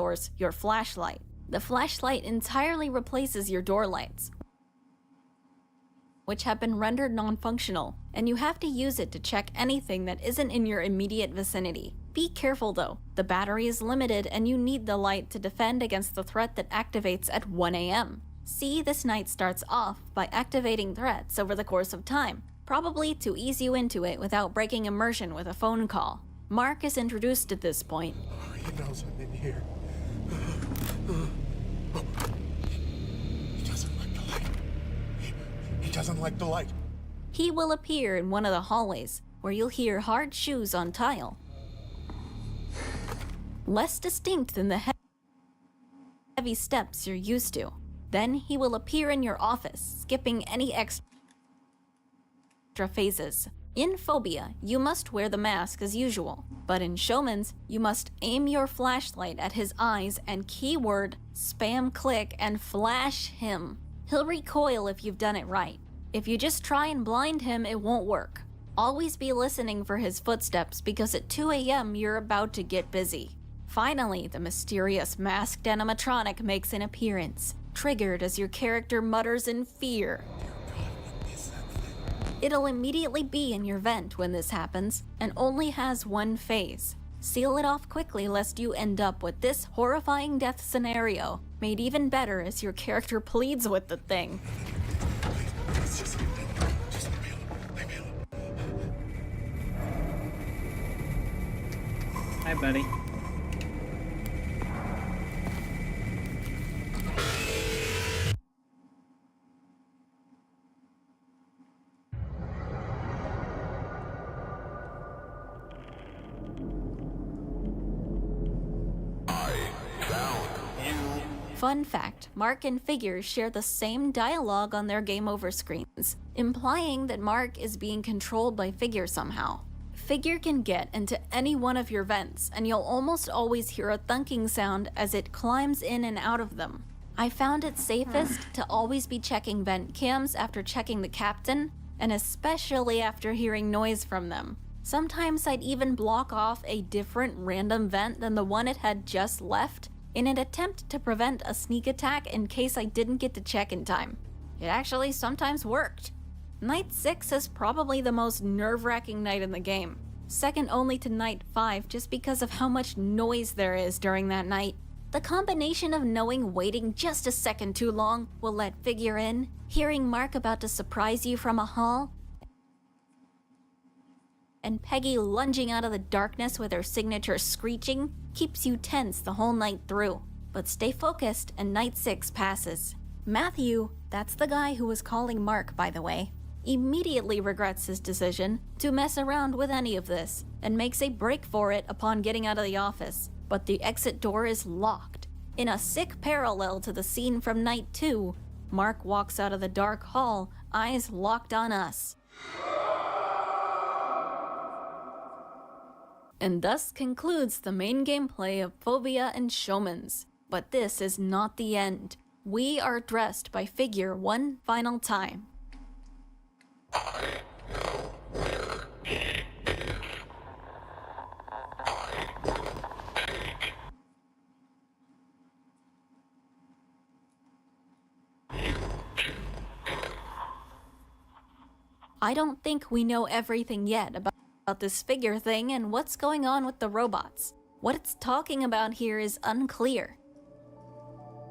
source, your flashlight. The flashlight entirely replaces your door lights, which have been rendered non-functional, and you have to use it to check anything that isn't in your immediate vicinity. Be careful though, the battery is limited and you need the light to defend against the threat that activates at 1 AM. See, this night starts off by activating threats over the course of time, probably to ease you into it without breaking immersion with a phone call. Mark is introduced at this point. He knows I'm in here. He doesn't like the light. He doesn't like the light. He will appear in one of the hallways, where you'll hear hard shoes on tile. Less distinct than the heavy steps you're used to. Then he will appear in your office, skipping any extra phases. In Phobia, you must wear the mask as usual, but in Showman's, you must aim your flashlight at his eyes and keyword spam click and flash him. He'll recoil if you've done it right. If you just try and blind him, it won't work. Always be listening for his footsteps because at 2 AM you're about to get busy. Finally, the mysterious masked animatronic makes an appearance, triggered as your character mutters in fear. It'll immediately be in your vent when this happens, and only has one phase. Seal it off quickly lest you end up with this horrifying death scenario, made even better as your character pleads with the thing. Hi, buddy. Fun fact, Mark and Figure share the same dialogue on their game over screens, implying that Mark is being controlled by Figure somehow. Figure can get into any one of your vents, and you'll almost always hear a thunking sound as it climbs in and out of them. I found it safest to always be checking vent cams after checking the captain, and especially after hearing noise from them. Sometimes I'd even block off a different random vent than the one it had just left, in an attempt to prevent a sneak attack in case I didn't get to check in time. It actually sometimes worked. Night 6 is probably the most nerve-wracking night in the game, second only to Night 5 just because of how much noise there is during that night. The combination of knowing waiting just a second too long will let Figure in, hearing Mark about to surprise you from a hall, and Peggy lunging out of the darkness with her signature screeching keeps you tense the whole night through. But stay focused and Night 6 passes. Matthew, that's the guy who was calling Mark by the way, immediately regrets his decision to mess around with any of this and makes a break for it upon getting out of the office. But the exit door is locked. In a sick parallel to the scene from Night 2, Mark walks out of the dark hall, eyes locked on us. And thus concludes the main gameplay of Phobia and Showman's. But this is not the end. We are dressed by Figure one final time. I don't think we know everything yet about this Figure thing and what's going on with the robots. What it's talking about here is unclear.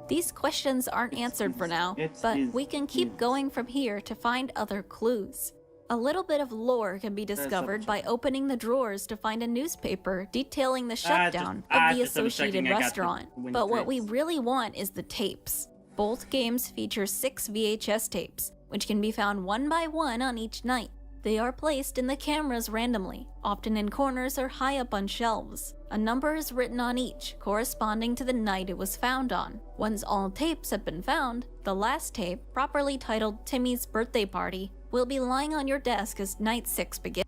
These questions aren't answered for now, but we can keep going from here to find other clues. A little bit of lore can be discovered by opening the drawers to find a newspaper detailing the shutdown of the associated restaurant. But what we really want is the tapes. Both games feature 6 VHS tapes, which can be found one by one on each night. They are placed in the cameras randomly, often in corners or high up on shelves. A number is written on each, corresponding to the night it was found on. Once all tapes have been found, the last tape, properly titled Timmy's Birthday Party, will be lying on your desk as night 6 begins.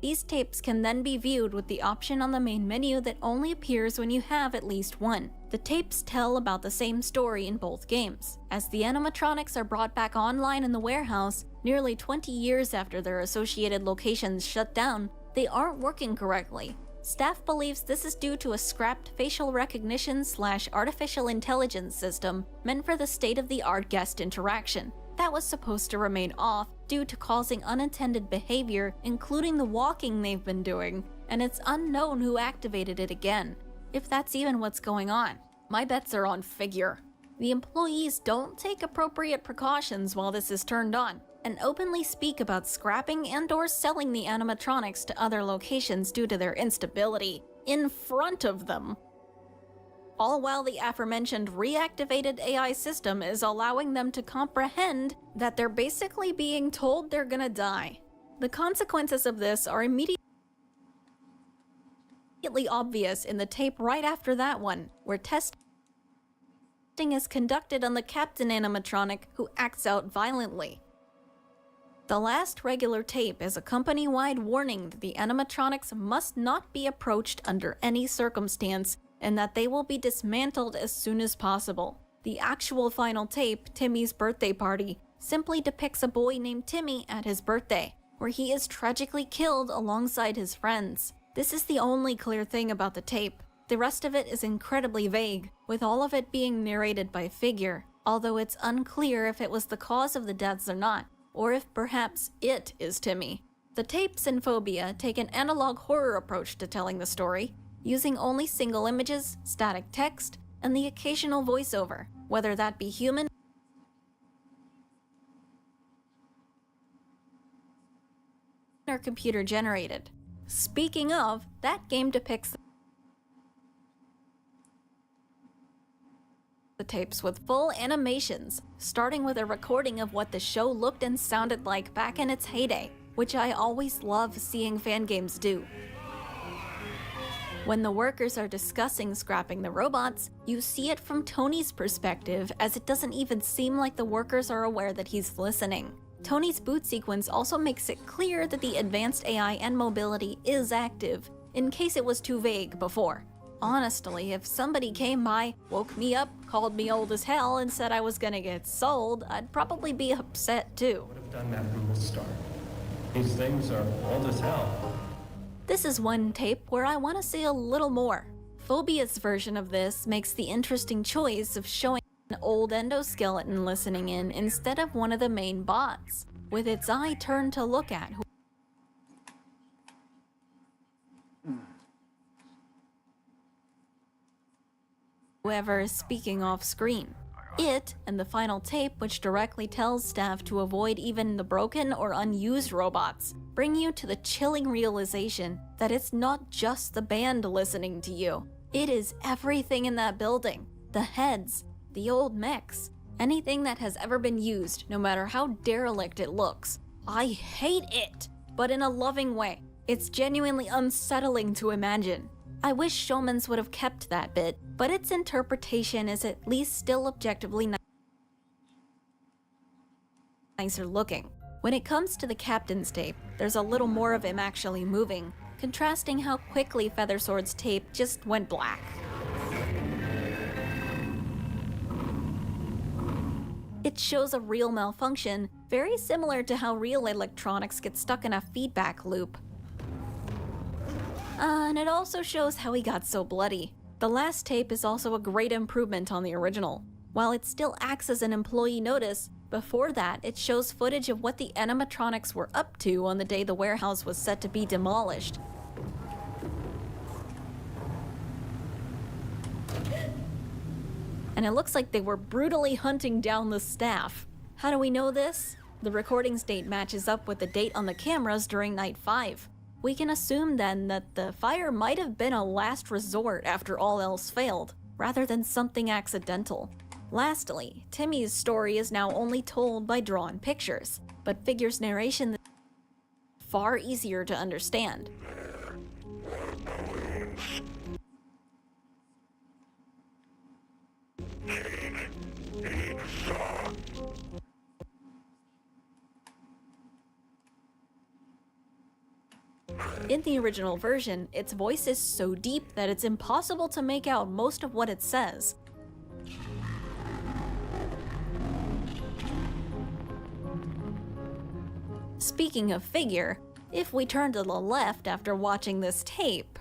These tapes can then be viewed with the option on the main menu that only appears when you have at least one. The tapes tell about the same story in both games. As the animatronics are brought back online in the warehouse, nearly 20 years after their associated locations shut down, they aren't working correctly. Staff believes this is due to a scrapped facial recognition / artificial intelligence system meant for the state-of-the-art guest interaction. That was supposed to remain off due to causing unintended behavior, including the walking they've been doing, and it's unknown who activated it again, if that's even what's going on. My bets are on figure. The employees don't take appropriate precautions while this is turned on, and openly speak about scrapping and/or selling the animatronics to other locations due to their instability in front of them. All while the aforementioned reactivated AI system is allowing them to comprehend that they're basically being told they're gonna die. The consequences of this are immediately obvious in the tape right after that one, where testing is conducted on the captain animatronic who acts out violently. The last regular tape is a company-wide warning that the animatronics must not be approached under any circumstance, and that they will be dismantled as soon as possible. The actual final tape, Timmy's Birthday Party, simply depicts a boy named Timmy at his birthday, where he is tragically killed alongside his friends. This is the only clear thing about the tape. The rest of it is incredibly vague, with all of it being narrated by figure, although it's unclear if it was the cause of the deaths or not, or if perhaps it is Timmy. The tapes in Phobia take an analog horror approach to telling the story, using only single images, static text, and the occasional voiceover, whether that be human or computer generated. Speaking of, that game depicts the tapes with full animations, starting with a recording of what the show looked and sounded like back in its heyday, which I always love seeing fan games do. When the workers are discussing scrapping the robots, you see it from Tony's perspective, as it doesn't even seem like the workers are aware that he's listening. Tony's boot sequence also makes it clear that the advanced AI and mobility is active, in case it was too vague before. Honestly, if somebody came by, woke me up, called me old as hell, and said I was gonna get sold, I'd probably be upset too. Would have done that from the start. These things are old as hell. This is one tape where I want to say a little more. Phobia's version of this makes the interesting choice of showing an old endoskeleton listening in instead of one of the main bots, with its eye turned to look at whoever is speaking off screen. It, and the final tape, which directly tells staff to avoid even the broken or unused robots, bring you to the chilling realization that it's not just the band listening to you. It is everything in that building. The heads, the old mechs, anything that has ever been used, no matter how derelict it looks. I hate it, but in a loving way. It's genuinely unsettling to imagine. I wish Showman's would have kept that bit, but its interpretation is at least still objectively nicer looking. When it comes to the captain's tape, there's a little more of him actually moving, contrasting how quickly Feathersword's tape just went black. It shows a real malfunction, very similar to how real electronics get stuck in a feedback loop. And it also shows how he got so bloody. The last tape is also a great improvement on the original. While it still acts as an employee notice, before that it shows footage of what the animatronics were up to on the day the warehouse was set to be demolished. And it looks like they were brutally hunting down the staff. How do we know this? The recording's date matches up with the date on the cameras during night 5. We can assume then that the fire might have been a last resort after all else failed, rather than something accidental. Lastly, Timmy's story is now only told by drawn pictures, but Figure's narration is far easier to understand. In the original version, its voice is so deep that it's impossible to make out most of what it says. Speaking of Figure, if we turn to the left after watching this tape,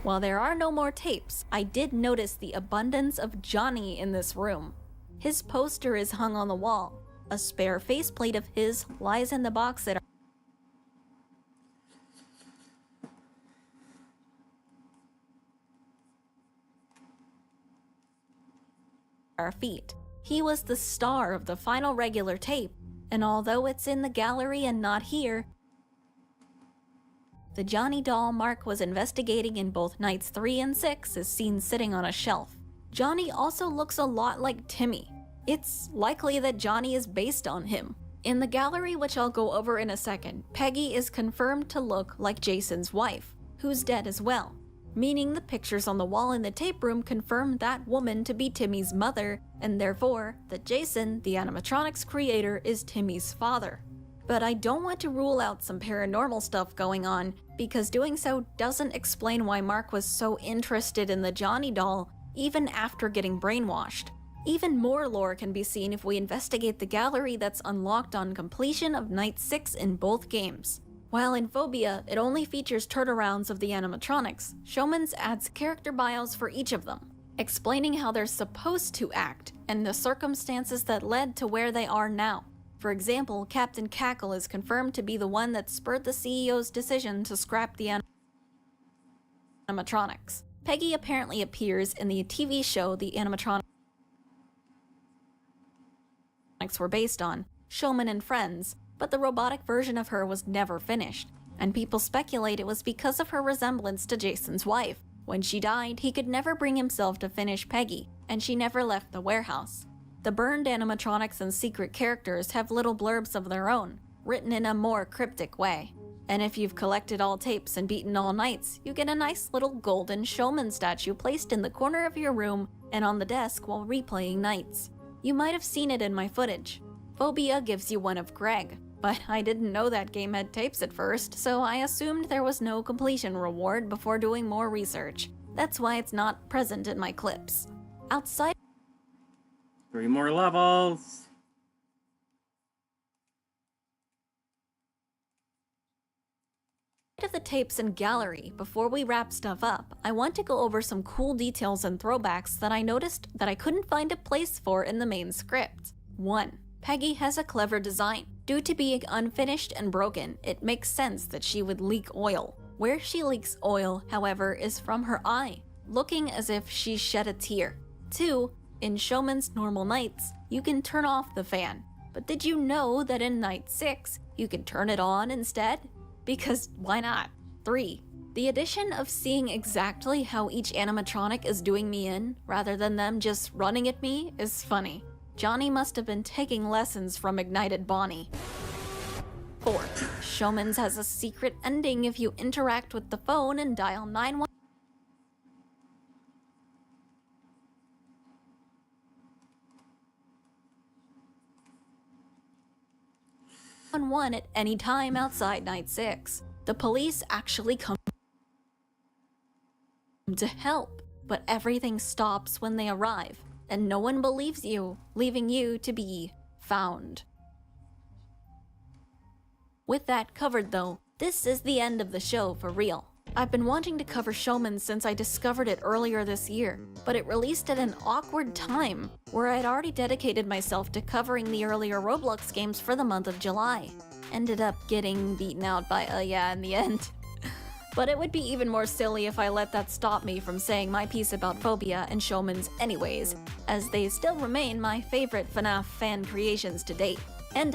while there are no more tapes, I did notice the abundance of Johnny in this room. His poster is hung on the wall. A spare faceplate of his lies in the box at our feet. He was the star of the final regular tape, and although it's in the gallery and not here, the Johnny doll Mark was investigating in both nights 3 and 6 is seen sitting on a shelf. Johnny also looks a lot like Timmy. It's likely that Johnny is based on him. In the gallery, which I'll go over in a second, Peggy is confirmed to look like Jason's wife, who's dead as well, meaning the pictures on the wall in the tape room confirm that woman to be Timmy's mother, and therefore that Jason, the animatronics creator, is Timmy's father. But I don't want to rule out some paranormal stuff going on, because doing so doesn't explain why Mark was so interested in the Johnny doll even after getting brainwashed. Even more lore can be seen if we investigate the gallery that's unlocked on completion of Night 6 in both games. While in Phobia, it only features turnarounds of the animatronics, Showman's adds character bios for each of them, explaining how they're supposed to act and the circumstances that led to where they are now. For example, Captain Cackle is confirmed to be the one that spurred the CEO's decision to scrap the animatronics. Peggy apparently appears in the TV show the animatronics were based on, Showman and Friends, but the robotic version of her was never finished, and people speculate it was because of her resemblance to Jason's wife. When she died, he could never bring himself to finish Peggy, and she never left the warehouse. The burned animatronics and secret characters have little blurbs of their own, written in a more cryptic way. And if you've collected all tapes and beaten all nights, you get a nice little golden Showman statue placed in the corner of your room and on the desk while replaying nights. You might have seen it in my footage. Phobia gives you one of Greg, but I didn't know that game had tapes at first, so I assumed there was no completion reward before doing more research. That's why it's not present in my clips. Outside 3 more levels. of the tapes and gallery, before we wrap stuff up, I want to go over some cool details and throwbacks that I noticed that I couldn't find a place for in the main script. 1. Peggy has a clever design. Due to being unfinished and broken, it makes sense that she would leak oil. Where she leaks oil, however, is from her eye, looking as if she shed a tear. 2. In Showman's normal nights, you can turn off the fan. But did you know that in Night 6, you can turn it on instead? Because why not? 3. The addition of seeing exactly how each animatronic is doing me in, rather than them just running at me, is funny. Johnny must have been taking lessons from Ignited Bonnie. 4. Showman's has a secret ending if you interact with the phone and dial 911 at any time outside Night 6. The police actually come to help, but everything stops when they arrive, and no one believes you, leaving you to be found. With that covered though, this is the end of the show for real. I've been wanting to cover Showman since I discovered it earlier this year, but it released at an awkward time, where I'd already dedicated myself to covering the earlier Roblox games for the month of July. Ended up getting beaten out by yeah in the end. But it would be even more silly if I let that stop me from saying my piece about Phobia and Showman's anyways, as they still remain my favorite FNAF fan creations to date. And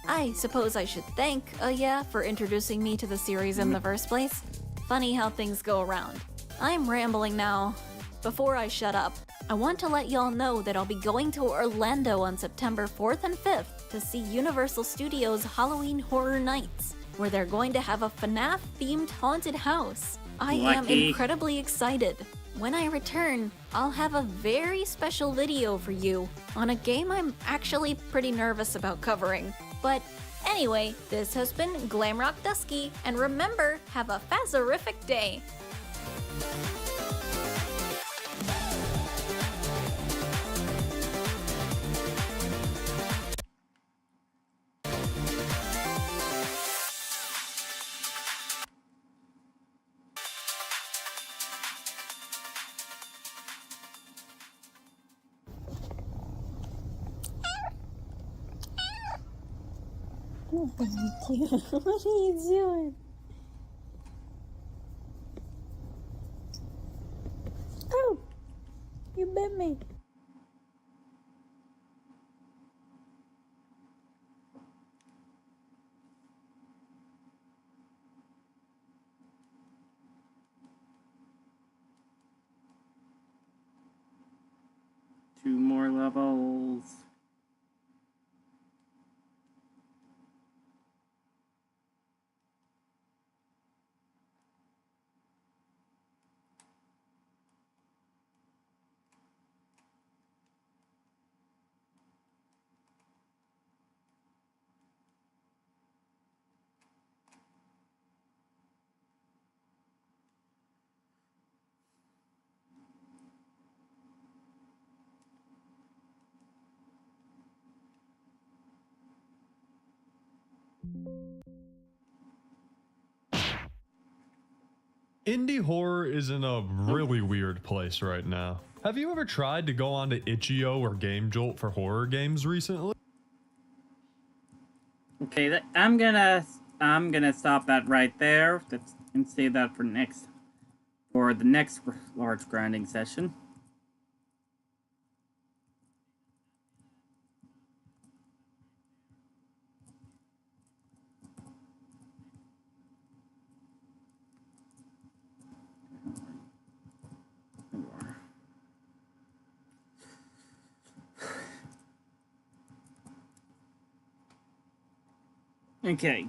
I suppose I should thank yeah for introducing me to the series in the first place. Funny how things go around. I'm rambling now. Before I shut up, I want to let y'all know that I'll be going to Orlando on September 4th and 5th to see Universal Studios' Halloween Horror Nights, where they're going to have a FNAF-themed haunted house. I am incredibly excited. When I return, I'll have a very special video for you on a game I'm actually pretty nervous about covering. But anyway, this has been Glamrock Dusky, and remember, have a phasorific day. What are you doing? Oh! You bit me. Two more levels. Indie horror is in a really weird place right now. Have you ever tried to go onto Itch.io or GameJolt for horror games recently? Okay, I'm gonna stop that right there and save that for the next large grinding session. Okay.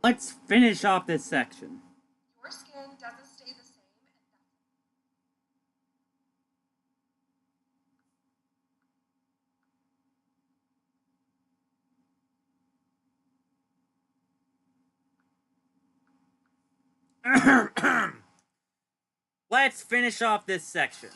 Let's finish off this section. Your skin doesn't stay the same. Let's finish off this section.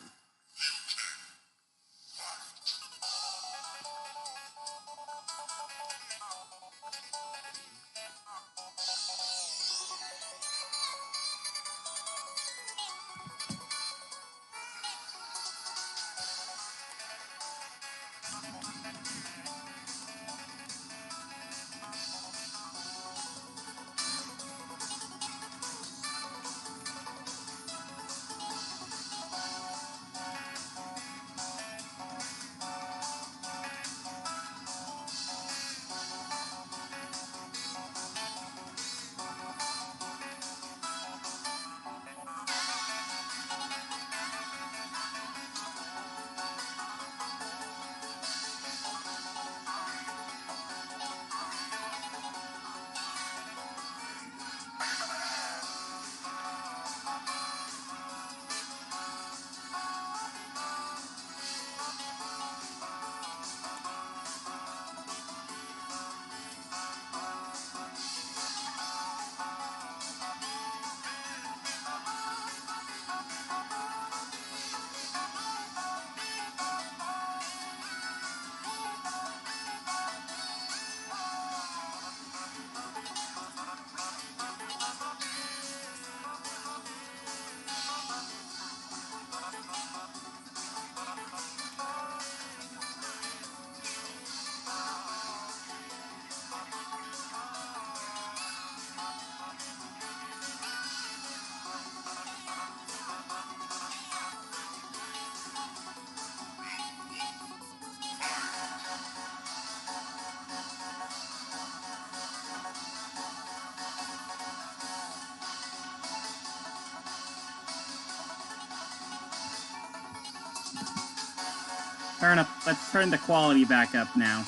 let's turn the quality back up now.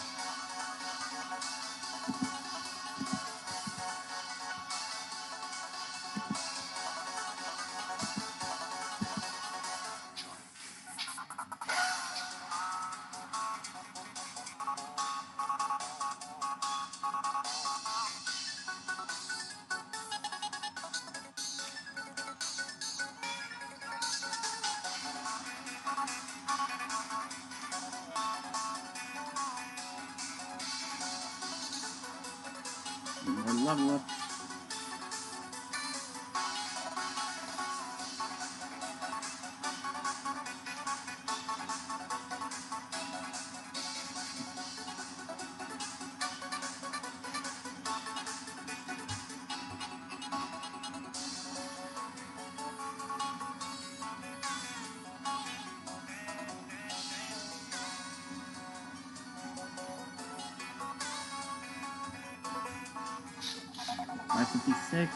More level up. $556.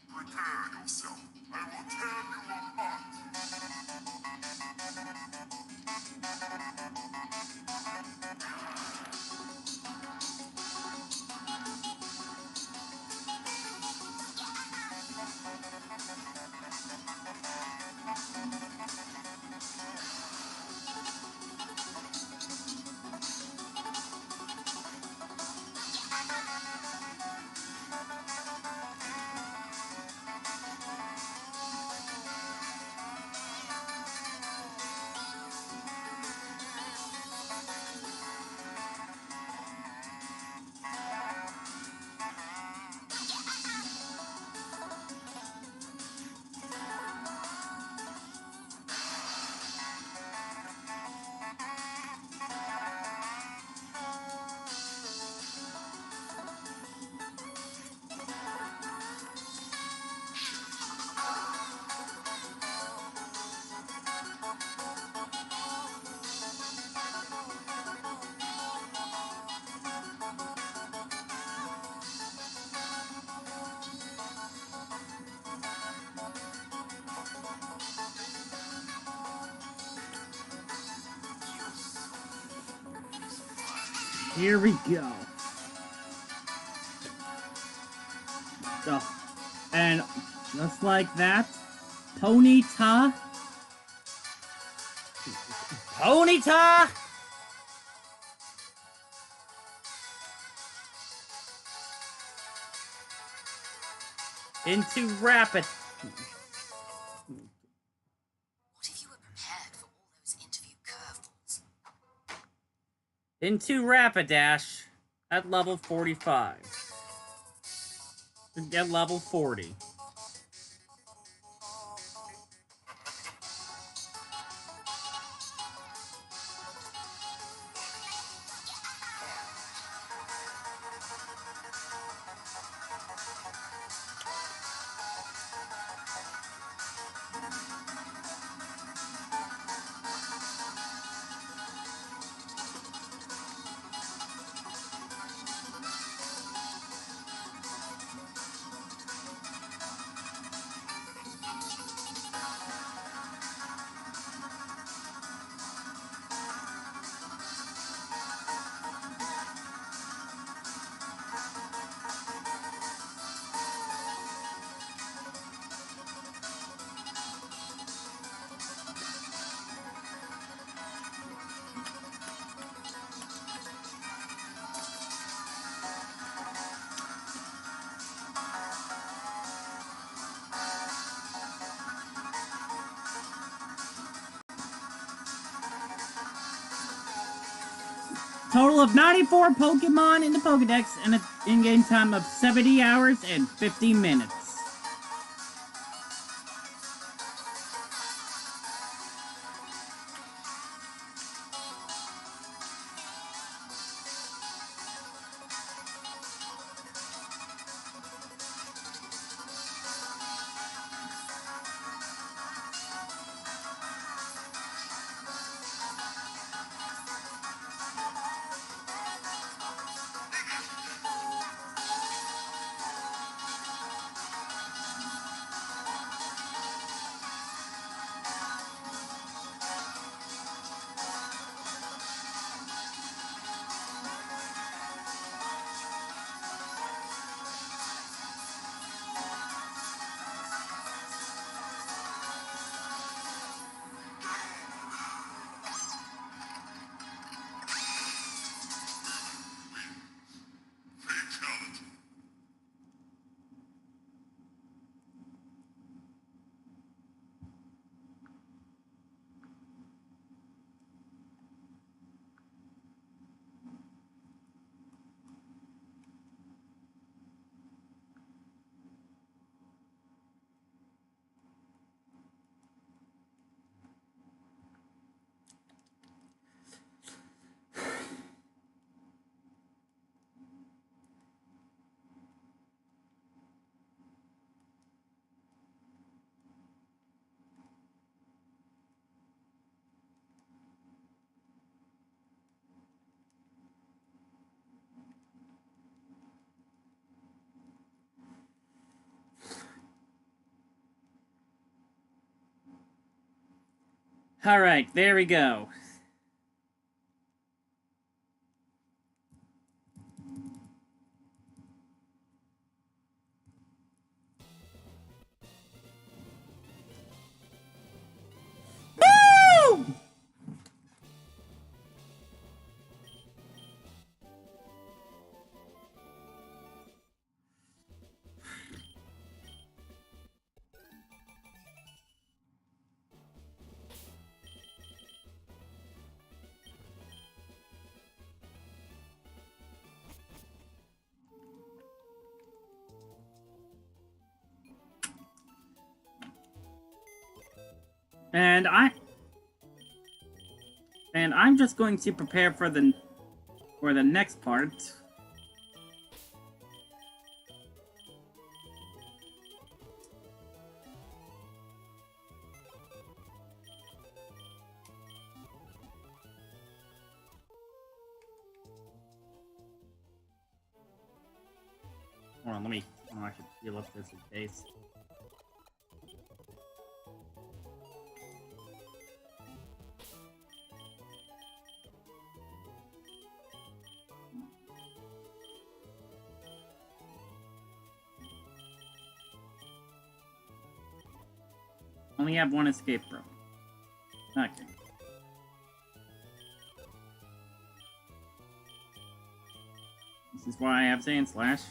Prepare yourself. I will tear you apart. Here we go. So, and just like that, Ponyta. Into Rapid. What if you were prepared for all those interview curveballs? Into Rapidash at level 45. To get level 40. Total of 94 Pokemon in the Pokedex and an in-game time of 70 hours and 50 minutes. Alright, there we go. Woo! And I'm just going to prepare for the next part. Hold on, I should heal up this in case. Only have one escape room. Okay. This is why I have Sand Slash.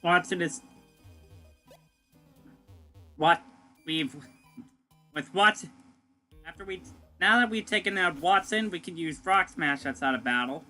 Watson is... What? We've with Watson. Now that we've taken out Watson, we can use Rock Smash outside of battle.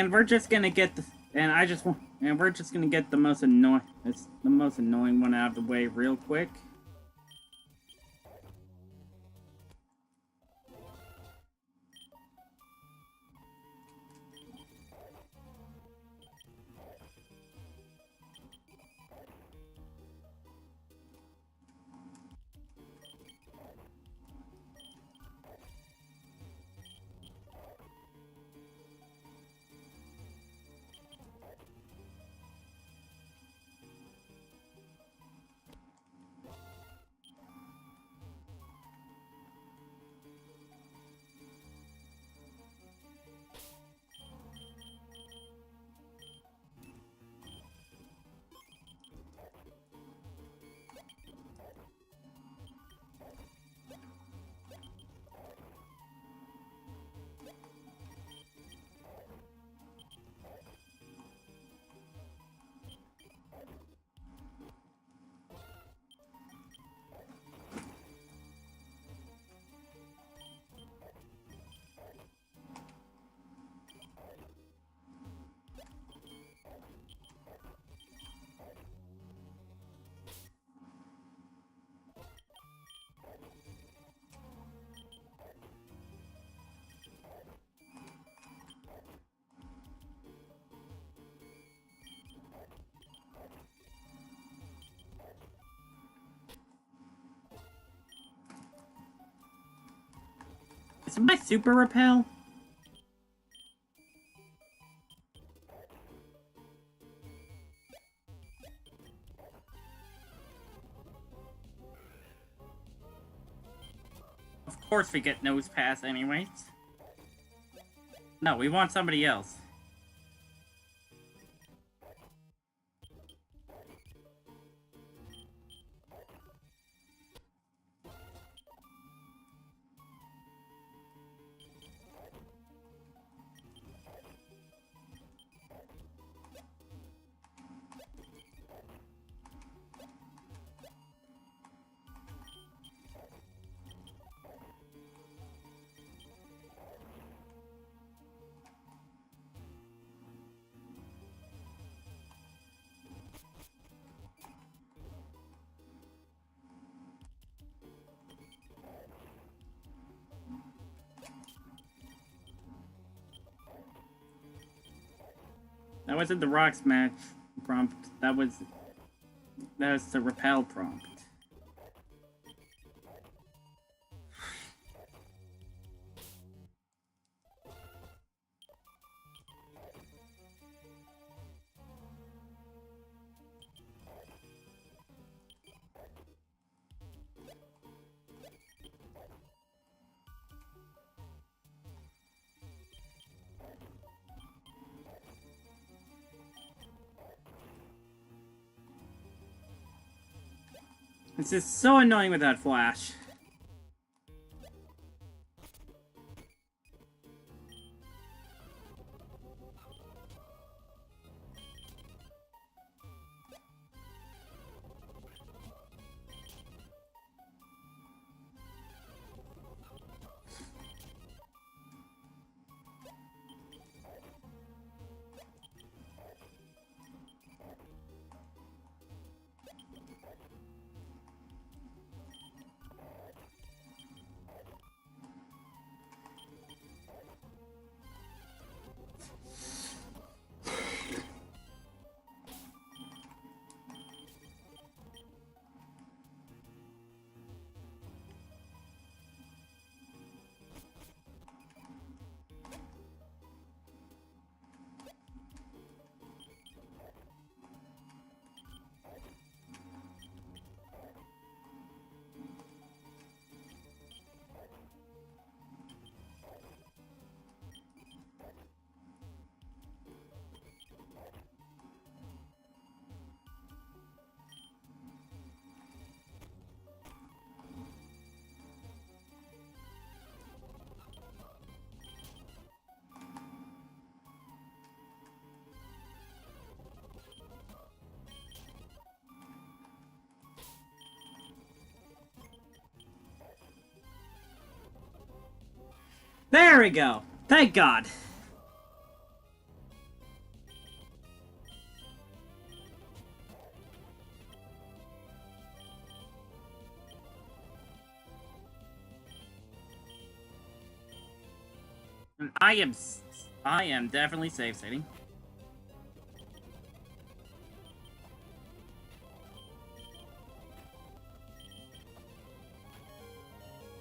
We're just gonna get the most annoying one out of the way real quick. Is my super repel? Of course we get nose pass anyways. No, we want somebody else. That wasn't the rock smash prompt. That was the repel prompt. This is so annoying with that flash. There we go. Thank God. And I am definitely safe sitting.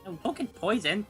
Oh, don't get poisoned.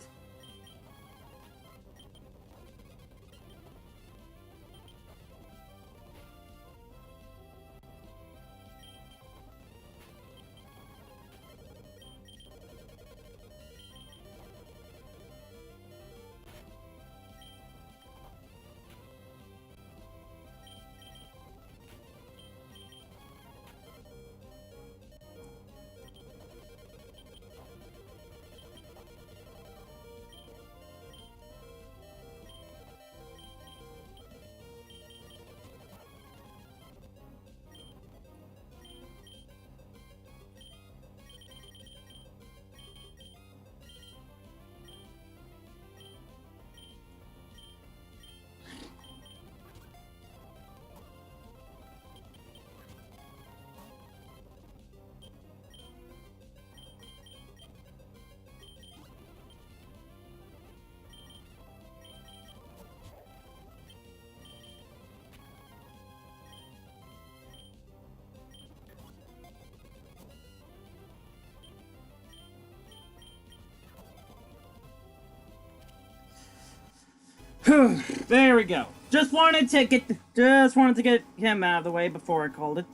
There we go. Just wanted to get him out of the way before I called it.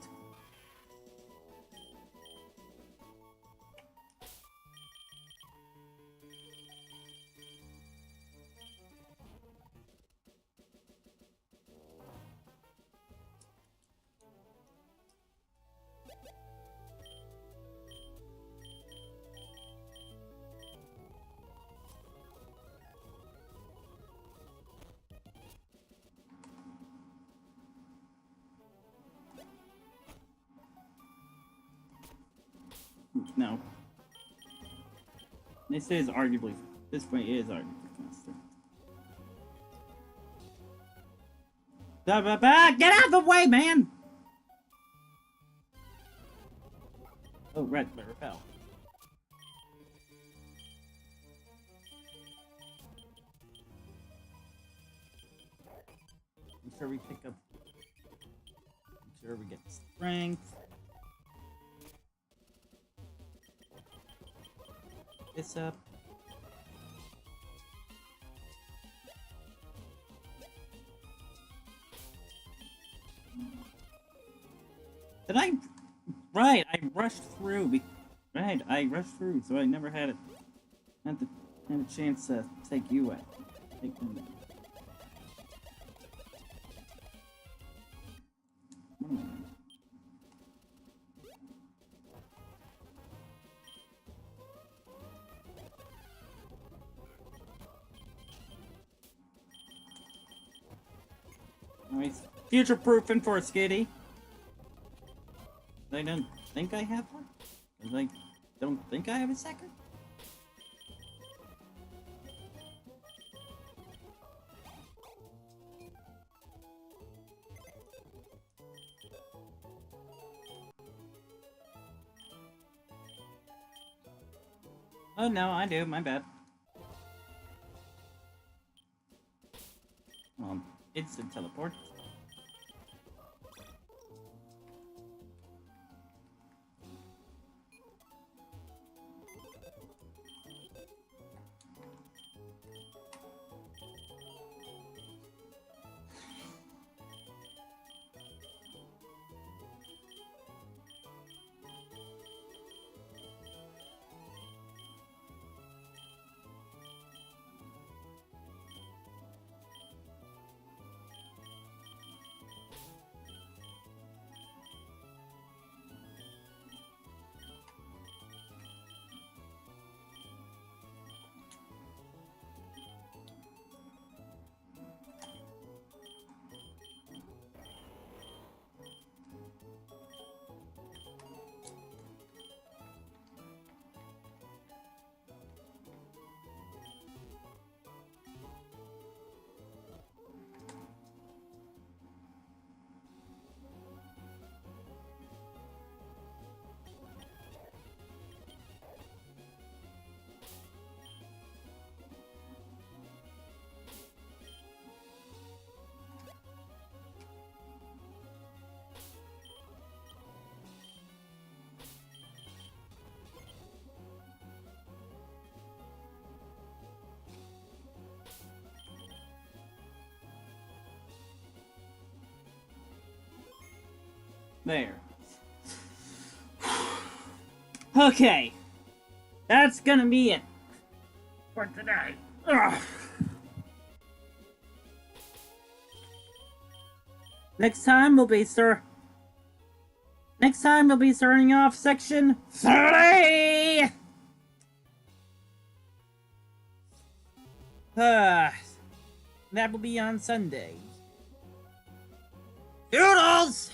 No. This way is arguably faster. Get out of the way, man! Oh, red repel. Make sure we pick up. Make sure we get strength. This up. Did I? Right, I rushed through. Right, I rushed through, so I never had a chance to take you out. Take them down. Nice. Future-proofing for a skitty. I don't think I have one. I don't think I have a second. Oh no, I do. My bad. Instant teleport. There. Okay. That's gonna be it for today. Ugh. Next time we'll be starting off section 30. That will be on Sunday. Doodles!